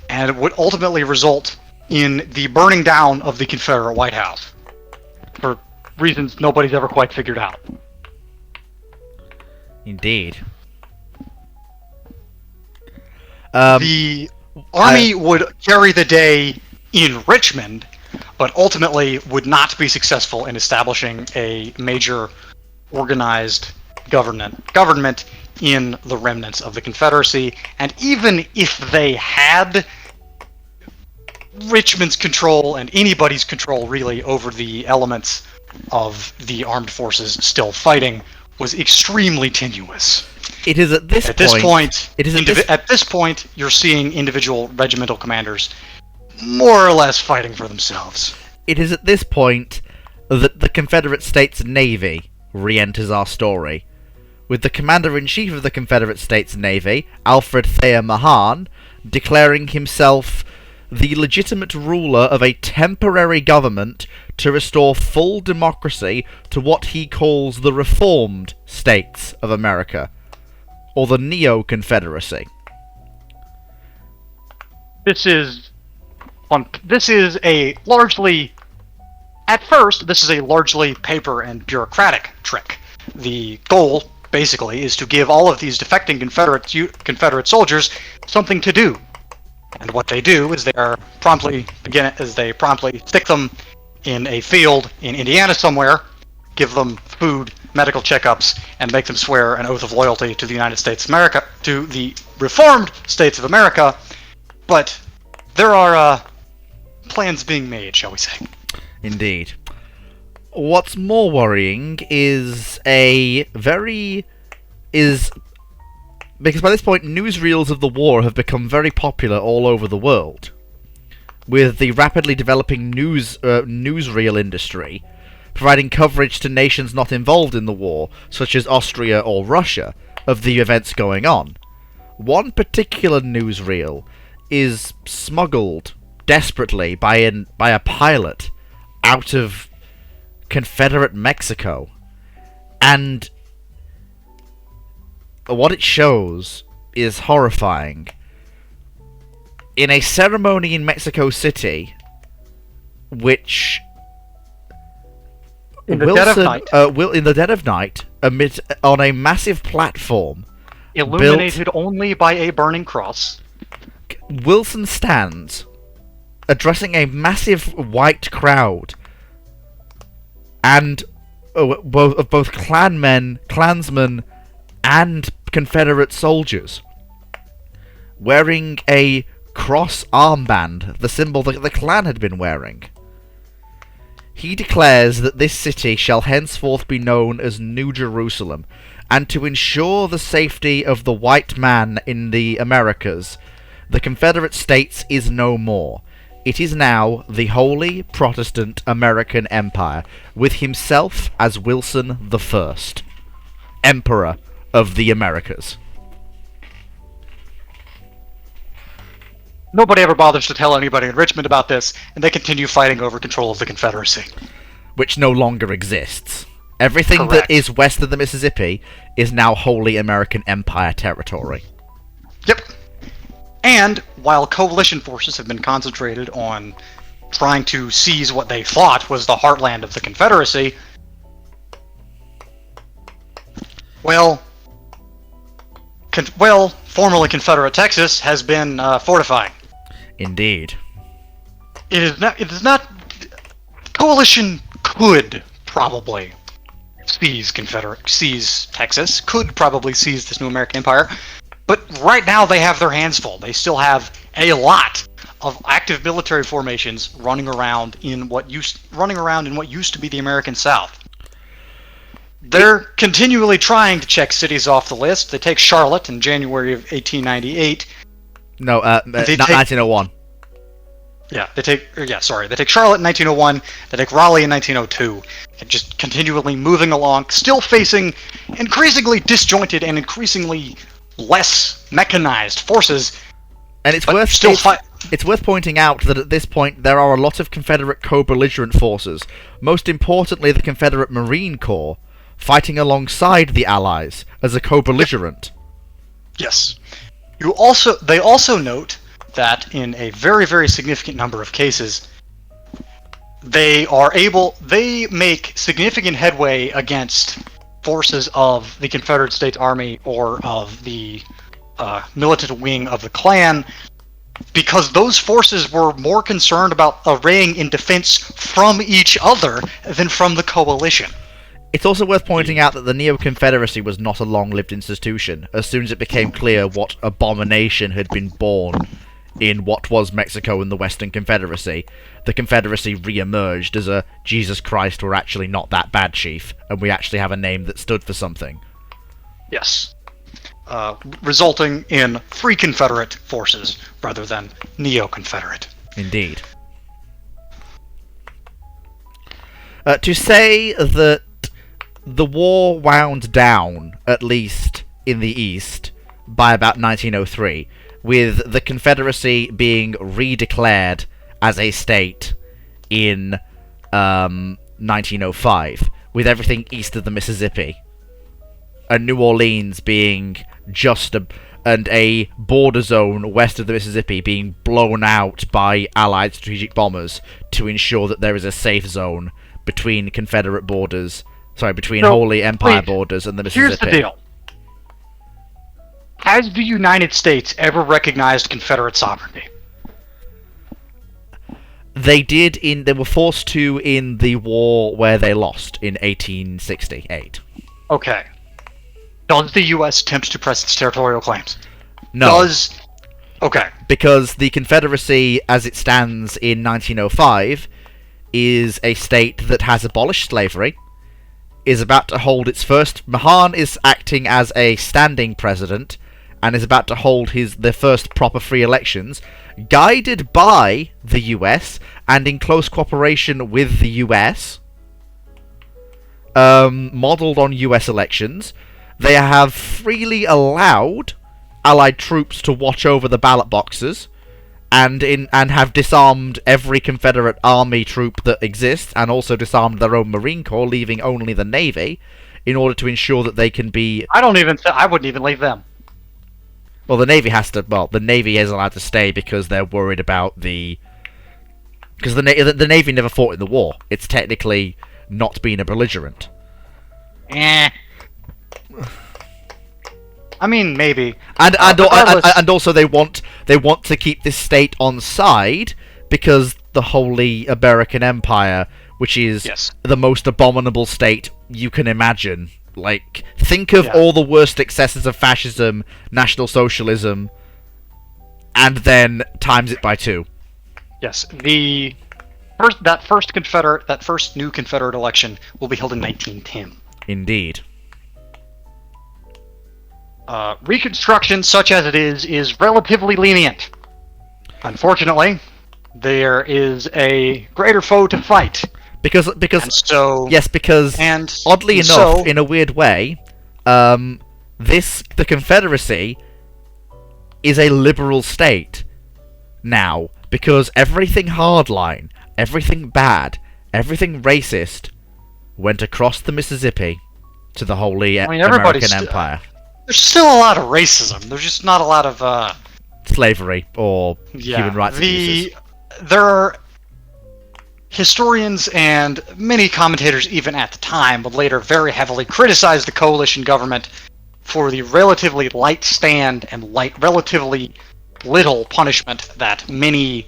and it would ultimately result in the burning down of the Confederate White House, for reasons nobody's ever quite figured out. Indeed. The army would carry the day in Richmond, but ultimately would not be successful in establishing a major organized government in the remnants of the Confederacy. And even if they had, Richmond's control and anybody's control really over the elements of the armed forces still fighting was extremely tenuous. It is at this point you're seeing individual regimental commanders more or less fighting for themselves. It is at this point that the Confederate States Navy re-enters our story, with the Commander-in-Chief of the Confederate States Navy, Alfred Thayer Mahan, declaring himself the legitimate ruler of a temporary government to restore full democracy to what he calls the Reformed States of America, or the Neo-Confederacy. This is a largely paper and bureaucratic trick. The goal, basically, is to give all of these defecting Confederate soldiers something to do. And what they do is they promptly stick them in a field in Indiana somewhere, give them food, medical checkups, and make them swear an oath of loyalty to the United States of America, to the Reformed States of America. But there are plans being made, shall we say. Indeed. What's more worrying is because by this point newsreels of the war have become very popular all over the world, with the rapidly developing newsreel industry providing coverage to nations not involved in the war, such as Austria or Russia, of the events going on. One particular newsreel is smuggled desperately by a pilot out of Confederate Mexico, and what it shows is horrifying. In a ceremony in Mexico City, which in the dead of night, on a massive platform, illuminated only by a burning cross, Wilson stands, addressing a massive white crowd, and both Klansmen, and Confederate soldiers, wearing a cross armband, the symbol that the Klan had been wearing. He declares that this city shall henceforth be known as New Jerusalem, and to ensure the safety of the white man in the Americas, the Confederate States is no more. It is now the Holy Protestant American Empire, with himself as Wilson the First, Emperor of the Americas. Nobody ever bothers to tell anybody in Richmond about this, and they continue fighting over control of the Confederacy. Which no longer exists. Everything Correct. That is west of the Mississippi is now wholly American Empire territory. Yep. And while coalition forces have been concentrated on trying to seize what they thought was the heartland of the Confederacy, well, formerly Confederate Texas has been fortifying. Indeed. It is not. It is not. Coalition could probably seize Texas. Could probably seize this new American empire, but right now they have their hands full. They still have a lot of active military formations running around in what used to be the American South. They're continually trying to check cities off the list. They take Charlotte in January of 1898. No, 1901. Yeah, they take Charlotte in 1901, they take Raleigh in 1902, and just continually moving along, still facing increasingly disjointed and increasingly less mechanized forces. And it's worth pointing out that at this point there are a lot of Confederate co-belligerent forces, most importantly the Confederate Marine Corps, fighting alongside the Allies as a co-belligerent. Yes. They also note that in a very, very significant number of cases, they make significant headway against forces of the Confederate States Army or of the militant wing of the Klan, because those forces were more concerned about arraying in defense from each other than from the coalition. It's also worth pointing out that the Neo-Confederacy was not a long-lived institution. As soon as it became clear what abomination had been born in what was Mexico and the Western Confederacy, the Confederacy re-emerged as a Jesus Christ, we're actually not that bad, chief, and we actually have a name that stood for something. Yes. Resulting in Free Confederate forces rather than Neo-Confederate. Indeed. To say that the war wound down, at least in the East, by about 1903, with the Confederacy being redeclared as a state in 1905, with everything east of the Mississippi, and New Orleans being just a border zone west of the Mississippi being blown out by Allied strategic bombers to ensure that there is a safe zone between Confederate borders, between Holy Empire borders and the Mississippi. Here's the deal. Has the United States ever recognized Confederate sovereignty? They did they were forced to in the war where they lost in 1868. Okay. Does the U.S. attempt to press its territorial claims? No. Okay. Because the Confederacy, as it stands in 1905, is a state that has abolished slavery, is about to hold its first... Mahan is acting as a standing president, and is about to hold the first proper free elections, guided by the US, and in close cooperation with the US, modelled on US elections. They have freely allowed Allied troops to watch over the ballot boxes, and have disarmed every Confederate army troop that exists, and also disarmed their own Marine Corps, leaving only the Navy, in order to ensure that they can be... I wouldn't even leave them. Well, the Navy has to... Well, the Navy is allowed to stay because they're worried about the... Because the Navy never fought in the war. It's technically not being a belligerent. I mean, maybe. And also they want to keep this state on side because the Holy American Empire, which is the most abominable state you can imagine. Like, think of all the worst excesses of fascism, National Socialism, and then times it by 2. Yes, that first new Confederate election will be held in 1910. Indeed. Reconstruction, such as it is relatively lenient. Unfortunately, there is a greater foe to fight. Because oddly enough, in a weird way, the Confederacy is a liberal state now, because everything hardline, everything bad, everything racist went across the Mississippi to the Holy American Empire. There's still a lot of racism. There's just not a lot of slavery or human rights abuses. There are historians and many commentators, even at the time, would later very heavily criticize the coalition government for the relatively light stand and relatively little punishment that many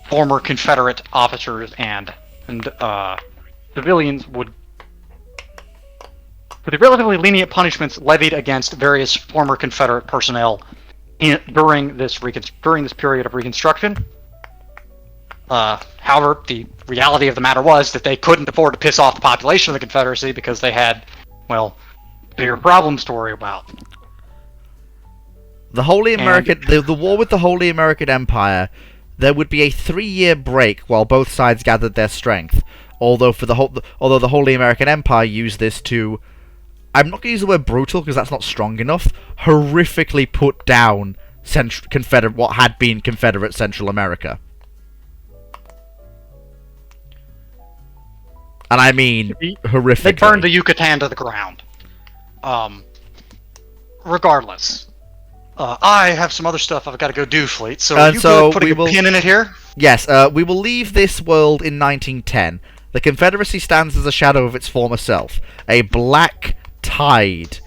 former Confederate officers and civilians would, for the relatively lenient punishments levied against various former Confederate personnel during this period of Reconstruction. However, the reality of the matter was that they couldn't afford to piss off the population of the Confederacy because they had, well, bigger problems to worry about. The Holy American, the war with the Holy American Empire, there would be a 3-year break while both sides gathered their strength. Although the Holy American Empire used this to, I'm not going to use the word brutal because that's not strong enough, horrifically put down what had been Confederate Central America. And I mean, horrifically. They burned the Yucatan to the ground. Regardless. I have some other stuff I've got to go do, Fleet, so are you good putting a pin in it here? Yes, we will leave this world in 1910. The Confederacy stands as a shadow of its former self. A black tide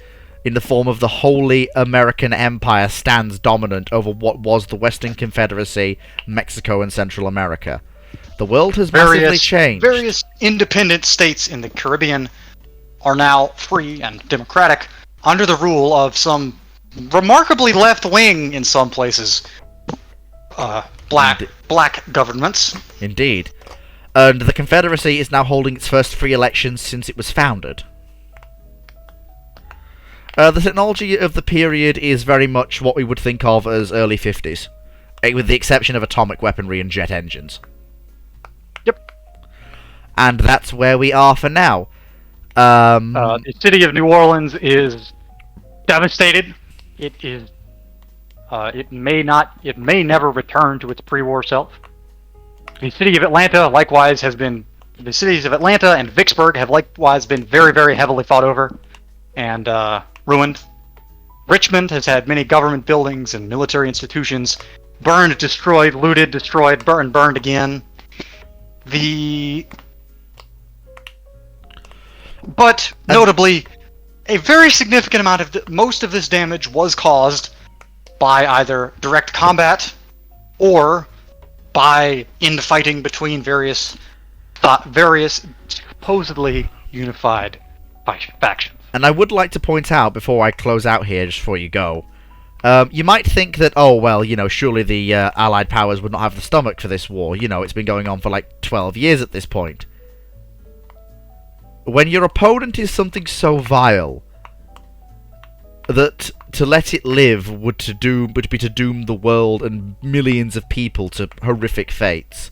in the form of the Holy American Empire stands dominant over what was the Western Confederacy, Mexico, and Central America. The world has massively changed. Various independent states in the Caribbean are now free and democratic under the rule of some remarkably left-wing, in some places, black governments. Indeed. And the Confederacy is now holding its first free elections since it was founded. The technology of the period is very much what we would think of as early 50s, with the exception of atomic weaponry and jet engines. Yep. And that's where we are for now. The city of New Orleans is devastated. It is. It may never return to its pre-war self. The city of Atlanta, likewise, the cities of Atlanta and Vicksburg have likewise been very, very heavily fought over and ruined. Richmond has had many government buildings and military institutions burned, destroyed, looted, destroyed, burned again. But notably, a very significant amount of most of this damage was caused by either direct combat or by infighting between various supposedly unified factions. And I would like to point out, before I close out here, just before you go, you might think that, surely the Allied powers would not have the stomach for this war. It's been going on for like 12 years at this point. When your opponent is something so vile that to let it live would be to doom the world and millions of people to horrific fates.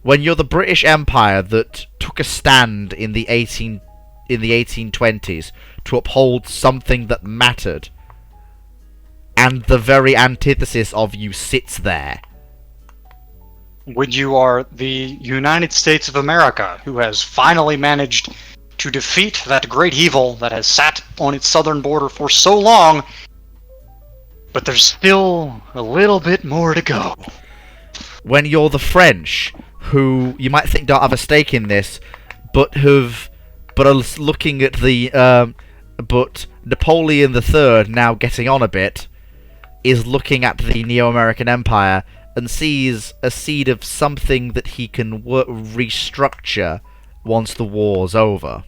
When you're the British Empire that took a stand in the 1820s to uphold something that mattered, and the very antithesis of you sits there. When you are the United States of America, who has finally managed to defeat that great evil that has sat on its southern border for so long, but there's still a little bit more to go. When you're the French, who you might think don't have a stake in this, but are looking at but Napoleon III, now getting on a bit, is looking at the Neo-American Empire and sees a seed of something that he can restructure once the war's over.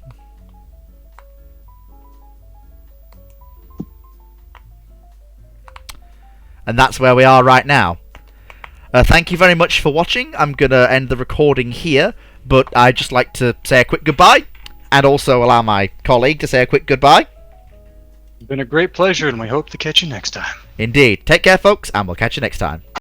And that's where we are right now. Thank you very much for watching. I'm going to end the recording here, but I'd just like to say a quick goodbye, and also allow my colleague to say a quick goodbye. It's been a great pleasure, and we hope to catch you next time. Indeed. Take care, folks, and we'll catch you next time.